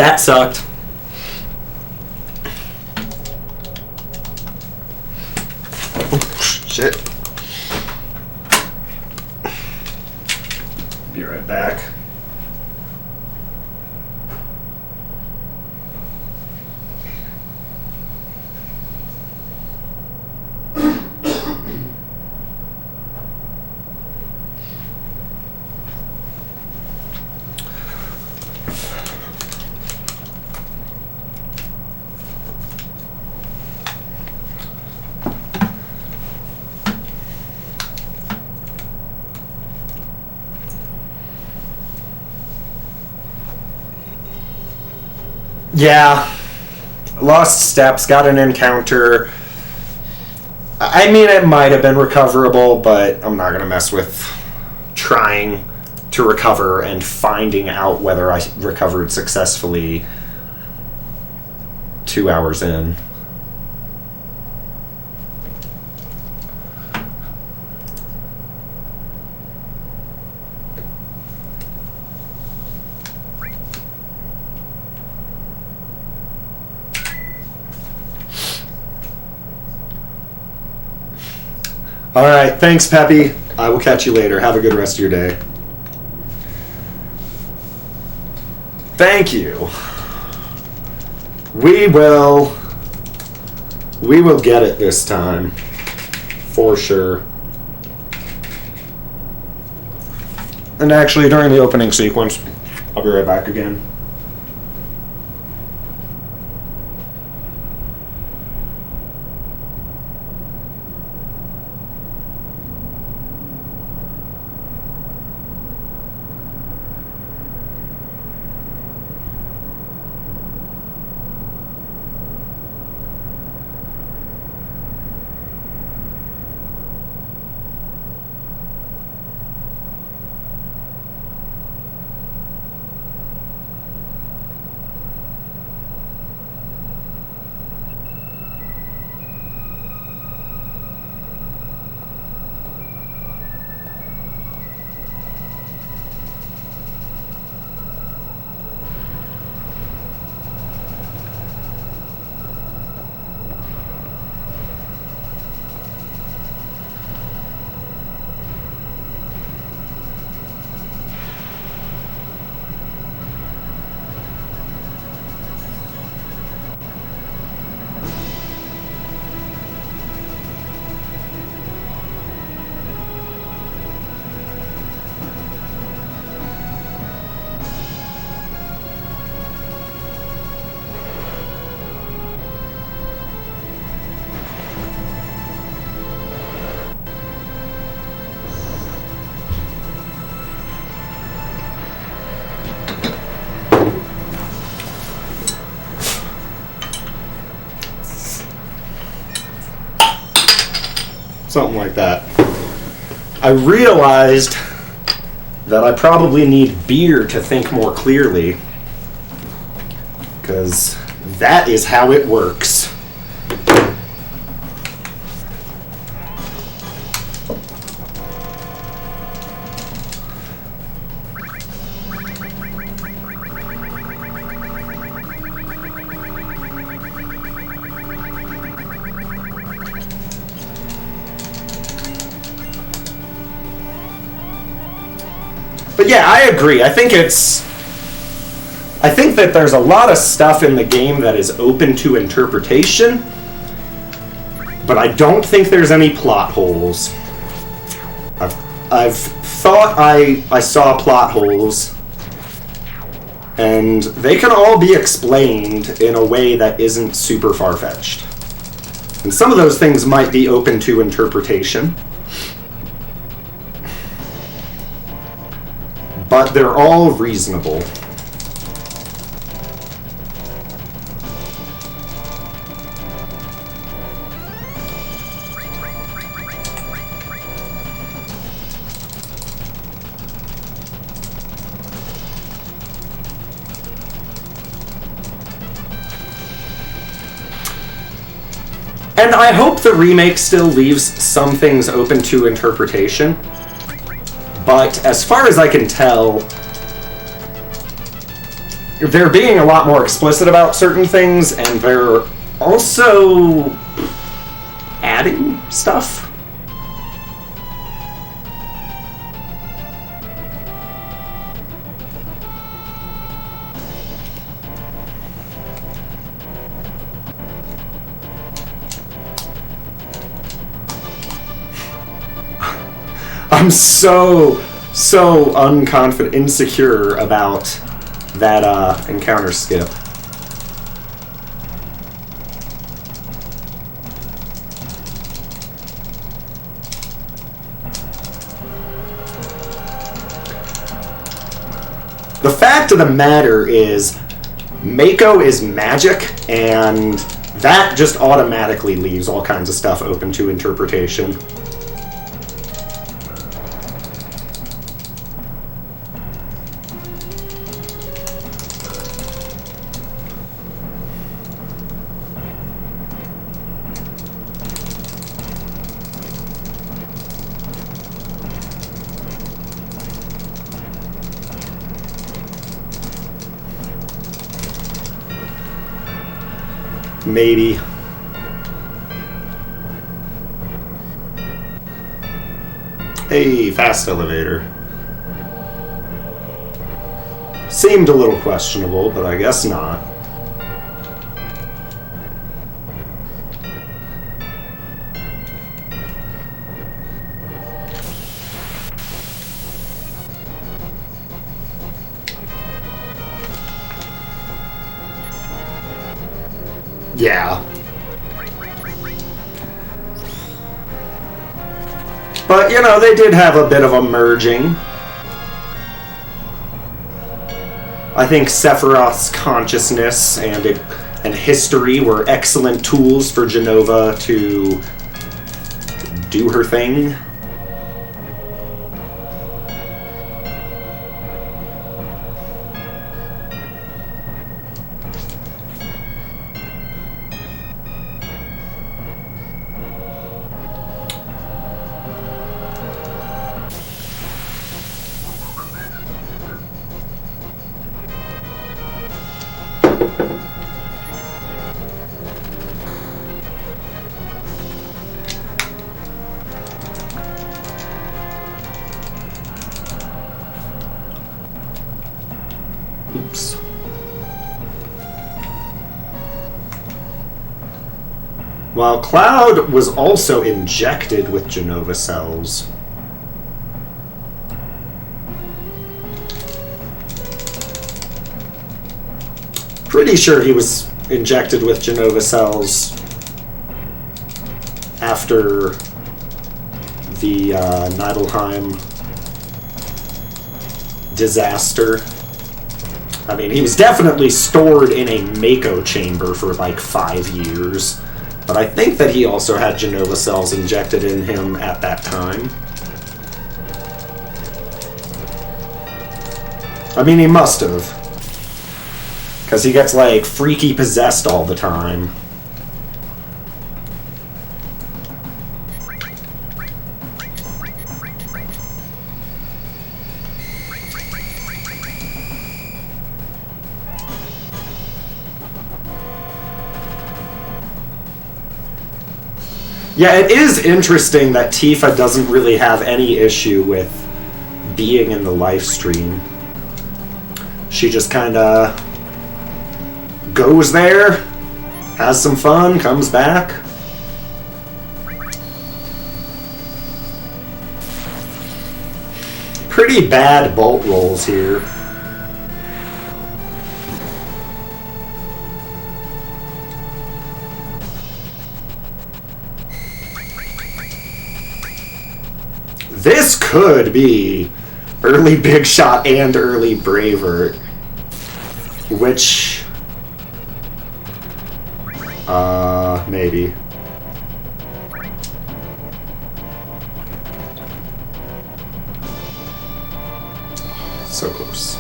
That sucked. Shit. Be right back. Yeah, lost steps, got an encounter. I mean, it might have been recoverable, but I'm not going to mess with trying to recover and finding out whether I recovered successfully 2 hours in. All right, thanks, Peppy. I will catch you later. Have a good rest of your day. Thank you. We will get it this time. For sure. And actually, during the opening sequence, I'll be right back again. Something like that. I realized that I probably need beer to think more clearly, because that is how it works. But yeah, I agree. I think that there's a lot of stuff in the game that is open to interpretation, but I don't think there's any plot holes. I've thought I saw plot holes, and they can all be explained in a way that isn't super far-fetched. And some of those things might be open to interpretation, but they're all reasonable. And I hope the remake still leaves some things open to interpretation. But as far as I can tell, they're being a lot more explicit about certain things, and they're also adding stuff. I'm so unconfident, insecure about that encounter skip. The fact of the matter is, Mako is magic, and that just automatically leaves all kinds of stuff open to interpretation. Maybe. Hey, fast elevator. Seemed a little questionable, but I guess not. Yeah. But, you know, they did have a bit of a merging. I think Sephiroth's consciousness and history were excellent tools for Jenova to do her thing. Oops. While Cloud was also injected with Jenova cells. Pretty sure he was injected with Jenova cells after the Nibelheim disaster. I mean, he was definitely stored in a Mako chamber for like 5 years, but I think that he also had Jenova cells injected in him at that time. I mean, he must have, because he gets like freaky possessed all the time. Yeah, it is interesting that Tifa doesn't really have any issue with being in the live stream. She just kind of goes there, has some fun, comes back. Pretty bad bolt rolls here. This could be early Big Shot and early Bravert, which, maybe. So close.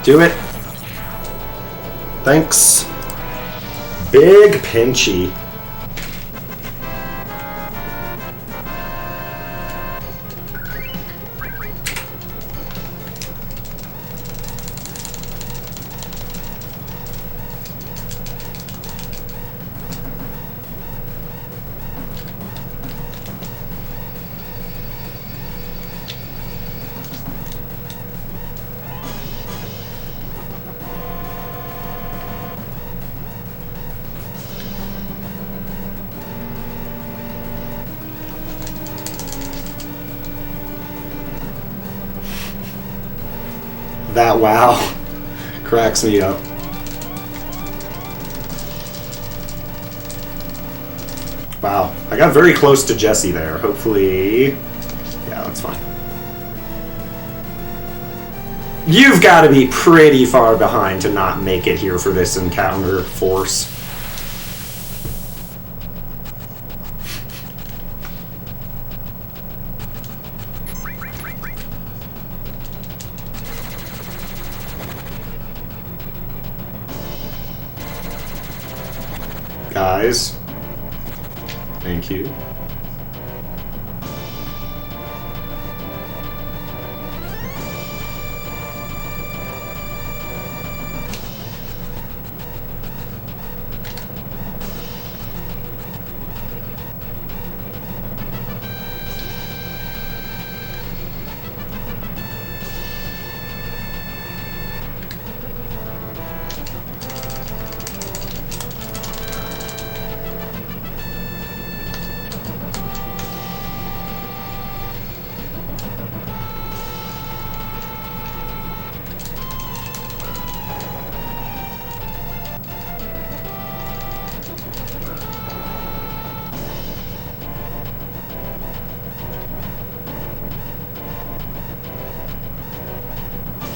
Do it. Thanks. Big Pinchy. That wow cracks me up. Wow, I got very close to Jesse there. Hopefully, yeah, that's fine. You've got to be pretty far behind to not make it here for this encounter, Force. Guys, thank you.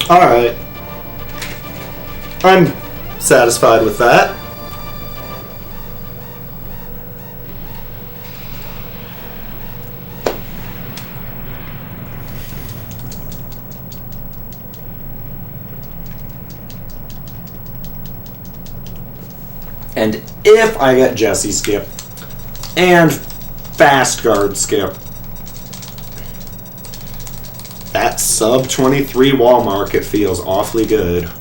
Alright. I'm satisfied with that. And if I get Jesse skip and fast guard skip, that sub 23 wall market feels awfully good.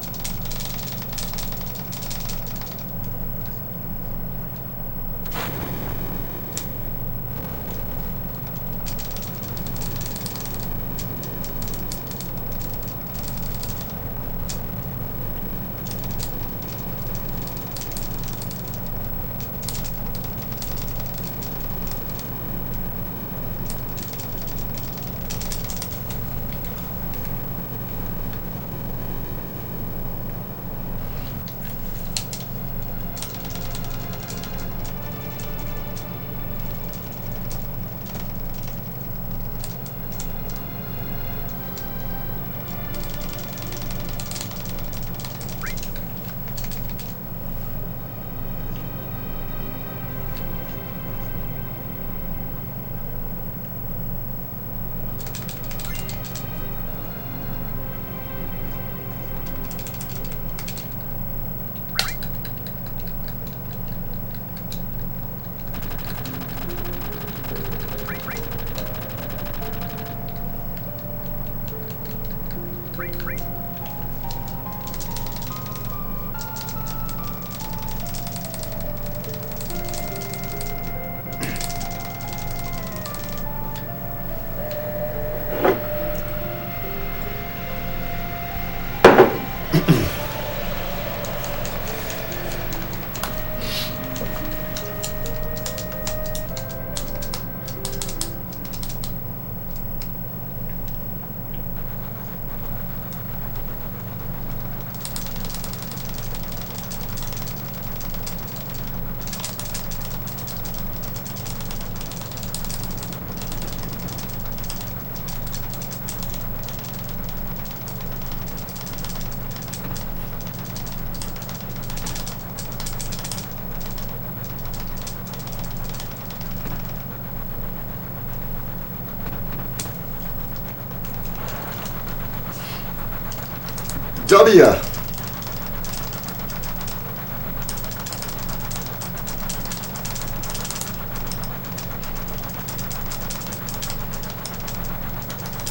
W.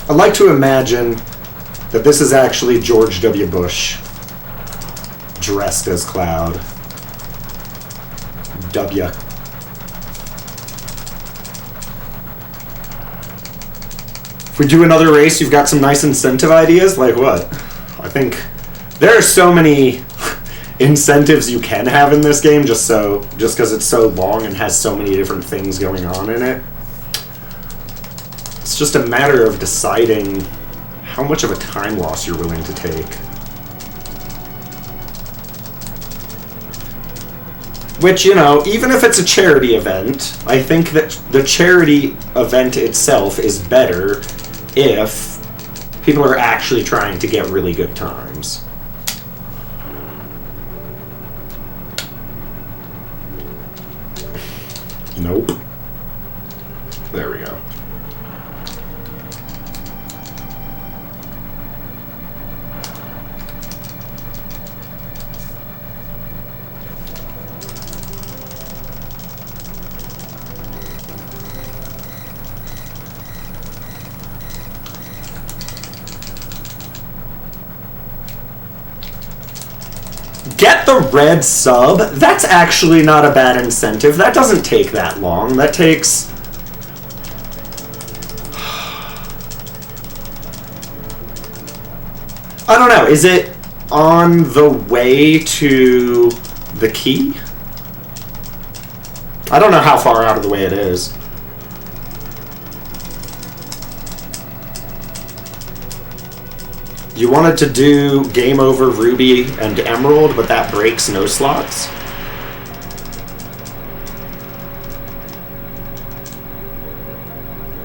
I like to imagine that this is actually George W. Bush dressed as Cloud. W. If we do another race, you've got some nice incentive ideas? Like what? I think there are so many incentives you can have in this game just because it's so long and has so many different things going on in it. It's just a matter of deciding how much of a time loss you're willing to take. Which, you know, even if it's a charity event, I think that the charity event itself is better if people are actually trying to get really good times. Nope. There we go. Get the red sub? That's actually not a bad incentive. That doesn't take that long. That takes... I don't know. Is it on the way to the key? I don't know how far out of the way it is. You wanted to do Game Over Ruby and Emerald, but that breaks No-Slots?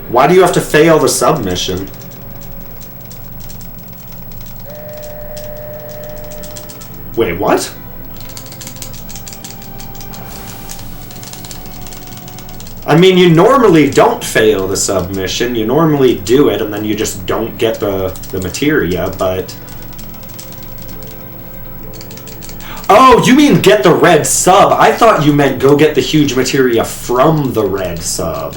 Why do you have to fail the submission? Wait, what? I mean, you normally don't fail the submission. You normally do it, and then you just don't get the materia, but... Oh, you mean get the red sub. I thought you meant go get the huge materia from the red sub.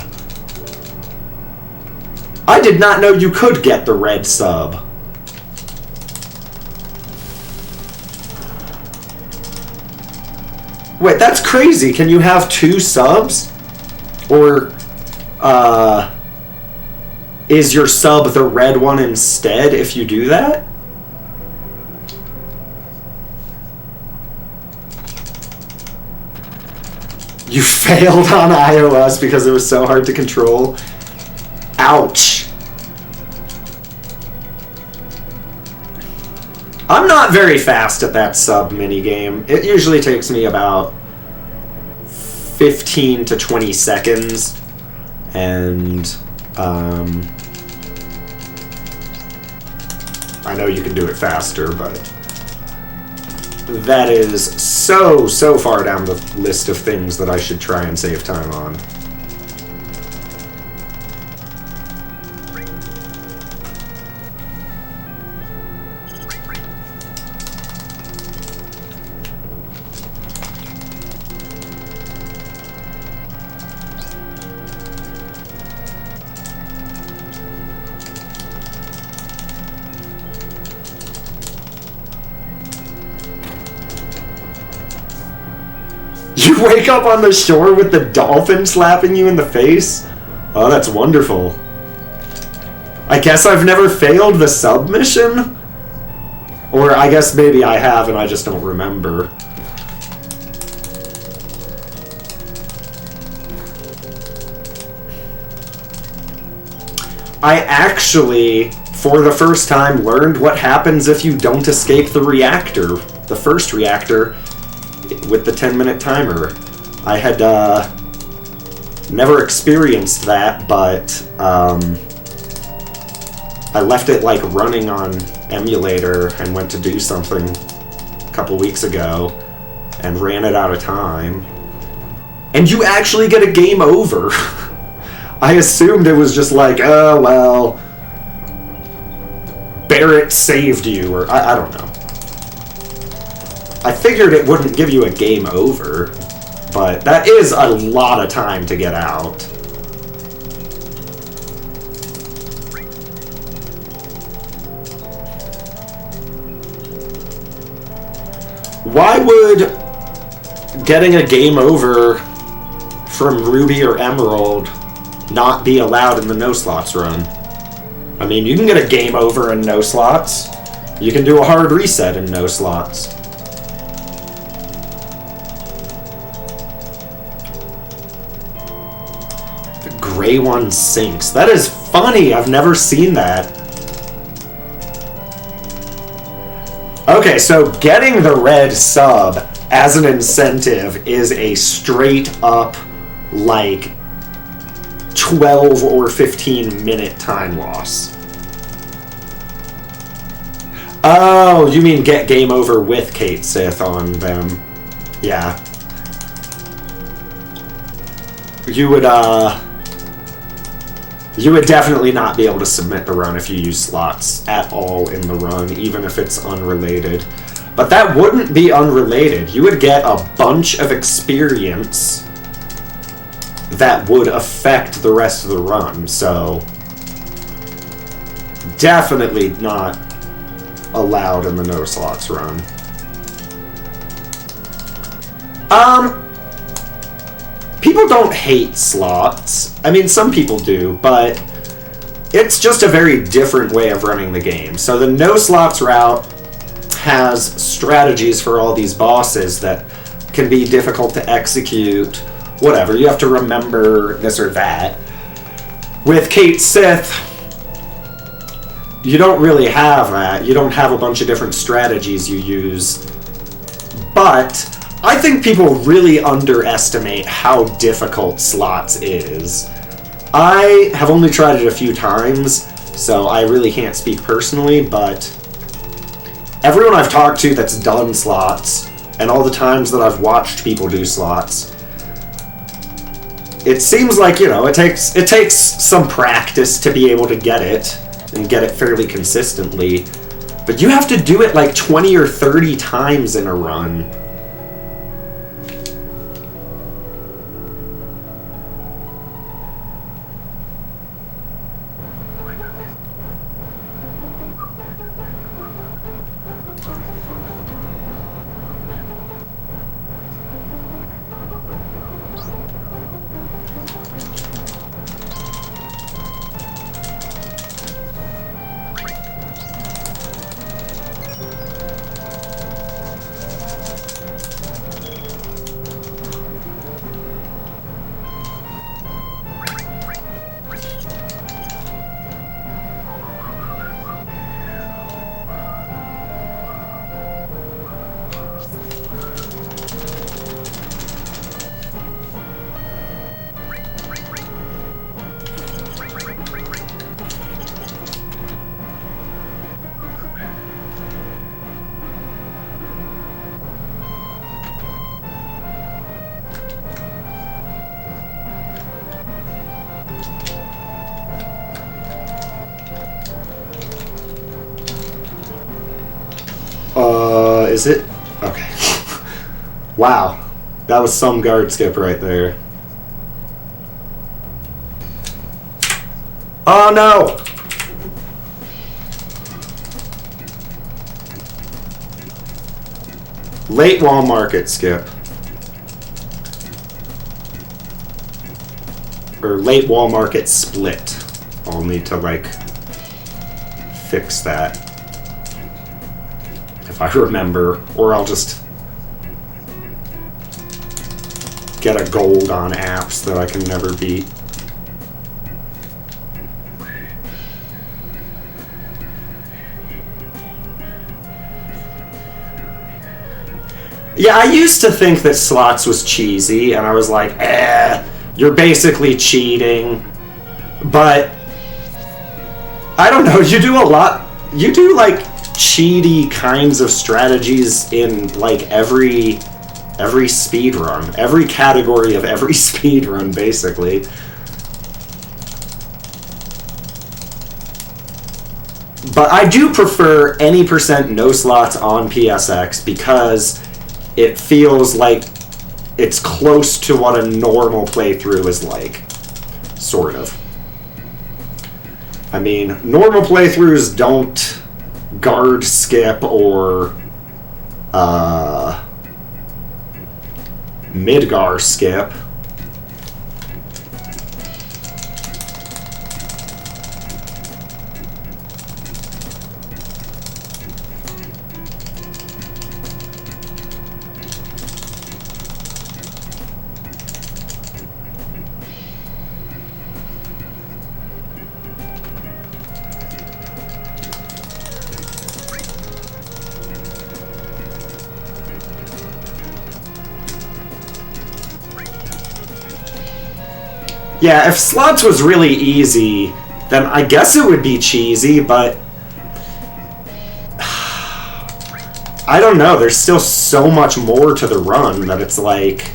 I did not know you could get the red sub. Wait, that's crazy. Can you have 2 subs? Or, is your sub the red one instead if you do that? You failed on iOS because it was so hard to control? Ouch. I'm not very fast at that sub minigame. It usually takes me about 15 to 20 seconds, and I know you can do it faster, but that is so far down the list of things that I should try and save time on. You wake up on the shore with the dolphin slapping you in the face? Oh, that's wonderful. I guess I've never failed the submission? Or I guess maybe I have and I just don't remember. I actually, for the first time, learned what happens if you don't escape the reactor. The first reactor with the 10-minute timer. I had never experienced that, but I left it like running on emulator and went to do something a couple weeks ago and ran it out of time. And you actually get a game over. I assumed it was just like, oh, well, Barrett saved you, or I don't know. I figured it wouldn't give you a game over, but that is a lot of time to get out. Why would getting a game over from Ruby or Emerald not be allowed in the no-slots run? I mean, you can get a game over in no-slots. You can do a hard reset in no-slots. The gray one sinks. That is funny. I've never seen that. Okay, so getting the red sub as an incentive is a straight up, like, 12 or 15 minute time loss. Oh, you mean get game over with Kate Sith on them. Yeah. You would definitely not be able to submit the run if you use slots at all in the run, even if it's unrelated. But that wouldn't be unrelated. You would get a bunch of experience that would affect the rest of the run, so definitely not allowed in the no slots run. People don't hate slots. I mean, some people do, but it's just a very different way of running the game. So the no slots route has strategies for all these bosses that can be difficult to execute. Whatever, you have to remember this or that. With Kate Sith, you don't really have that. You don't have a bunch of different strategies you use. But I think people really underestimate how difficult slots is. I have only tried it a few times, so I really can't speak personally, but everyone I've talked to that's done slots, and all the times that I've watched people do slots, it seems like, you know, it takes some practice to be able to get it, and get it fairly consistently, but you have to do it like 20 or 30 times in a run. Is it? Okay. Wow. That was some guard skip right there. Oh no! Late wall market skip. Or late wall market split. I'll need to, like, fix that. If I remember, or I'll just get a gold on apps that I can never beat. Yeah, I used to think that slots was cheesy, and I was like, you're basically cheating. But I don't know, you do like cheaty kinds of strategies in like every speed run, every category of every speed run, basically. But I do prefer any percent no slots on PSX because it feels like it's close to what a normal playthrough is like. Sort of. I mean, normal playthroughs don't guard skip or Midgar skip. Yeah, if slots was really easy, then I guess it would be cheesy, but I don't know, there's still so much more to the run that it's like...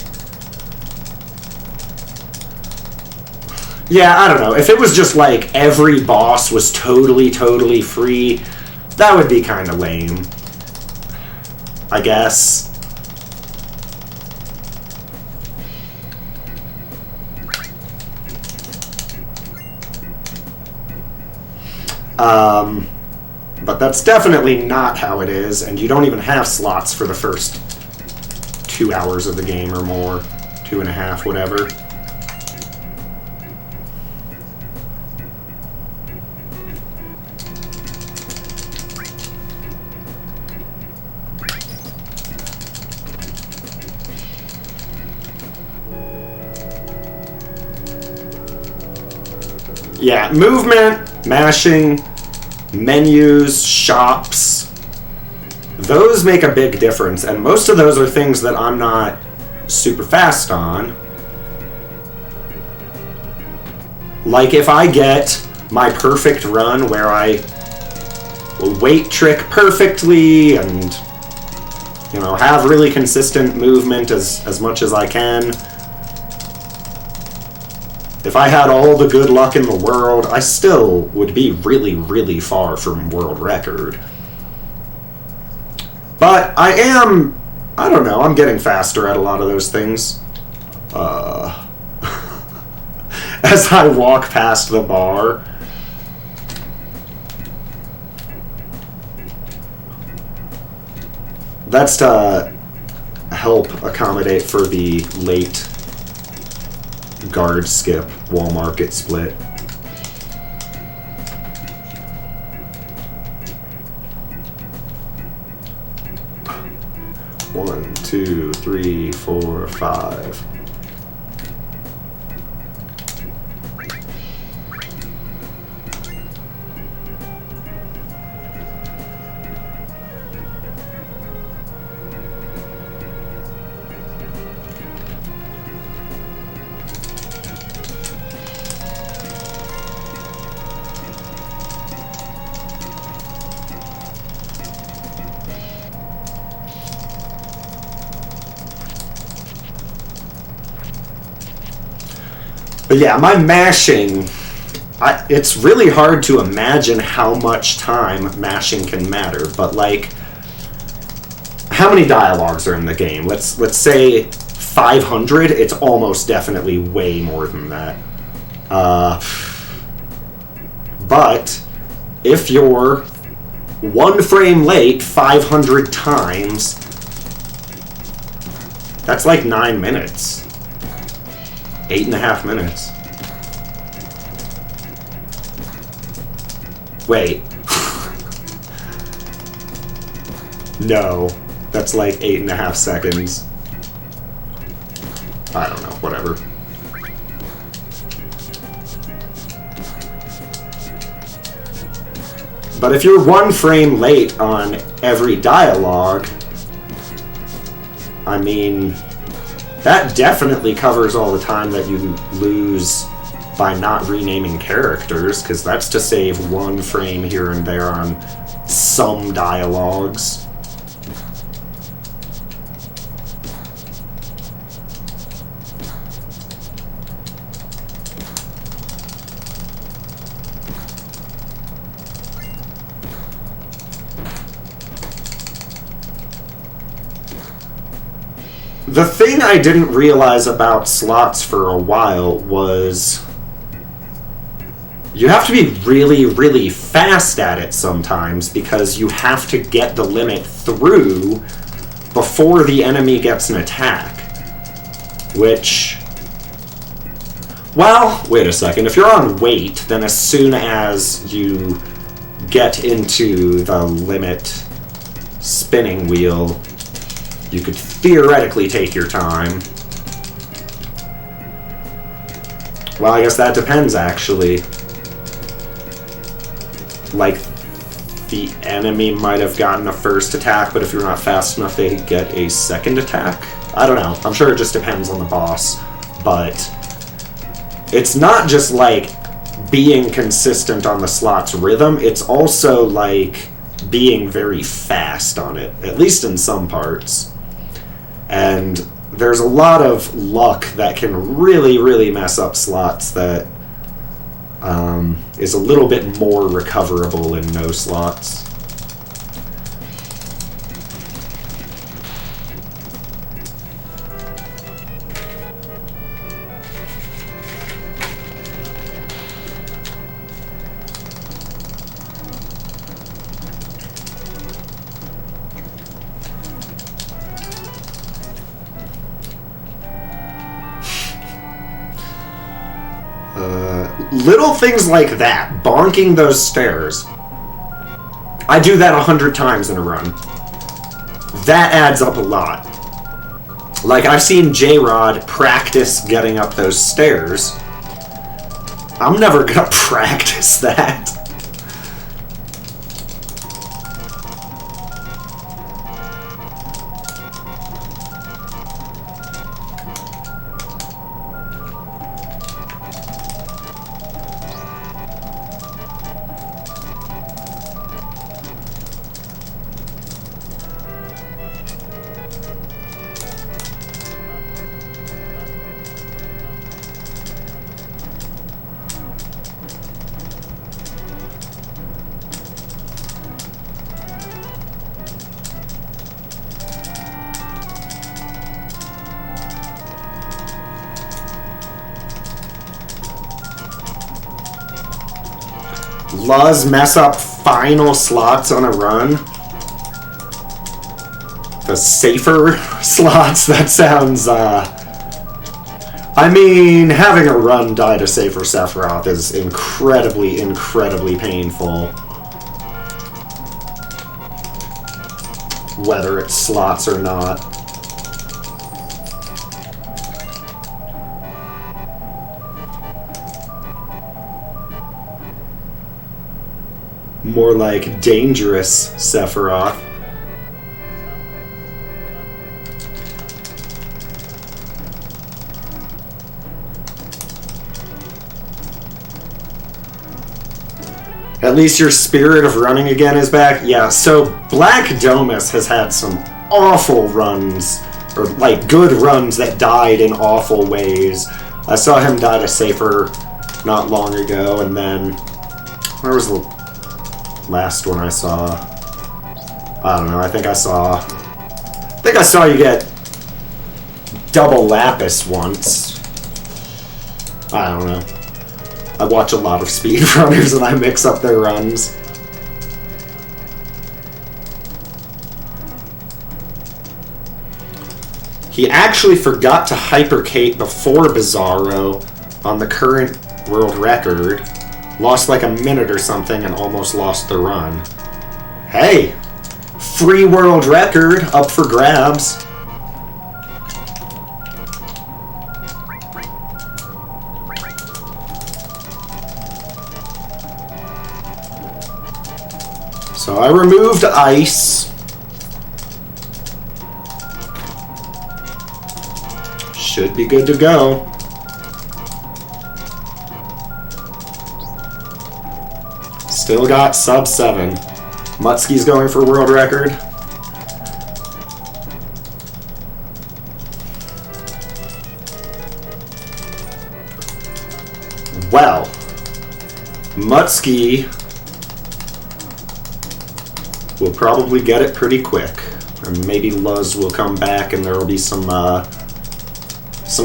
Yeah, I don't know, if it was just like every boss was totally free, that would be kind of lame, I guess. But that's definitely not how it is, and you don't even have slots for the first 2 hours of the game or more. 2.5, whatever. Yeah, movement, mashing, menus, shops, those make a big difference, and most of those are things that I'm not super fast on. Like if I get my perfect run where I weight trick perfectly and, you know, have really consistent movement as much as I can, if I had all the good luck in the world, I still would be really far from world record. But I don't know, I'm getting faster at a lot of those things. As I walk past the bar. That's to help accommodate for the late guard skip wall market split. One, two, three, four, five. But yeah, my mashing, it's really hard to imagine how much time mashing can matter. But like, how many dialogues are in the game? Let's say 500. It's almost definitely way more than that. But if you're 1 frame late 500 times, that's like 9 minutes. 8.5 minutes. Wait. No. That's like 8.5 seconds. I don't know, whatever. But if you're 1 frame late on every dialogue, I mean, that definitely covers all the time that you lose by not renaming characters, because that's to save 1 frame here and there on some dialogues. The thing I didn't realize about slots for a while was you have to be really, really fast at it sometimes because you have to get the limit through before the enemy gets an attack. Which, well, wait a second. If you're on wait, then as soon as you get into the limit spinning wheel, you could theoretically take your time. Well, I guess that depends, actually. Like, the enemy might have gotten a first attack, but if you're not fast enough, they get a second attack? I don't know. I'm sure it just depends on the boss. But it's not just, like, being consistent on the slot's rhythm. It's also, like, being very fast on it, at least in some parts. And there's a lot of luck that can really, really mess up slots that is a little bit more recoverable in no slots. Little things like that, bonking those stairs. I do that 100 times in a run. That adds up a lot. Like, I've seen J-Rod practice getting up those stairs. I'm never gonna practice that. Laws mess up final slots on a run. The safer slots, that sounds, I mean, having a run die to safer Sephiroth is incredibly, incredibly painful. Whether it's slots or not. More like dangerous Sephiroth. At least your spirit of running again is back? Yeah, so Black Domus has had some awful runs, or like good runs that died in awful ways. I saw him die to Safer not long ago, and then where was the last one I saw? I don't know, I think I saw you get double Lapis once. I don't know. I watch a lot of speedrunners and I mix up their runs. He actually forgot to hypercate before Bizarro on the current world record. Lost like a minute or something and almost lost the run. Hey! Free world record up for grabs. So I removed ice. Should be good to go. Still got sub 7. Mutsky's going for world record. Well, Mutsky will probably get it pretty quick. And maybe Luz will come back and there will be some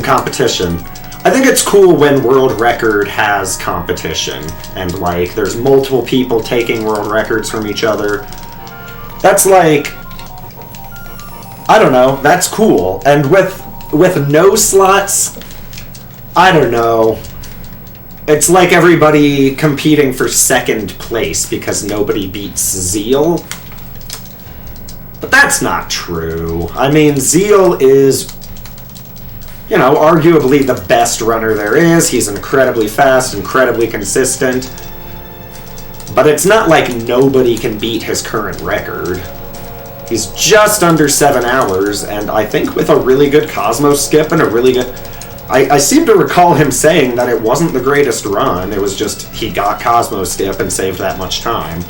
competition. I think it's cool when World Record has competition and like there's multiple people taking world records from each other. That's like, I don't know, that's cool. And with no slots, I don't know. It's like everybody competing for second place because nobody beats Zeal. But that's not true. I mean, Zeal is, you know, arguably the best runner there is. He's incredibly fast, incredibly consistent. But it's not like nobody can beat his current record. He's just under 7 hours, and I think with a really good Cosmos skip and a really good... I seem to recall him saying that it wasn't the greatest run, it was just he got Cosmos skip and saved that much time.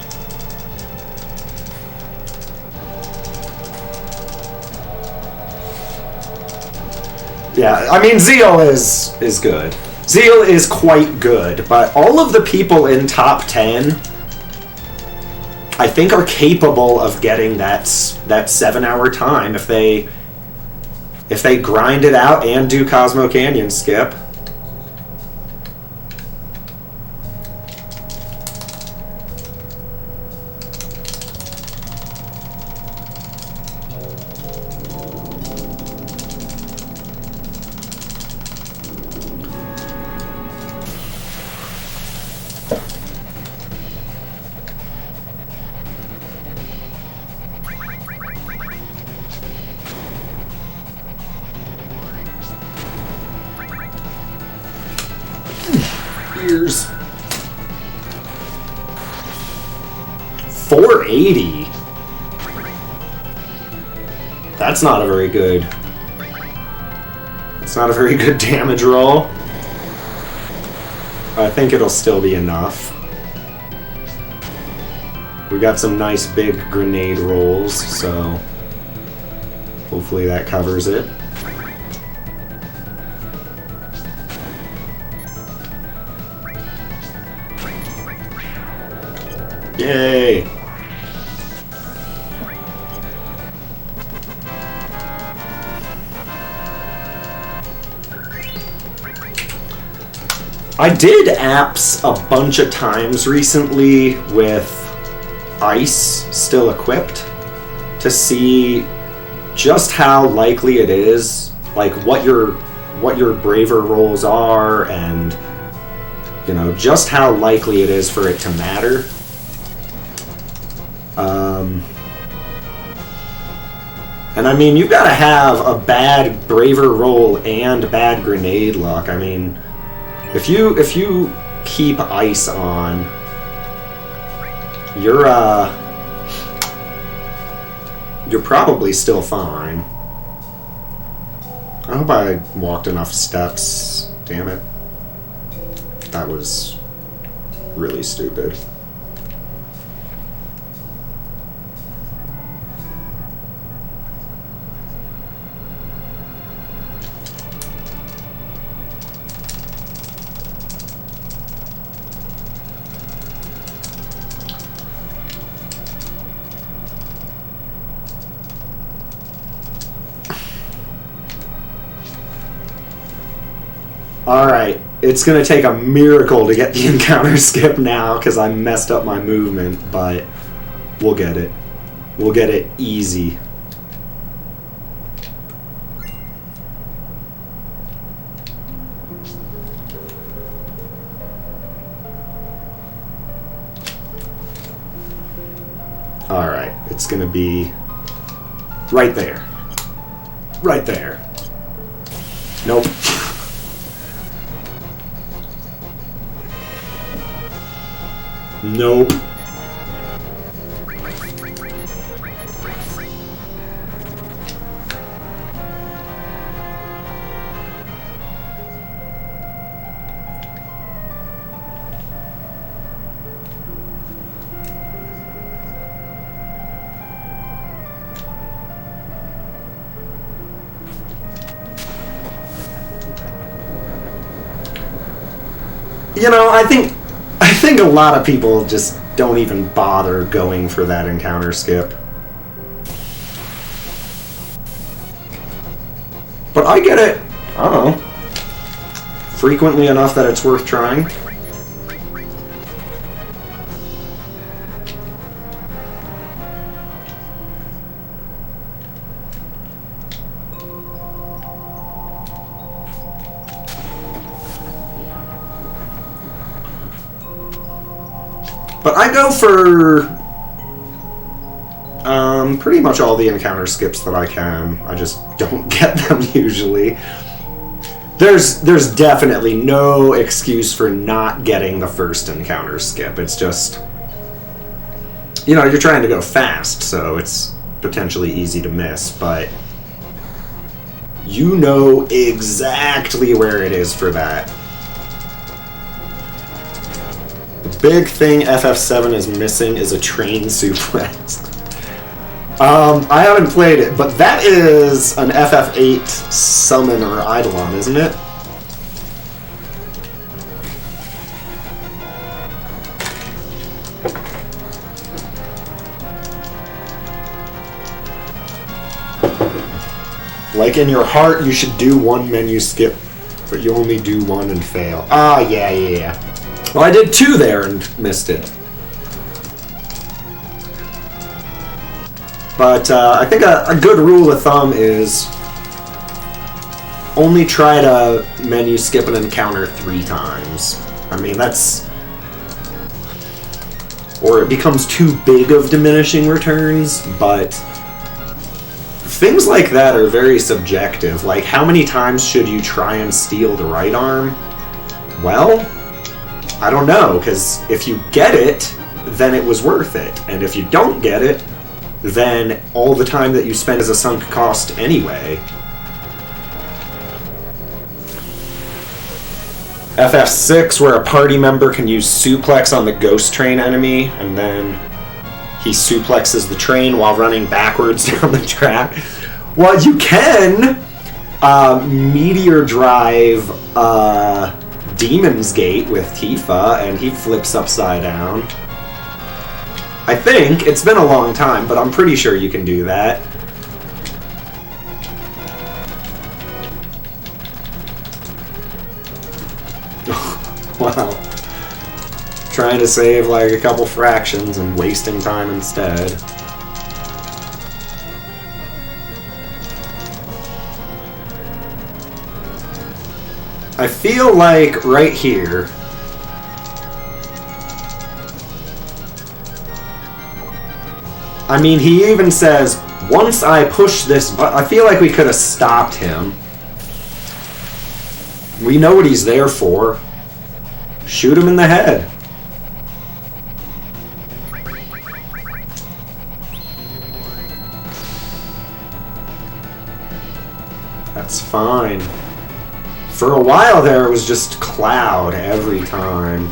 Yeah, I mean, Zeal is good. Zeal is quite good, but all of the people in top 10, I think, are capable of getting that 7-hour time if they grind it out and do Cosmo Canyon skip. Years. 480. That's not a very good. It's not a very good damage roll. I think it'll still be enough. We got some nice big grenade rolls, so hopefully that covers it. Yay! I did apps a bunch of times recently with ice still equipped to see just how likely it is, like what your braver rolls are, and you know, just how likely it is for it to matter. And I mean, you've got to have a bad braver roll and bad grenade luck. I mean, if you keep ice on, you're probably still fine. I hope I walked enough steps. Damn it. That was really stupid. Alright, it's gonna take a miracle to get the encounter skip now because I messed up my movement, but we'll get it. We'll get it easy. Alright, it's gonna be right there. Right there. Nope. Nope. You know, I think a lot of people just don't even bother going for that encounter skip. But I get it, I don't know, frequently enough that it's worth trying. But I go for pretty much all the encounter skips that I can. I just don't get them usually. There's definitely no excuse for not getting the first encounter skip. It's just, you know, you're trying to go fast, so it's potentially easy to miss, but you know exactly where it is for that. The big thing FF7 is missing is a train suplex. I haven't played it, but that is an FF8 summon or Eidolon, isn't it? Like in your heart, you should do one menu skip, but you only do one and fail. Ah, yeah. Well, I did 2 there and missed it. But I think a good rule of thumb is only try to menu skip an encounter 3 times. I mean, that's... Or it becomes too big of diminishing returns, but things like that are very subjective. Like, how many times should you try and steal the right arm? Well, I don't know, because if you get it, then it was worth it. And if you don't get it, then all the time that you spend is a sunk cost anyway. FF6, where a party member can use suplex on the ghost train enemy, and then he suplexes the train while running backwards down the track. Well, you can meteor drive Demon's Gate with Tifa, and he flips upside down. I think. It's been a long time, but I'm pretty sure you can do that. Wow. Trying to save like a couple fractions and wasting time instead. I feel like right here, I mean, he even says, once I push this button, I feel like we could have stopped him. We know what he's there for. Shoot him in the head. That's fine. For a while there, it was just Cloud every time.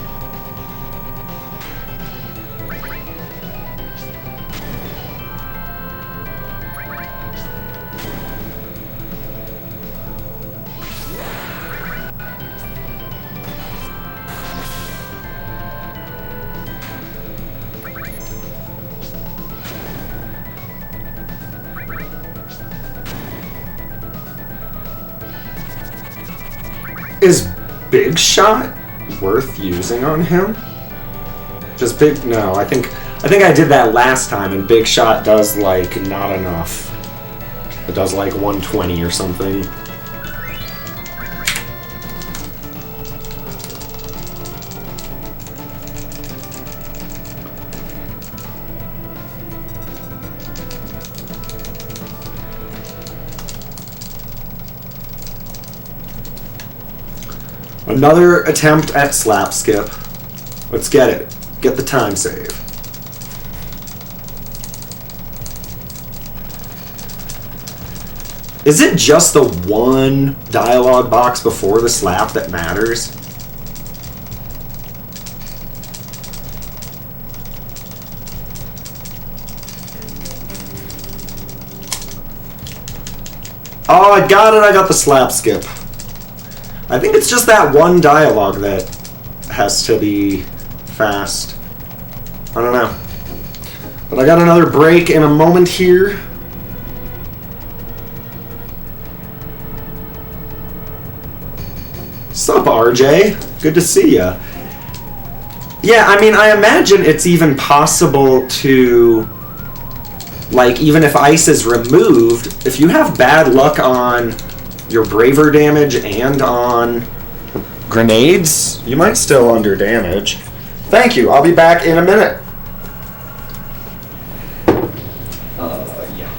Is Big Shot worth using on him? Just Big... No, I think I did that last time, and Big Shot does, like, not enough. It does, like, 120 or something. Another attempt at slap skip. Let's get it. Get the time save. Is it just the one dialogue box before the slap that matters? Oh, I got it. I got the slap skip. I think it's just that one dialogue that has to be fast. I don't know. But I got another break in a moment here. RJ. Good to see ya. Yeah, I mean, I imagine it's even possible to, like, even if ice is removed, if you have bad luck on your braver damage and on grenades, you might still under damage. Thank you. I'll be back in a minute. Yeah.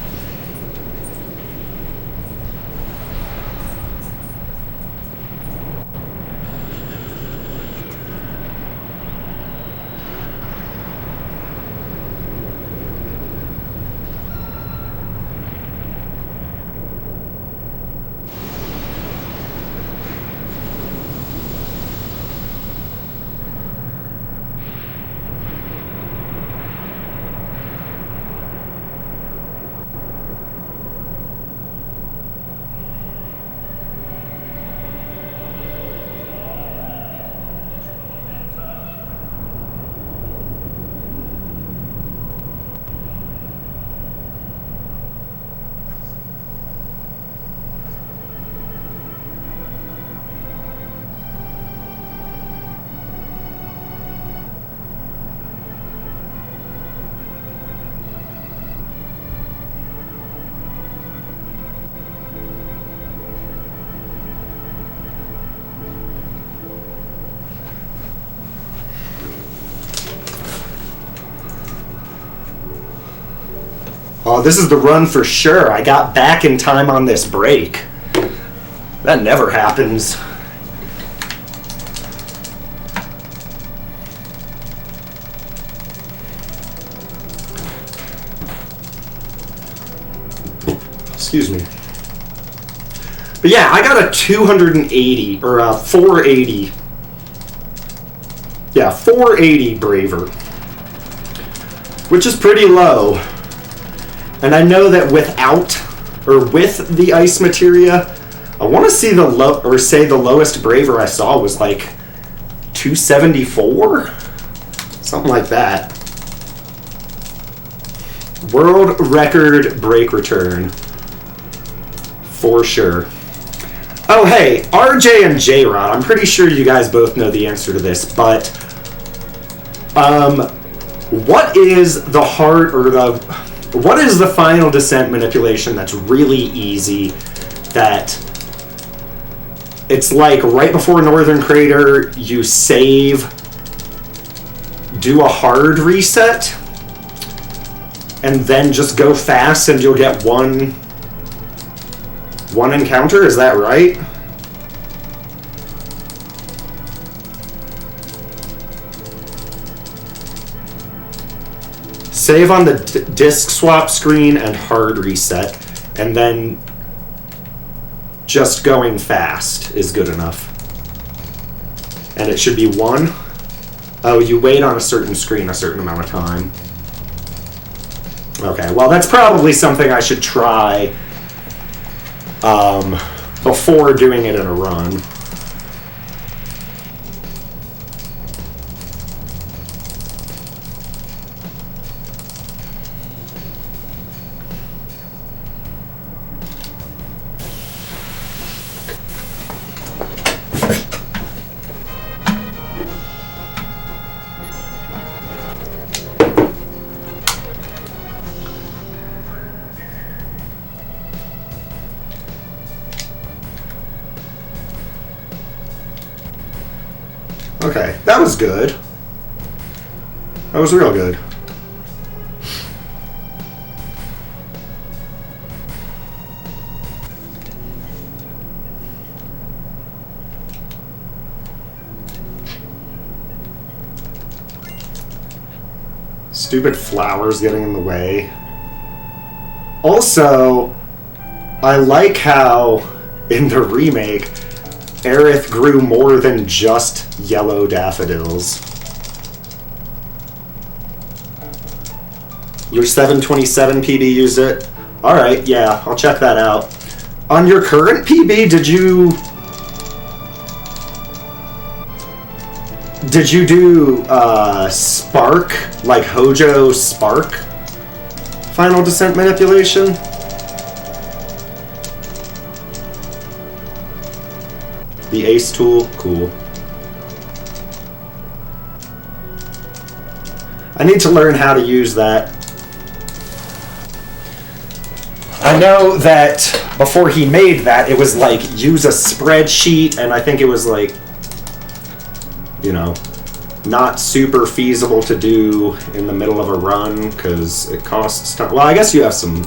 Oh, this is the run for sure. I got back in time on this break. That never happens. Excuse me. But yeah, I got a 280, or a 480. Yeah, 480 braver. Which is pretty low. And I know that without, or with the ice materia, I want to see the low, or say the lowest braver I saw was like 274? Something like that. World record break return. For sure. Oh, hey, RJ and J-Rod, I'm pretty sure you guys both know the answer to this, but what is the what is the final descent manipulation that's really easy, that it's like right before Northern Crater, you save, do a hard reset, and then just go fast and you'll get one encounter? Is that right? Save on the disc swap screen and hard reset, and then just going fast is good enough. And it should be one. Oh, you wait on a certain screen a certain amount of time. Okay, well, that's probably something I should try before doing it in a run. Okay, that was good. That was real good. Stupid flowers getting in the way. Also, I like how in the remake, Aerith grew more than just yellow daffodils. Your 727 PB used it? Alright, yeah, I'll check that out. On your current PB, did you do Spark, like Hojo Spark final descent manipulation? The ace tool, cool. I need to learn how to use that. I know that before he made that, it was like, use a spreadsheet, and I think it was like, you know, not super feasible to do in the middle of a run, because it costs time. Well, I guess you have some...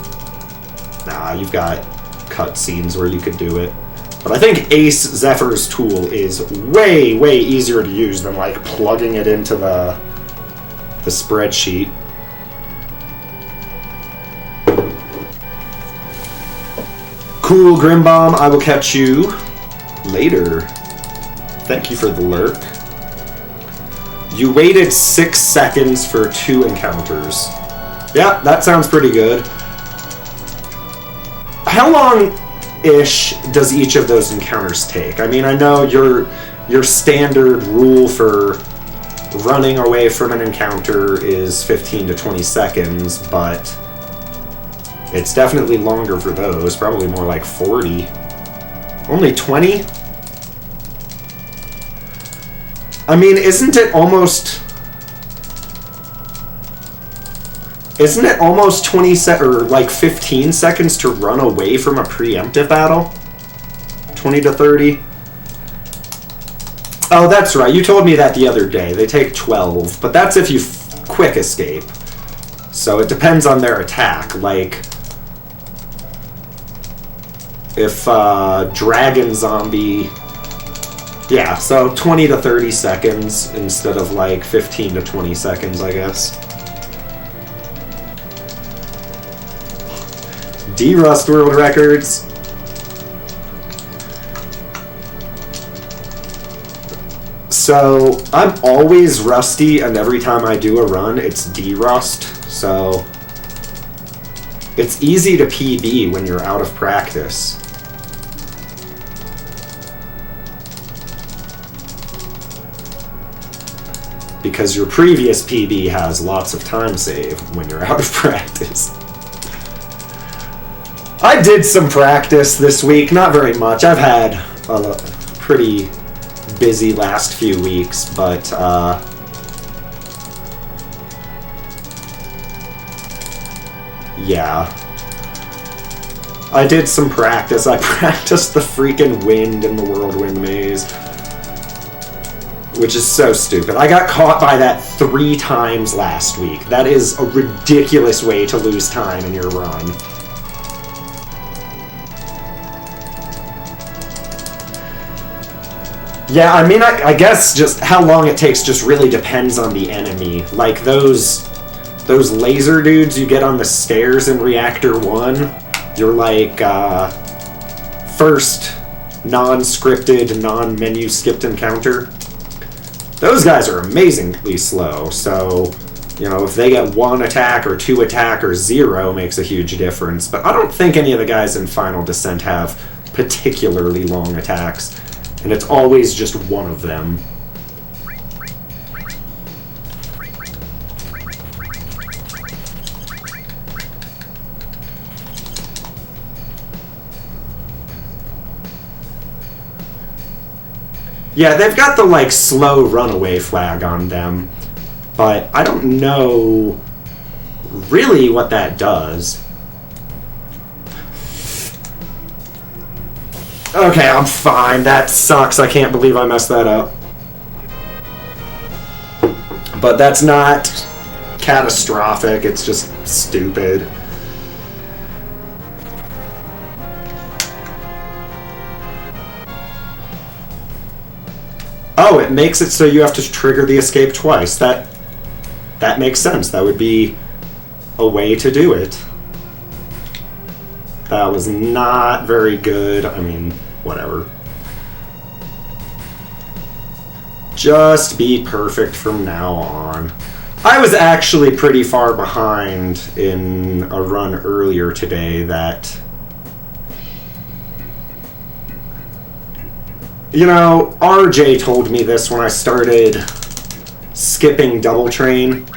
Nah, you've got cutscenes where you could do it. But I think Ace Zephyr's tool is way, way easier to use than, like, plugging it into the spreadsheet. Cool, Grimbomb. I will catch you later. Thank you for the lurk. You waited 6 seconds for 2 encounters. Yeah, that sounds pretty good. How long-ish does each of those encounters take? I mean, I know your standard rule for running away from an encounter is 15 to 20 seconds, but it's definitely longer for those. Probably more like 40. Only 20? I mean, isn't it almost 20 or like 15 seconds to run away from a preemptive battle? 20 to 30? Oh, that's right. You told me that the other day. They take 12, but that's if you quick escape. So it depends on their attack. Like, if Dragon Zombie... Yeah, so 20 to 30 seconds instead of like 15 to 20 seconds, I guess. D-Rust World Records. So, I'm always rusty, and every time I do a run, it's D-Rust, so... It's easy to PB when you're out of practice. Because your previous PB has lots of time save when you're out of practice. I did some practice this week, not very much. I've had a pretty busy last few weeks, but yeah. I did some practice. I practiced the freaking wind in the Whirlwind Maze, which is so stupid. I got caught by that 3 times last week. That is a ridiculous way to lose time in your run. Yeah, I mean, I guess just how long it takes just really depends on the enemy. Like those laser dudes you get on the stairs in Reactor 1, you're like, first non-scripted, non-menu skipped encounter. Those guys are amazingly slow, so, you know, if they get 1 attack or 2 attack or 0 makes a huge difference. But I don't think any of the guys in Final Descent have particularly long attacks, and it's always just one of them. Yeah, they've got the, like, slow runaway flag on them, but I don't know really what that does. Okay, I'm fine. That sucks. I can't believe I messed that up. But that's not catastrophic. It's just stupid. Oh, it makes it so you have to trigger the escape twice. That makes sense. That would be a way to do it. That was not very good. I mean, whatever. Just be perfect from now on. I was actually pretty far behind in a run earlier today that... You know, RJ told me this when I started skipping Double Train.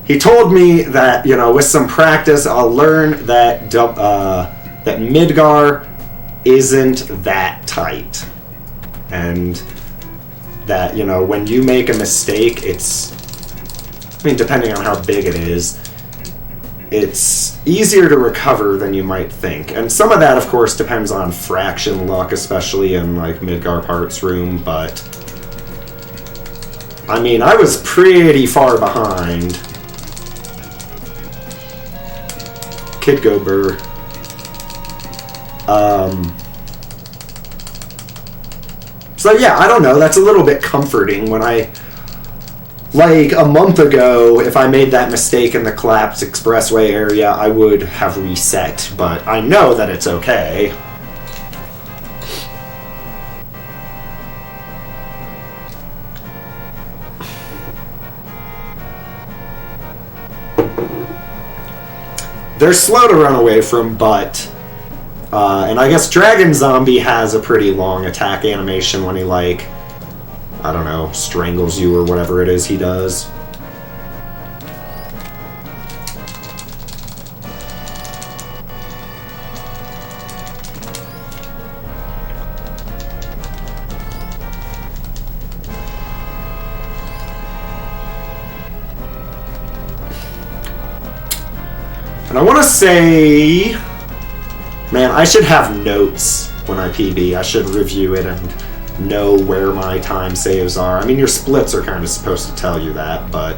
He told me that, you know, with some practice, I'll learn that that Midgar isn't that tight. And that, you know, when you make a mistake, it's, I mean, depending on how big it is, it's easier to recover than you might think. And some of that, of course, depends on fraction luck, especially in, like, Midgar Parts room, but I mean, I was pretty far behind. Kid Gober. So yeah, I don't know, that's a little bit comforting when I, like a month ago, if I made that mistake in the collapsed expressway area, I would have reset, but I know that it's okay. They're slow to run away from, but and I guess Dragon Zombie has a pretty long attack animation when he, like, I don't know, strangles you or whatever it is he does. And I want to say, man, I should have notes when I PB. I should review it and know where my time saves are. I mean, your splits are kind of supposed to tell you that, but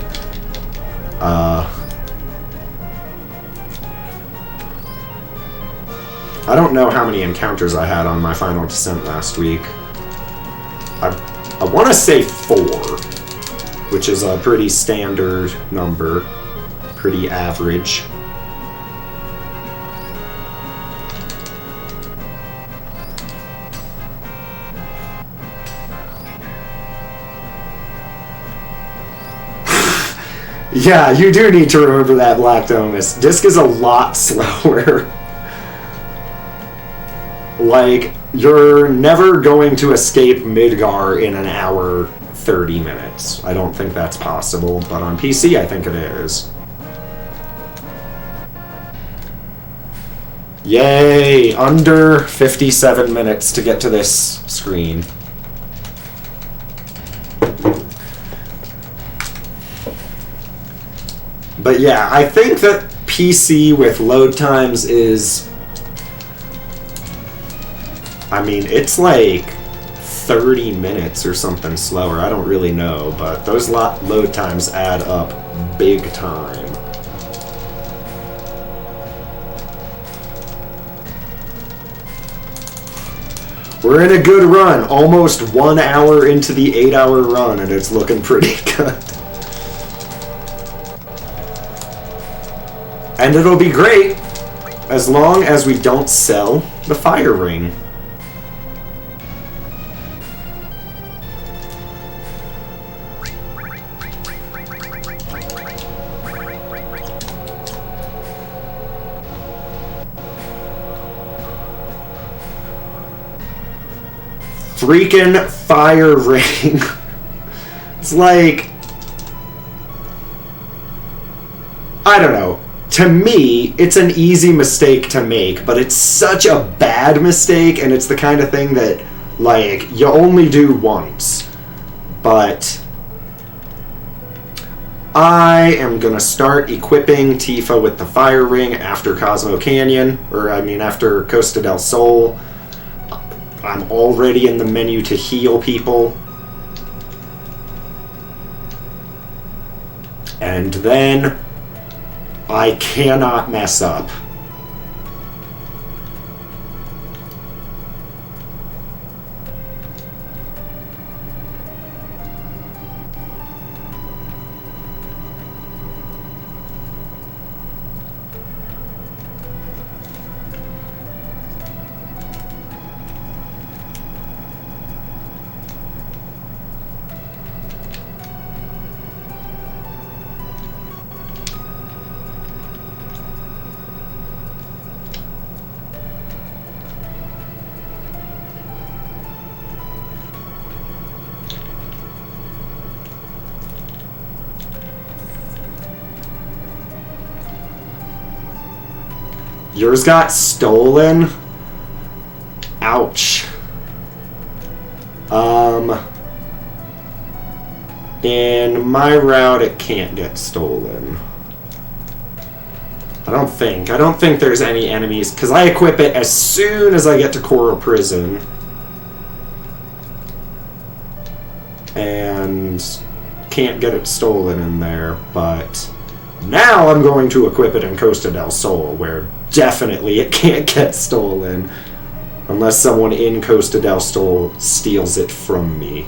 I don't know how many encounters I had on my final descent last week. I want to say 4, which is a pretty standard number, pretty average. Yeah, you do need to remember that, Black Domus. Disc is a lot slower. Like, you're never going to escape Midgar in an hour 30 minutes. I don't think that's possible, but on PC I think it is. Yay! Under 57 minutes to get to this screen. But yeah, I think that PC with load times is, I mean, it's like 30 minutes or something slower. I don't really know, but those load times add up big time. We're in a good run, almost 1 hour into the 8-hour run, and it's looking pretty good. And it'll be great as long as we don't sell the fire ring. Freaking fire ring. It's like, I don't know. To me, it's an easy mistake to make, but it's such a bad mistake, and it's the kind of thing that, like, you only do once. But I am gonna start equipping Tifa with the fire ring after Cosmo Canyon, or I mean after Costa del Sol. I'm already in the menu to heal people. And then I cannot mess up. Yours got stolen Ouch. In my route, it can't get stolen. I don't think there's any enemies, because I equip it as soon as I get to Coral Prison. And can't get it stolen in there, but now I'm going to equip it in Costa del Sol, where definitely it can't get stolen unless someone in Costa del Sol steals it from me.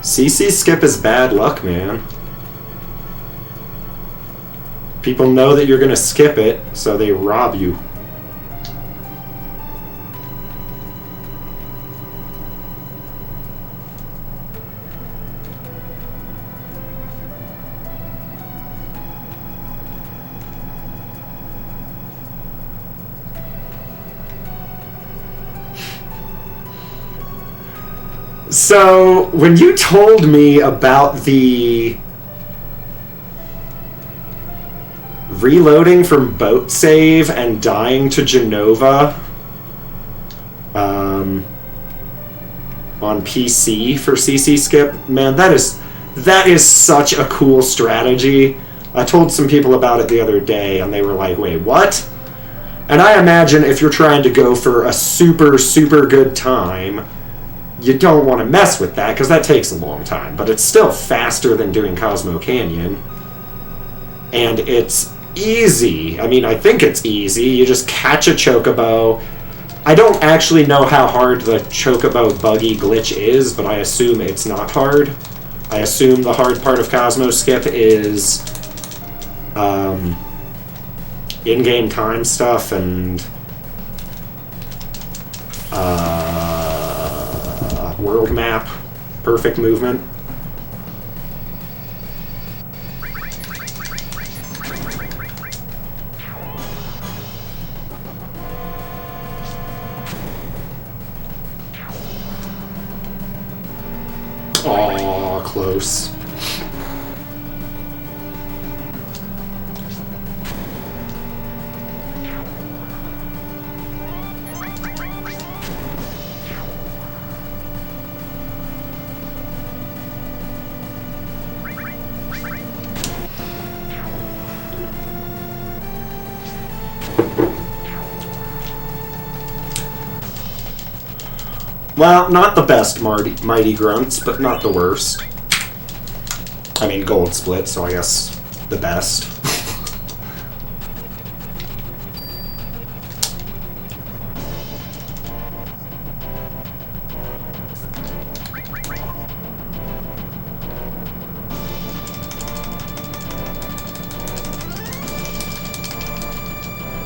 CC skip is bad luck, man. People know that you're gonna skip it, so they rob you. So, when you told me about the reloading from boat save and dying to Genova on PC for CC skip, man, that is such a cool strategy. I told some people about it the other day, and they were like, wait, what? And I imagine if you're trying to go for a super, super good time, you don't want to mess with that, because that takes a long time. But it's still faster than doing Cosmo Canyon. And it's easy. I mean, I think it's easy. You just catch a chocobo. I don't actually know how hard the chocobo buggy glitch is, but I assume it's not hard. I assume the hard part of Cosmo Skip is in-game time stuff and world map, perfect movement. Aw, close. Well, not the best Mighty Grunts, but not the worst. I mean, gold split, so I guess the best.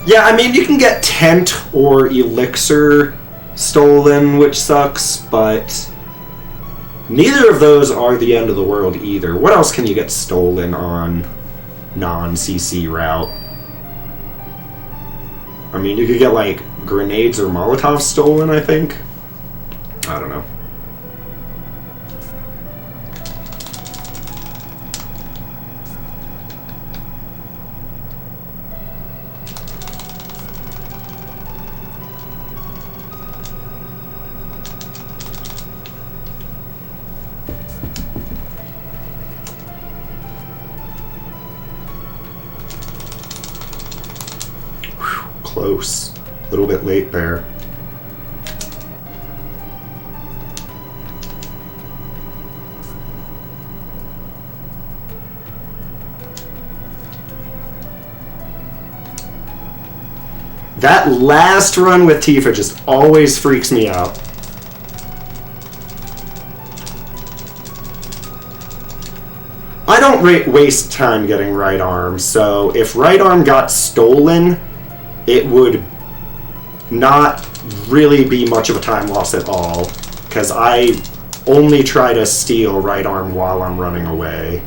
Yeah, I mean, you can get Tent or Elixir stolen, which sucks, but neither of those are the end of the world either. What else can you get stolen on non-CC route? I mean, you could get, like, grenades or Molotovs stolen, I think. I don't know. Close. A little bit late there. That last run with Tifa just always freaks me out. I don't waste time getting right arm, so if right arm got stolen, it would not really be much of a time loss at all, because I only try to steal right arm while I'm running away.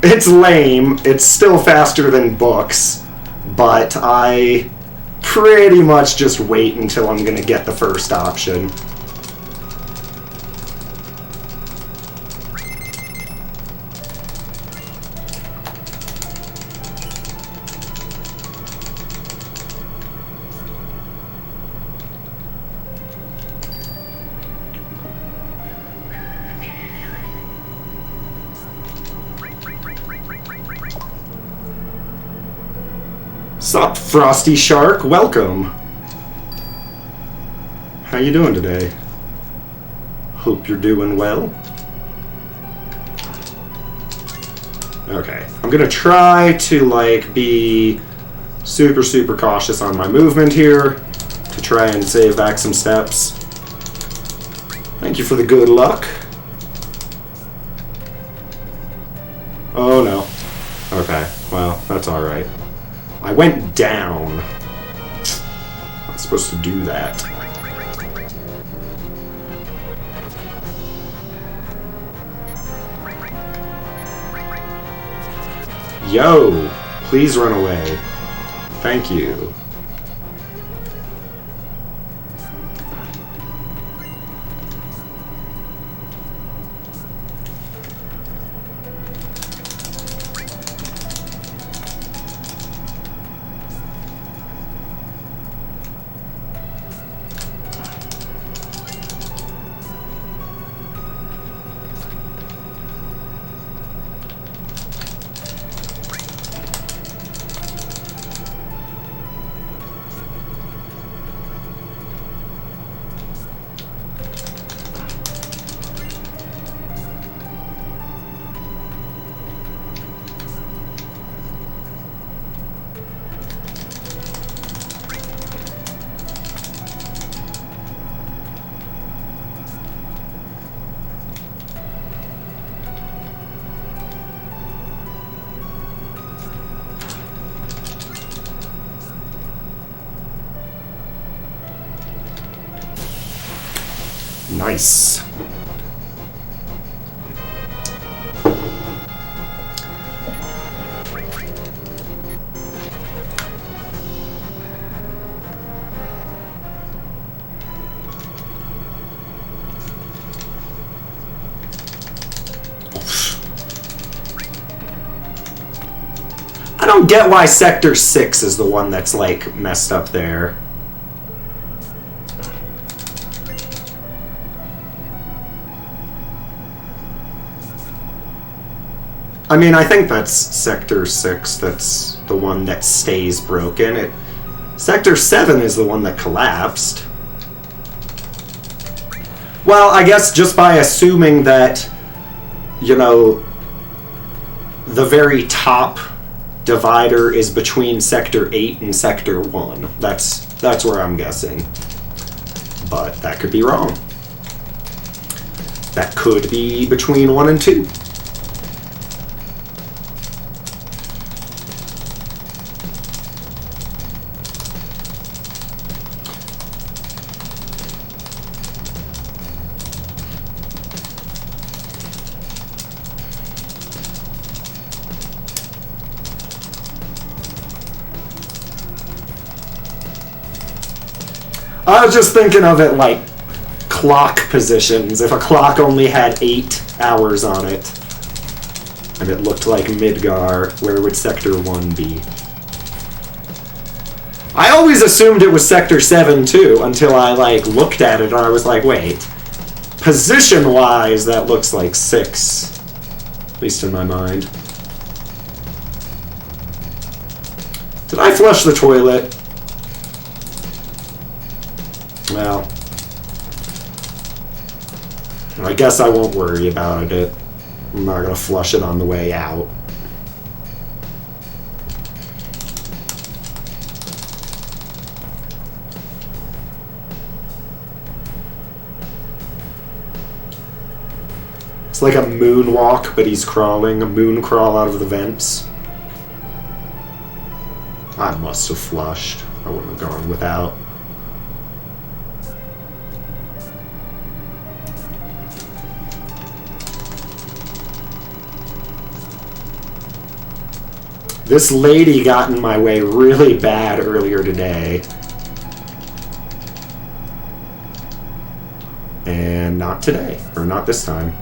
It's lame. It's still faster than books, but I pretty much just wait until I'm gonna get the first option. Sup, Frosty Shark? Welcome. How you doing today? Hope you're doing well. Okay, I'm gonna try to like be super cautious on my movement here to try and save back some steps. Thank you for the good luck. Oh no. Okay, well, that's alright. I went down. I'm supposed to do that. Yo! Please run away. Thank you. Nice. I don't get why Sector 6 is the one that's like messed up there. I mean, I think that's Sector 6 that's the one that stays broken. Sector 7 is the one that collapsed. Well, I guess just by assuming that, you know, the very top divider is between Sector 8 and Sector 1. That's where I'm guessing. But that could be wrong. That could be between 1 and 2. I was just thinking of it like clock positions. If a clock only had 8 hours on it, and it looked like Midgar, where would Sector 1 be? I always assumed it was Sector 7 too, until I like looked at it and I was like, wait, position-wise that looks like 6, at least in my mind. Did I flush the toilet? Well, I guess I won't worry about it. I'm not gonna flush it on the way out. It's like a moonwalk, but he's crawling. A moon crawl out of the vents. I must have flushed. I wouldn't have gone without. This lady got in my way really bad earlier today. And not today, or not this time.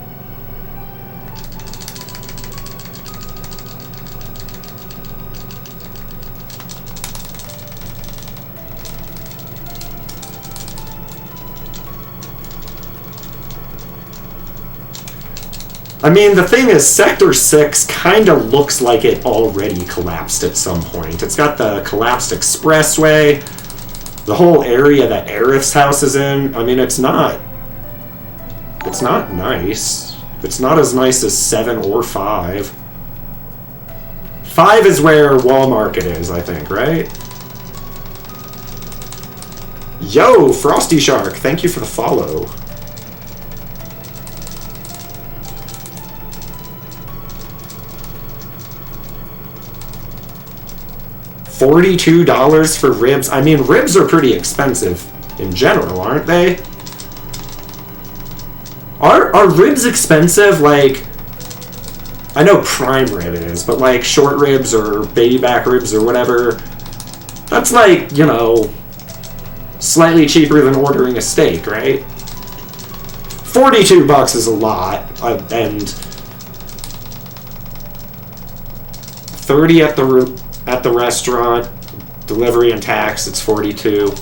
I mean, the thing is, Sector 6 kind of looks like it already collapsed at some point. It's got the collapsed expressway, the whole area that Aerith's house is in. I mean, it's not nice. It's not as nice as 7 or 5. 5 is where Wall Market is, I think, right? Yo, Frosty Shark, thank you for the follow. $42 for ribs. I mean, ribs are pretty expensive in general, aren't they? Are ribs expensive? Like, I know prime rib is, but like short ribs or baby back ribs or whatever, that's like, you know, slightly cheaper than ordering a steak, right? $42 is a lot, and 30 at the restaurant, delivery and tax, it's 42.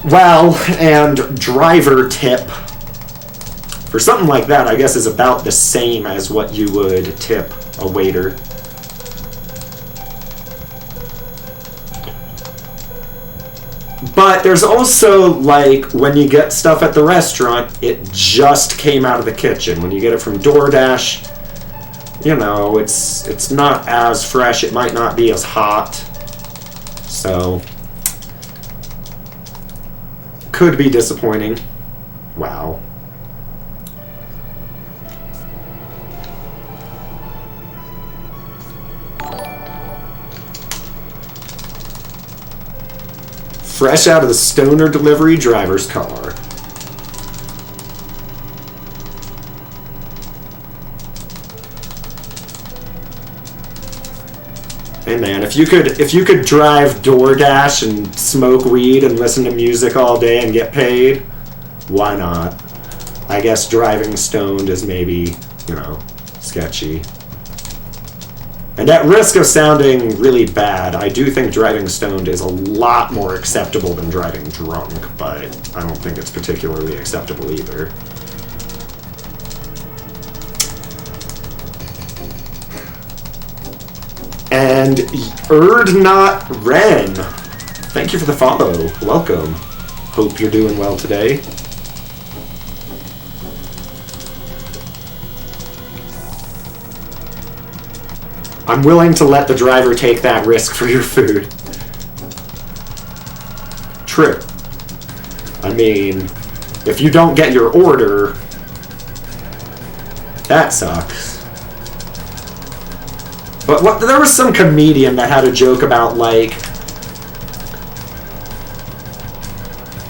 Well, and driver tip for something like that, I guess, is about the same as what you would tip a waiter. But there's also, like, when you get stuff at the restaurant, it just came out of the kitchen. When you get it from DoorDash, you know, it's not as fresh. It might not be as hot. So, could be disappointing. Wow. Fresh out of the stoner delivery driver's car. Hey man, if you could drive DoorDash and smoke weed and listen to music all day and get paid, why not? I guess driving stoned is maybe, you know, sketchy. And at risk of sounding really bad, I do think driving stoned is a lot more acceptable than driving drunk, but I don't think it's particularly acceptable either. And Erdnot Ren, thank you for the follow. Welcome. Hope you're doing well today. I'm willing to let the driver take that risk for your food. True. I mean, if you don't get your order, that sucks. But there was some comedian that had a joke about, like,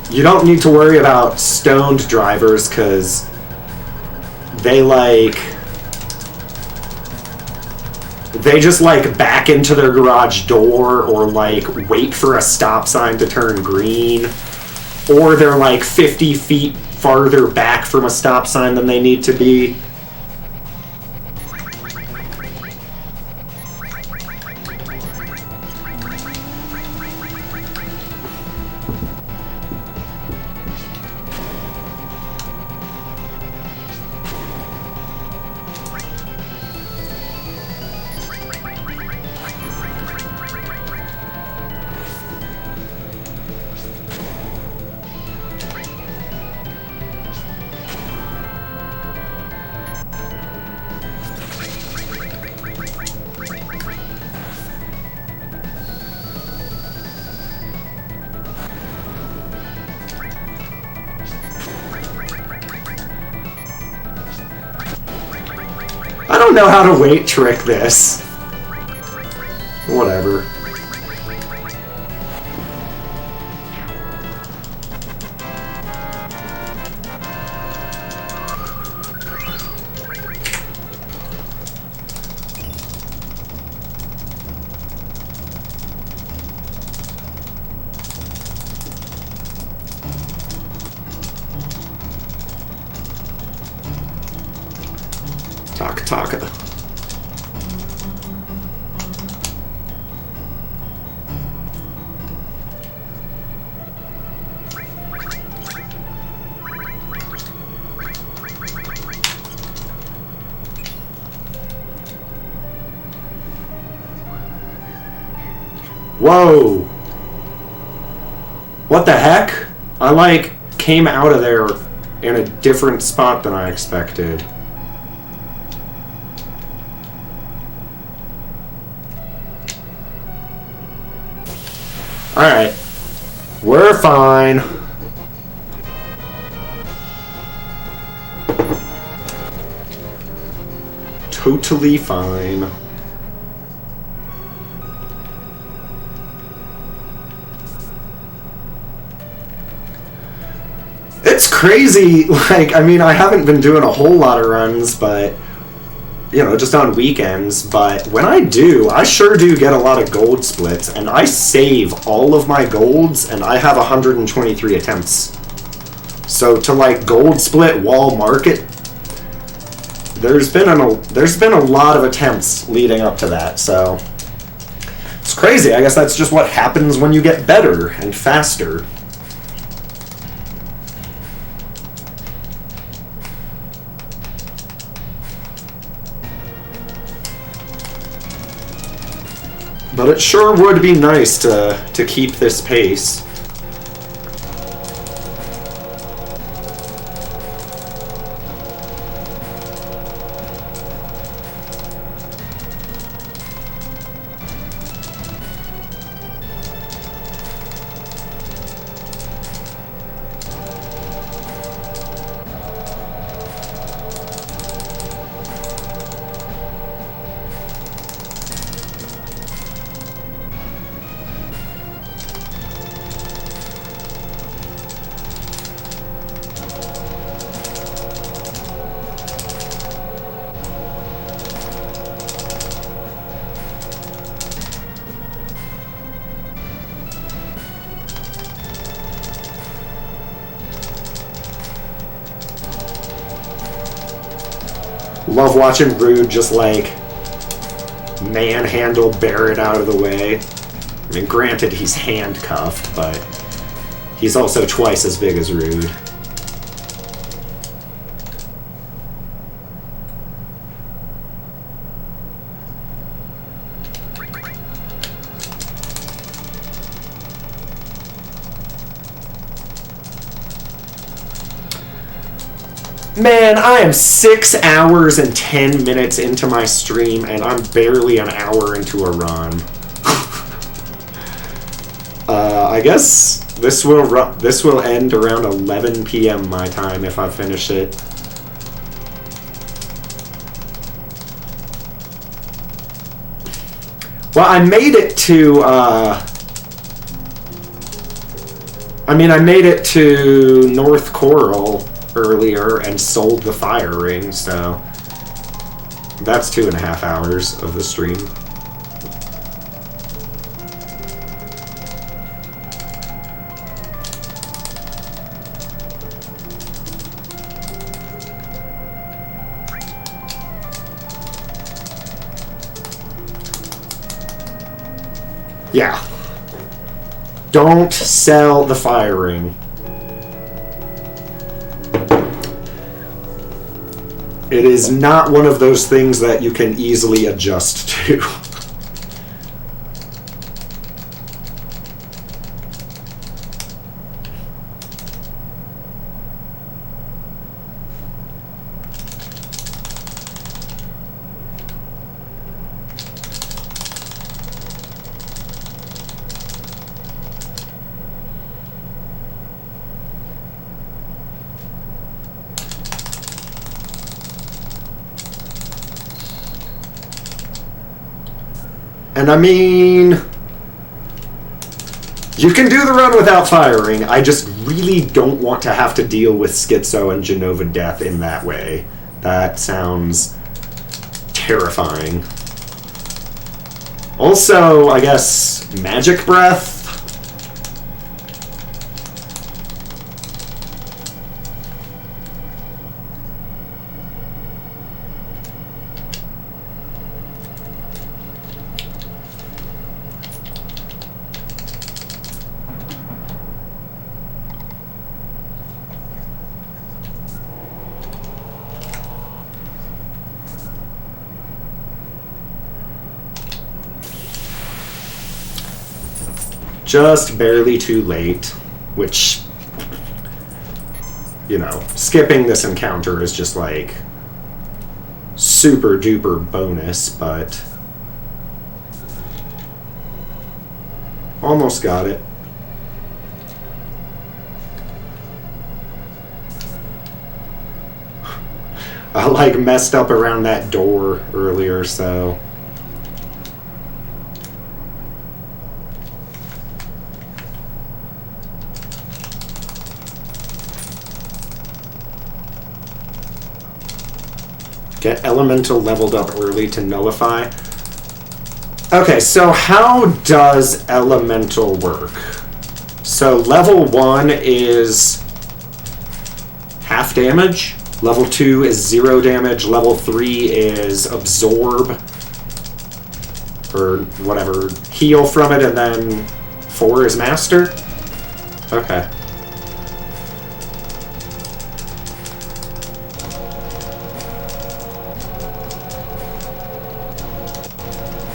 you don't need to worry about stoned drivers because they just, like, back into their garage door or, like, wait for a stop sign to turn green. Or they're, like, 50 feet farther back from a stop sign than they need to be. don't know how to weight trick this. Whatever. Taka. Whoa! What the heck? I like came out of there in a different spot than I expected. Alright. We're fine. Totally fine. It's crazy, like, I mean, I haven't been doing a whole lot of runs, but, you know, just on weekends, but when I do, I sure do get a lot of gold splits, and I save all of my golds, and I have 123 attempts. So to, like, gold split wall market, there's been a lot of attempts leading up to that, so it's crazy. I guess that's just what happens when you get better and faster. But it sure would be nice to keep this pace. Love watching Rude just, like, manhandle Barrett out of the way. I mean, granted, he's handcuffed, but he's also twice as big as Rude. Man, I am 6 hours and 10 minutes into my stream, and I'm barely an hour into a run. I guess this will end around 11 p.m. my time if I finish it. Well, I made it to, I made it to North Coral earlier and sold the fire ring, so that's 2.5 hours of the stream. Yeah. Don't sell the fire ring. It is not one of those things that you can easily adjust to. And I mean, you can do the run without firing. I just really don't want to have to deal with Schizo and Genova Death in that way. That sounds terrifying. Also, I guess, Magic Breath. Just barely too late, which, you know, skipping this encounter is just like super duper bonus, but almost got it. I like messed up around that door earlier, so get elemental leveled up early to nullify. Okay, so how does elemental work? So level 1 is half damage, level 2 is 0 damage, level 3 is absorb, or whatever, heal from it, and then 4 is master? Okay.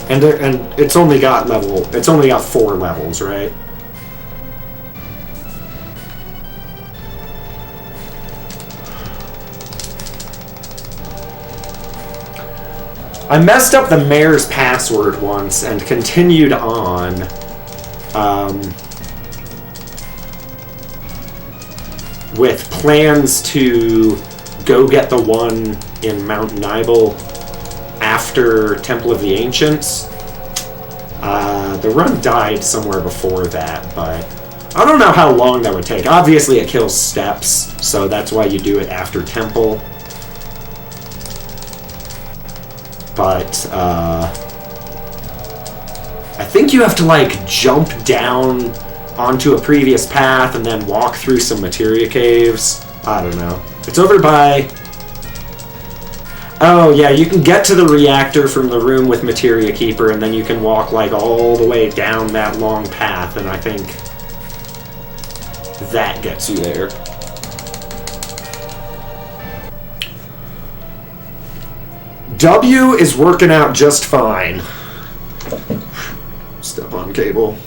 And it's only got 4 levels, right? I messed up the mayor's password once and continued on. With plans to go get the one in Mount Nibel after Temple of the Ancients. The run died somewhere before that, but I don't know how long that would take. Obviously it kills steps, so that's why you do it after Temple. But I think you have to like jump down onto a previous path and then walk through some materia caves. I don't know. It's over by... Oh, yeah, you can get to the reactor from the room with Materia Keeper, and then you can walk, like, all the way down that long path, and I think that gets you there. W is working out just fine. Step on cable.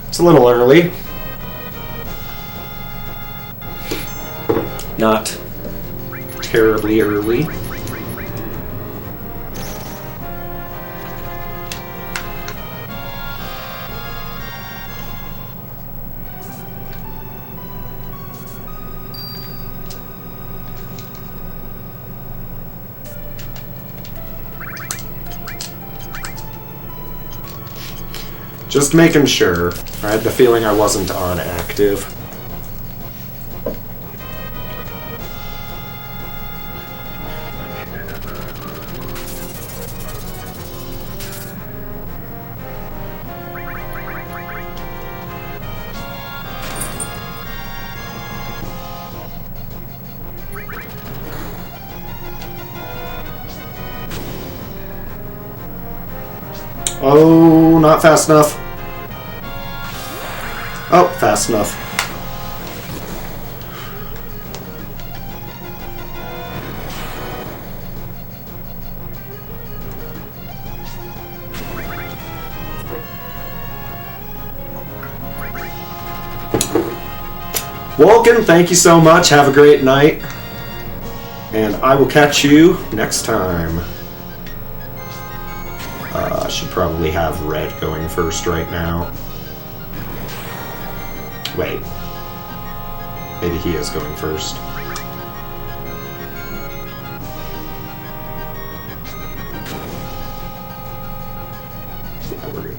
It's a little early. Not terribly early. Just making sure. I had the feeling I wasn't on active. Oh, not fast enough. Oh, fast enough. Vulcan, thank you so much. Have a great night. And I will catch you next time. I should probably have red going first right now. Wait. Maybe he is going first. Yeah, we're good.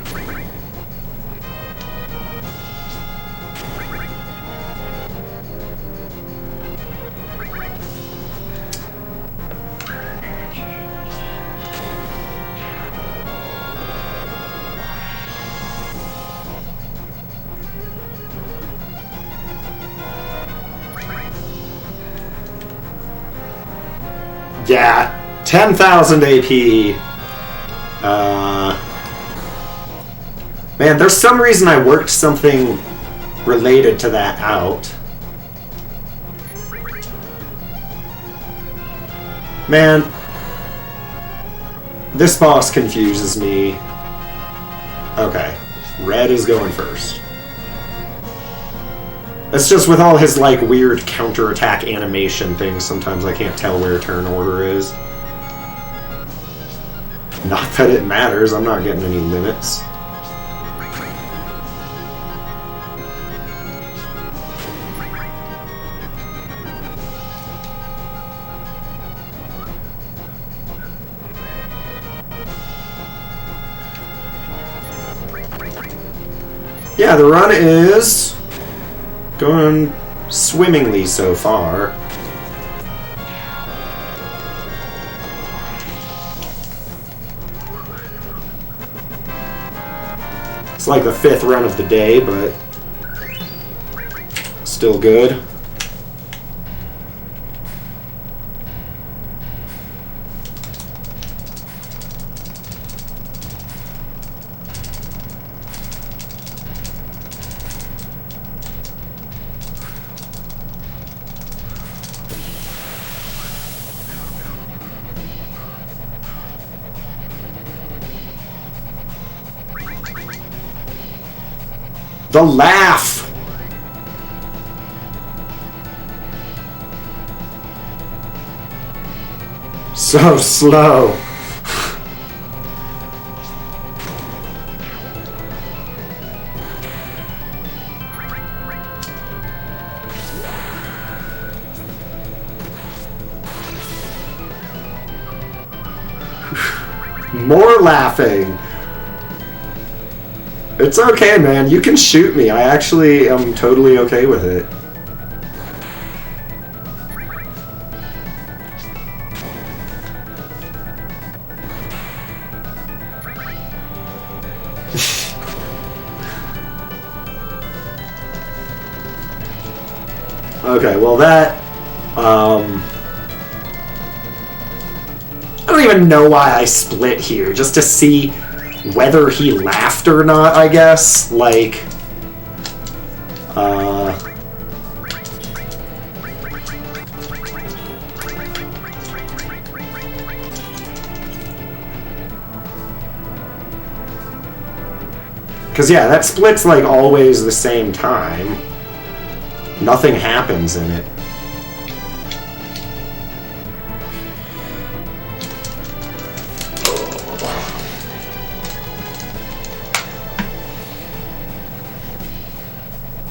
Yeah, 10,000 AP. Man, there's some reason I worked something related to that out. Man, this boss confuses me. Okay, red is going first. It's just with all his, like, weird counterattack animation things, sometimes I can't tell where turn order is. Not that it matters, I'm not getting any limits. Yeah, the run is going swimmingly so far. It's like the 5th run of the day, but still good. The laugh! So slow. More laughing. It's okay, man. You can shoot me. I actually am totally okay with it. Okay, well that, I don't even know why I split here, just to see whether he laughed or not, I guess. Like, because yeah, that split's like always the same time. Nothing happens in it.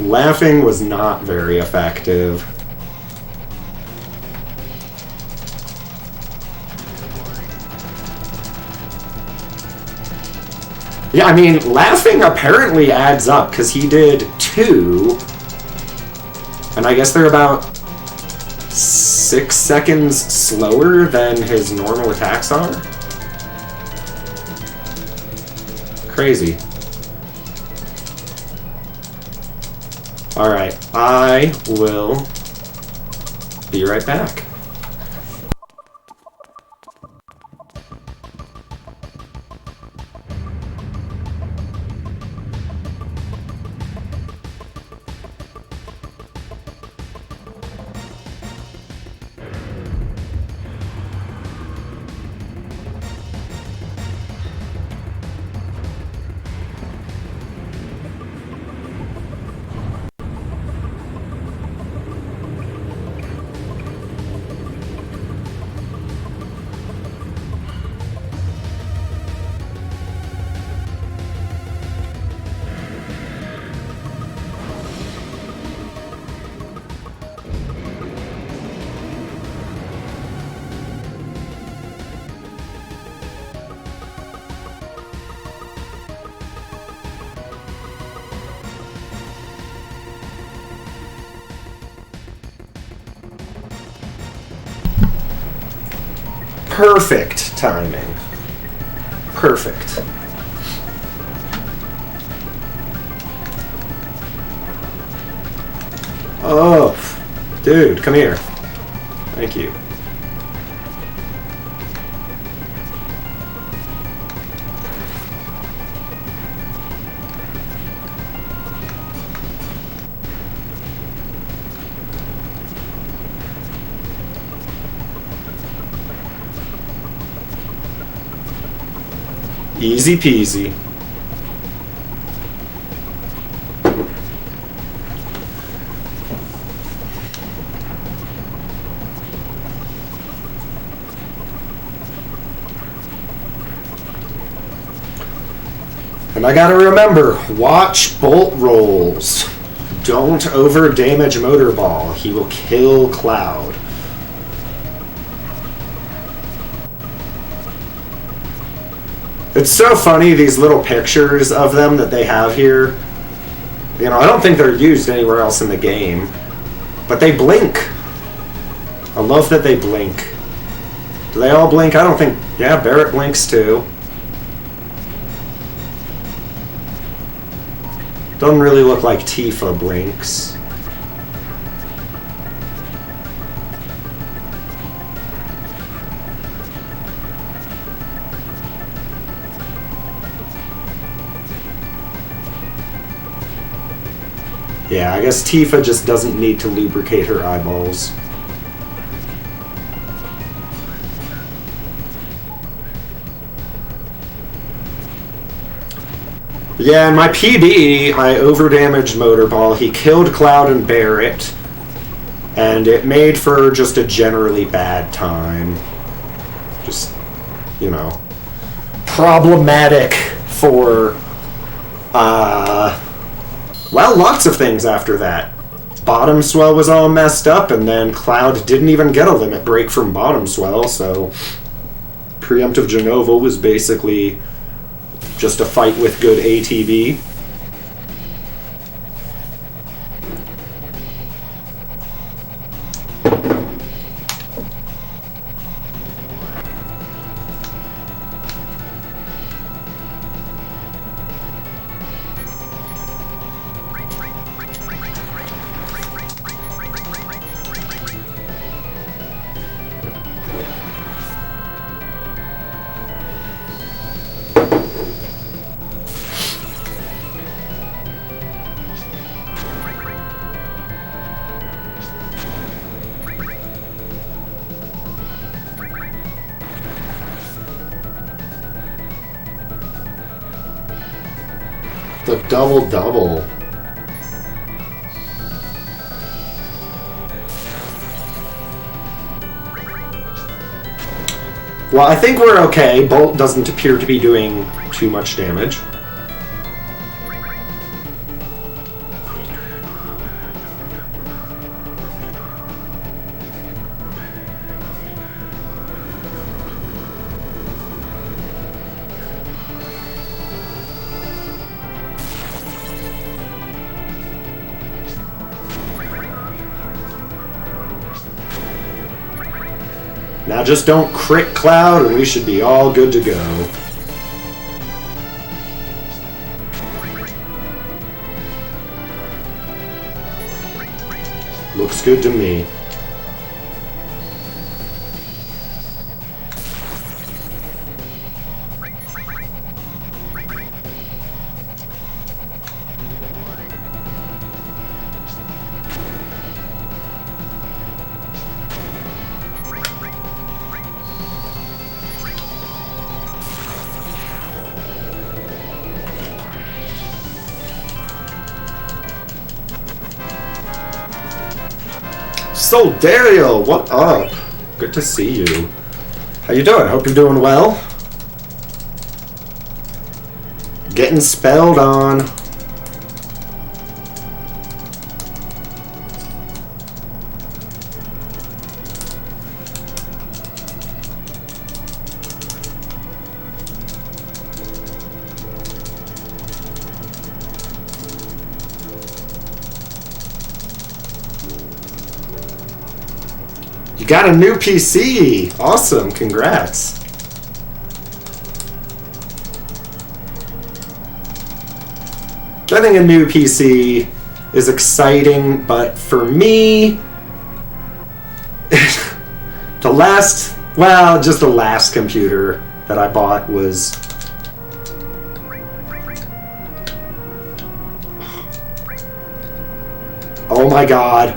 Laughing was not very effective. Yeah, I mean, laughing apparently adds up, because he did 2, and I guess they're about 6 seconds slower than his normal attacks are? Crazy. Alright, I will be right back. Perfect timing. Perfect. Oh, dude, come here. Thank you. Easy peasy. And I gotta remember, watch bolt rolls. Don't over damage Motor Ball. He will kill Cloud. It's so funny, these little pictures of them that they have here. You know, I don't think they're used anywhere else in the game. But they blink. I love that they blink. Do they all blink? I don't think... Yeah, Barrett blinks too. Doesn't really look like Tifa blinks. Yeah, I guess Tifa just doesn't need to lubricate her eyeballs. Yeah, in my PB, I overdamaged Motor Ball. He killed Cloud and Barrett. And it made for just a generally bad time. Just, you know, problematic for, well, lots of things after that. Bottom Swell was all messed up, and then Cloud didn't even get a limit break from Bottom Swell, so Preemptive Genova was basically just a fight with good ATB. The double-double. Well, I think we're okay. Bolt doesn't appear to be doing too much damage. Now just don't crit Cloud and we should be all good to go. Looks good to me. Soldario, what up? Good to see you. How you doing? Hope you're doing well. Getting spelled on. got a new PC! Awesome, congrats. Getting a new PC is exciting, but for me, the last computer that I bought was... Oh my god.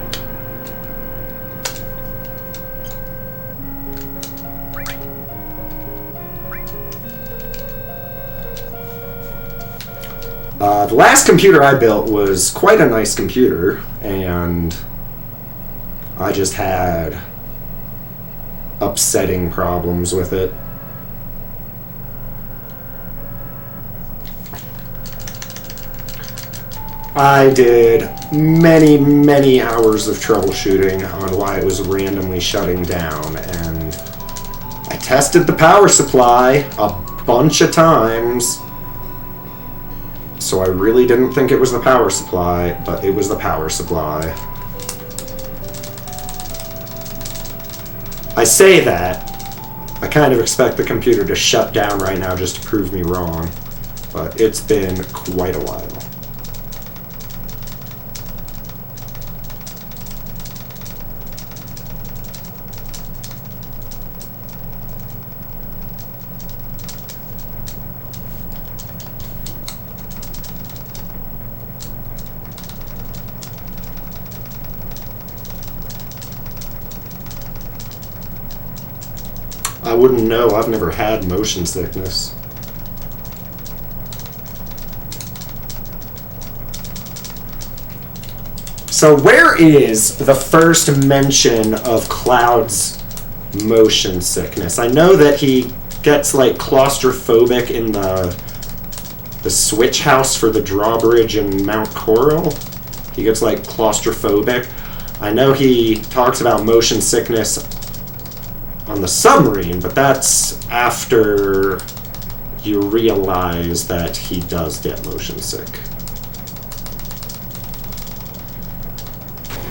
The last computer I built was quite a nice computer, and I just had upsetting problems with it. I did many hours of troubleshooting on why it was randomly shutting down, and I tested the power supply a bunch of times. So I really didn't think it was the power supply, but it was the power supply. I say that. I kind of expect the computer to shut down right now just to prove me wrong, but it's been quite a while. I wouldn't know. I've never had motion sickness. So where is the first mention of Cloud's motion sickness? I know that he gets like claustrophobic in the switch house for the drawbridge in Mount Coral. He gets like claustrophobic. I know he talks about motion sickness on the submarine, but that's after you realize that he does get motion sick.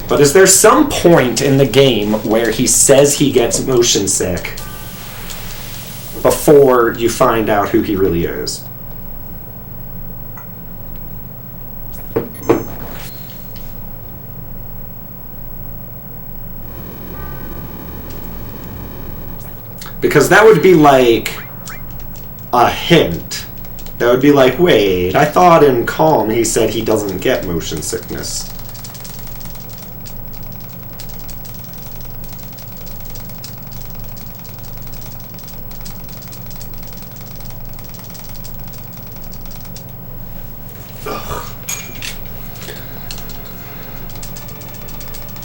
But is there some point in the game where he says he gets motion sick before you find out who he really is? Because that would be like a hint. That would be like, wait, I thought in Calm he said he doesn't get motion sickness.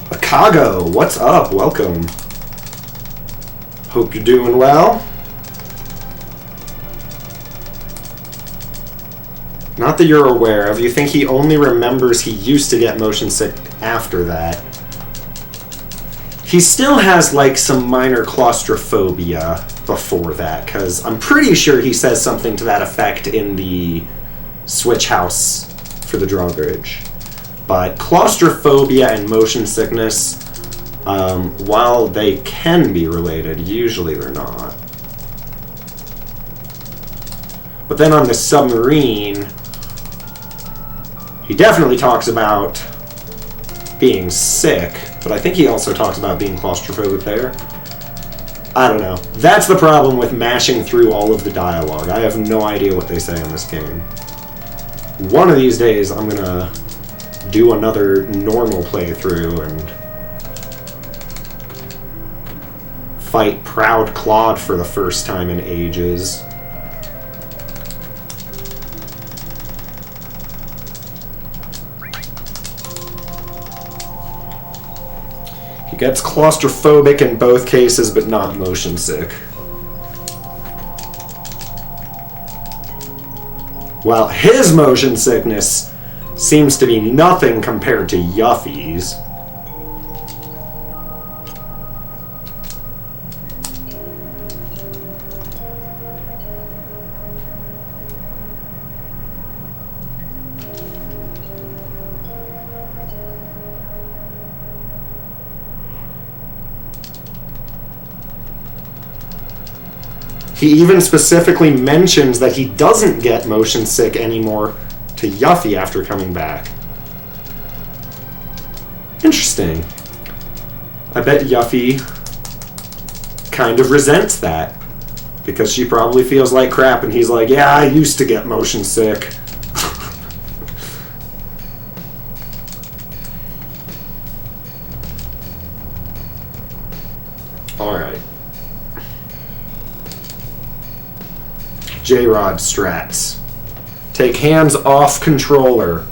Akago, what's up? Welcome. Hope you're doing well. Not that you're aware of. You think he only remembers he used to get motion sick after that. He still has like some minor claustrophobia before that, because I'm pretty sure he says something to that effect in the switch house for the drawbridge. But claustrophobia and motion sickness, while they can be related, usually they're not. But then on the submarine, he definitely talks about being sick, but I think he also talks about being claustrophobic there. I don't know. That's the problem with mashing through all of the dialogue. I have no idea what they say in this game. One of these days, I'm gonna do another normal playthrough and fight Proud Claude for the first time in ages. He gets claustrophobic in both cases, but not motion sick. While his motion sickness seems to be nothing compared to Yuffie's. He even specifically mentions that he doesn't get motion sick anymore to Yuffie after coming back. Interesting. I bet Yuffie kind of resents that, because she probably feels like crap, and he's like, yeah, I used to get motion sick. Alright. J-Rod strats. Take hands off controller.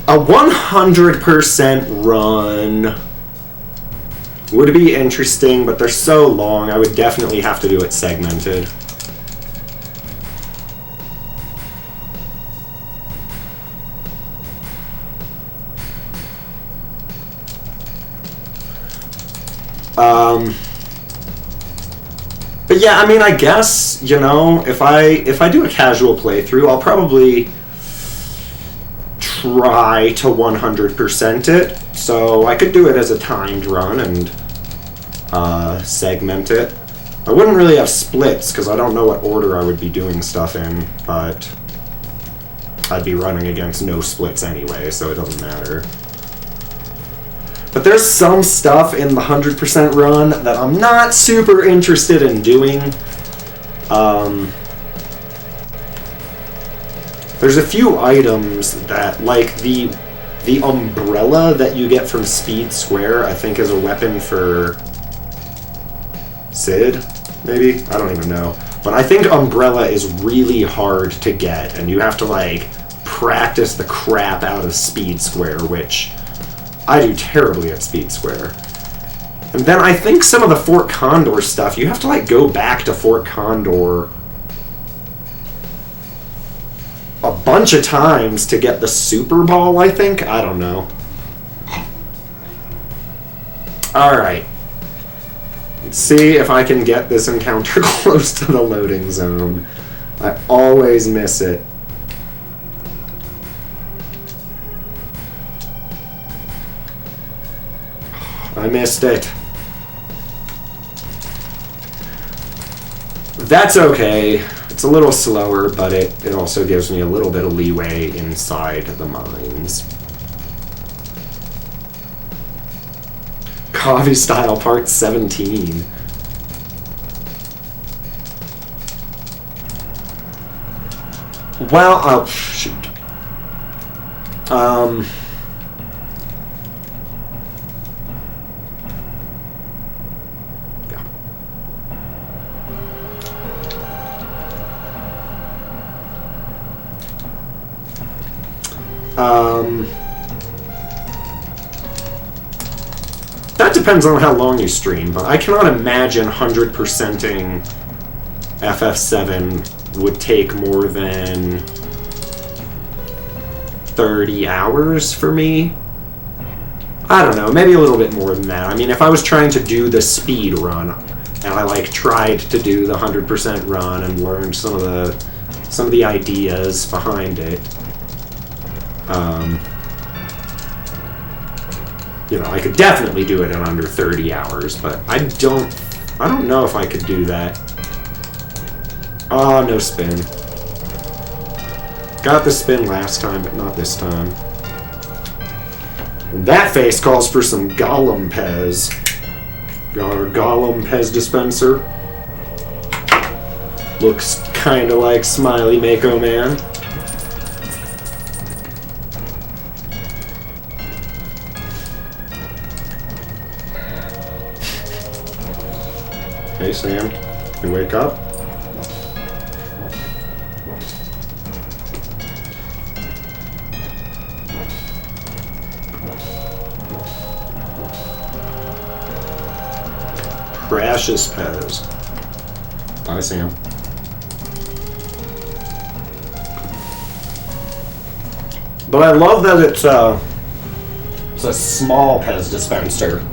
A 100% run would be interesting, but they're so long, I would definitely have to do it segmented. But yeah, I mean, I guess, you know, if I do a casual playthrough, I'll probably try to 100% it, so I could do it as a timed run and segment it. I wouldn't really have splits, because I don't know what order I would be doing stuff in, but I'd be running against no splits anyway, so it doesn't matter. But there's some stuff in the 100% run that I'm not super interested in doing. There's a few items that, like the umbrella that you get from Speed Square, I think is a weapon for Sid, maybe? I don't even know. But I think umbrella is really hard to get, and you have to, like, practice the crap out of Speed Square, which I do terribly at Speed Square. And then I think some of the Fort Condor stuff, you have to, like, go back to Fort Condor a bunch of times to get the Super Ball, I think? I don't know. Alright. Let's see if I can get this encounter close to the loading zone. I always miss it. I missed it. That's okay. It's a little slower, but it also gives me a little bit of leeway inside the mines. Coffee Style Part 17. Well, oh, shoot. That depends on how long you stream, but I cannot imagine 100%ing FF7 would take more than 30 hours for me. I don't know, maybe a little bit more than that. I mean, if I was trying to do the speed run, and I like tried to do the 100% run and learned some of the ideas behind it, you know, I could definitely do it in under 30 hours, but I don't know if I could do that. Oh, no spin. Got the spin last time, but not this time. And that face calls for some Gollum Pez. Got our Gollum Pez dispenser. Looks kinda like Smiley Mako Man. Hey Sam, you wake up? Precious Pez. Bye Sam. But I love that it's a small Pez dispenser.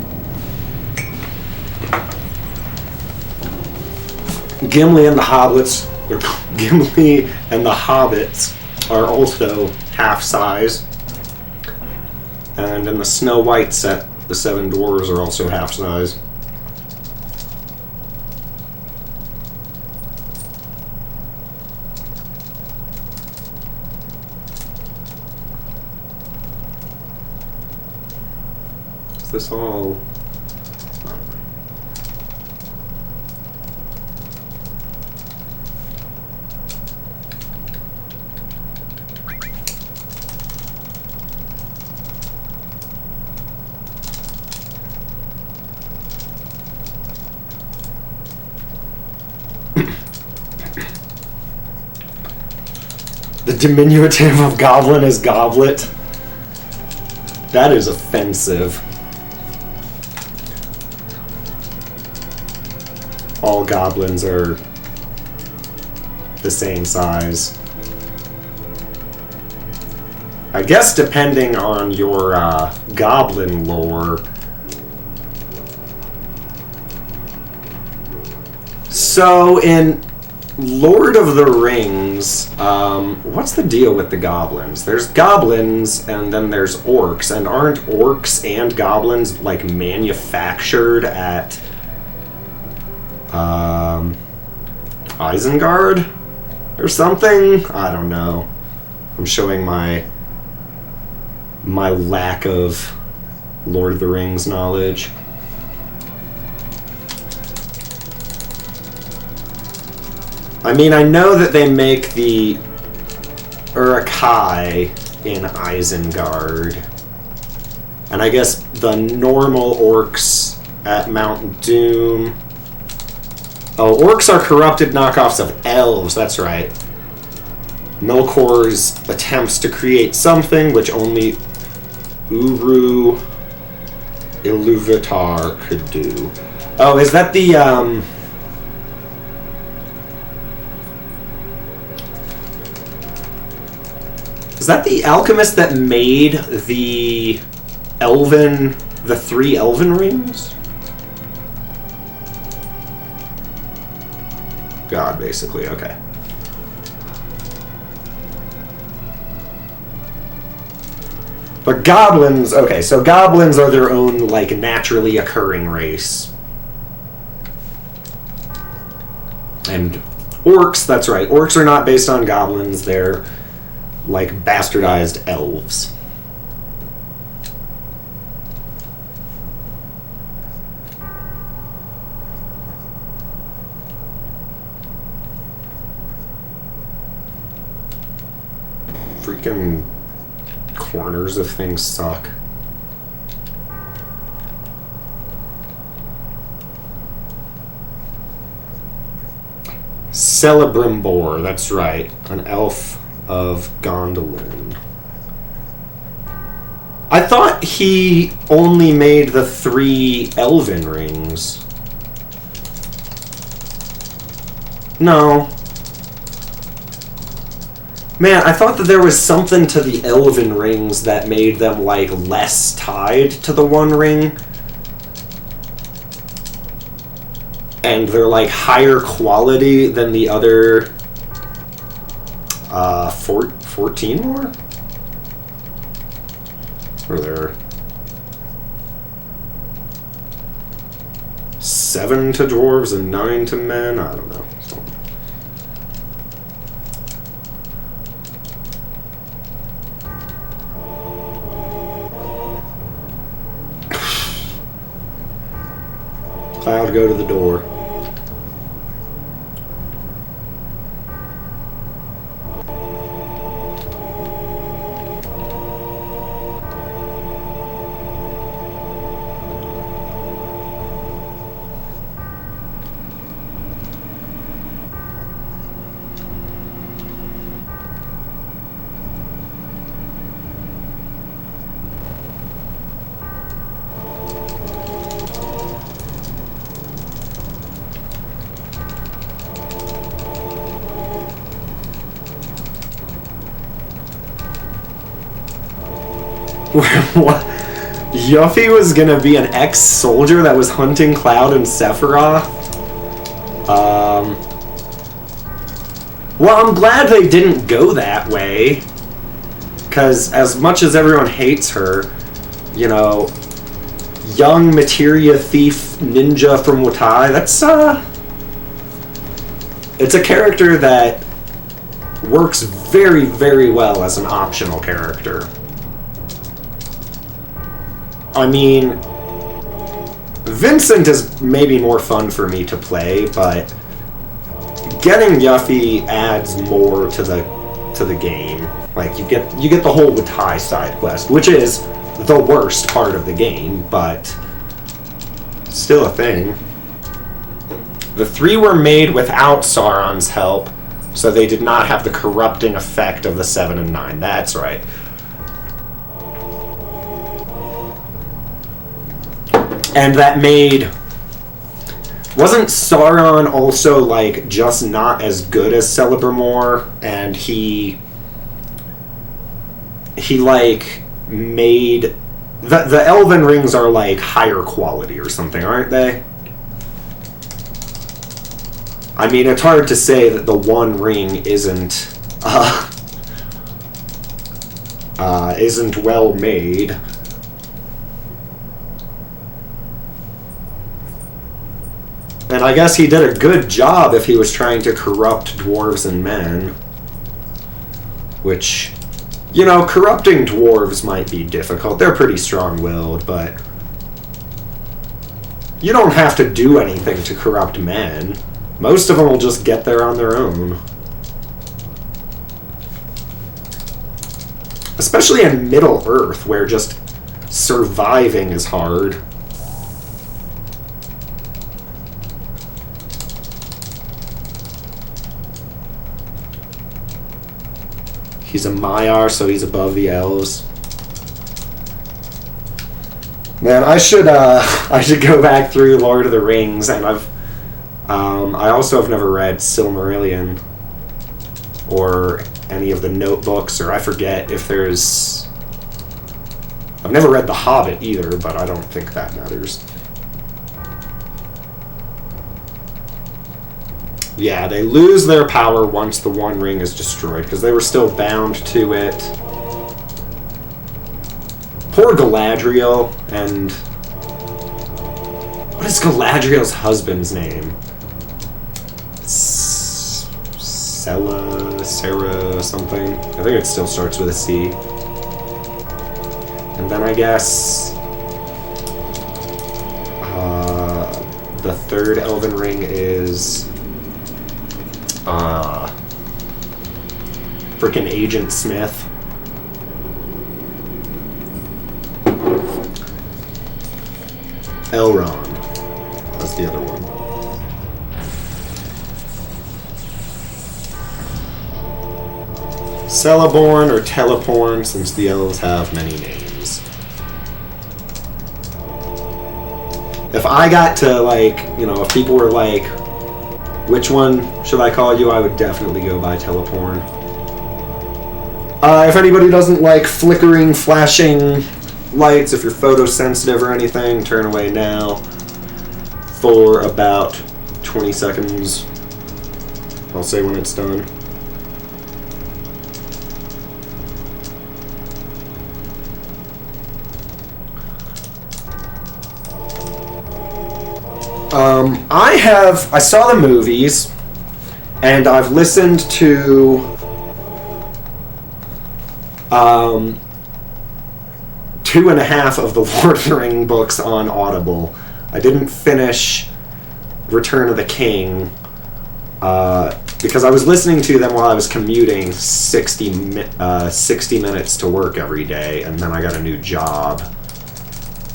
Gimli and the Hobbits, or Gimli and the Hobbits are also half size. And in the Snow White set, the 7 dwarves are also half size. Is this all... The diminutive of goblin is goblet. That is offensive. All goblins are the same size. I guess depending on your goblin lore. So in Lord of the Rings, what's the deal with the goblins? There's goblins, and then there's orcs, and aren't orcs and goblins, like, manufactured at, Isengard? Or something? I don't know. I'm showing my lack of Lord of the Rings knowledge. I mean, I know that they make the Uruk-hai in Isengard. And I guess the normal orcs at Mount Doom... Oh, orcs are corrupted knockoffs of elves, that's right. Melkor's attempts to create something which only Uru Iluvatar could do. Oh, is that the, Is that the alchemist that made the 3 elven rings? God, basically, okay. But goblins, okay, so goblins are their own, like, naturally occurring race. And orcs, that's right, orcs are not based on goblins, they're like bastardized elves. Freaking corners of things suck. Celebrimbor, that's right, an elf of Gondolin. I thought he only made the 3 elven rings. No. Man, I thought that there was something to the elven rings that made them, like, less tied to the One Ring. And they're, like, higher quality than the other... 14 more? Or there 7 to dwarves and 9 to men? I don't know. So. Cloud, go to the door. What? Yuffie was gonna be an ex-soldier that was hunting Cloud and Sephiroth? Well, I'm glad they didn't go that way. Because as much as everyone hates her, you know, young materia thief ninja from Watai, that's, it's a character that works very, very well as an optional character. I mean, Vincent is maybe more fun for me to play, but getting Yuffie adds more to the game. Like, you get the whole Watai side quest, which is the worst part of the game, but still a thing. The 3 were made without Sauron's help, so they did not have the corrupting effect of the 7 and 9. That's right. And that made... Wasn't Sauron also, like, just not as good as Celebrimbor, and he like, made... The Elven rings are, like, higher quality or something, aren't they? I mean, it's hard to say that the One Ring isn't well made. And I guess he did a good job if he was trying to corrupt dwarves and men. Which, you know, corrupting dwarves might be difficult. They're pretty strong-willed, but you don't have to do anything to corrupt men. Most of them will just get there on their own. Especially in Middle-earth, where just surviving is hard. He's a Maiar, so he's above the elves. Man, I should go back through Lord of the Rings, and I also have never read Silmarillion or any of the notebooks, or I forget if there's... I've never read The Hobbit either, but I don't think that matters. Yeah, they lose their power once the One Ring is destroyed, because they were still bound to it. Poor Galadriel, and... What is Galadriel's husband's name? Sarah, something. I think it still starts with a C. And then I guess... the third Elven Ring is... frickin' Agent Smith. Elrond. That's the other one. Celeborn or Teleporn, since the elves have many names. If I got to, like, you know, if people were like, which one should I call you, I would definitely go by Teleporn. If anybody doesn't like flickering, flashing lights, if you're photosensitive or anything, turn away now for about 20 seconds. I'll say when it's done. I saw the movies, and I've listened to 2.5 of the Lord of the Rings books on Audible. I didn't finish Return of the King, because I was listening to them while I was commuting 60 minutes to work every day, and then I got a new job,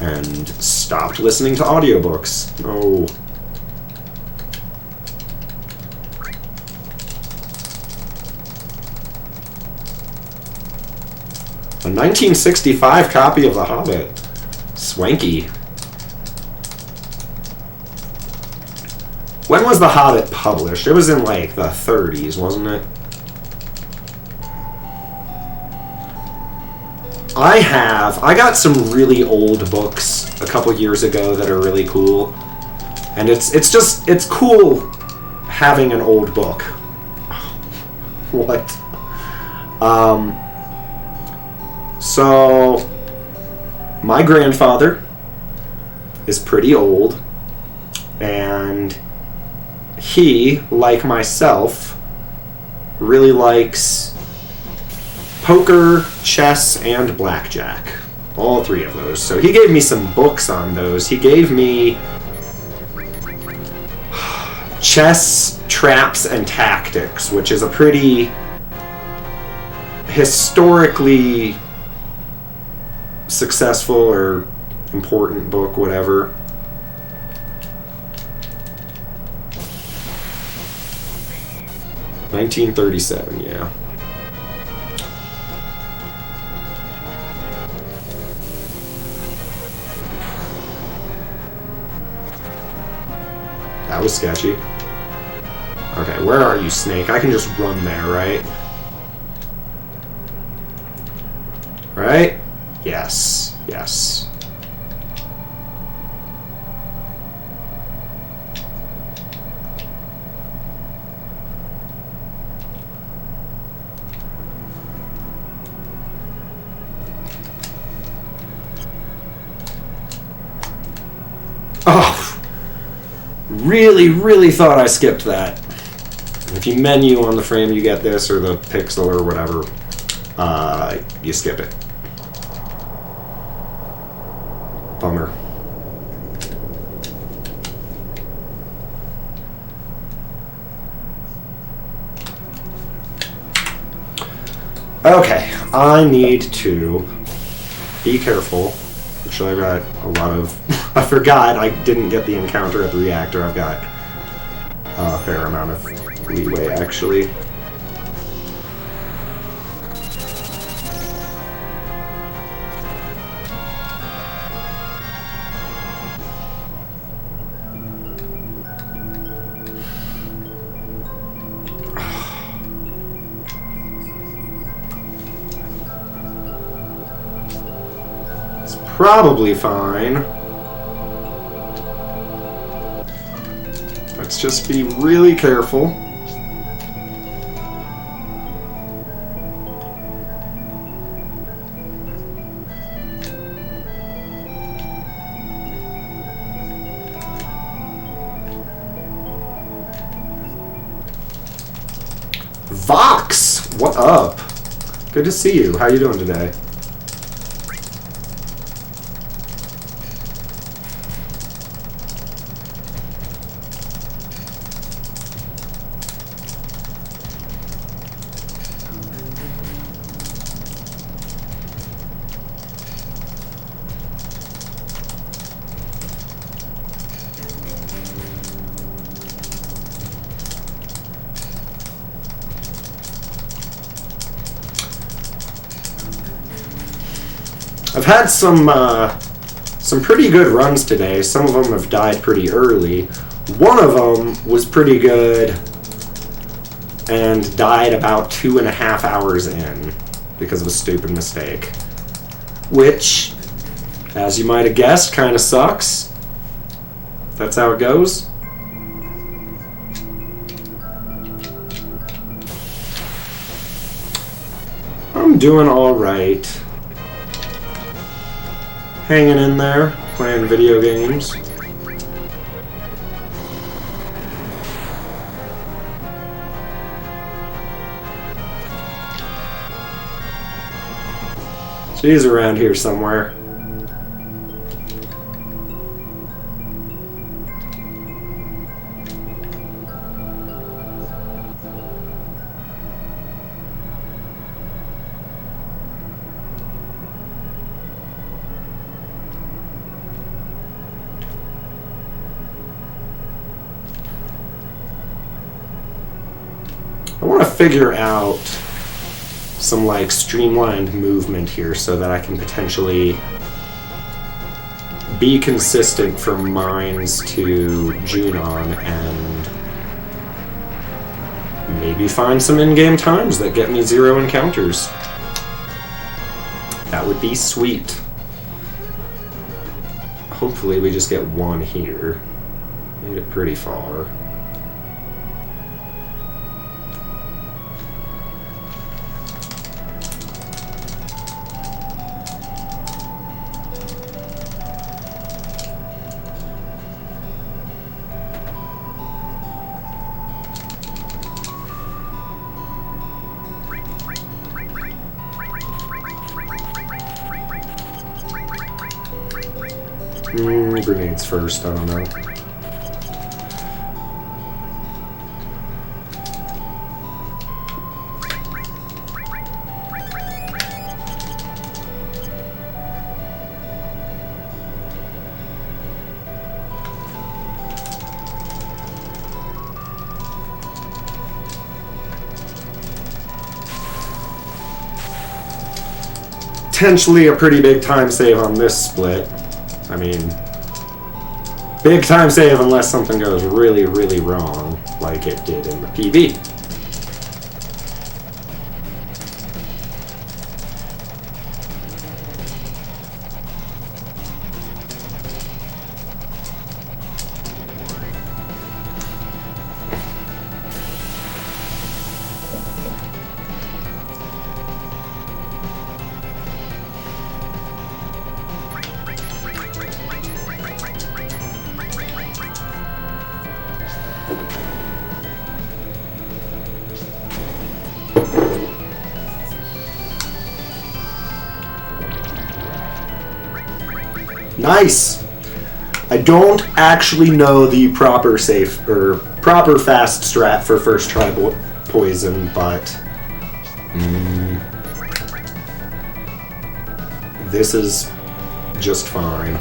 and stopped listening to audiobooks. Oh. A 1965 copy of The Hobbit. Swanky. When was The Hobbit published? It was in, like, the 30s, wasn't it? I got some really old books a couple years ago that are really cool. And it's cool having an old book. What? So my grandfather is pretty old, and he, like myself, really likes poker, chess, and blackjack. All three of those. So he gave me some books on those. He gave me Chess, Traps, and Tactics, which is a pretty historically successful or important book, whatever. $1937, yeah. That was sketchy. Okay, where are you, Snake? I can just run there, right? Right? Yes. Yes. Oh! Really thought I skipped that. If you menu on the frame, you get this, or the pixel, or whatever. You skip it. Bummer. Okay, I need to be careful. Actually, I've got a lot of... I forgot I didn't get the encounter at the reactor. I've got a fair amount of leeway, actually. It's probably fine. Let's just be really careful. Vox, what up? Good to see you. How you doing today? I've had some pretty good runs today. Some of them have died pretty early. One of them was pretty good and died about 2.5 hours in because of a stupid mistake. Which, as you might have guessed, kind of sucks. That's how it goes. I'm doing alright. Hanging in there, playing video games. She's around here somewhere. I want to figure out some like streamlined movement here so that I can potentially be consistent from Mines to Junon and maybe find some in-game times that get me 0 encounters. That would be sweet. Hopefully we just get one here. Made it pretty far. Grenades first, I don't know. Potentially a pretty big time save on this split. I mean, big time save unless something goes really, really wrong, like it did in the PB. Nice! I don't actually know the proper safe or proper fast strat for first try poison, but this is just fine.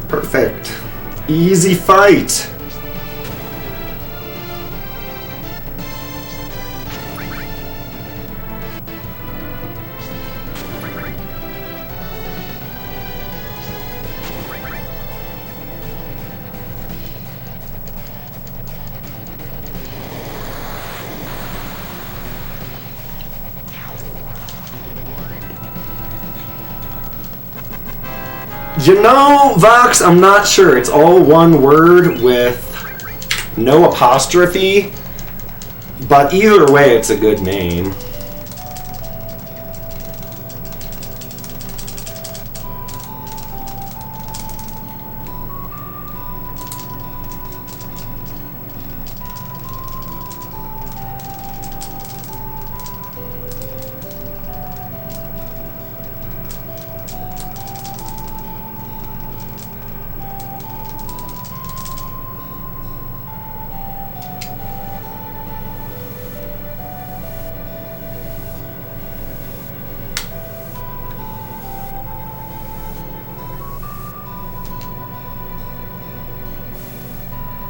Perfect. Easy fight. You know, Vox, I'm not sure. It's all one word with no apostrophe, but either way, it's a good name.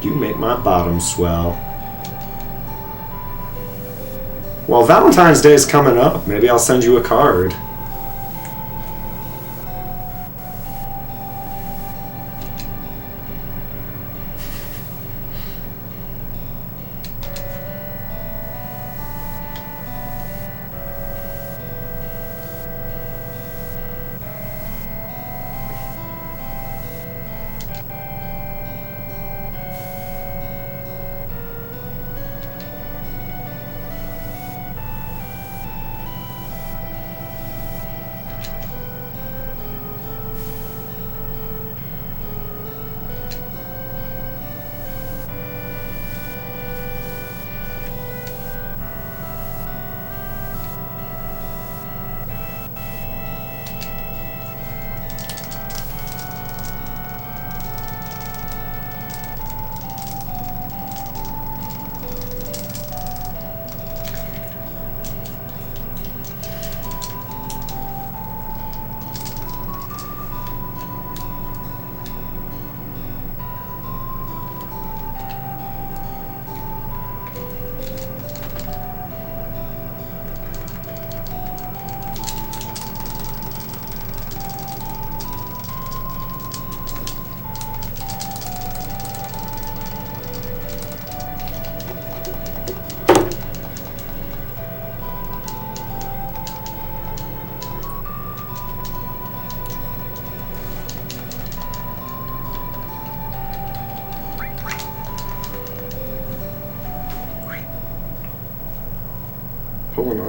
You make my bottom swell. Well, Valentine's Day is coming up. Maybe I'll send you a card.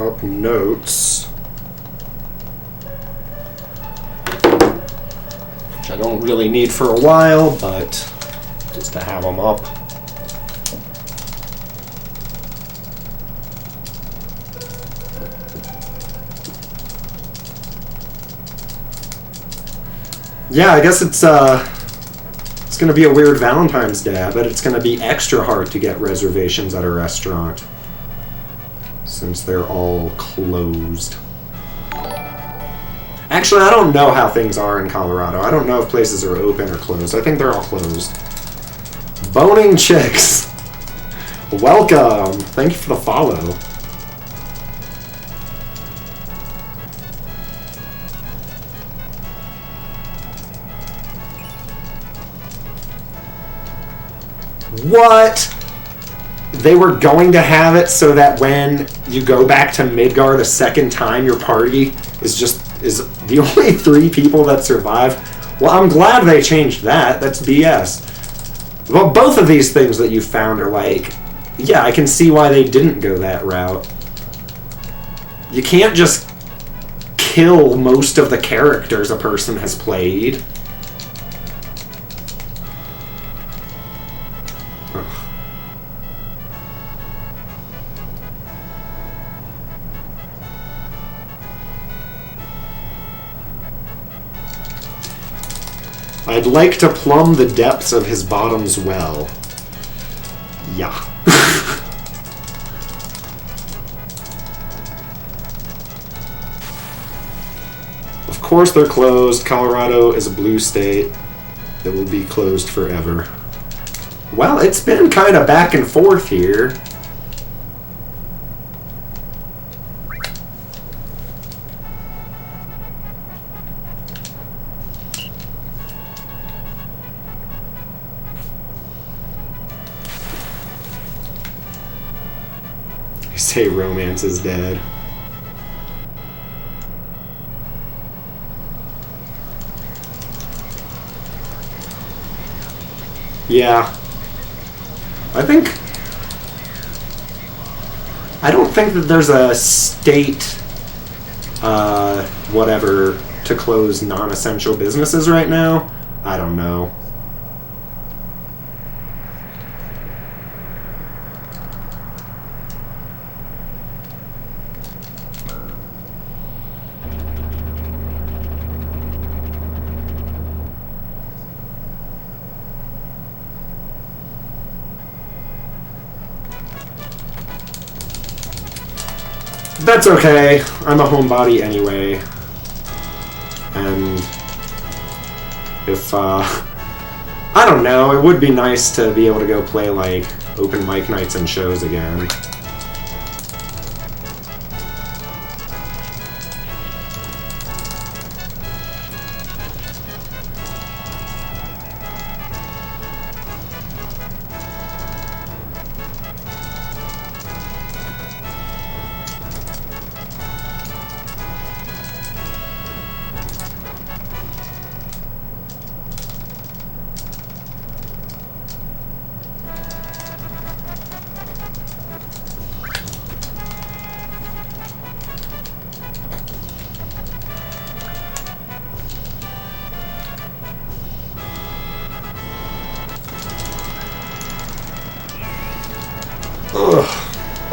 up notes, which I don't really need for a while, but just to have them up. Yeah, I guess it's going to be a weird Valentine's Day. I bet it's going to be extra hard to get reservations at a restaurant since they're all closed. Actually, I don't know how things are in Colorado. I don't know if places are open or closed. I think they're all closed. Boning Chicks! Welcome! Thank you for the follow. What? They were going to have it so that when you go back to Midgard a second time, your party is the only 3 people that survive? Well, I'm glad they changed that. That's BS. Well, both of these things that you found are like, yeah, I can see why they didn't go that route. You can't just kill most of the characters a person has played. I'd like to plumb the depths of his bottom's well. Yeah. Of course they're closed. Colorado is a blue state. It will be closed forever. Well, it's been kind of back and forth here. Say romance is dead. Yeah. I don't think that there's a state, whatever, to close non-essential businesses right now. I don't know. That's okay. I'm a homebody anyway. And if, I don't know, it would be nice to be able to go play, like, open mic nights and shows again.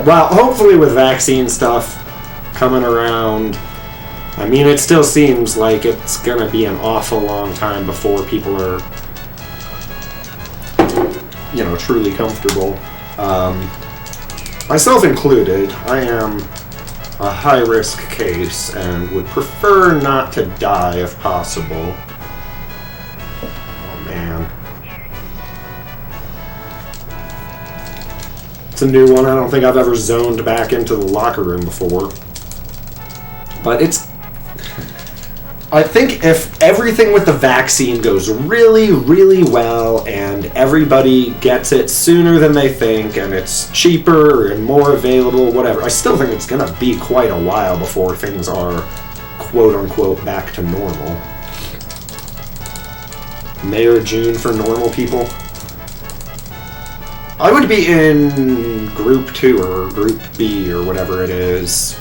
Well, hopefully with vaccine stuff coming around, I mean, it still seems like it's going to be an awful long time before people are, you know, truly comfortable. Myself included, I am a high-risk case and would prefer not to die if possible. Oh, man. It's a new one. I don't think I've ever zoned back into the locker room before. But it's... I think if everything with the vaccine goes really, really well and everybody gets it sooner than they think and it's cheaper and more available, whatever, I still think it's going to be quite a while before things are quote-unquote back to normal. May or June for normal people. I would be in Group 2 or Group B or whatever it is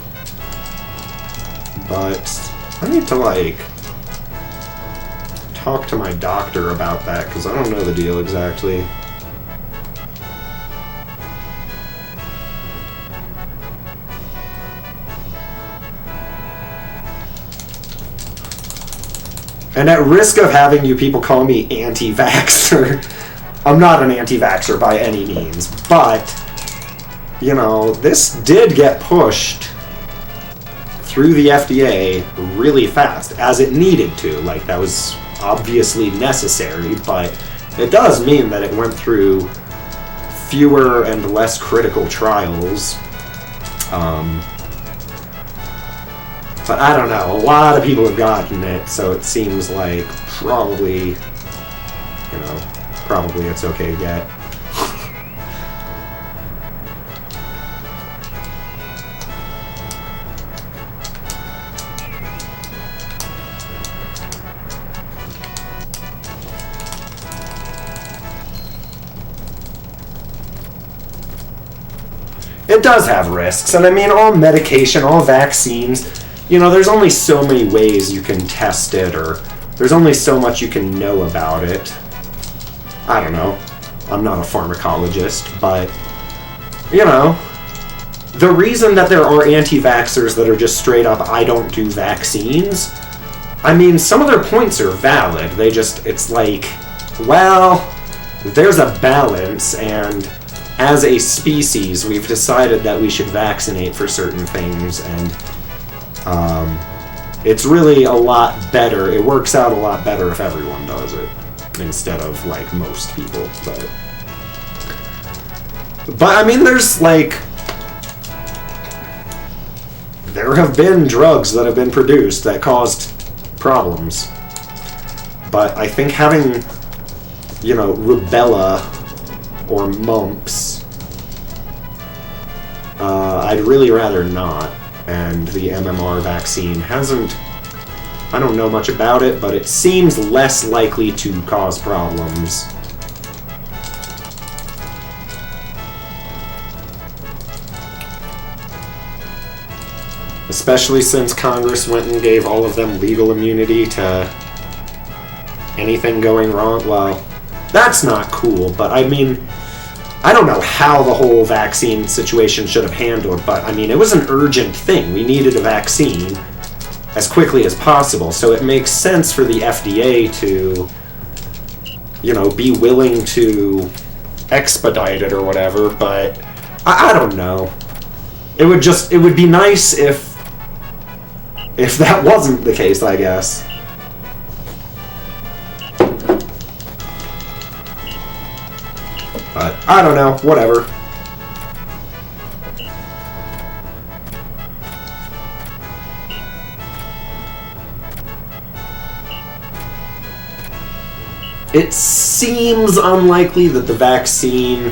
But I need to, like, talk to my doctor about that, because I don't know the deal exactly. And at risk of having you people call me anti-vaxxer, I'm not an anti-vaxxer by any means, but, you know, this did get pushed through the FDA really fast, as it needed to. Like, that was obviously necessary, but it does mean that it went through fewer and less critical trials. But I don't know, a lot of people have gotten it, so it seems like probably, you know, probably it's okay to get. It does have risks, and I mean, all medication, all vaccines, you know, there's only so many ways you can test it, or there's only so much you can know about it. I don't know. I'm not a pharmacologist, but, you know, the reason that there are anti-vaxxers that are just straight up, I don't do vaccines, I mean, some of their points are valid. They just, it's like, well, there's a balance, and as a species, we've decided that we should vaccinate for certain things, and it's really a lot better. It works out a lot better if everyone does it, instead of, like, most people. But I mean, there's, like, there have been drugs that have been produced that caused problems. But I think having, you know, rubella or mumps, I'd really rather not. And the MMR vaccine hasn't, I don't know much about it, but it seems less likely to cause problems. Especially since Congress went and gave all of them legal immunity to anything going wrong. Well, that's not cool, but I mean, I don't know how the whole vaccine situation should have handled, but I mean, it was an urgent thing. We needed a vaccine as quickly as possible, so it makes sense for the FDA to, you know, be willing to expedite it or whatever, but I don't know. It would be nice if that wasn't the case, I guess. But I don't know, whatever. It seems unlikely that the vaccine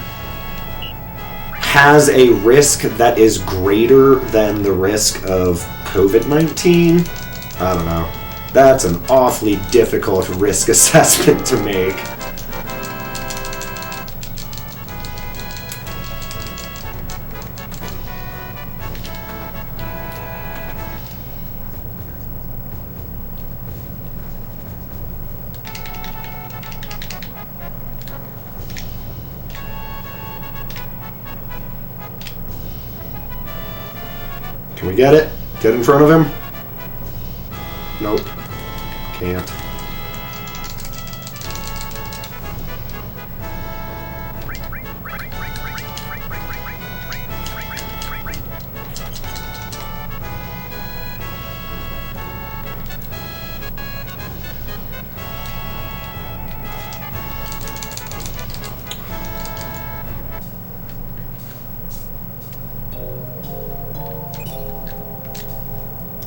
has a risk that is greater than the risk of COVID-19. I don't know. That's an awfully difficult risk assessment to make. Can we get it? Get in front of him? Nope. Can't.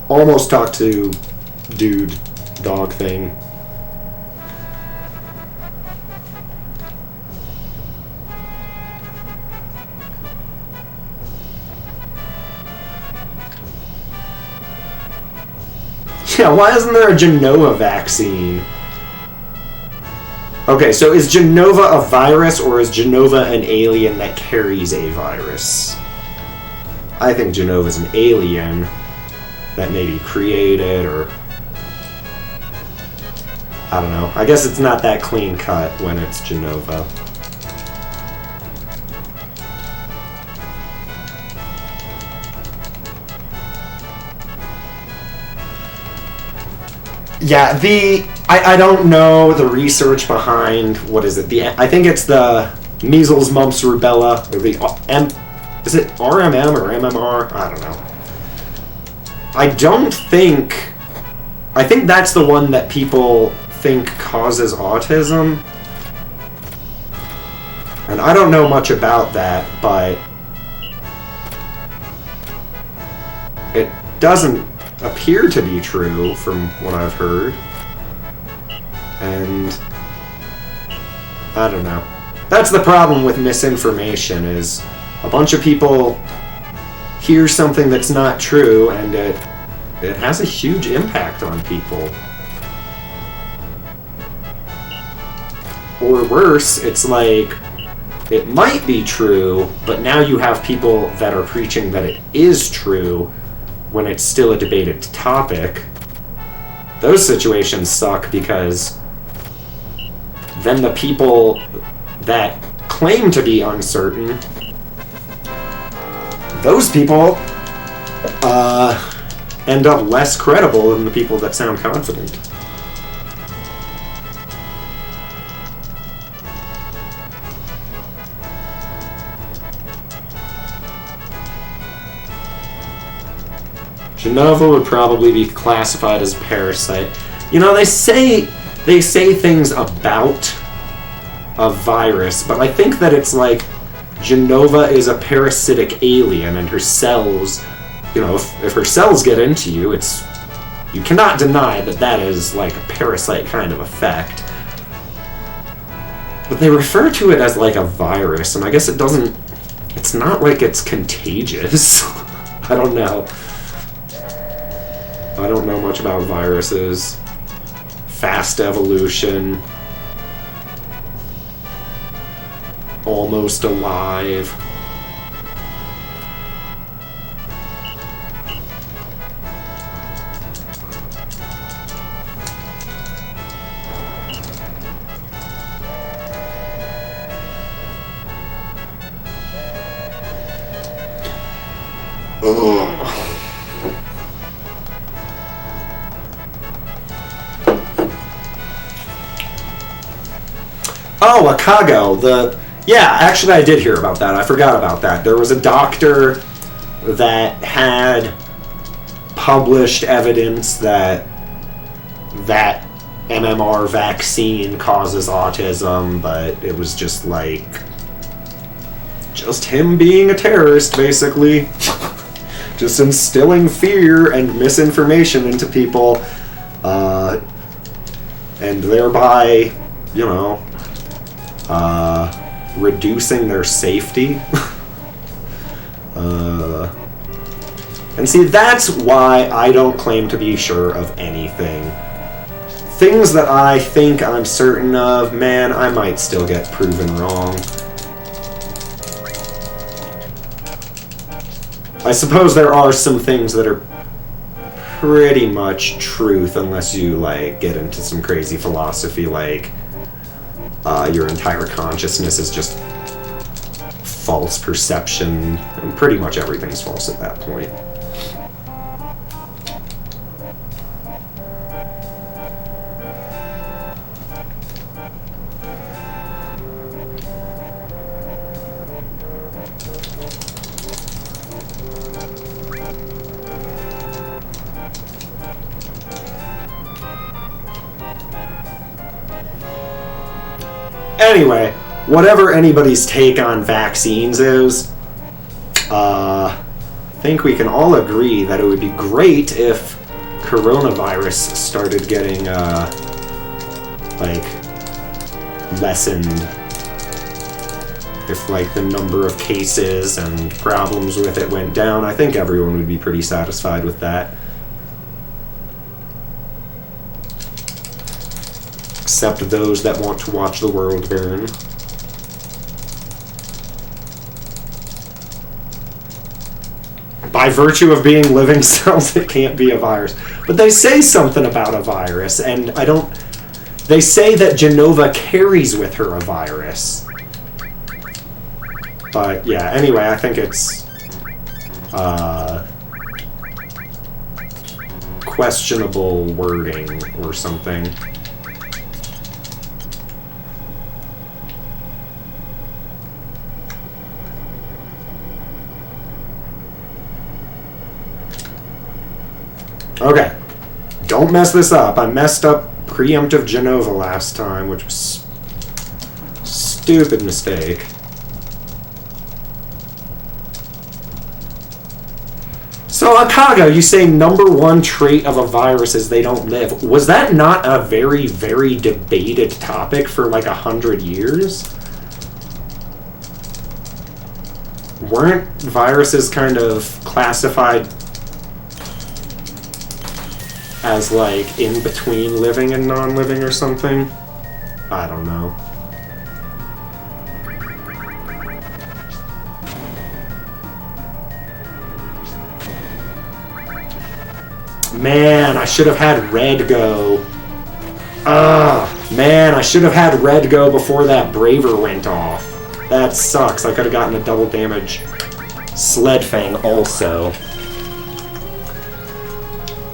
Almost talked to dude dog thing. Yeah, why isn't there a Genova vaccine? Okay, so is Genova a virus, or is Genova an alien that carries a virus? I think Genova's an alien. that maybe created, or I don't know. I guess it's not that clean cut when it's Genova. Yeah, I don't know the research behind, what is it? I think it's the measles, mumps, rubella, or is it RMM or MMR? I don't know. I think that's the one that people think causes autism. And I don't know much about that, but it doesn't appear to be true from what I've heard. And I don't know. That's the problem with misinformation, is a bunch of people hear something that's not true, and it has a huge impact on people. Or worse, it's like, it might be true, but now you have people that are preaching that it is true when it's still a debated topic. Those situations suck, because then the people that claim to be uncertain, those people end up less credible than the people that sound confident. Genova would probably be classified as a parasite. You know, they say things about a virus, but I think that it's like Genova is a parasitic alien, and her cells, you know, if her cells get into you, you cannot deny that is like a parasite kind of effect. But they refer to it as like a virus, and I guess it's not like it's contagious. I don't know. I don't know much about viruses. Fast evolution. Almost alive. Ugh. Oh, Akago. Yeah, actually I did hear about that. I forgot about that. There was a doctor that had published evidence that MMR vaccine causes autism, but it was just him being a terrorist, basically. Just instilling fear and misinformation into people, and thereby, you know, reducing their safety. And see, that's why I don't claim to be sure of anything. Things that I think I'm certain of, man, I might still get proven wrong. I suppose there are some things that are pretty much truth, unless you, get into some crazy philosophy, your entire consciousness is just false perception, and pretty much everything's false at that point. Anyway, whatever anybody's take on vaccines is, I think we can all agree that it would be great if coronavirus started getting, lessened. If, the number of cases and problems with it went down, I think everyone would be pretty satisfied with that. Except those that want to watch the world burn. by virtue of being living cells, it can't be a virus. But they say something about a virus, and I don't... They say that Genova carries with her a virus. But, yeah, anyway, I think it's... questionable wording or something. Okay. Don't mess this up. I messed up preemptive Genova last time, which was a stupid mistake. So, Akago, you say #1 trait of a virus is they don't live. Was that not a very, very debated topic for like 100 years? Weren't viruses kind of classified as like in between living and non-living or something? I don't know. Man, I should have had red go. Man, I should have had red go before that Braver went off. That sucks. I could have gotten a double damage Sled Fang also.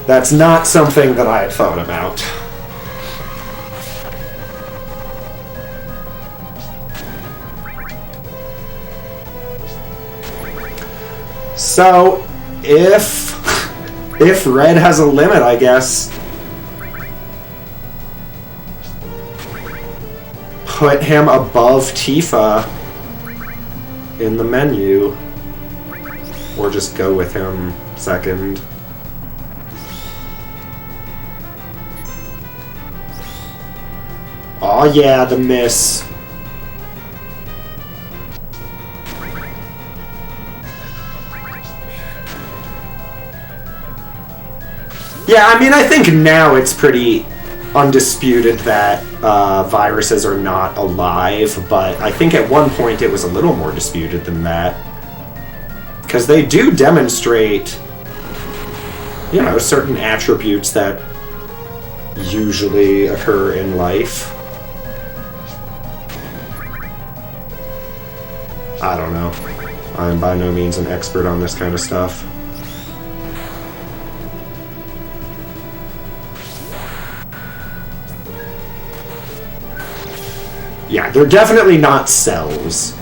That's not something that I had thought about. So, if red has a limit, I guess put him above Tifa in the menu, or just go with him second. Oh yeah, the miss. Yeah, I mean, I think now it's pretty undisputed that viruses are not alive, but I think at one point it was a little more disputed than that. Because they do demonstrate, you know, certain attributes that usually occur in life. I don't know. I'm by no means an expert on this kind of stuff. Yeah, they're definitely not cells.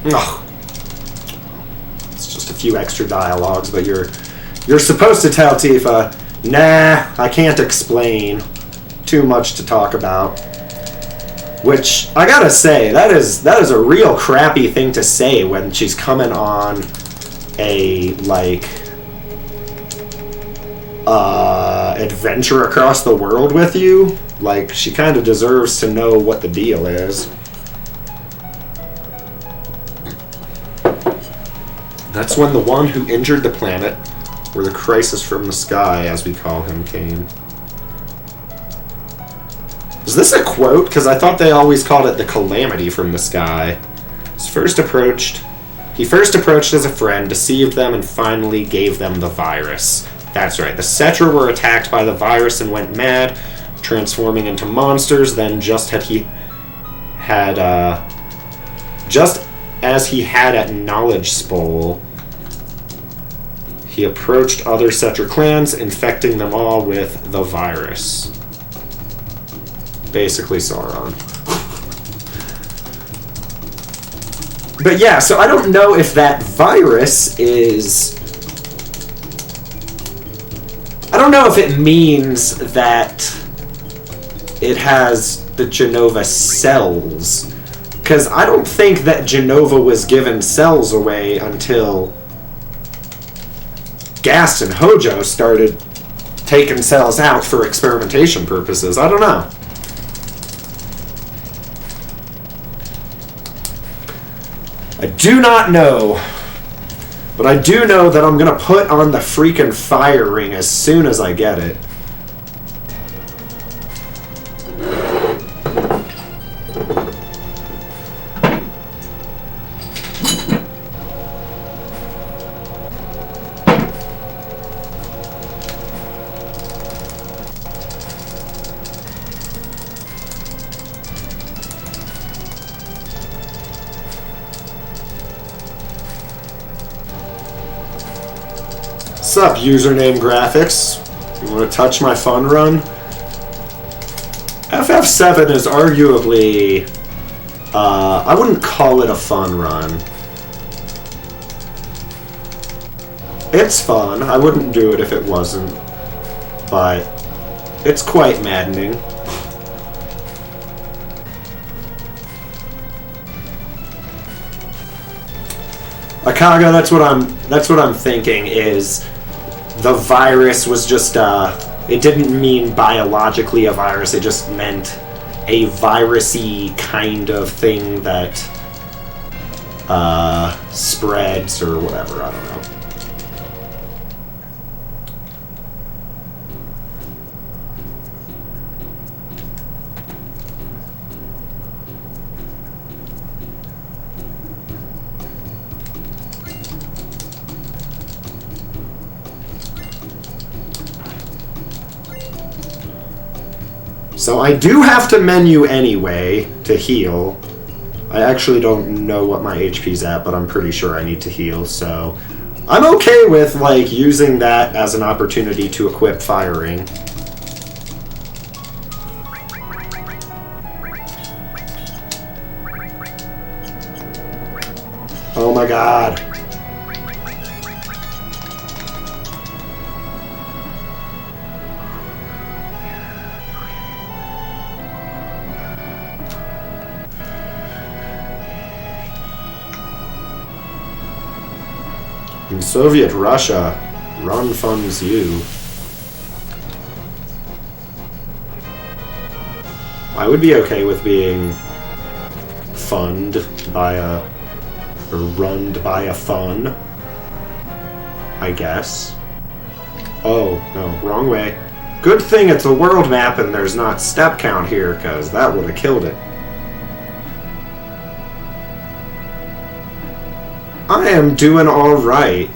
Ugh. It's just a few extra dialogues, but you're supposed to tell Tifa, nah, I can't explain. Too much to talk about. Which, I gotta say, that is a real crappy thing to say when she's coming on a, like, adventure across the world with you. Like, she kind of deserves to know what the deal is. That's when the one who injured the planet, or the crisis from the sky, as we call him, came. Is this a quote? Because I thought they always called it the calamity from the sky. He first approached as a friend, deceived them, and finally gave them the virus. That's right, the Cetra were attacked by the virus and went mad, transforming into monsters. Then just as he had at Knowledge Spole, he approached other Cetra clans, infecting them all with the virus. Basically Sauron. But yeah, so I don't know if that virus is... I don't know if it means that it has the Genova cells. Because I don't think that Genova was given cells away until Gast and Hojo started taking cells out for experimentation purposes. I don't know. I do not know. But I do know that I'm going to put on the freaking fire ring as soon as I get it. What's up, username graphics? You want to touch my fun run? FF7 is arguably... I wouldn't call it a fun run. It's fun. I wouldn't do it if it wasn't. But it's quite maddening. Akaga, that's what I'm thinking is the virus was just it didn't mean biologically a virus, it just meant a virusy kind of thing that spreads or whatever, I don't know. So I do have to menu anyway to heal. I actually don't know what my HP's at, but I'm pretty sure I need to heal, so I'm okay with, like, using that as an opportunity to equip firing. Oh my god. In Soviet Russia, run funds you. I would be okay with being funded by a... or runned by a fun. I guess. Oh, no, wrong way. Good thing it's a world map and there's not step count here, because that would have killed it. I am doing alright.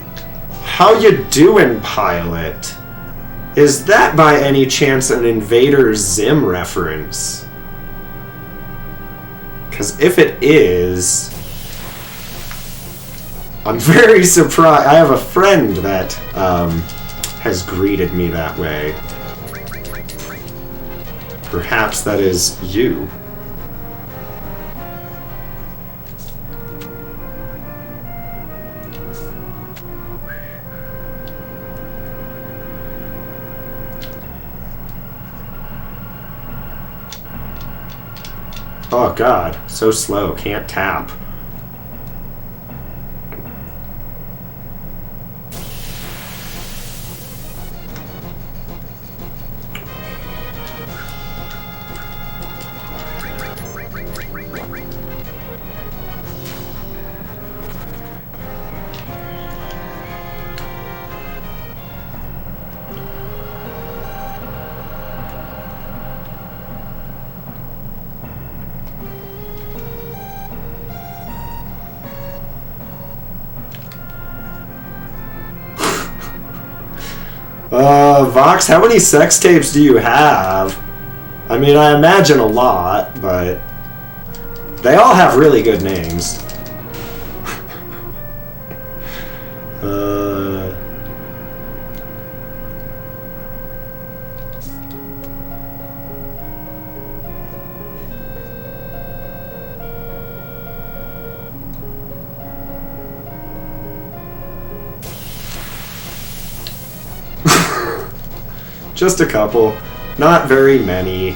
How you doing, pilot? Is that by any chance an Invader Zim reference? Because if it is... I'm very surprised. I have a friend that has greeted me that way. Perhaps that is you. Oh god, so slow, can't tap. Vox, how many sex tapes do you have? I mean, I imagine a lot, but they all have really good names. Just a couple. Not very many.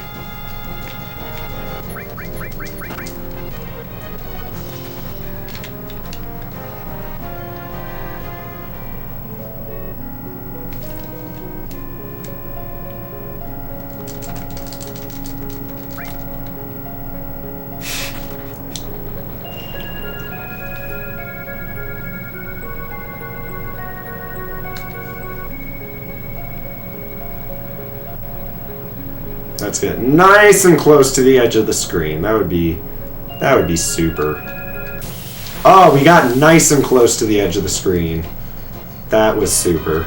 Let's get nice and close to the edge of the screen. That would be super. Oh, we got nice and close to the edge of the screen. That was super.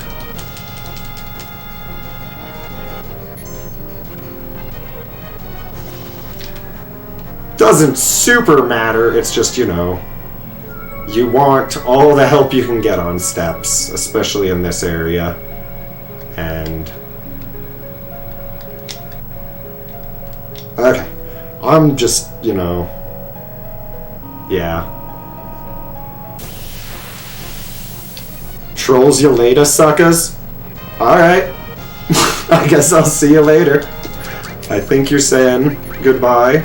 Doesn't super matter, it's just, you know, you want all the help you can get on steps, especially in this area. And... okay. I'm just, you know... yeah. Trolls you later, suckers? Alright. I guess I'll see you later. I think you're saying goodbye.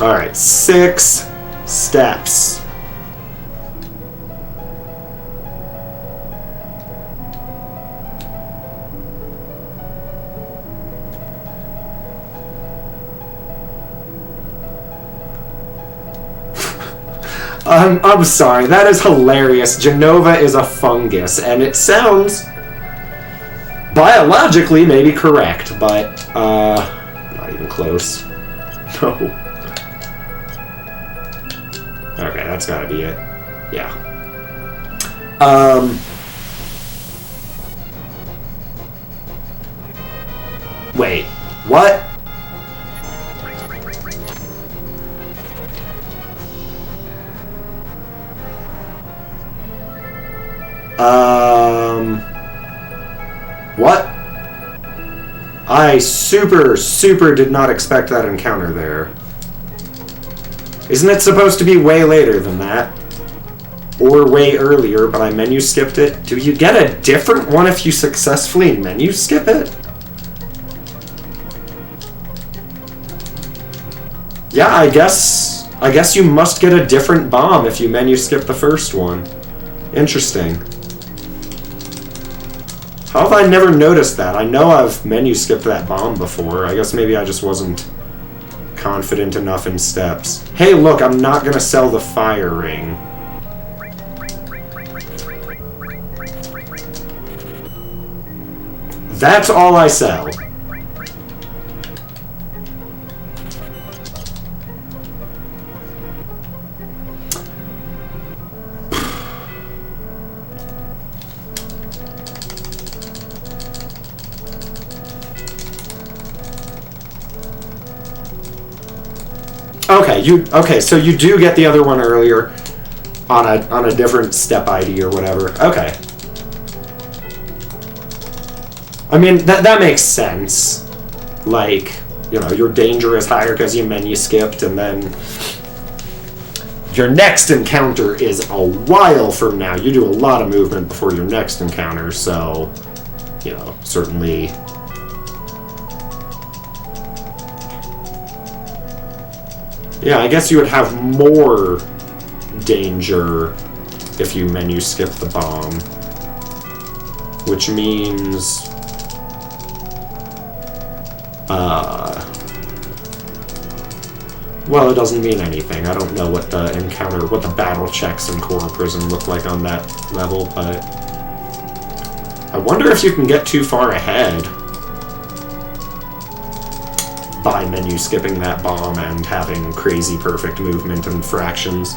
Alright, 6 steps. I'm sorry, that is hilarious. Jenova is a fungus, and it sounds biologically maybe correct, but, not even close. No. Okay, that's gotta be it. Yeah. Wait, what? What? I super did not expect that encounter there. Isn't it supposed to be way later than that? Or way earlier, but I menu skipped it? Do you get a different one if you successfully menu skip it? Yeah, I guess you must get a different bomb if you menu skip the first one. Interesting. How have I never noticed that? I know I've menu skipped that bomb before. I guess maybe I just wasn't confident enough in steps. Hey, look, I'm not gonna sell the fire ring. That's all I sell. Okay, so you do get the other one earlier on a different step ID or whatever. Okay. I mean, that makes sense. Like, you know, your danger is higher because you menu skipped, and then your next encounter is a while from now. You do a lot of movement before your next encounter, so, you know, certainly... yeah, I guess you would have more danger if you menu skip the bomb. Which means... well, it doesn't mean anything. I don't know what the encounter, what the battle checks in Core Prison look like on that level, but... I wonder if you can get too far ahead by menu skipping that bomb and having crazy perfect movement and fractions.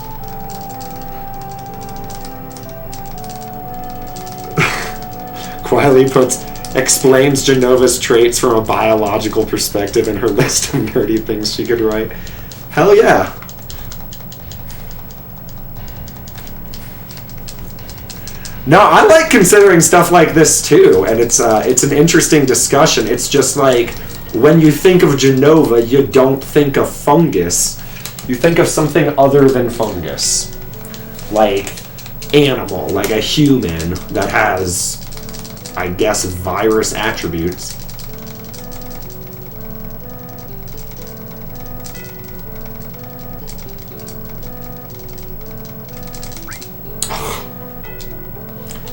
Quiley explains Genova's traits from a biological perspective in her list of nerdy things she could write. Hell yeah. No, I like considering stuff like this too, and it's an interesting discussion. It's just like, when you think of Jenova, you don't think of fungus. You think of something other than fungus. Like animal, like a human that has, I guess, virus attributes.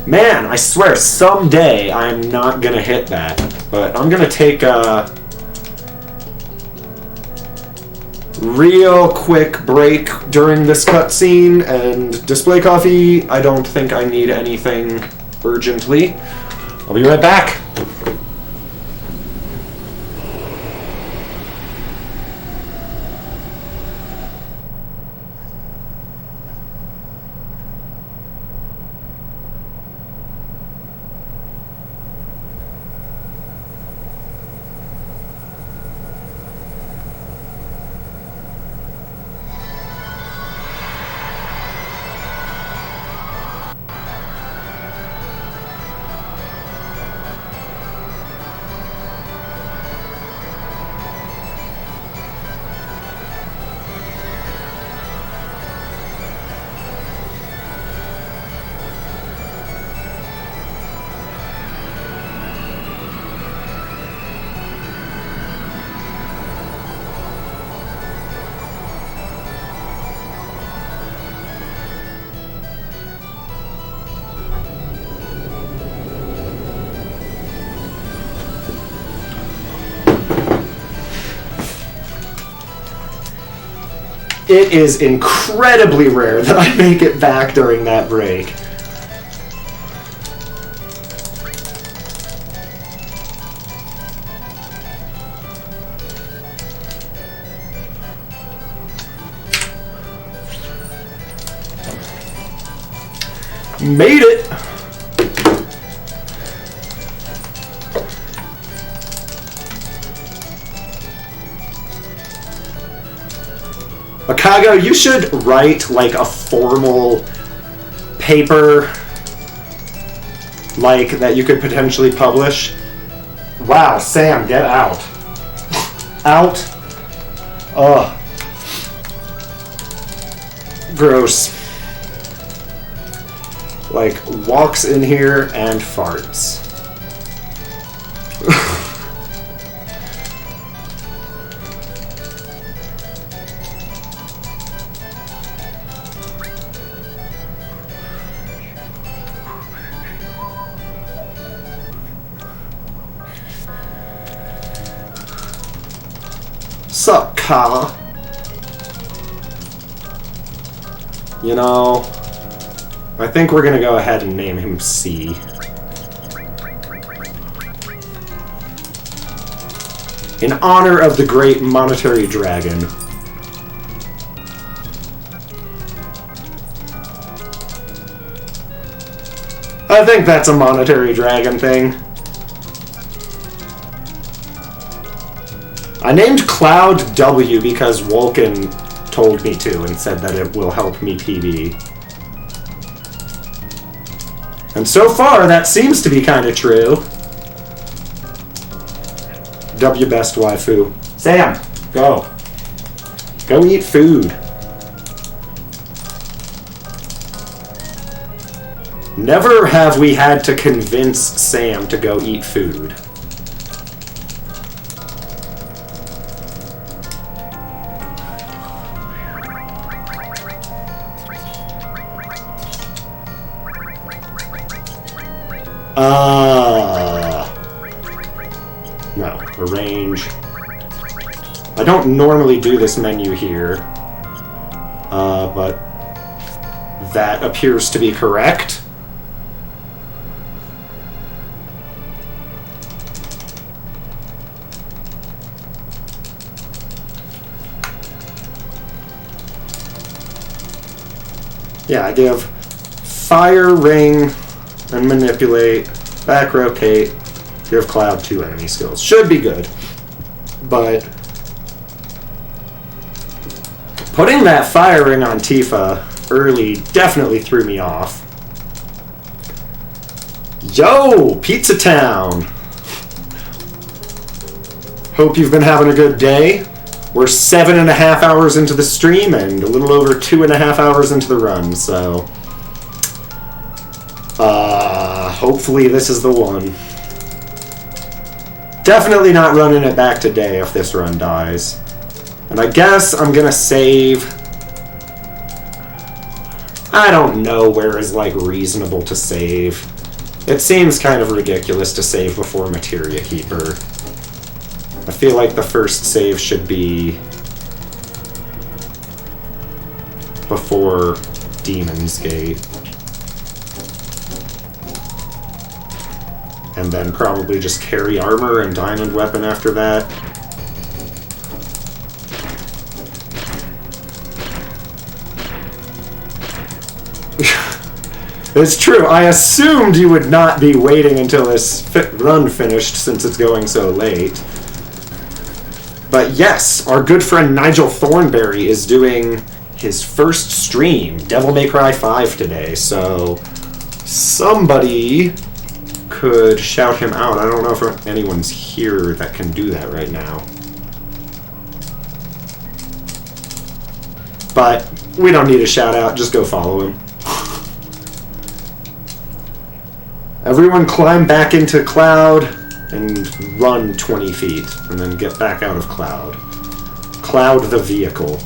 Man, I swear, someday I'm not gonna hit that. But I'm gonna take a real quick break during this cutscene and display coffee. I don't think I need anything urgently. I'll be right back. It is incredibly rare that I make it back during that break. Made it! Akago, you should write like a formal paper like that you could potentially publish. Wow, Sam, get out. Out. Ugh. Gross. Like, walks in here and farts. Sup, Kala? You know, I think we're gonna go ahead and name him C. In honor of the great monetary dragon. I think that's a monetary dragon thing. I named Cloud W because Vulcan told me to and said that it will help me PB. And so far, that seems to be kind of true. W best waifu. Sam, go. Go eat food. Never have we had to convince Sam to go eat food. No, arrange. I don't normally do this menu here, but that appears to be correct. Yeah, I give fire, ring, and manipulate, back rotate, give Cloud 2 enemy skills. Should be good. But putting that fire ring on Tifa early definitely threw me off. Yo, Pizza Town! Hope you've been having a good day. We're 7.5 hours into the stream and a little over 2.5 hours into the run, so hopefully this is the one. Definitely not running it back today if this run dies. And I guess I'm gonna save. I don't know where is like reasonable to save. It seems kind of ridiculous to save before Materia Keeper. I feel like the first save should be before Demon's Gate. And then probably just carry armor and diamond weapon after that. It's true, I assumed you would not be waiting until this run finished since it's going so late. But yes, our good friend Nigel Thornberry is doing his first stream, Devil May Cry 5 today, so somebody could shout him out. I don't know if anyone's here that can do that right now. But we don't need a shout out, just go follow him. Everyone climb back into Cloud and run 20 feet, and then get back out of Cloud. Cloud the vehicle.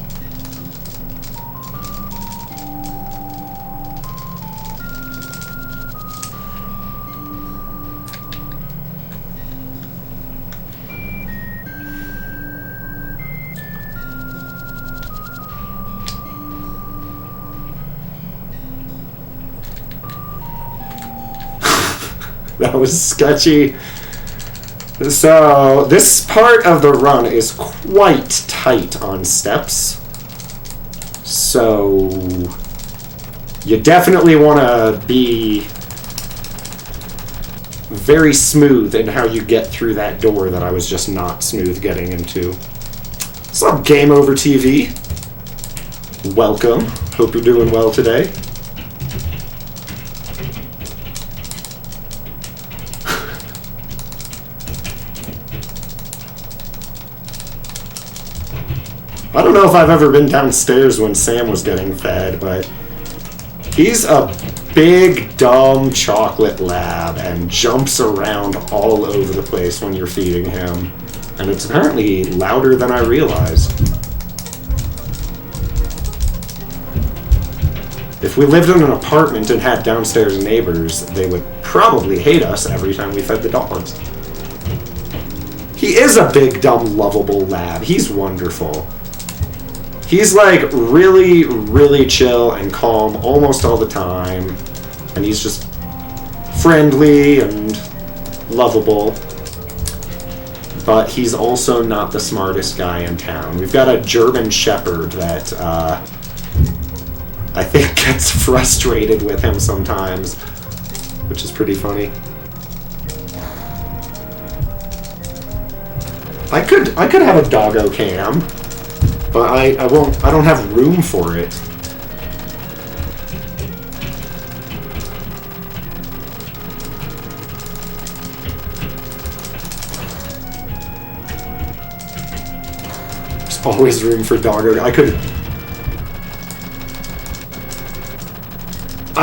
That was sketchy. So, this part of the run is quite tight on steps. So, you definitely want to be very smooth in how you get through that door that I was just not smooth getting into. What's up, Game Over TV? Welcome. Hope you're doing well today. I don't know if I've ever been downstairs when Sam was getting fed, but he's a big, dumb chocolate lab and jumps around all over the place when you're feeding him. And it's apparently louder than I realized. If we lived in an apartment and had downstairs neighbors, they would probably hate us every time we fed the dogs. He is a big, dumb, lovable lab. He's wonderful. He's like really, really chill and calm almost all the time. And he's just friendly and lovable. But he's also not the smartest guy in town. We've got a German Shepherd that I think gets frustrated with him sometimes, which is pretty funny. I could have a doggo cam, but I don't have room for it. There's always room for doggo. I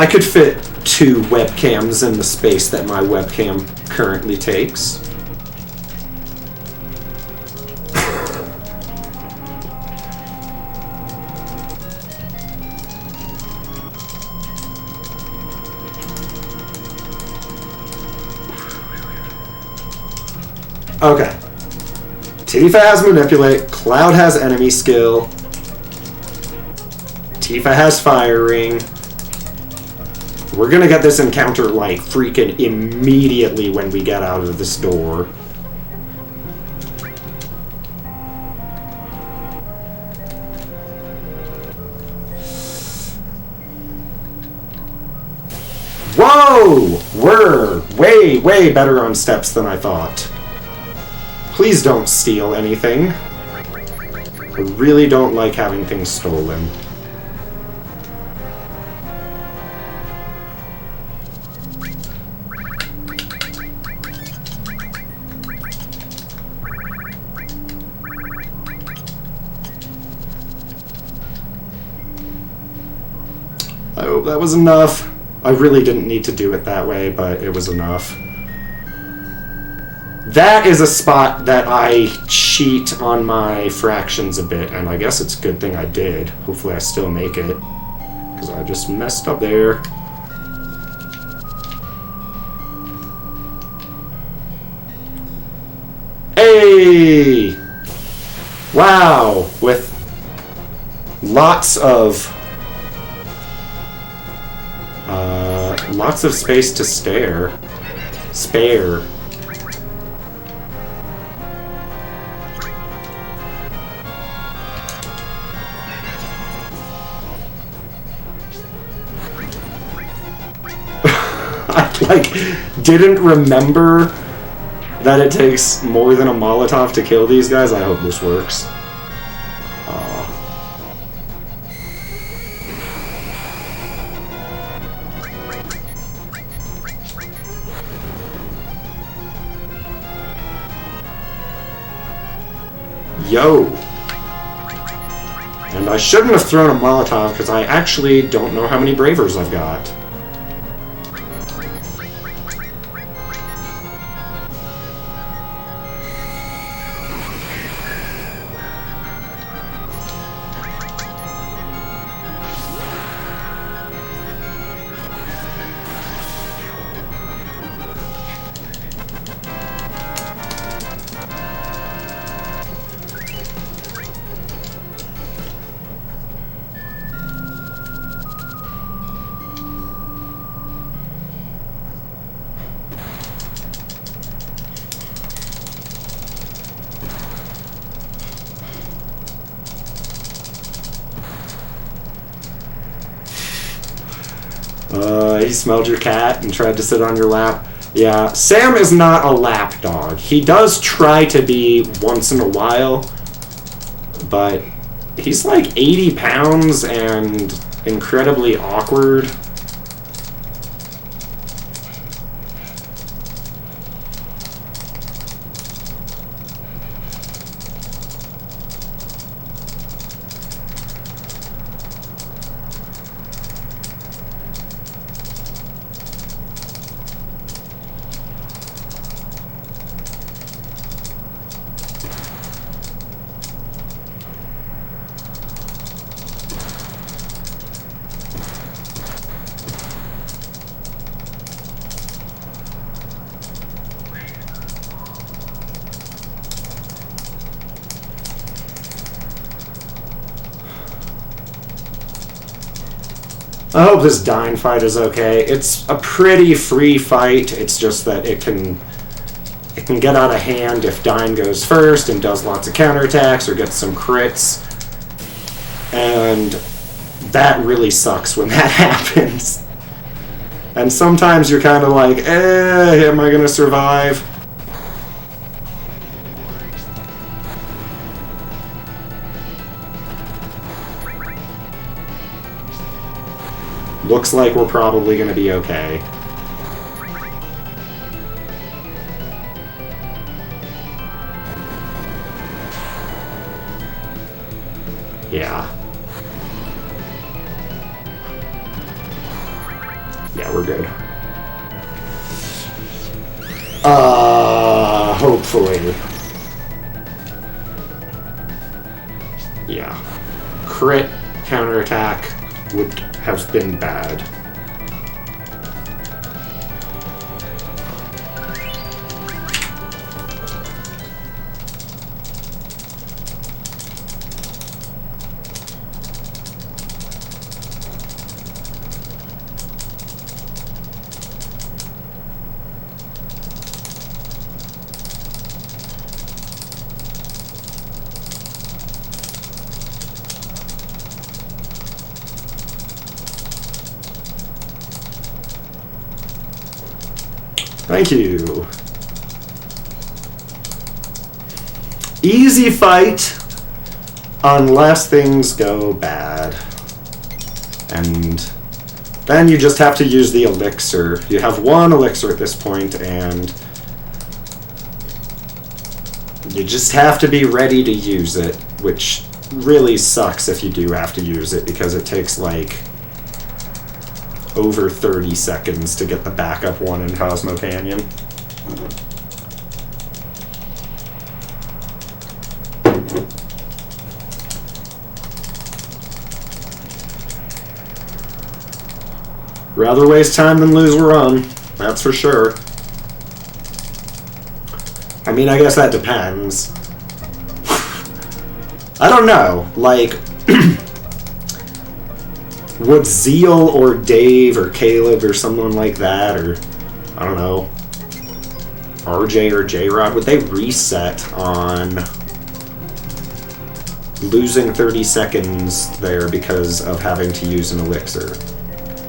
could fit 2 webcams in the space that my webcam currently takes. Okay. Tifa has Manipulate, Cloud has Enemy Skill, Tifa has Firing. We're gonna get this encounter, like, freaking immediately when we get out of this door. Whoa! We're way, way better on steps than I thought. Please don't steal anything. I really don't like having things stolen. I hope that was enough. I really didn't need to do it that way, but it was enough. That is a spot that I cheat on my fractions a bit, and I guess it's a good thing I did. Hopefully I still make it, because I just messed up there. Hey! Wow! With lots of space to spare. I, didn't remember that it takes more than a Molotov to kill these guys. I hope this works. Yo! And I shouldn't have thrown a Molotov because I actually don't know how many Bravers I've got. He smelled your cat and tried to sit on your lap. Yeah, Sam is not a lap dog. He does try to be once in a while, but he's like 80 pounds and incredibly awkward. I hope this Dyne fight is okay. It's a pretty free fight. It's just that it can get out of hand if Dyne goes first and does lots of counterattacks or gets some crits. And that really sucks when that happens. And sometimes you're kind of like, am I gonna survive? Looks like we're probably going to be okay. Yeah. Yeah, we're good. Hopefully. Yeah. Crit, counterattack would have been bad. Thank you. Easy fight, unless things go bad. And then you just have to use the elixir. You have one elixir at this point, and you just have to be ready to use it, which really sucks if you do have to use it, because it takes like over 30 seconds to get the backup one in Cosmo Canyon. Rather waste time than lose a run, that's for sure. I mean, I guess that depends. I don't know, like, would Zeal or Dave or Caleb or someone like that, or, I don't know, RJ or J-Rod, would they reset on losing 30 seconds there because of having to use an elixir?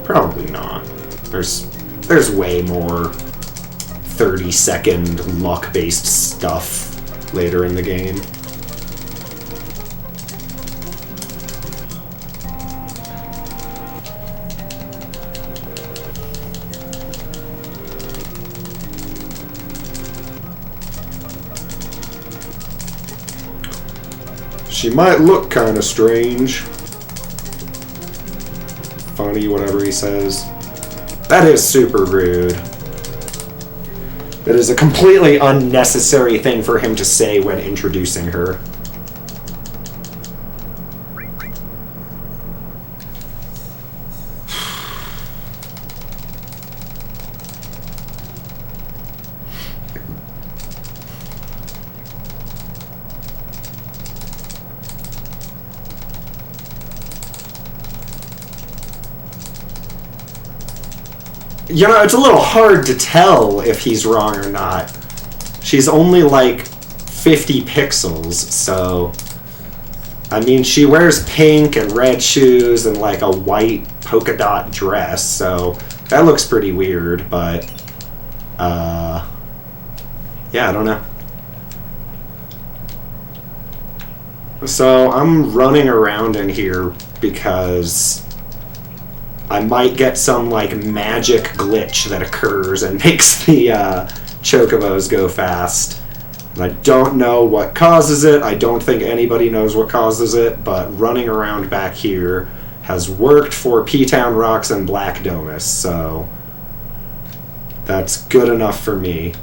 Probably not. There's way more 30-second luck-based stuff later in the game. She might look kind of strange. Funny, whatever he says. That is super rude. That is a completely unnecessary thing for him to say when introducing her. You know, it's a little hard to tell if he's wrong or not. She's only like 50 pixels, so I mean, she wears pink and red shoes and like a white polka dot dress, so that looks pretty weird, but yeah, I don't know. So I'm running around in here because I might get some like magic glitch that occurs and makes the chocobos go fast. And I don't know what causes it. I don't think anybody knows what causes it, but running around back here has worked for P-Town Rocks and Black Domus, so that's good enough for me.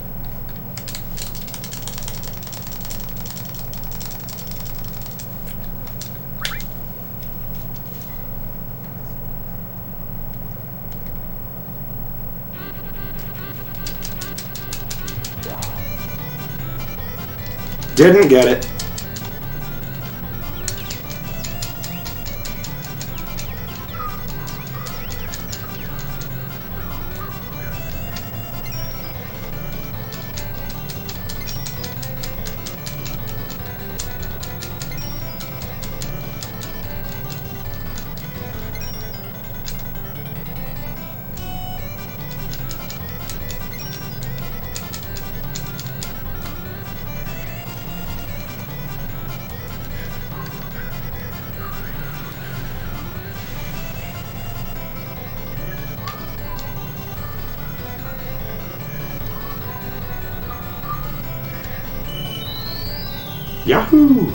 Didn't get it. Yahoo!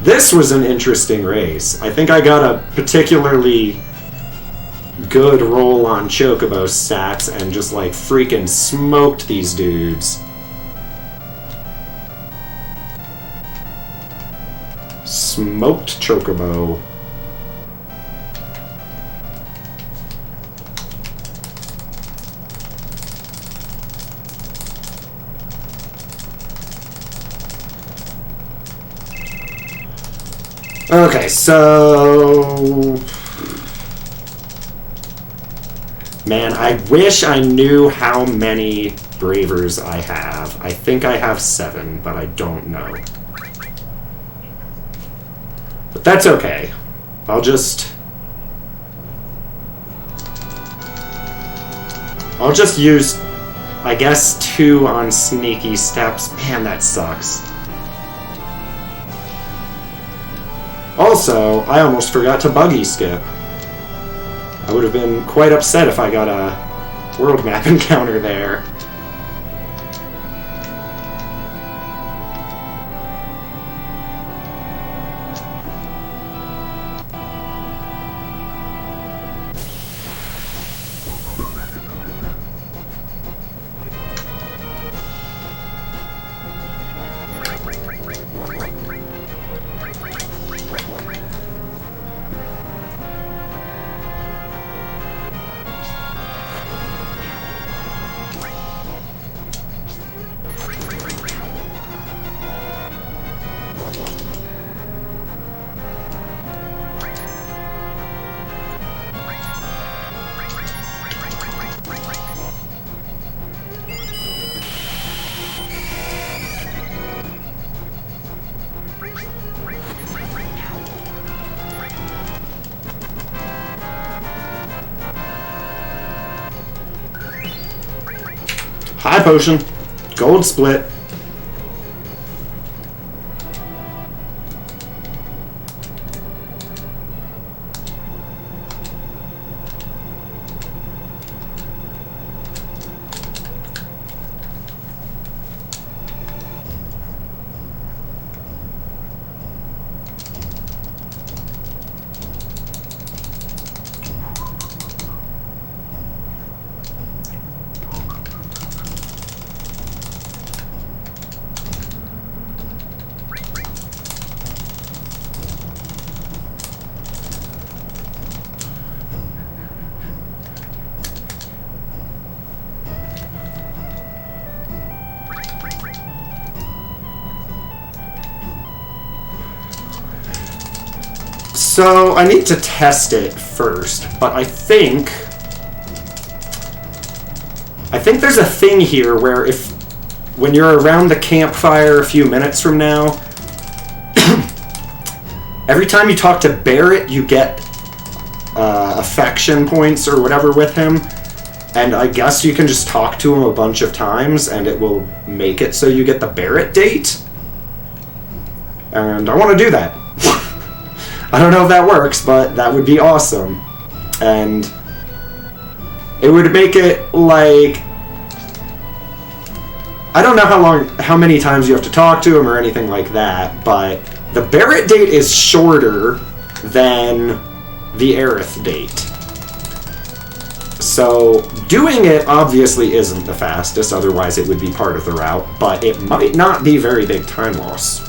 This was an interesting race. I think I got a particularly good roll on Chocobo stats and just like freaking smoked these dudes. Smoked Chocobo. Okay, so... Man, I wish I knew how many Bravers I have. I think I have 7, but I don't know. But that's okay. I'll just use, I guess, 2 on Sneaky Steps. Man, that sucks. Also, I almost forgot to buggy skip. I would have been quite upset if I got a world map encounter there. High potion. Gold split. So I need to test it first, but I think there's a thing here where when you're around the campfire a few minutes from now, every time you talk to Barrett, you get affection points or whatever with him, and I guess you can just talk to him a bunch of times and it will make it so you get the Barrett date. And I want to do that. I don't know if that works, but that would be awesome. And it would make it like, I don't know how many times you have to talk to him or anything like that, but the Barrett date is shorter than the Aerith date. So doing it obviously isn't the fastest, otherwise it would be part of the route, but it might not be very big time loss.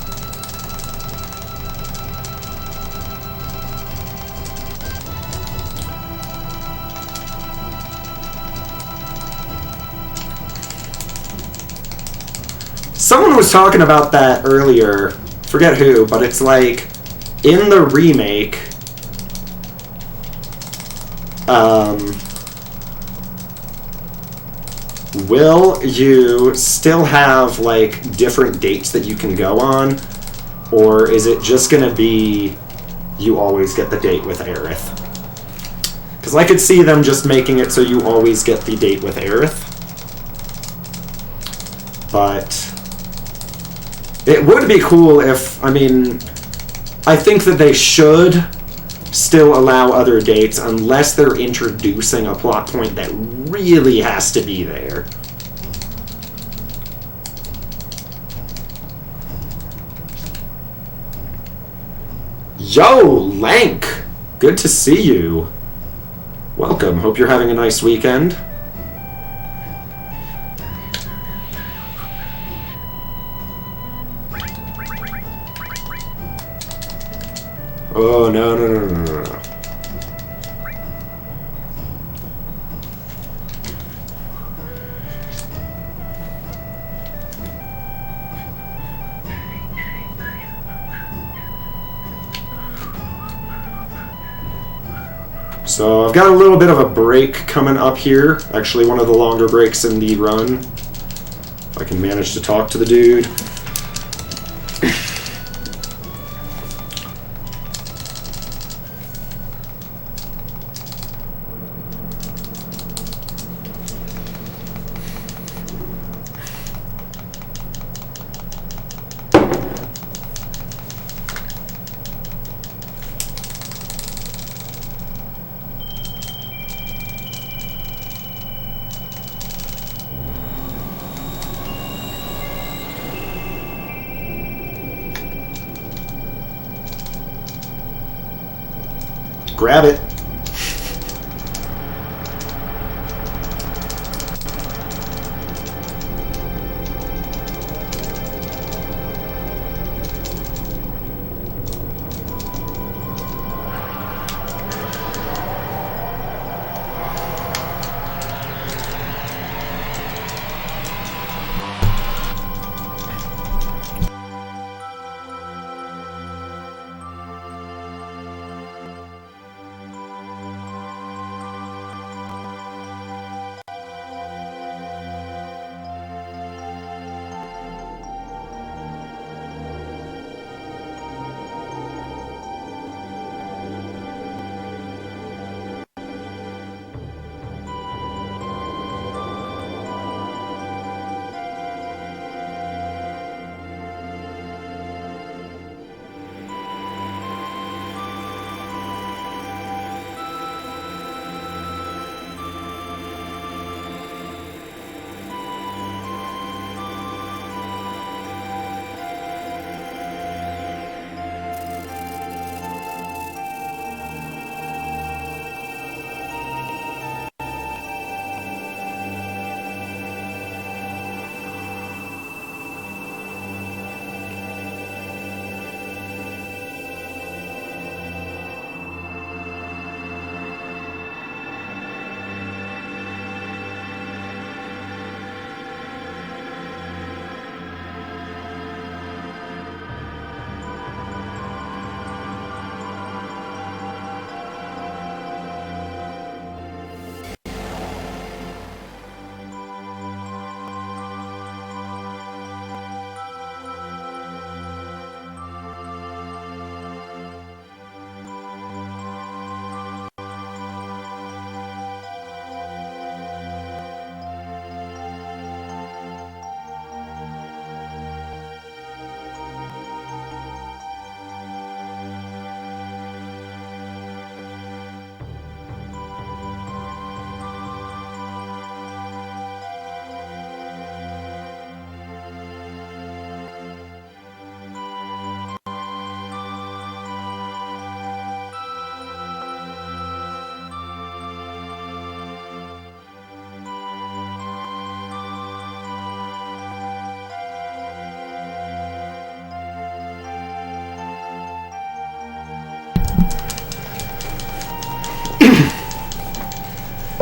Someone was talking about that earlier, forget who, but it's like, in the remake, will you still have, like, different dates that you can go on, or is it just gonna be you always get the date with Aerith? Because I could see them just making it so you always get the date with Aerith, but it would be cool if, I mean, I think that they should still allow other dates unless they're introducing a plot point that really has to be there. Yo, Lank! Good to see you. Welcome. Hope you're having a nice weekend. Oh, no. So I've got a little bit of a break coming up here. Actually, one of the longer breaks in the run. If I can manage to talk to the dude. Grab it.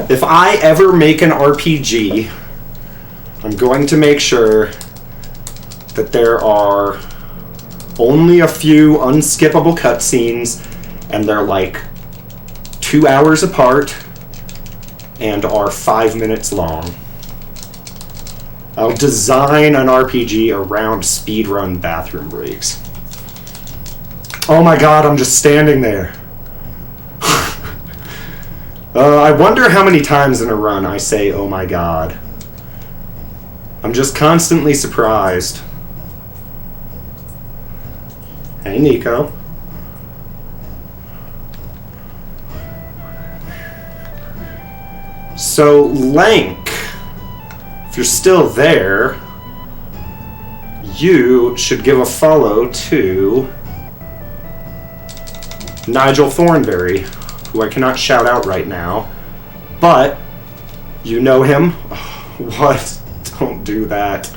If I ever make an RPG, I'm going to make sure that there are only a few unskippable cutscenes, and they're like 2 hours apart and are 5 minutes long. I'll design an RPG around speedrun bathroom breaks. Oh my god, I'm just standing there. I wonder how many times in a run I say, oh my god. I'm just constantly surprised. Hey, Nico. So, Lank, if you're still there, you should give a follow to Nigel Thornberry, who I cannot shout out right now, but you know him. What? Don't do that.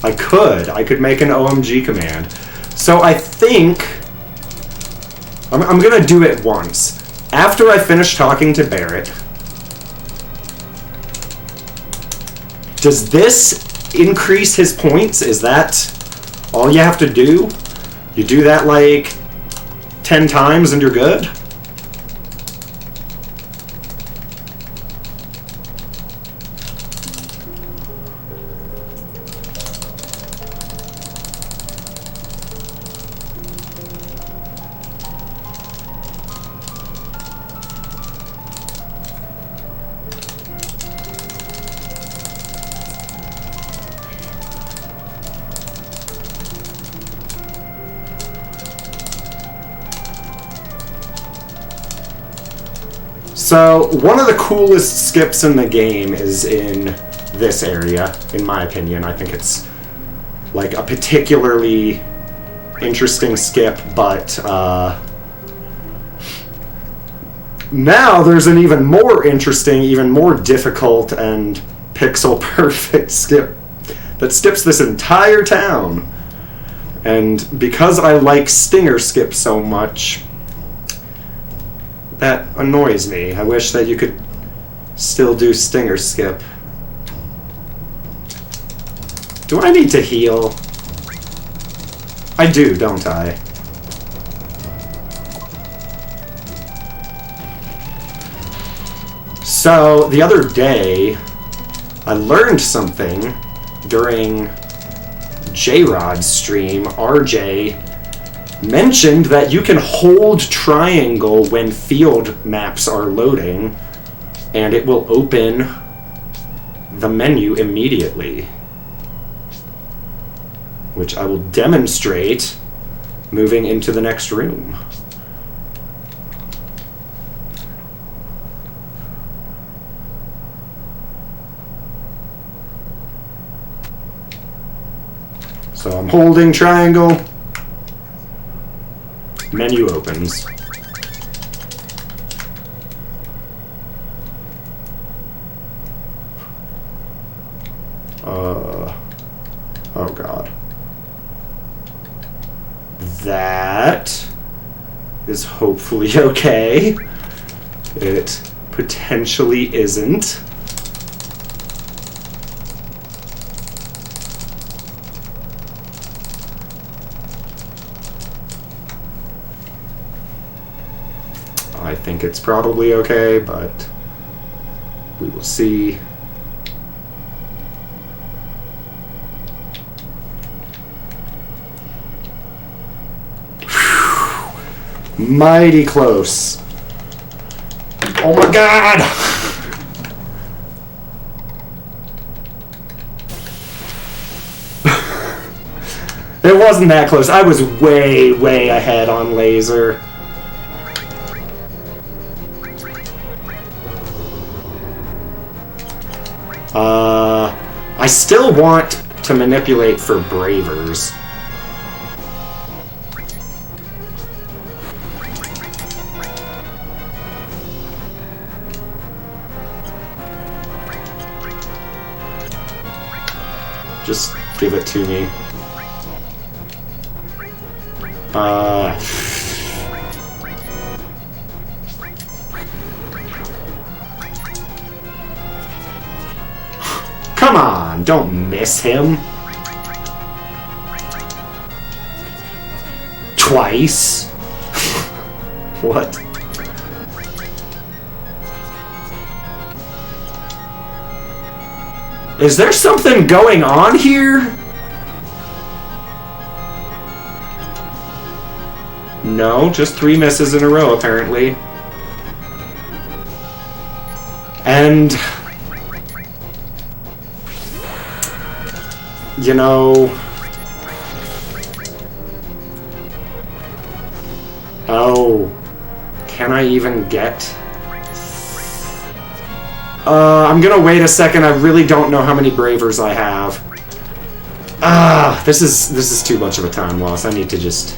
I could make an OMG command. So I think I'm gonna do it once. After I finish talking to Barrett, does this increase his points? Is that all you have to do? You do that like 10 times and you're good? So, one of the coolest skips in the game is in this area, in my opinion. I think it's like a particularly interesting skip, but now there's an even more interesting, even more difficult and pixel perfect skip that skips this entire town. And because I like Stinger Skip so much, that annoys me. I wish that you could still do Stinger Skip. Do I need to heal? I do, don't I? So, the other day, I learned something during J-Rod's stream. RJ mentioned that you can hold triangle when field maps are loading, and it will open the menu immediately, which I will demonstrate moving into the next room. So I'm holding triangle. Menu opens. Oh god. That is hopefully okay. It potentially isn't. I think it's probably okay, but we will see. Whew. Mighty close. Oh my god! It wasn't that close. I was way, way ahead on laser. I still want to manipulate for bravers. Just give it to me. Come on, don't miss him. Twice? What? Is there something going on here? No, just 3 misses in a row, apparently. And... you know... oh... can I even get... I'm gonna wait a second. I really don't know how many Bravers I have. This is too much of a time loss. I need to just...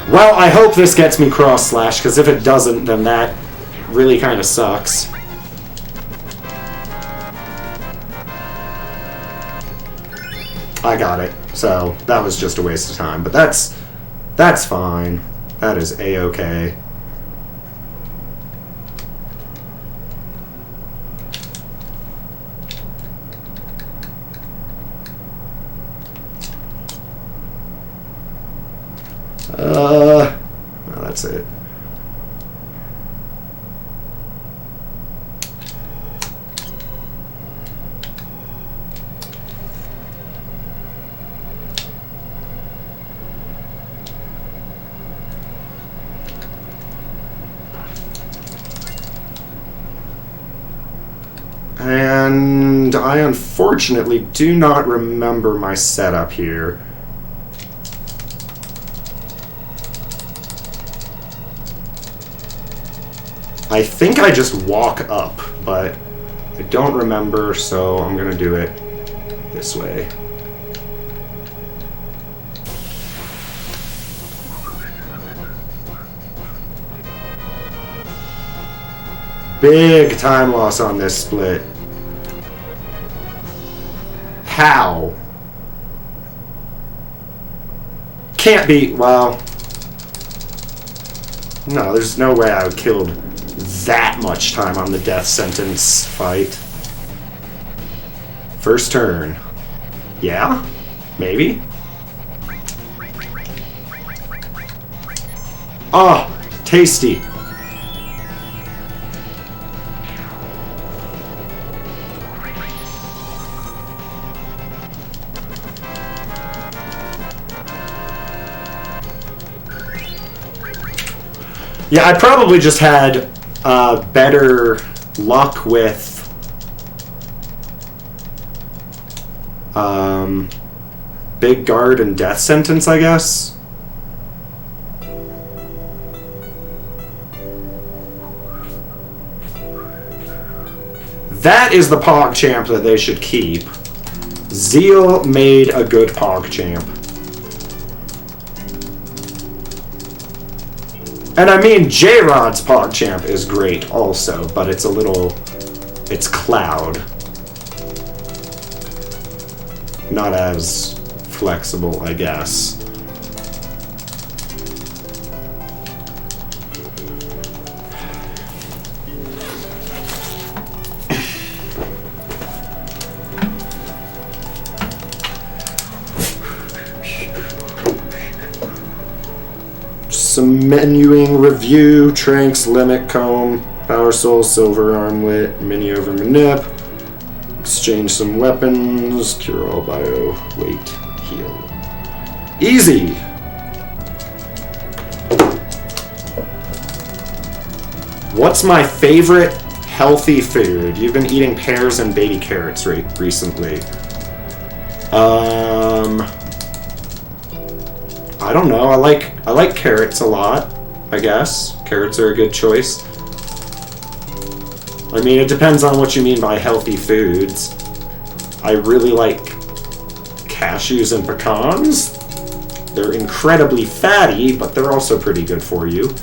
well, I hope this gets me cross-slash, because if it doesn't, then that really kind of sucks. I got it. So, that was just a waste of time. But that's fine. That is A-okay. Well, that's it. And I unfortunately do not remember my setup here. I think I just walk up, but I don't remember, so I'm gonna do it this way. Big time loss on this split. How? Can't be, well... no, there's no way I would killed that much time on the death sentence fight. First turn. Yeah? Maybe? Oh, tasty. Yeah, I probably just had better luck with Big Guard and Death Sentence, I guess. That is the PogChamp that they should keep. Zeal made a good PogChamp. And I mean, J-Rod's PogChamp is great also, but it's a little... it's Cloud. Not as flexible, I guess. Some menuing review, Tranks, Limit, Comb, Power Soul, Silver Armlet, Mini over Manip. Exchange some weapons, Cure All Bio, Wait, Heal. Easy! What's my favorite healthy food? You've been eating pears and baby carrots recently. I don't know. I like carrots a lot, I guess. Carrots are a good choice. I mean, it depends on what you mean by healthy foods. I really like cashews and pecans. They're incredibly fatty, but they're also pretty good for you.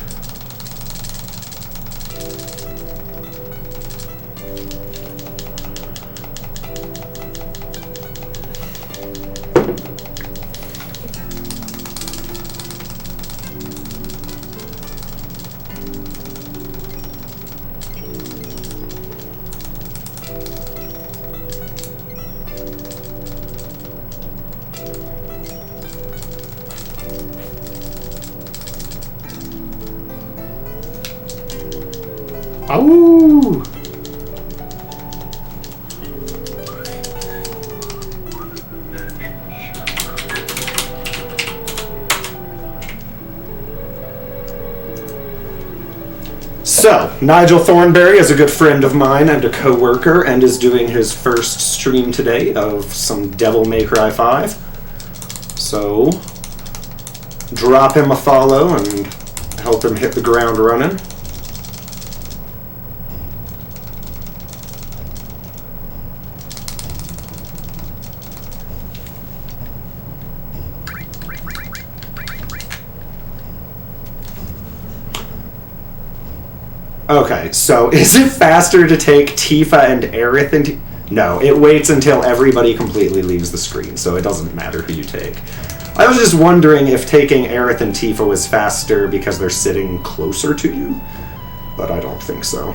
Oh! So, Nigel Thornberry is a good friend of mine and a co-worker and is doing his first stream today of some Devil May Cry 5. So, drop him a follow and help him hit the ground running. Okay, so is it faster to take Tifa and Aerith into... No, it waits until everybody completely leaves the screen, so it doesn't matter who you take. I was just wondering if taking Aerith and Tifa was faster because they're sitting closer to you, but I don't think so.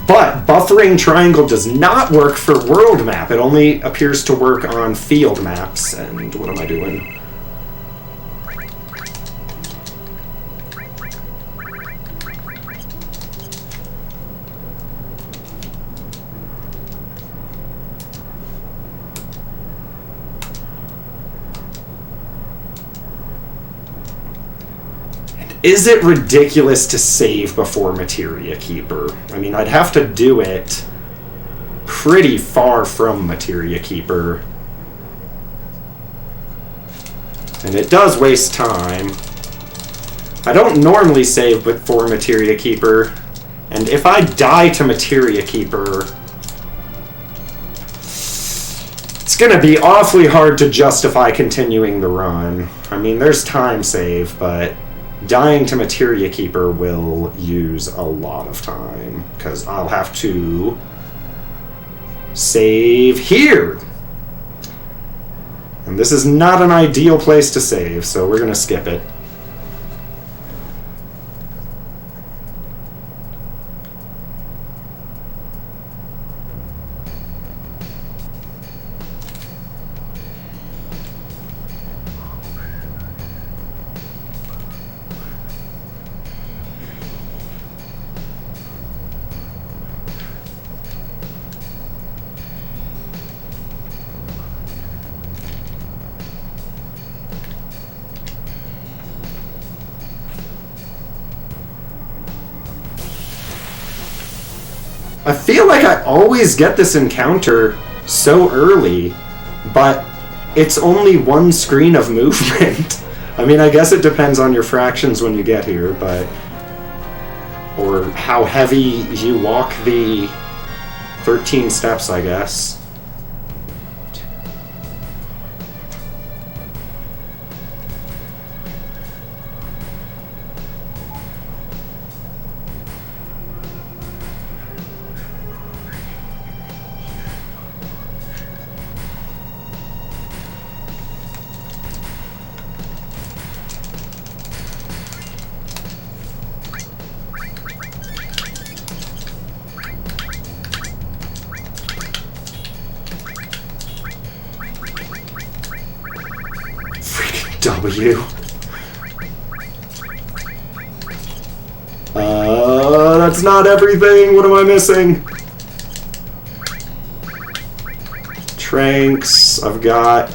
But buffering triangle does not work for world map. It only appears to work on field maps. And what am I doing? Is it ridiculous to save before Materia Keeper? I mean, I'd have to do it pretty far from Materia Keeper. And it does waste time. I don't normally save before Materia Keeper. And if I die to Materia Keeper, it's gonna be awfully hard to justify continuing the run. I mean, there's time save, but dying to Materia Keeper will use a lot of time, because I'll have to save here. And this is not an ideal place to save, so we're going to skip it. I feel like I always get this encounter so early, but it's only one screen of movement. I mean, I guess it depends on your fractions when you get here, but... or how heavy you walk the 13 steps, I guess. W. That's not everything. What am I missing? Tranks. I've got...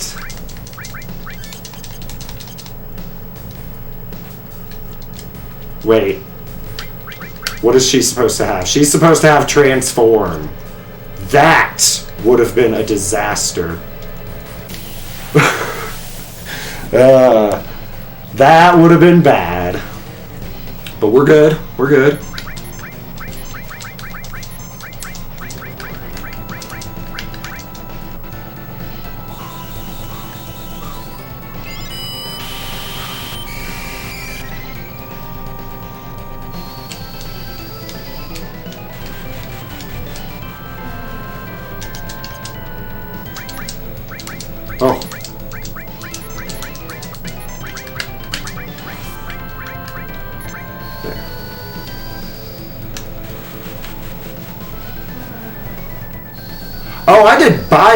Wait. What is she supposed to have? She's supposed to have Transform. That would have been a disaster. That would have been bad. But we're good. We're good. Oh.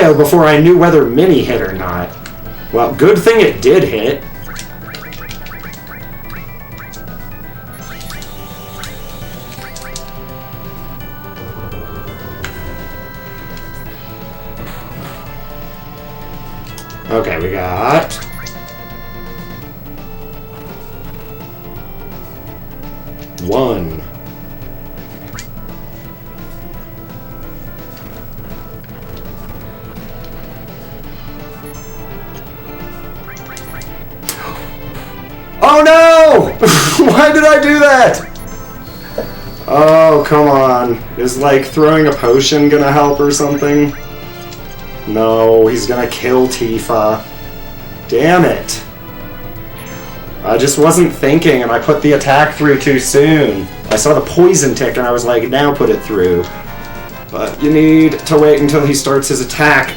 while before I knew whether Mini hit or not. Well, good thing it did hit. Okay, we got... one. Oh no! Why did I do that? Oh, come on. Is, like, throwing a potion gonna help or something? No, he's gonna kill Tifa. Damn it. I just wasn't thinking, and I put the attack through too soon. I saw the poison tick, and I was like, now put it through. But you need to wait until he starts his attack.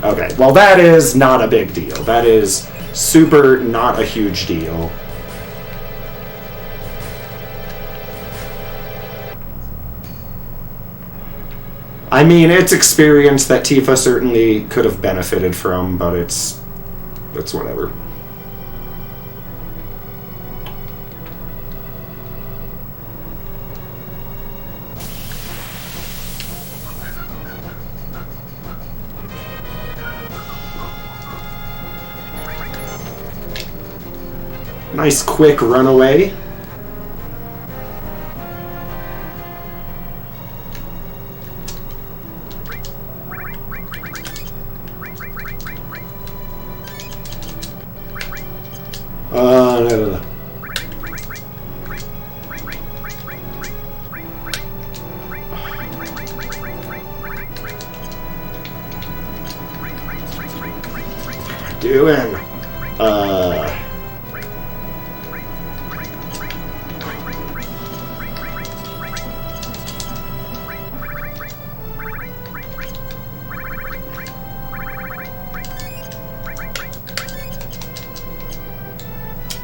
Okay, well that is not a big deal. That is super not a huge deal. I mean, it's experience that Tifa certainly could have benefited from, but it's whatever. Nice quick runaway. No. Doing?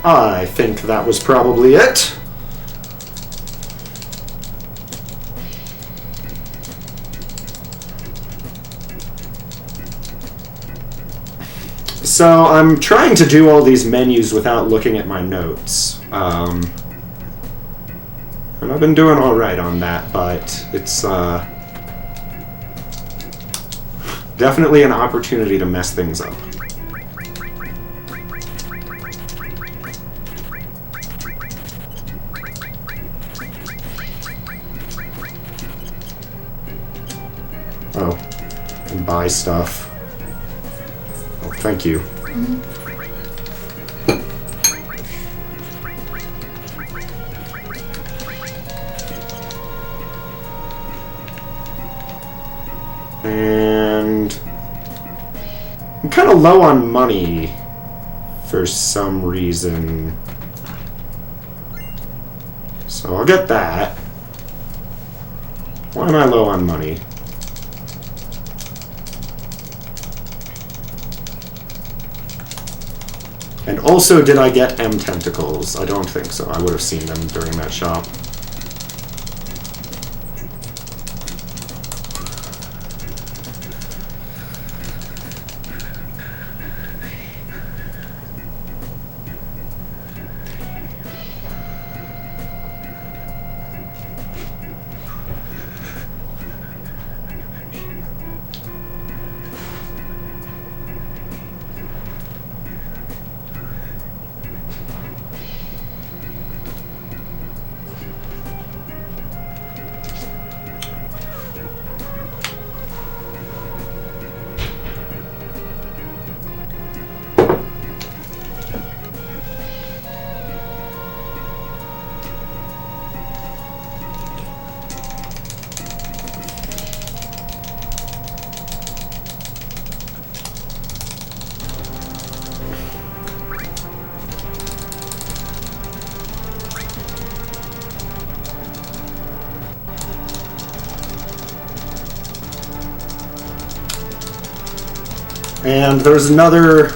I think that was probably it. So I'm trying to do all these menus without looking at my notes. And I've been doing alright on that, but it's definitely an opportunity to mess things up. Oh, and buy stuff. Oh, thank you. And I'm kind of low on money for some reason. So I'll get that. Why am I low on money? And also, did I get M tentacles? I don't think so. I would have seen them during that shop. And there's another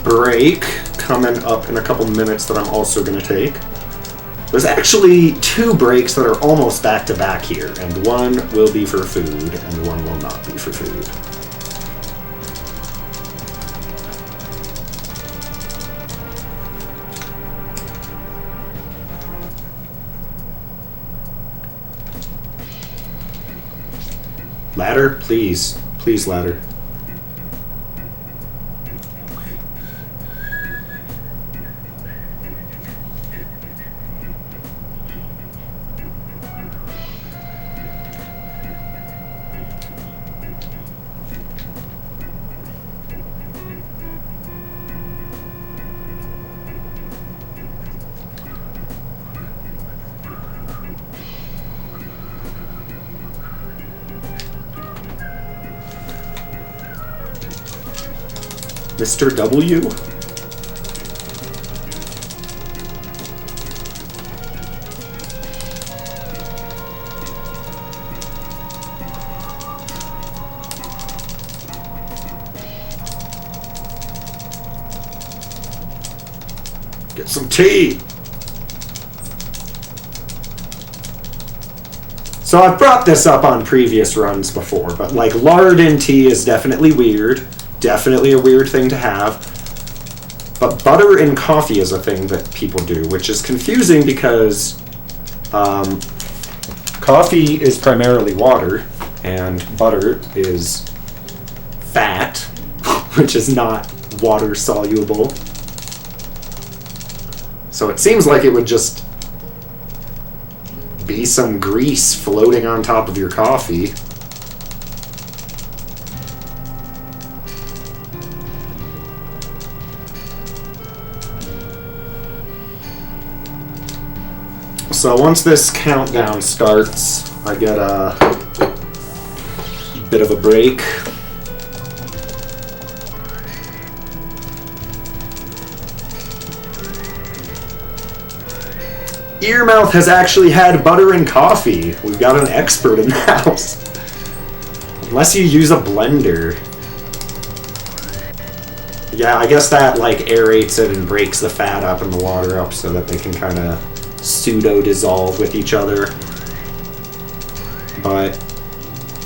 break coming up in a couple minutes that I'm also going to take. There's actually 2 breaks that are almost back to back here, and one will be for food, and one will not be for food. Ladder, please. Please, ladder. Mr. W? Get some tea! So I've brought this up on previous runs before, but like lard in tea is definitely weird. Definitely a weird thing to have. But butter in coffee is a thing that people do, which is confusing because coffee is primarily water, and butter is fat, which is not water soluble. So it seems like it would just be some grease floating on top of your coffee. So once this countdown starts, I get a bit of a break. Earmouth has actually had butter and coffee. We've got an expert in the house. Unless you use a blender. Yeah, I guess that like aerates it and breaks the fat up and the water up so that they can kind of pseudo-dissolve with each other. But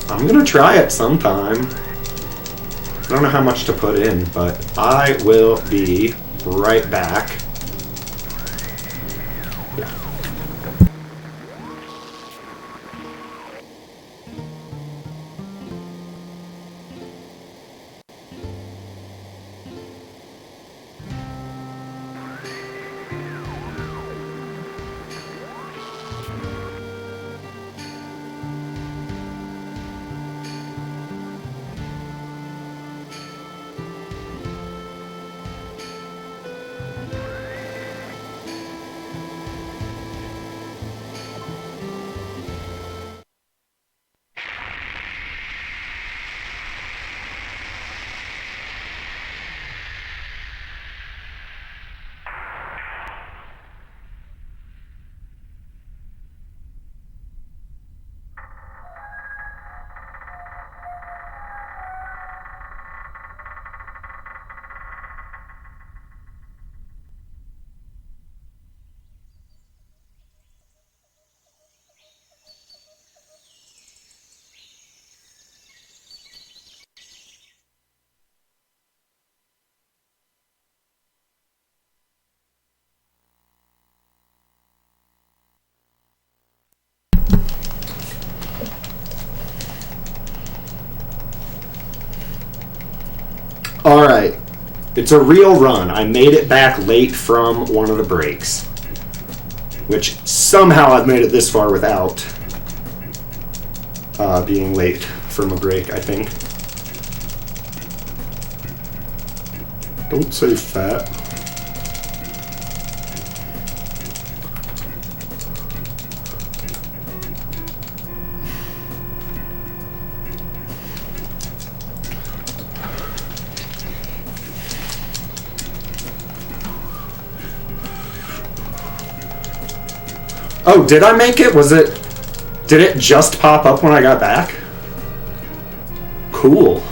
I'm gonna try it sometime. I don't know how much to put in, but I will be right back. Yeah. Alright, it's a real run. I made it back late from one of the breaks. Which somehow I've made it this far without being late from a break, I think. Don't say fat. Oh, did I make it? Did it just pop up when I got back? Cool.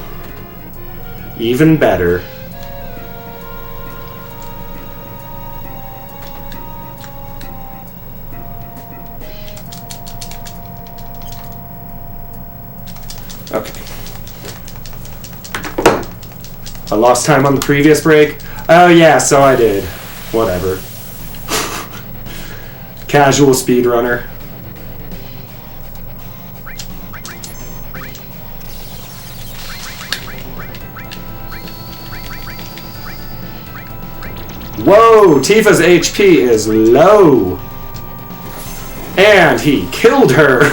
Even better. I lost time on the previous break. Oh yeah, so I did. Whatever. Casual speedrunner. Whoa, Tifa's HP is low. And he killed her.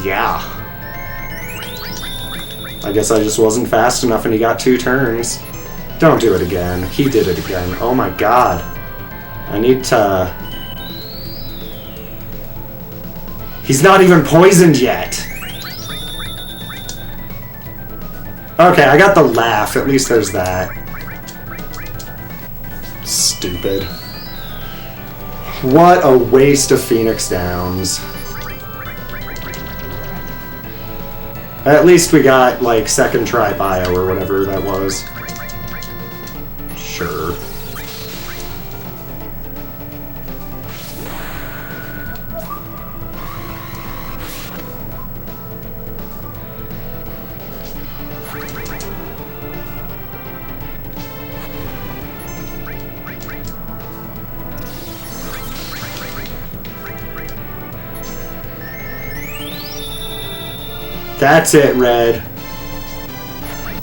Yeah. I guess I just wasn't fast enough and he got 2 turns. Don't do it again. He did it again. Oh my god. I need to... He's not even poisoned yet. Okay, I got the laugh. At least there's that. Stupid. What a waste of Phoenix Downs. At least we got, like, second try bio or whatever that was. Sure. That's it, Red.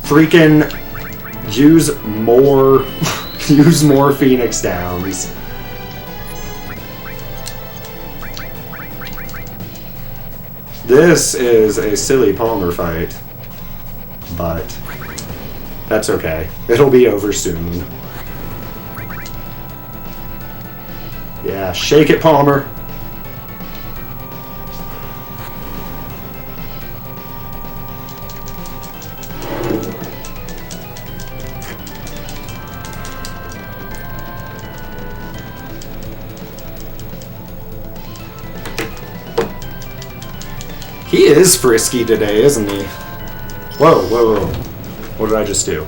Freaking use more use more Phoenix Downs. This is a silly Palmer fight, but that's okay. It'll be over soon. Yeah, shake it, Palmer. He is frisky today, isn't he? Whoa, whoa, whoa. What did I just do?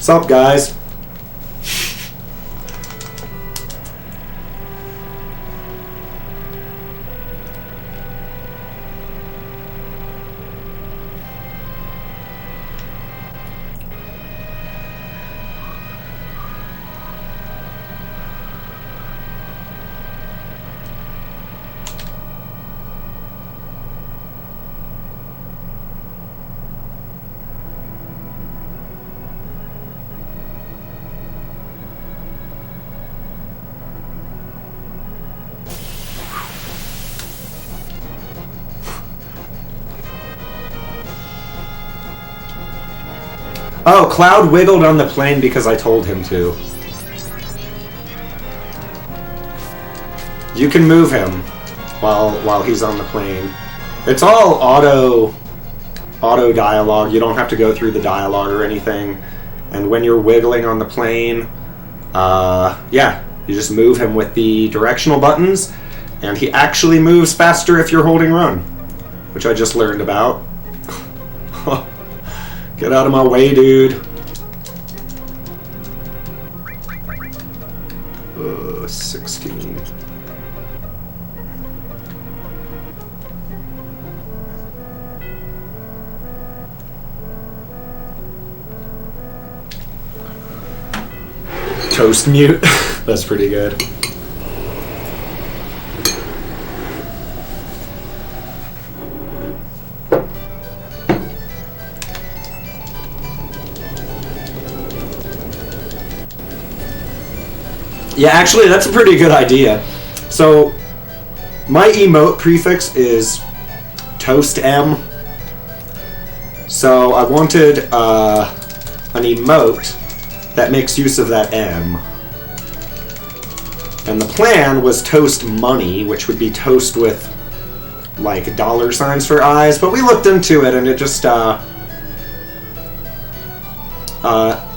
What's up, guys? Oh, Cloud wiggled on the plane because I told him to. You can move him while he's on the plane. It's all auto dialogue. You don't have to go through the dialogue or anything. And when you're wiggling on the plane, yeah, you just move him with the directional buttons, and he actually moves faster if you're holding run, which I just learned about. Get out of my way, dude. 16. Toast mute. That's pretty good. Yeah, actually, that's a pretty good idea. So, my emote prefix is Toast M. So, I wanted an emote that makes use of that M. And the plan was Toast Money, which would be toast with, like, $signs for eyes. But we looked into it, and it just,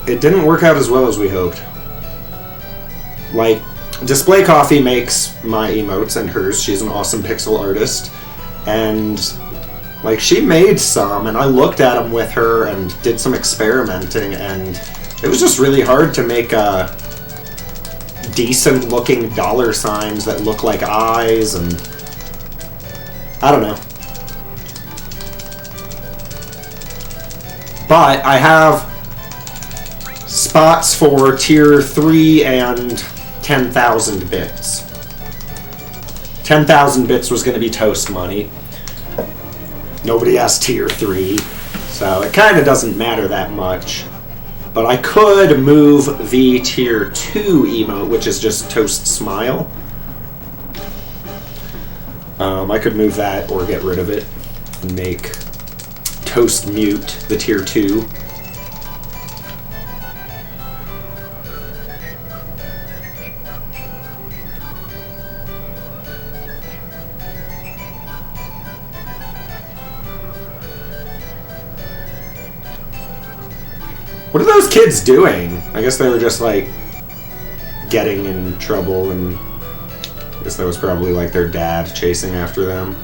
it didn't work out as well as we hoped. Like, Display Coffee makes my emotes and hers. She's an awesome pixel artist. And, like, she made some, and I looked at them with her and did some experimenting, and it was just really hard to make decent-looking $signs that look like eyes, and I don't know. But I have spots for Tier 3 and 10,000 bits. 10,000 bits was going to be Toast Money. Nobody has Tier 3, so it kind of doesn't matter that much. But I could move the Tier 2 emote, which is just Toast Smile. I could move that or get rid of it and make Toast Mute the Tier 2. What are those kids doing? I guess they were just, like, getting in trouble, and I guess that was probably, like, their dad chasing after them.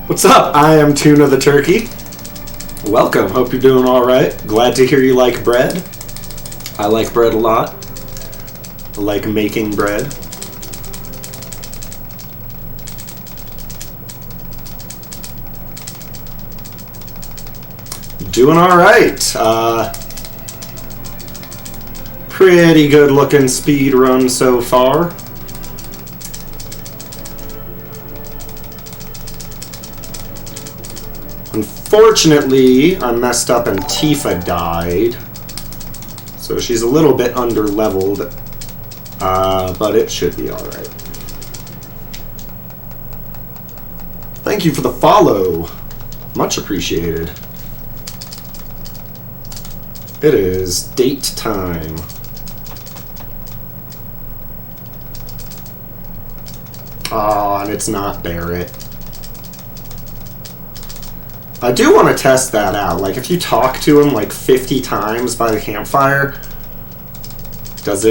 What's up? I am Tuna the Turkey. Welcome. Hope you're doing alright. Glad to hear you like bread. I like bread a lot. I like making bread. Doing alright. Pretty good looking speed run so far. Unfortunately, I messed up and Tifa died. So she's a little bit under-leveled. But it should be alright. Thank you for the follow. Much appreciated. It is date time. Aw, and it's not Barrett. I do want to test that out. Like, if you talk to him like 50 times by the campfire, Does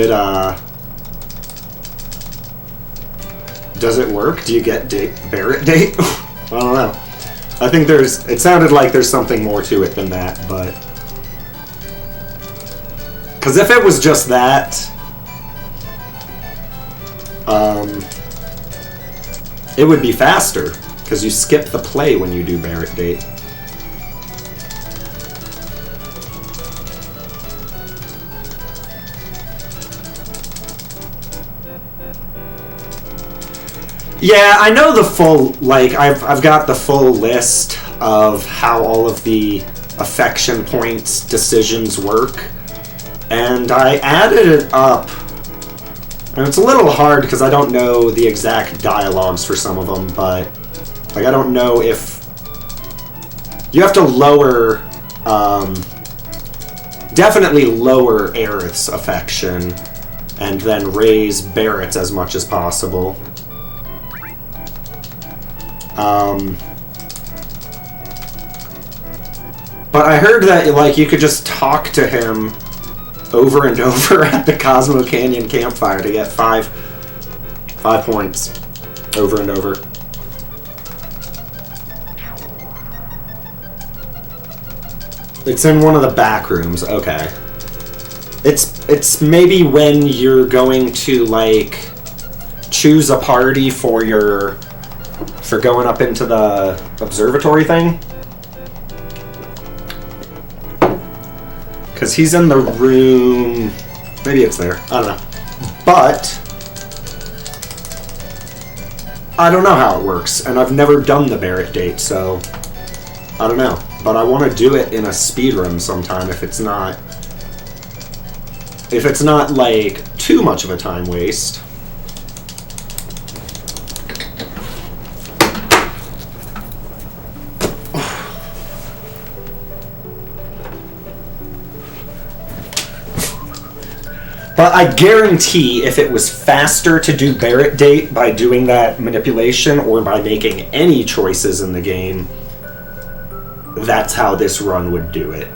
it work? Do you get Barrett date? I don't know. I think it sounded like there's something more to it than that, but... Because if it was just that... it would be faster, because you skip the play when you do Barrett date. Yeah, I know the full, like, I've got the full list of how all of the affection points decisions work, and I added it up, and it's a little hard because I don't know the exact dialogues for some of them, but, like, I don't know if... You have to lower, definitely lower Aerith's affection, and then raise Barrett's as much as possible. But I heard that, like, you could just talk to him over and over at the Cosmo Canyon campfire to get five points over and over. It's in one of the back rooms. Okay. It's maybe when you're going to, like, choose a party for going up into the observatory thing. Because he's in the room... Maybe it's there. I don't know. But... I don't know how it works, and I've never done the Barrett date, so... I don't know. But I want to do it in a speedrun sometime if it's not... If it's not, like, too much of a time waste. But I guarantee if it was faster to do Barrett date by doing that manipulation or by making any choices in the game, that's how this run would do it.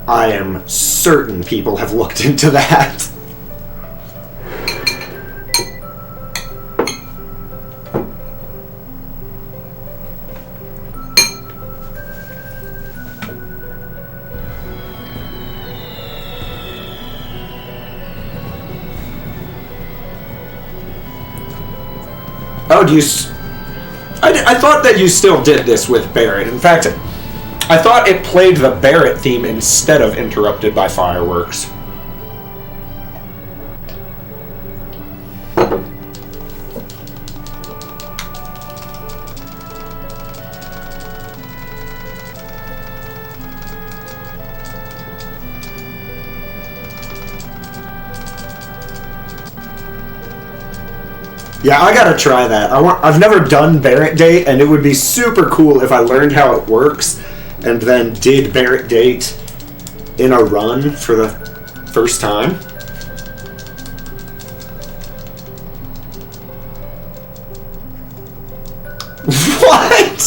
I am certain people have looked into that. Oh, do you... I thought that you still did this with Barrett. In fact, I thought it played the Barrett theme instead of Interrupted by Fireworks. Yeah, I gotta try that. I've never done Barrett Date, and it would be super cool if I learned how it works and then did Barrett Date in a run for the first time. What?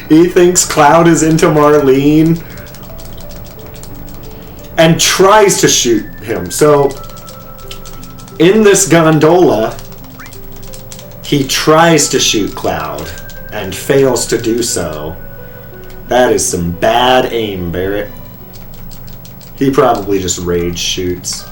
He thinks Cloud is into Marlene and tries to shoot him. So in this gondola, he tries to shoot Cloud and fails to do so. That is some bad aim, Barrett. He probably just rage shoots.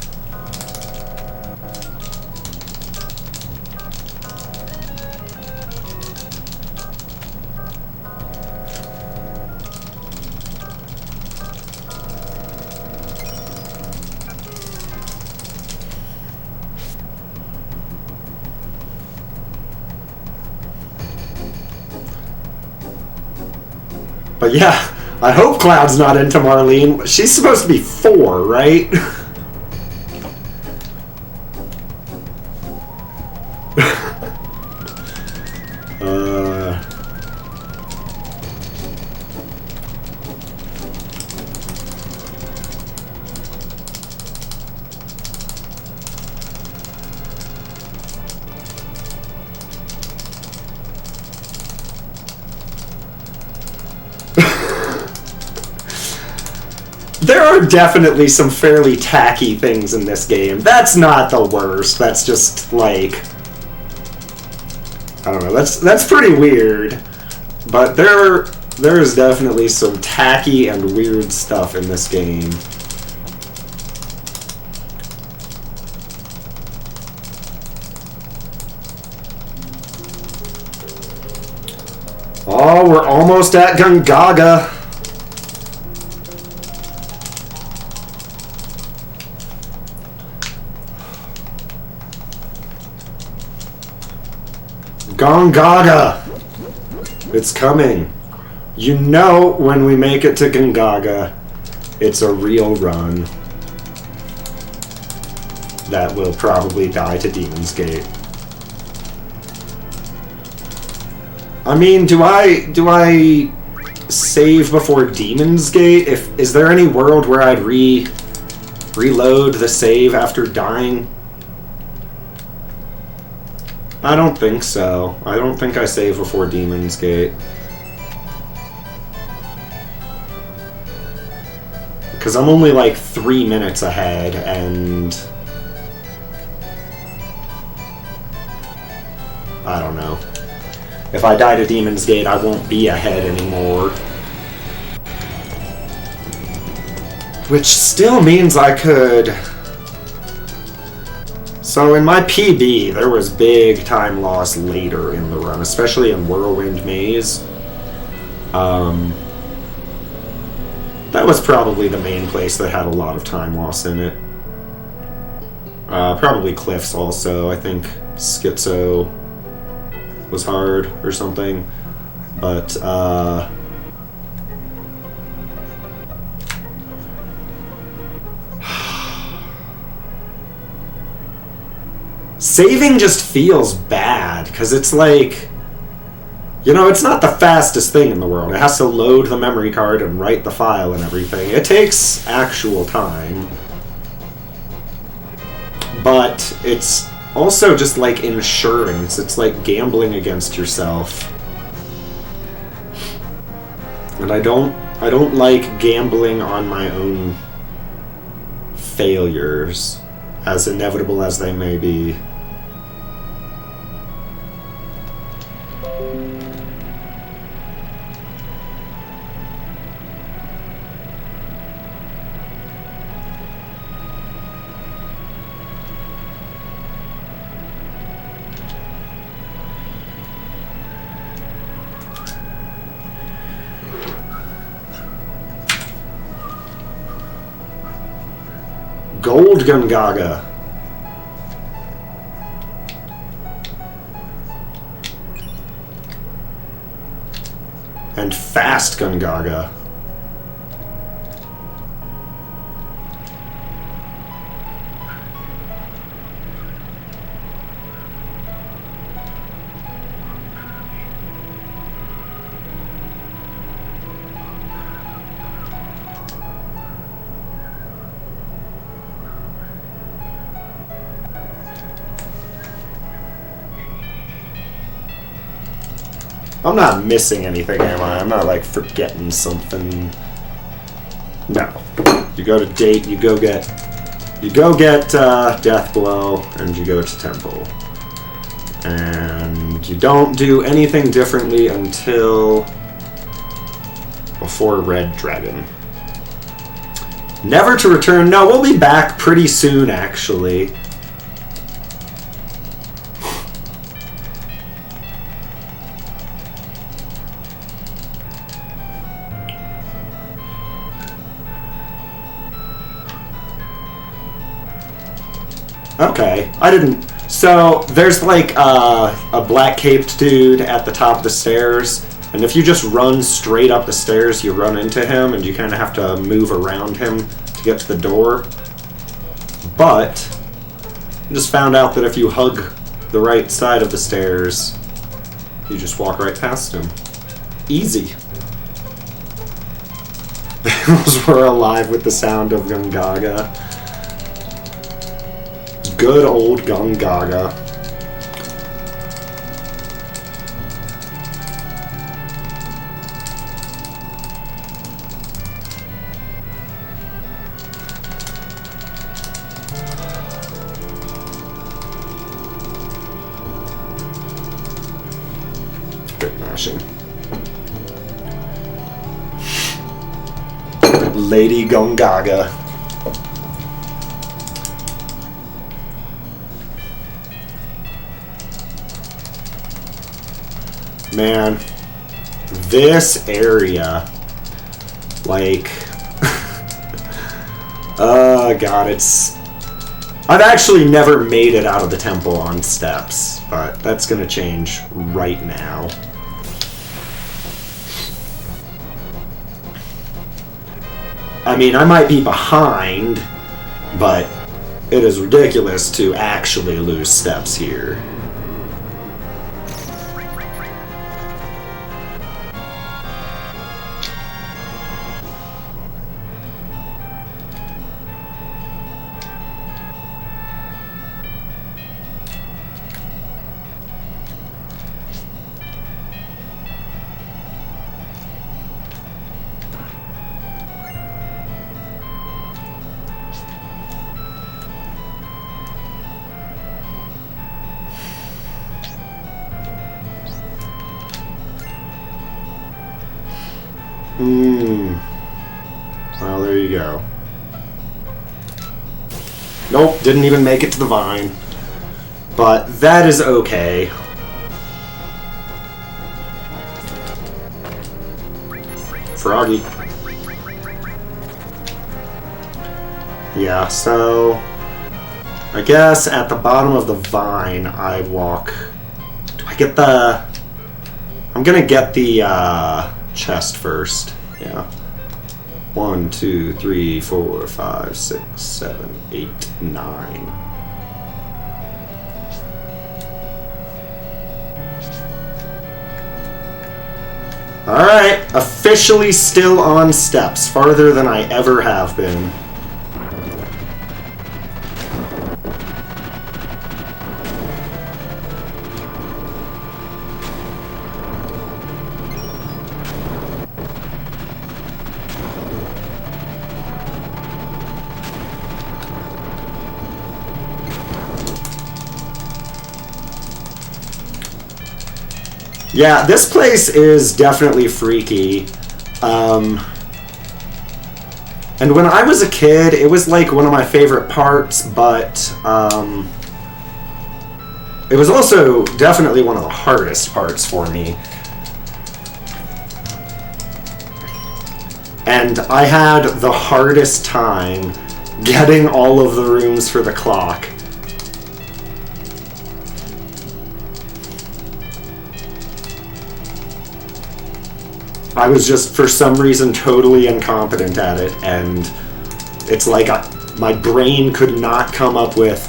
But yeah, I hope Cloud's not into Marlene. She's supposed to be 4, right? There are are definitely some fairly tacky things in this game. That's not the worst. That's just, like... I don't know. That's pretty weird. But there is definitely some tacky and weird stuff in this game. Oh, we're almost at Gungaga. Gungaga! It's coming. You know when we make it to Gungaga, it's a real run. That will probably die to Demon's Gate. I mean, do I save before Demon's Gate? Is there any world where I'd reload the save after dying? I don't think so. I don't think I save before Demon's Gate. Because I'm only like 3 minutes ahead, and... I don't know. If I die to Demon's Gate, I won't be ahead anymore. Which still means I could... So in my PB, there was big time loss later in the run, especially in Whirlwind Maze. That was probably the main place that had a lot of time loss in it. Probably Cliffs also. I think Schizo was hard or something. But, saving just feels bad, because it's like... You know, it's not the fastest thing in the world. It has to load the memory card and write the file and everything. It takes actual time. But it's also just like insurance. It's like gambling against yourself. And I don't like gambling on my own failures, as inevitable as they may be. Gold Gungaga. And Fast Gungaga. I'm not missing anything, am I? I'm not, like, forgetting something. No. You go to date, you go get Death Blow, and you go to Temple. And you don't do anything differently until before Red Dragon. Never to return. No, we'll be back pretty soon, actually. Okay, I didn't... So, there's like a black-caped dude at the top of the stairs, and if you just run straight up the stairs, you run into him, and you kind of have to move around him to get to the door. But, I just found out that if you hug the right side of the stairs, you just walk right past him. Easy. Those were alive with the sound of Gungaga. Good old Gungaga. crashing. Lady Gongaga. Man, this area, like, oh god, it's... I've actually never made it out of the temple on steps, but that's gonna change right now. I mean, I might be behind, but it is ridiculous to actually lose steps here. Well, there you go. Nope, didn't even make it to the vine. But that is okay. Froggy. Yeah, so... I guess at the bottom of the vine, I walk... Do I get the... I'm gonna get the, chest first. Yeah. 1, 2, 3, 4, 5, 6, 7, 8, 9. Alright, officially still on steps, farther than I ever have been. Yeah, this place is definitely freaky. And when I was a kid, it was like one of my favorite parts, but it was also definitely one of the hardest parts for me. And I had the hardest time getting all of the rooms for the clock. I was just, for some reason, totally incompetent at it, and it's like my brain could not come up with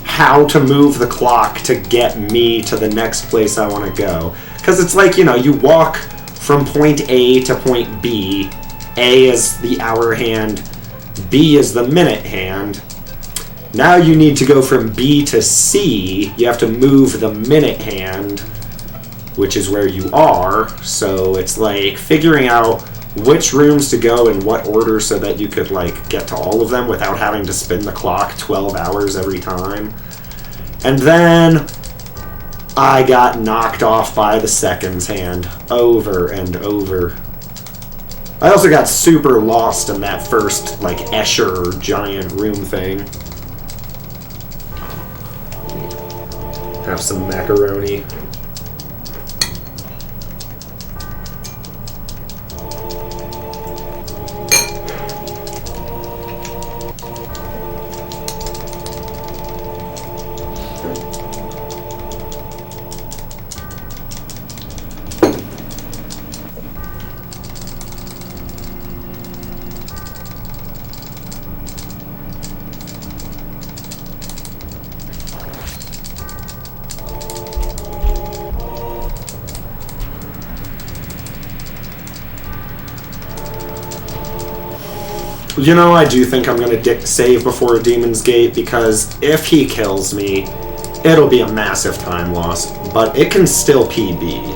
how to move the clock to get me to the next place I want to go. Because it's like, you know, you walk from point A to point B. A is the hour hand, B is the minute hand. Now you need to go from B to C. You have to move the minute hand, which is where you are, so it's like figuring out which rooms to go in what order so that you could like get to all of them without having to spin the clock 12 hours every time. And then I got knocked off by the seconds hand over and over. I also got super lost in that first like Escher giant room thing. Have some macaroni. You know, I do think I'm going to save before Demon's Gate, because if he kills me, it'll be a massive time loss, but it can still PB.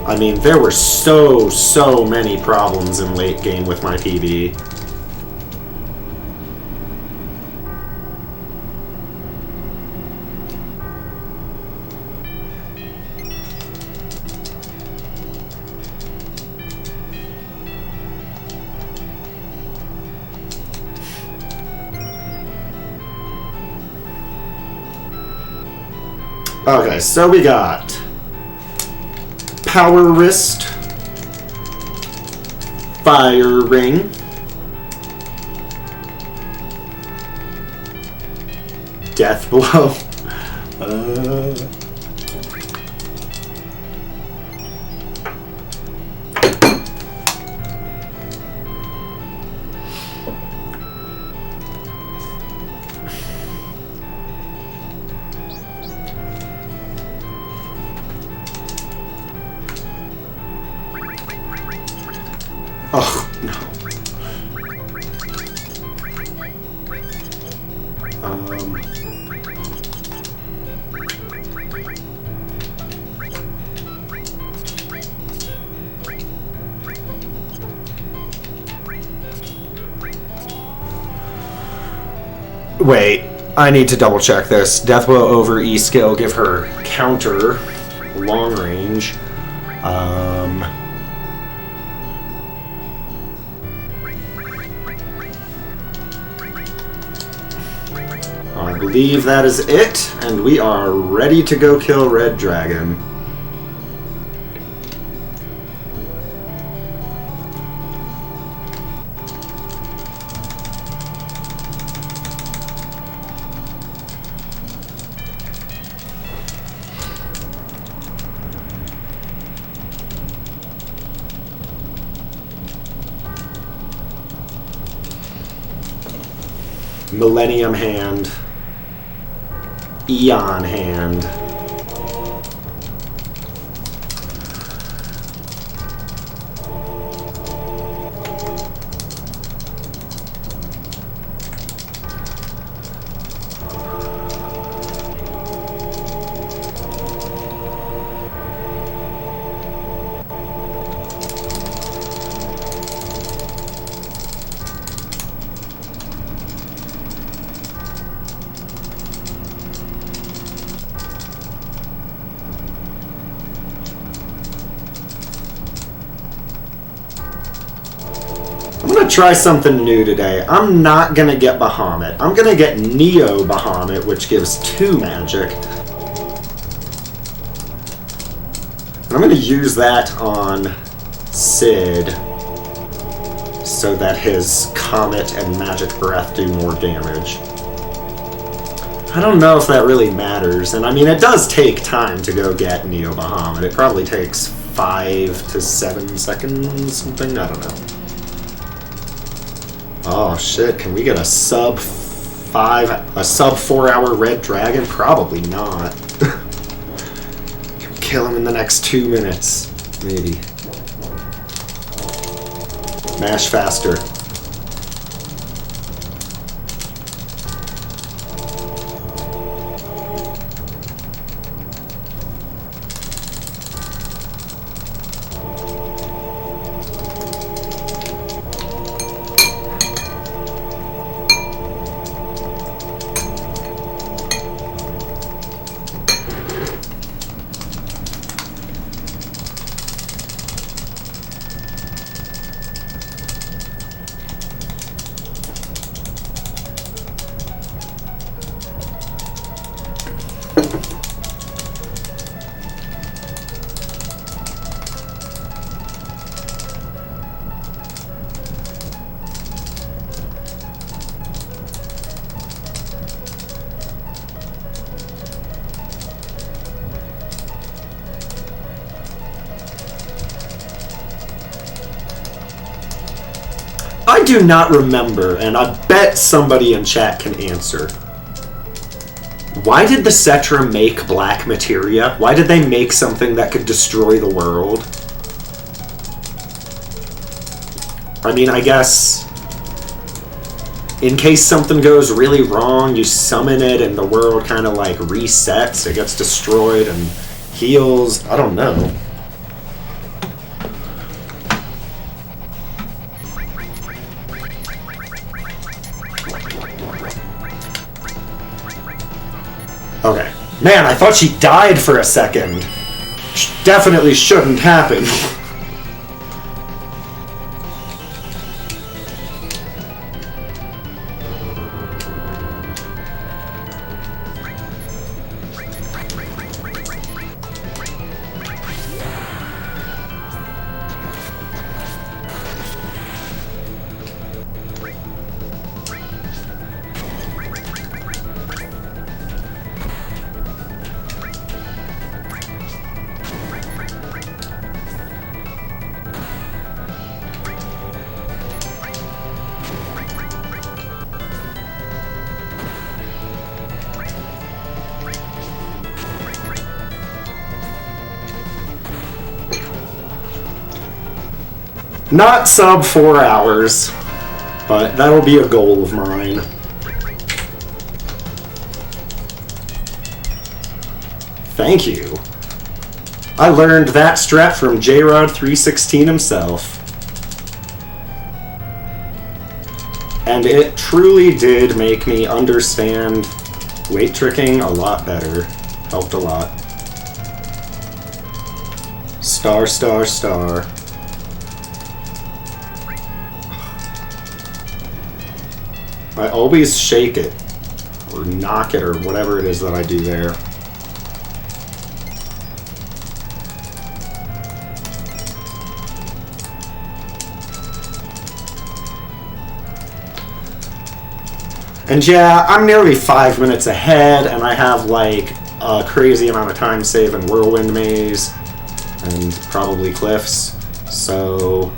I mean, there were so many problems in late game with my PB. Okay, so we got Power Wrist, Fire Ring, Death Blow. Oh, no. Wait, I need to double check this. Death Blow over E skill, give her counter, long range. I believe that is it, and we are ready to go kill Red Dragon. Millennium Hand, Eon Hand. I'm gonna try something new today. I'm not gonna get Bahamut. I'm gonna get Neo Bahamut, which gives 2 magic. And I'm gonna use that on Sid so that his Comet and Magic Breath do more damage. I don't know if that really matters, and I mean, it does take time to go get Neo Bahamut. It probably takes 5 to 7 seconds, something, I don't know. Oh shit, can we get a sub 4 hour Red Dragon? Probably not. Can we kill him in the next 2 minutes? Maybe. Mash faster. I do not remember, and I bet somebody in chat can answer. Why did the Cetra make black materia? Why did they make something that could destroy the world? I mean, I guess in case something goes really wrong, you summon it and the world kind of like resets, it gets destroyed and heals. I don't know. Okay. Man, I thought she died for a second. Definitely shouldn't happen. Not sub 4 hours, but that'll be a goal of mine. Thank you. I learned that strat from JRod316 himself. And it truly did make me understand weight tricking a lot better. Helped a lot. Star, star, star. I always shake it, or knock it, or whatever it is that I do there. And yeah, I'm nearly 5 minutes ahead, and I have like a crazy amount of time save in Whirlwind Maze, and probably Cliffs, so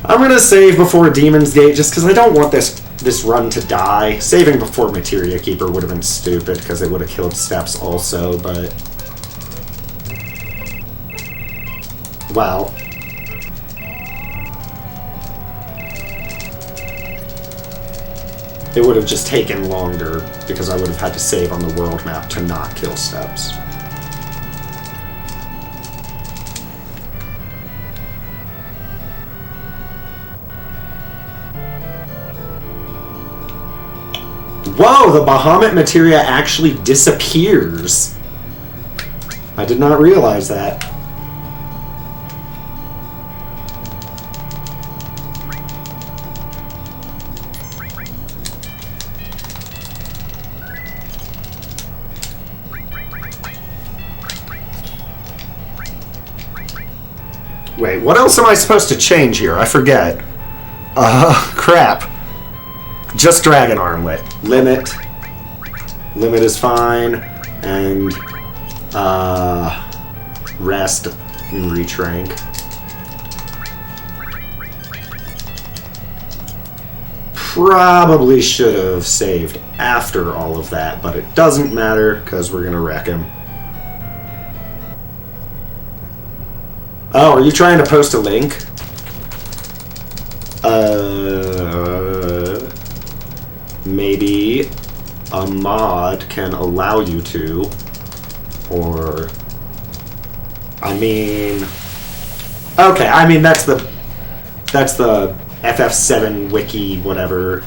I'm gonna save before Demon's Gate just because I don't want this run to die. Saving before Materia Keeper would have been stupid because it would have killed Steps also, but well. It would have just taken longer because I would have had to save on the world map to not kill Steps. Whoa, the Bahamut materia actually disappears. I did not realize that. Wait, what else am I supposed to change here? I forget. Crap. Just Dragon Armlet. Limit. Limit is fine. And, rest and retrank. Probably should have saved after all of that, but it doesn't matter because we're gonna wreck him. Oh, are you trying to post a link? Maybe a mod can allow you to, or, I mean, okay, I mean, that's the FF7 wiki, whatever.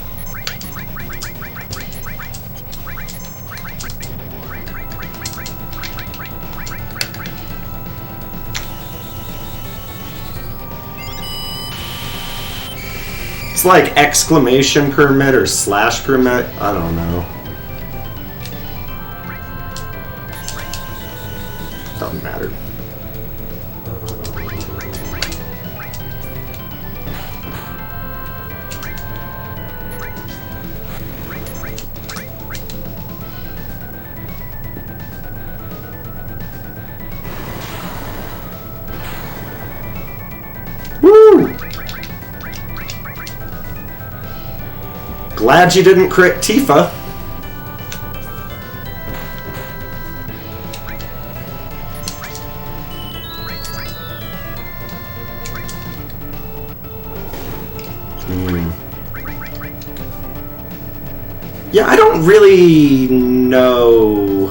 It's like exclamation permit or slash permit. I don't know. Doesn't matter. Woo! Glad you didn't crit Tifa. Yeah, I don't really know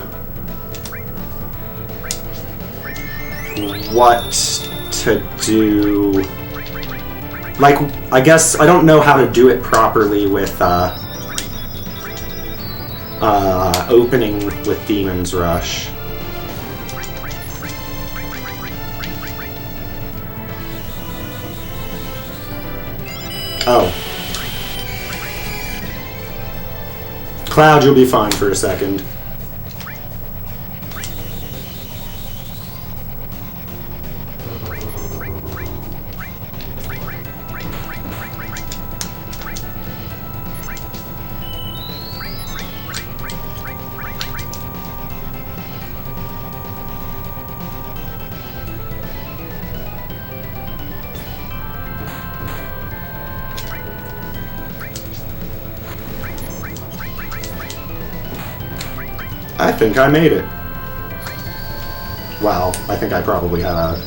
what to do. Like, I guess I don't know how to do it properly with opening with Demon's Rush. Oh. Cloud, you'll be fine for a second. I think I made it. Wow, I think I probably had a...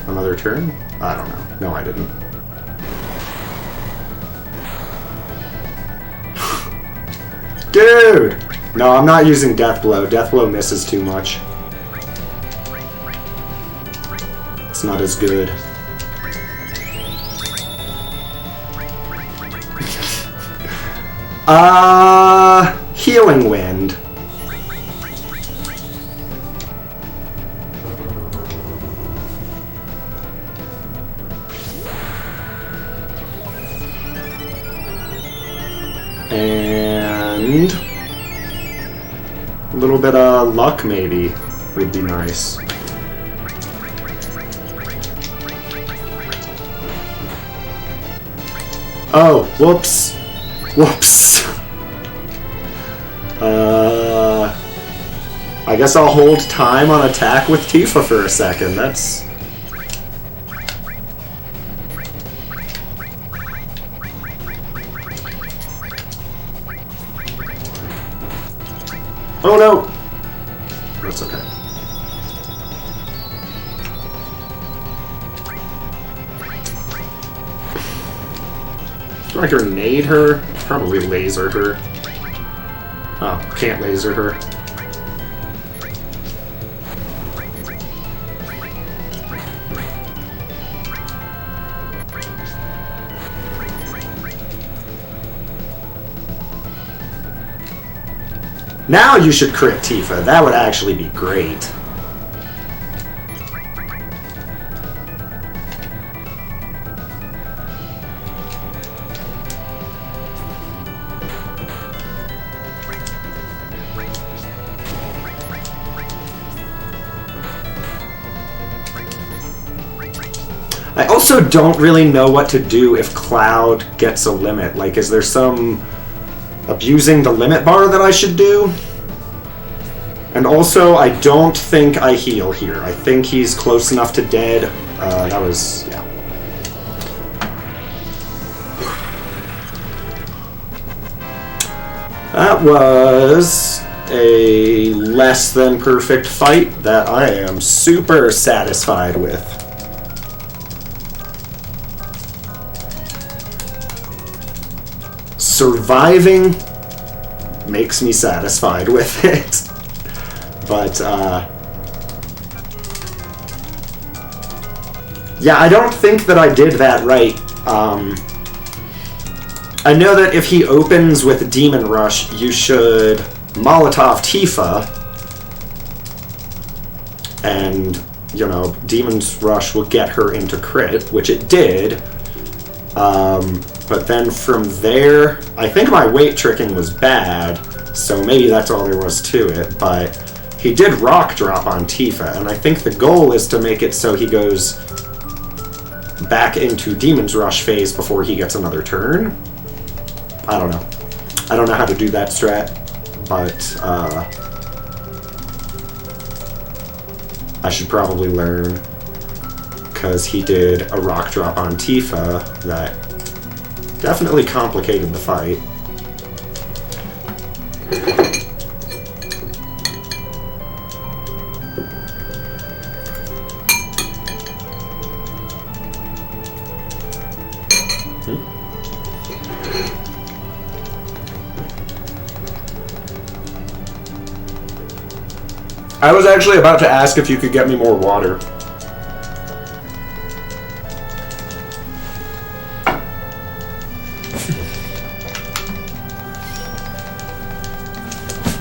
another turn? I don't know. No, I didn't. Dude! No, I'm not using Death Blow. Death Blow misses too much. It's not as good. Healing Wind. And a little bit of luck, maybe, would be nice. Oh, whoops. Whoops. I guess I'll hold time on attack with Tifa for a second. That's... Oh no! That's okay. Do I grenade her? Probably laser her. Oh, can't laser her. Now you should crit Tifa. That would actually be great. I also don't really know what to do if Cloud gets a limit. Like, is there some abusing the limit bar that I should do? And also, I don't think I heal here. I think he's close enough to dead. That was... yeah. That was a less than perfect fight that I am super satisfied with. Surviving makes me satisfied with it. But, yeah, I don't think that I did that right. I know that if he opens with Demon Rush, you should Molotov Tifa. And, you know, Demon's Rush will get her into crit, which it did. But then from there, I think my weight tricking was bad, so maybe that's all there was to it, but he did rock drop on Tifa, and I think the goal is to make it so he goes back into Demon's Rush phase before he gets another turn. I don't know. I don't know how to do that strat, but I should probably learn, because he did a rock drop on Tifa that definitely complicated the fight. I was actually about to ask if you could get me more water.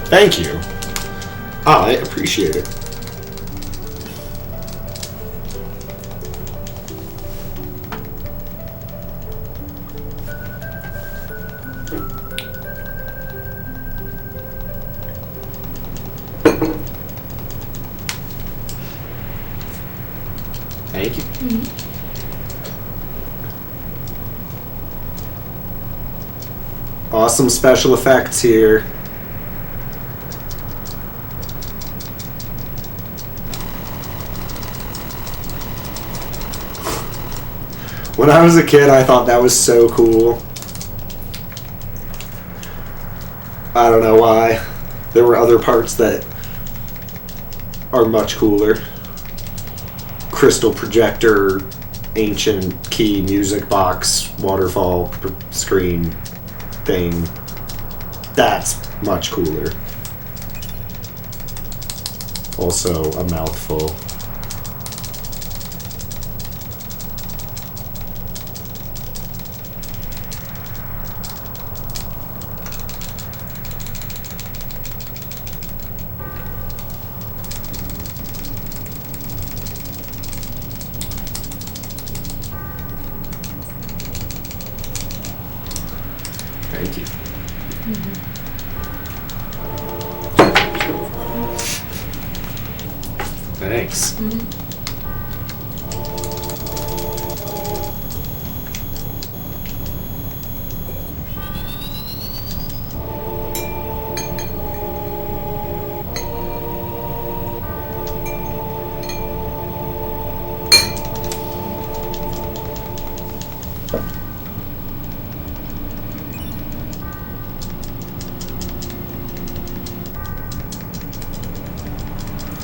Thank you. I appreciate it. Thank you. Awesome special effects here. When I was a kid, I thought that was so cool. I don't know why. There were other parts that are much cooler. crystal projector, ancient key music box, waterfall screen thing. That's much cooler. Also a mouthful. Thank you. Thanks.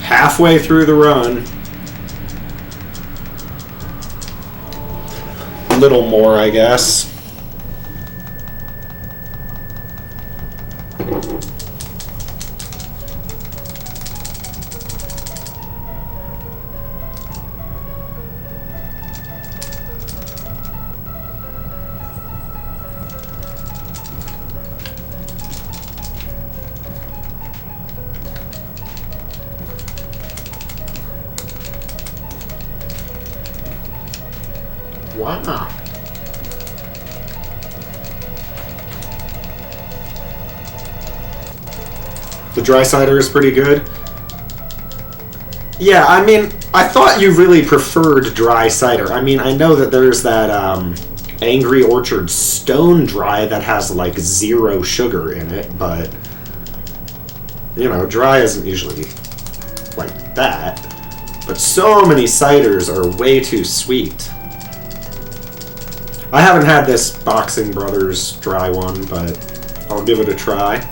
Halfway through the run. A little more, I guess. Wow. The dry cider is pretty good. Yeah, I mean, I thought you really preferred dry cider. I mean, I know that there's that Angry Orchard Stone Dry that has like 0 sugar in it, but you know, dry isn't usually like that. But so many ciders are way too sweet. I haven't had this Boxing Brothers dry one, but I'll give it a try.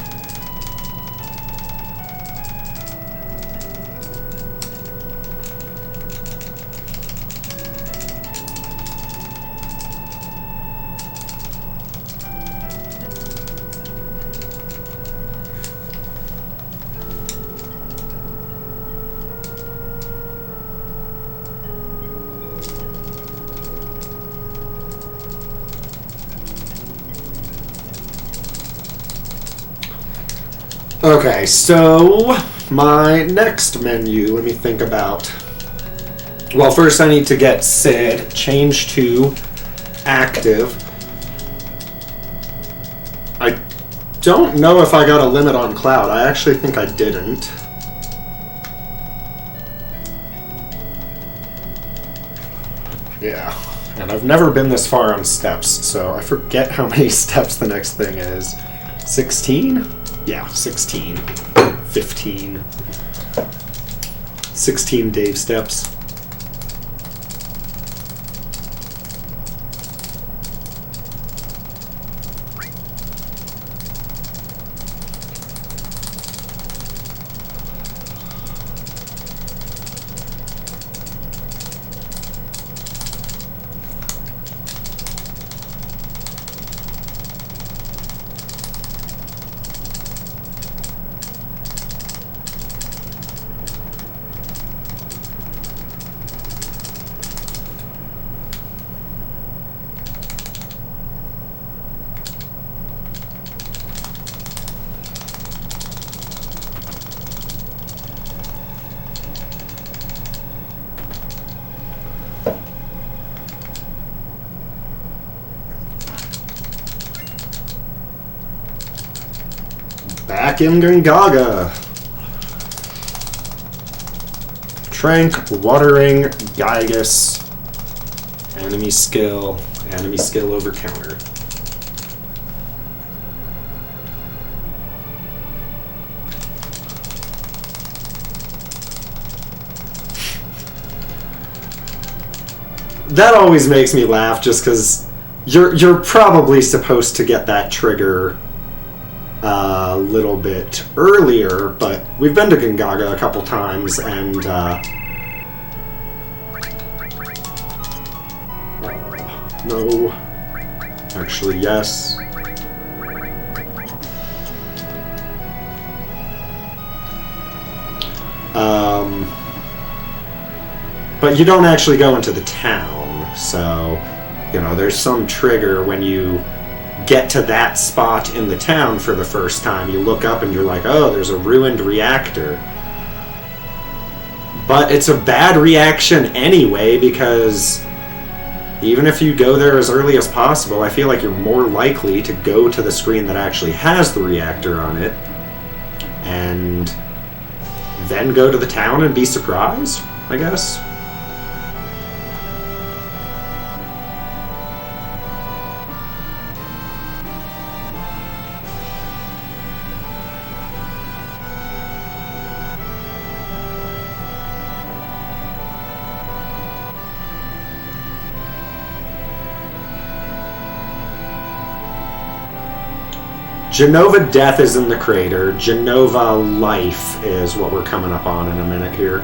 Okay, so my next menu, let me think about. Well, first I need to get SID, change to active. I don't know if I got a limit on cloud. I actually think I didn't. Yeah, and I've never been this far on steps, so I forget how many steps the next thing is. 16? Yeah, 16. 15. 16 Dave steps. Back in Gongaga. Trank, Watering, Gygus, enemy skill over counter. That always makes me laugh just because you're probably supposed to get that trigger a little bit earlier, but we've been to Gongaga a couple times, and No. Actually, yes. But you don't actually go into the town, so, you know, there's some trigger when you get to that spot in the town for the first time. You look up and you're like, oh, there's a ruined reactor. But it's a bad reaction anyway, because even if you go there as early as possible, I feel like you're more likely to go to the screen that actually has the reactor on it, and then go to the town and be surprised, I guess. Genova Death is in the crater. Genova Life is what we're coming up on in a minute here.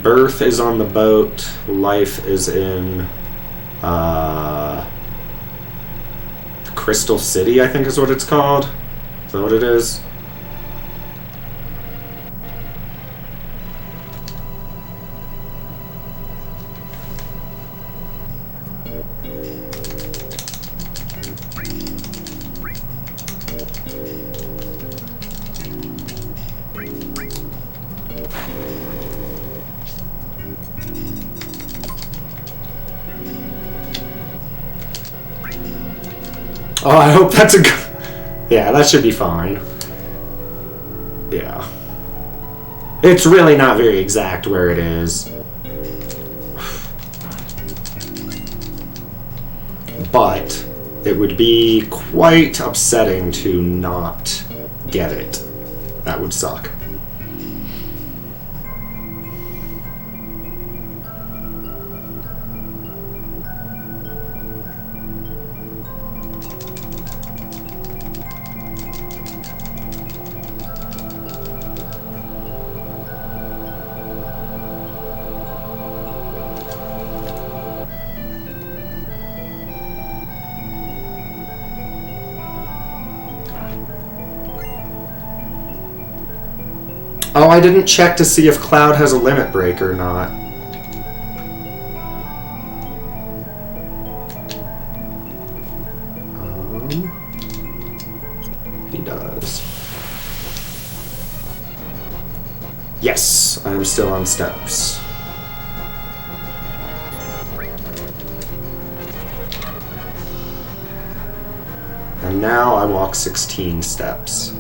Birth is on the boat. Life is in Crystal City, I think is what it's called. Is that what it is? Oh, I hope that's a good... Yeah, that should be fine. Yeah. It's really not very exact where it is. But it would be quite upsetting to not get it. That would suck. Oh, I didn't check to see if Cloud has a limit break or not. He does. Yes, I'm still on steps. And now I walk 16 steps.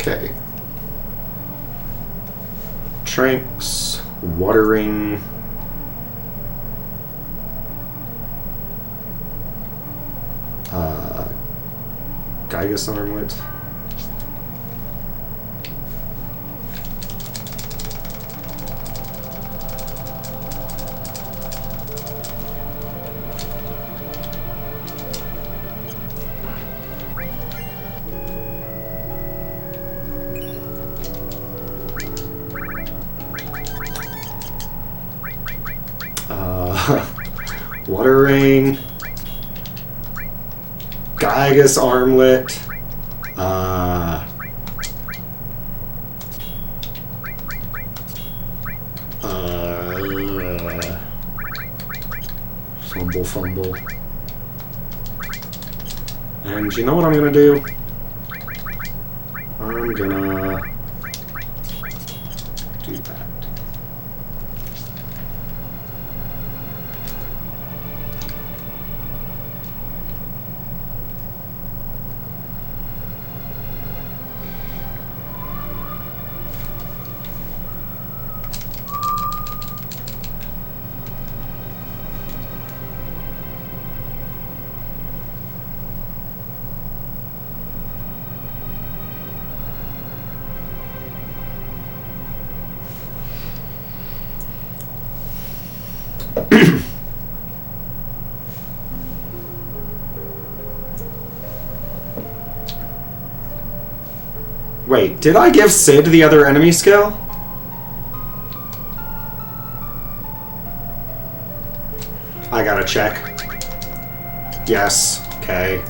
Okay. Tranks, watering. Gygus armlet. Watering, Gygus armlet, fumble. And you know what I'm gonna do? I'm gonna do that. Wait, did I give Sid the other enemy skill? I gotta check. Yes, okay.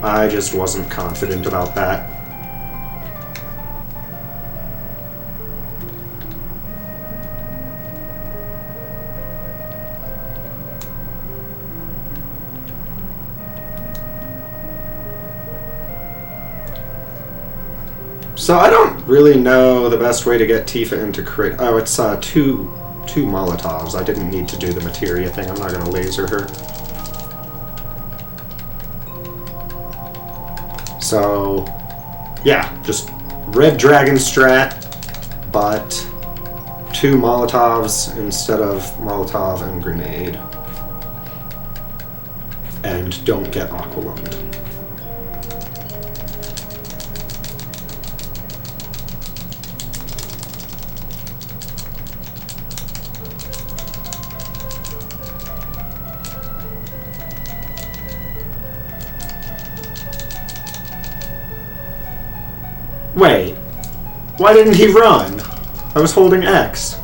I just wasn't confident about that. So I don't really know the best way to get Tifa into crit. Oh, it's two Molotovs. I didn't need to do the materia thing. I'm not gonna laser her. So yeah, just red dragon strat, but 2 Molotovs instead of Molotov and grenade. And don't get Aqualung. Wait, why didn't he run? I was holding X.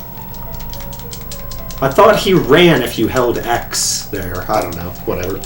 I thought he ran if you held X there. I don't know, whatever.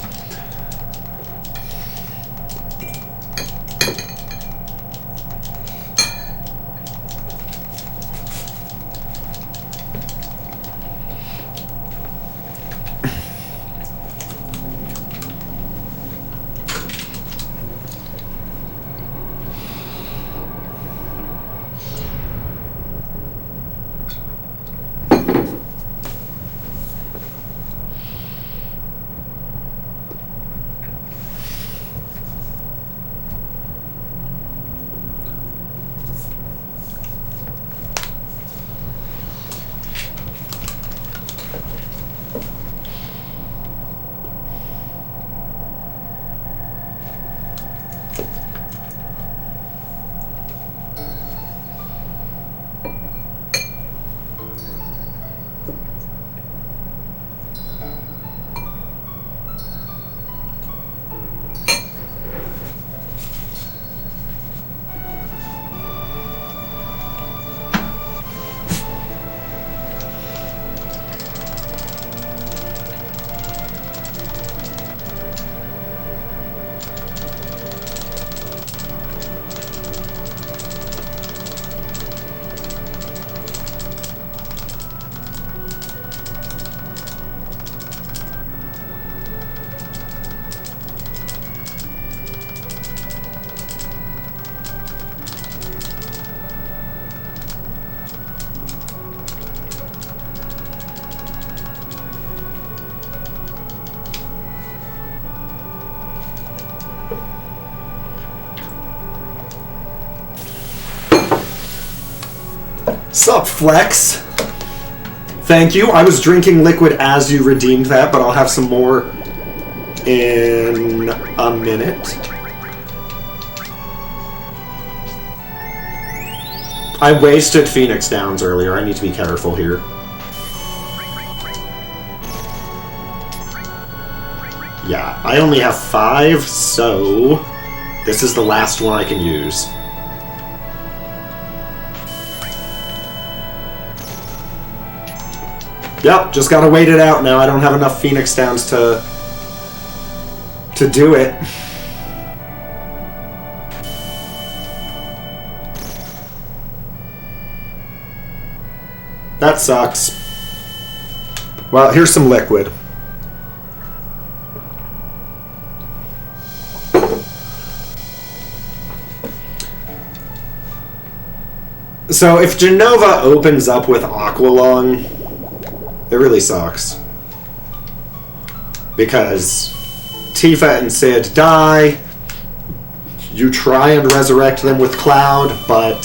Sup, Flex? Thank you. I was drinking liquid as you redeemed that, but I'll have some more in a minute. I wasted Phoenix Downs earlier. I need to be careful here. Yeah, I only have 5, so this is the last one I can use. Yep, just gotta wait it out now. I don't have enough Phoenix Downs to do it. That sucks. Well, here's some liquid. So if Genova opens up with Aqualung, it really sucks. Because Tifa and Sid die, you try and resurrect them with Cloud, but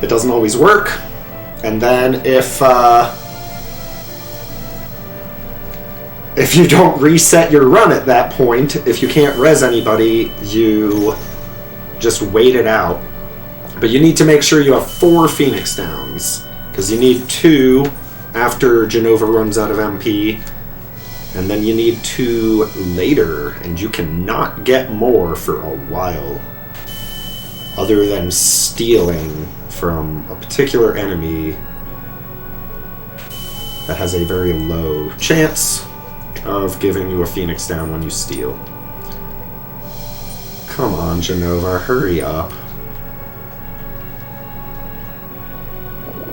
it doesn't always work. And then if you don't reset your run at that point, if you can't res anybody, you just wait it out. But you need to make sure you have 4 Phoenix Downs, because you need 2 after Jenova runs out of MP, and then you need 2 later, and you cannot get more for a while, other than stealing from a particular enemy that has a very low chance of giving you a Phoenix Down when you steal. Come on, Jenova, hurry up.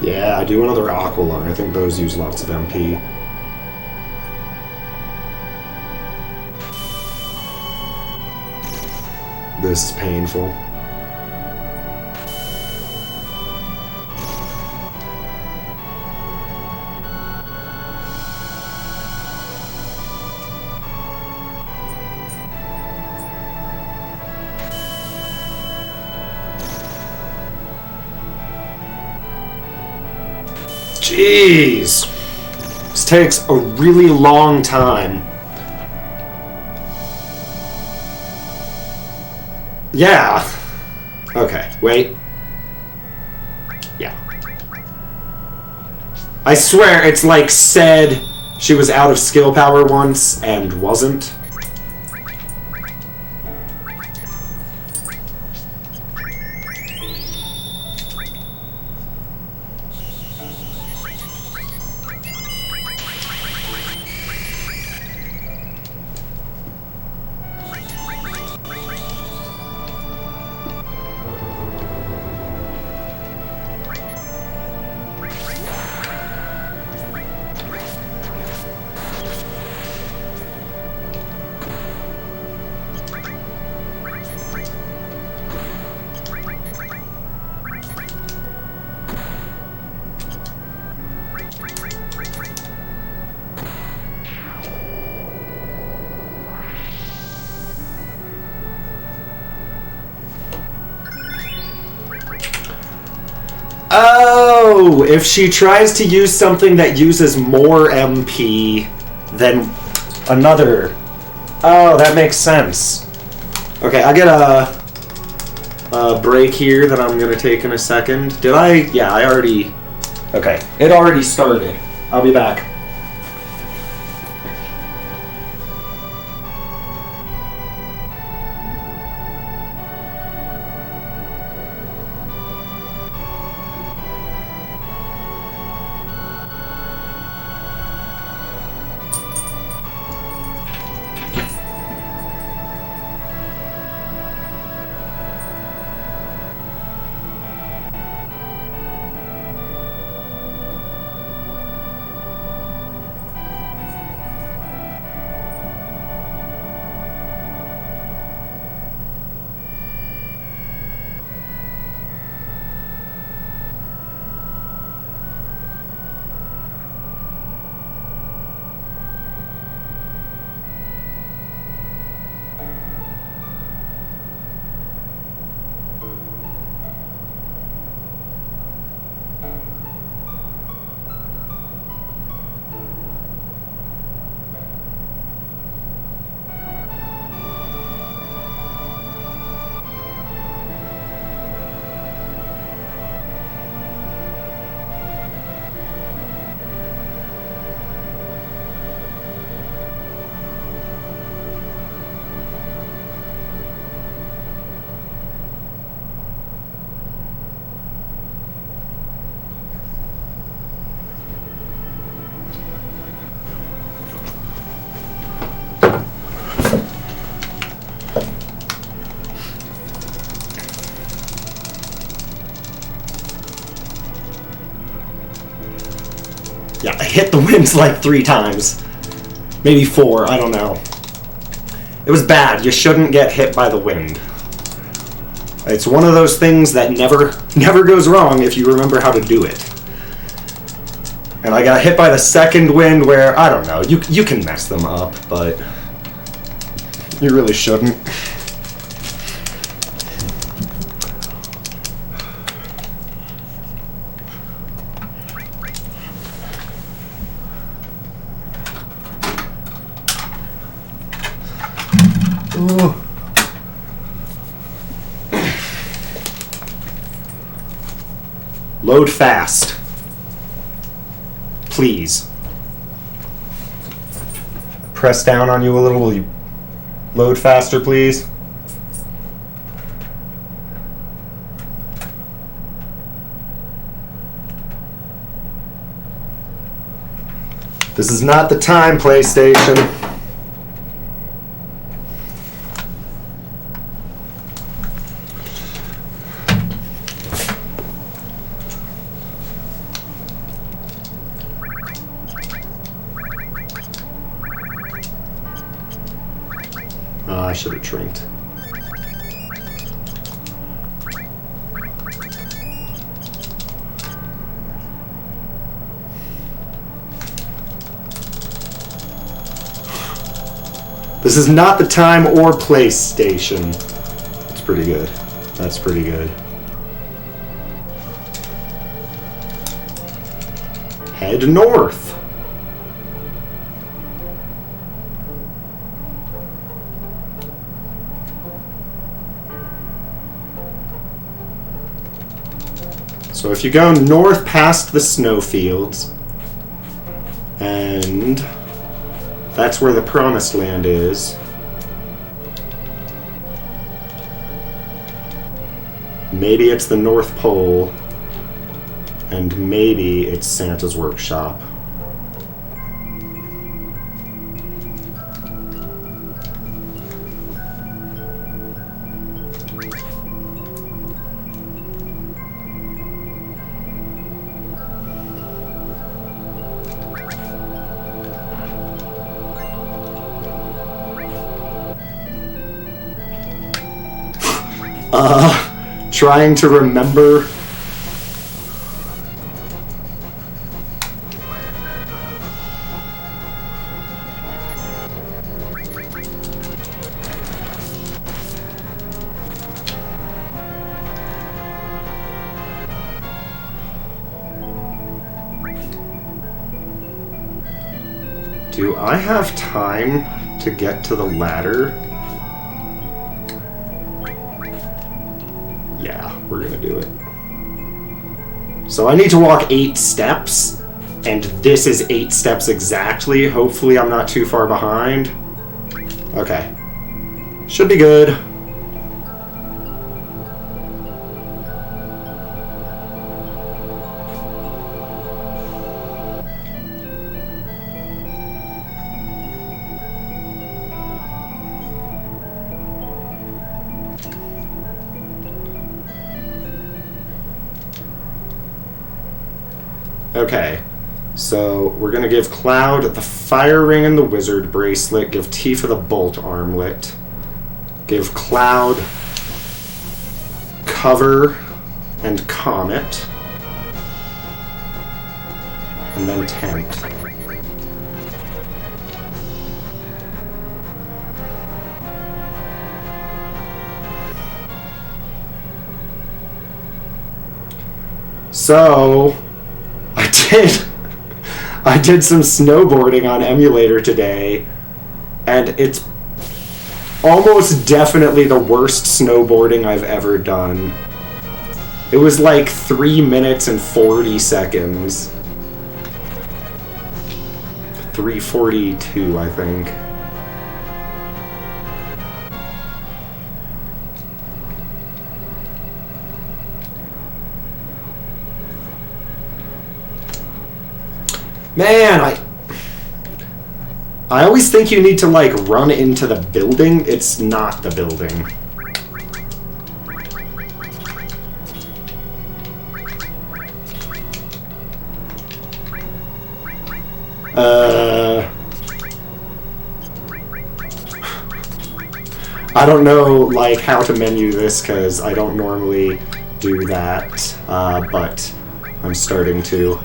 Yeah, I do another Aqua Lung. I think those use lots of MP. This is painful. Jeez. This takes a really long time. Yeah. Okay, wait. Yeah. I swear it's like said she was out of skill power once and wasn't. Oh, if she tries to use something that uses more MP than another. Oh, that makes sense. Okay, I get a break here that I'm going to take in a second. Did I? Yeah, I already... Okay, it already started. I'll be back. Yeah, I hit the winds like 3 times. Maybe 4, I don't know. It was bad. You shouldn't get hit by the wind. It's one of those things that never goes wrong if you remember how to do it. And I got hit by the second wind where, I don't know, you can mess them up, but you really shouldn't. Load fast. Please. Press down on you a little. Will you load faster, please? This is not the time, PlayStation. Oh, I should have trinked. This is not the time or PlayStation. That's pretty good. That's pretty good. Head north. So if you go north past the snowfields, and that's where the promised land is, maybe it's the North Pole, and maybe it's Santa's workshop. Trying to remember. Do I have time to get to the ladder? We're gonna do it. So I need to walk 8 steps, and this is 8 steps exactly. Hopefully I'm not too far behind. Okay. Should be good. Okay, so we're going to give Cloud the Fire Ring and the Wizard Bracelet, give Tifa the Bolt Armlet, give Cloud Cover and Comet, and then Tent. So I did some snowboarding on emulator today, and it's almost definitely the worst snowboarding I've ever done. It was like 3 minutes and 40 seconds. 3:42, I think. Man, I always think you need to, like, run into the building. It's not the building. I don't know, like, how to menu this, because I don't normally do that, but I'm starting to.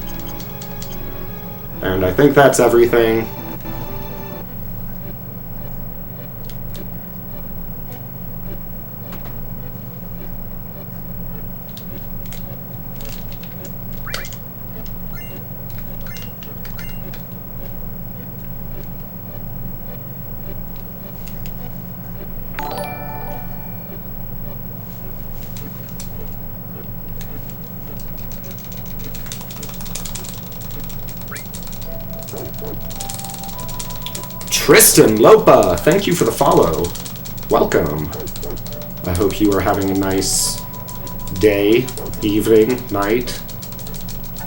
And I think that's everything. Tristan Lopa, thank you for the follow. Welcome. I hope you are having a nice day, evening, night,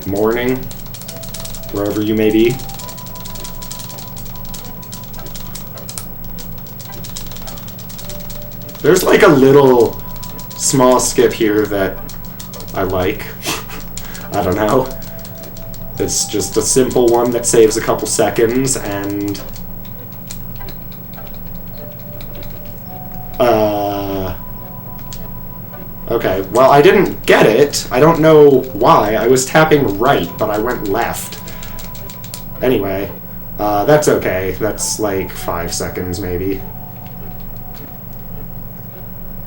morning, wherever you may be. There's like a little small skip here that I like. I don't know. It's just a simple one that saves a couple seconds and... Okay, well, I didn't get it. I don't know why. I was tapping right, but I went left. Anyway, that's okay. That's like 5 seconds, maybe.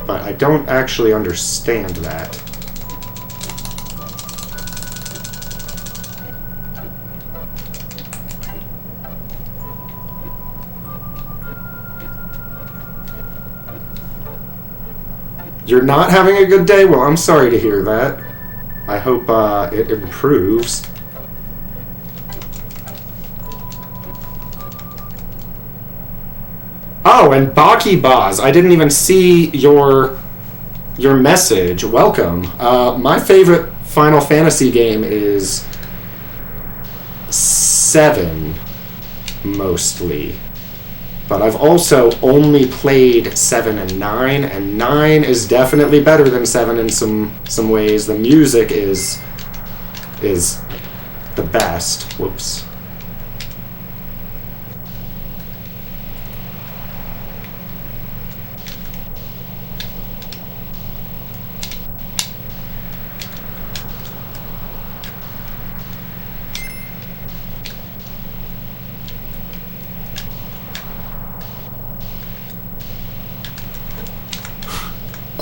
But I don't actually understand that. You're not having a good day? Well, I'm sorry to hear that. I hope it improves. Oh, and Baki Boz, I didn't even see your message. Welcome. My favorite Final Fantasy game is 7, mostly. But I've also only played 7 and 9, and 9 is definitely better than 7 in some ways. The music is the best. Whoops.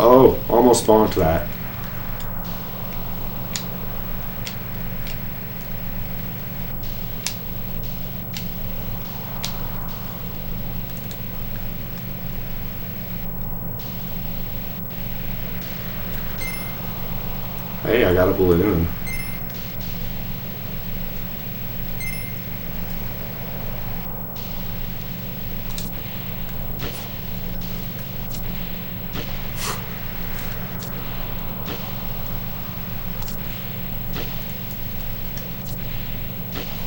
Oh, almost bonked that. Hey, I got a balloon.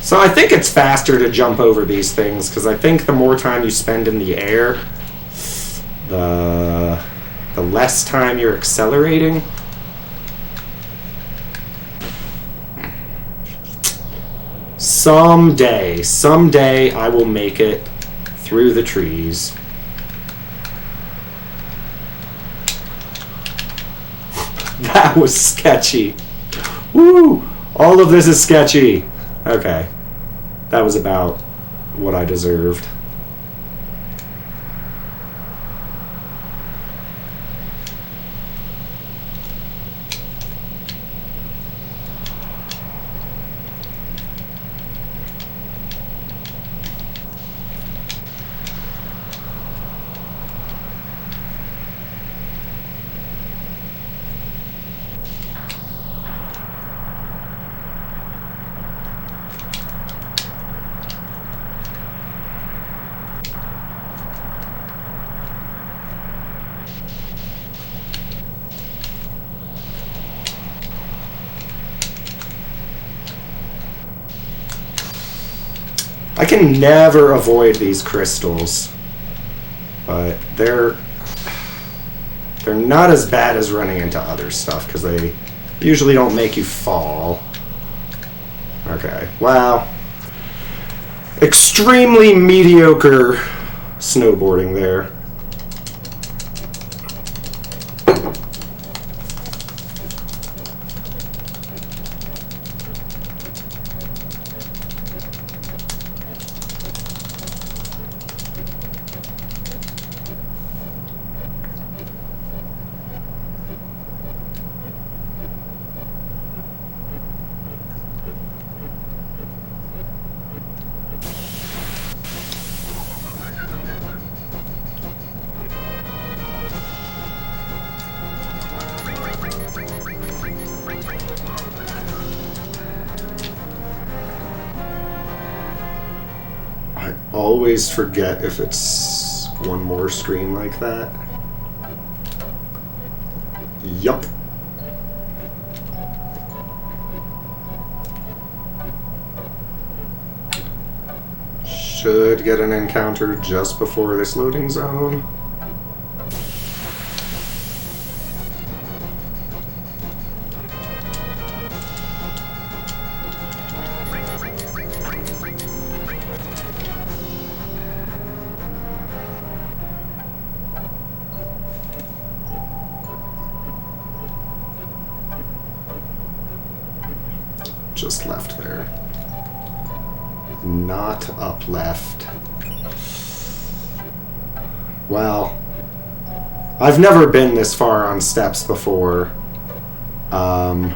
So I think it's faster to jump over these things, because I think the more time you spend in the air, the less time you're accelerating. Someday I will make it through the trees. That was sketchy. Woo! All of this is sketchy. Okay. That was about what I deserved. I can never avoid these crystals, but they're not as bad as running into other stuff, because they usually don't make you fall. Okay, wow. Extremely mediocre snowboarding there. always forget if it's one more screen like that. Yup. Should get an encounter just before this loading zone. Just left there. Not up left. Well, I've never been this far on steps before. But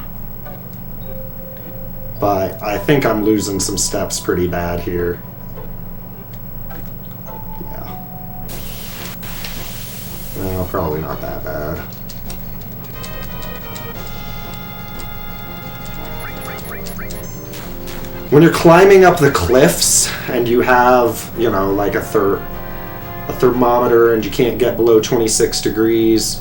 I think I'm losing some steps pretty bad here. Yeah. Well, probably not that bad. When you're climbing up the cliffs and you have, you know, like a thermometer and you can't get below 26 degrees,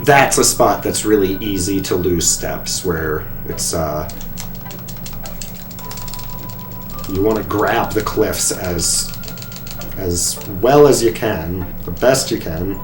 that's a spot that's really easy to lose steps, where it's, you want to grab the cliffs as well as you can, the best you can.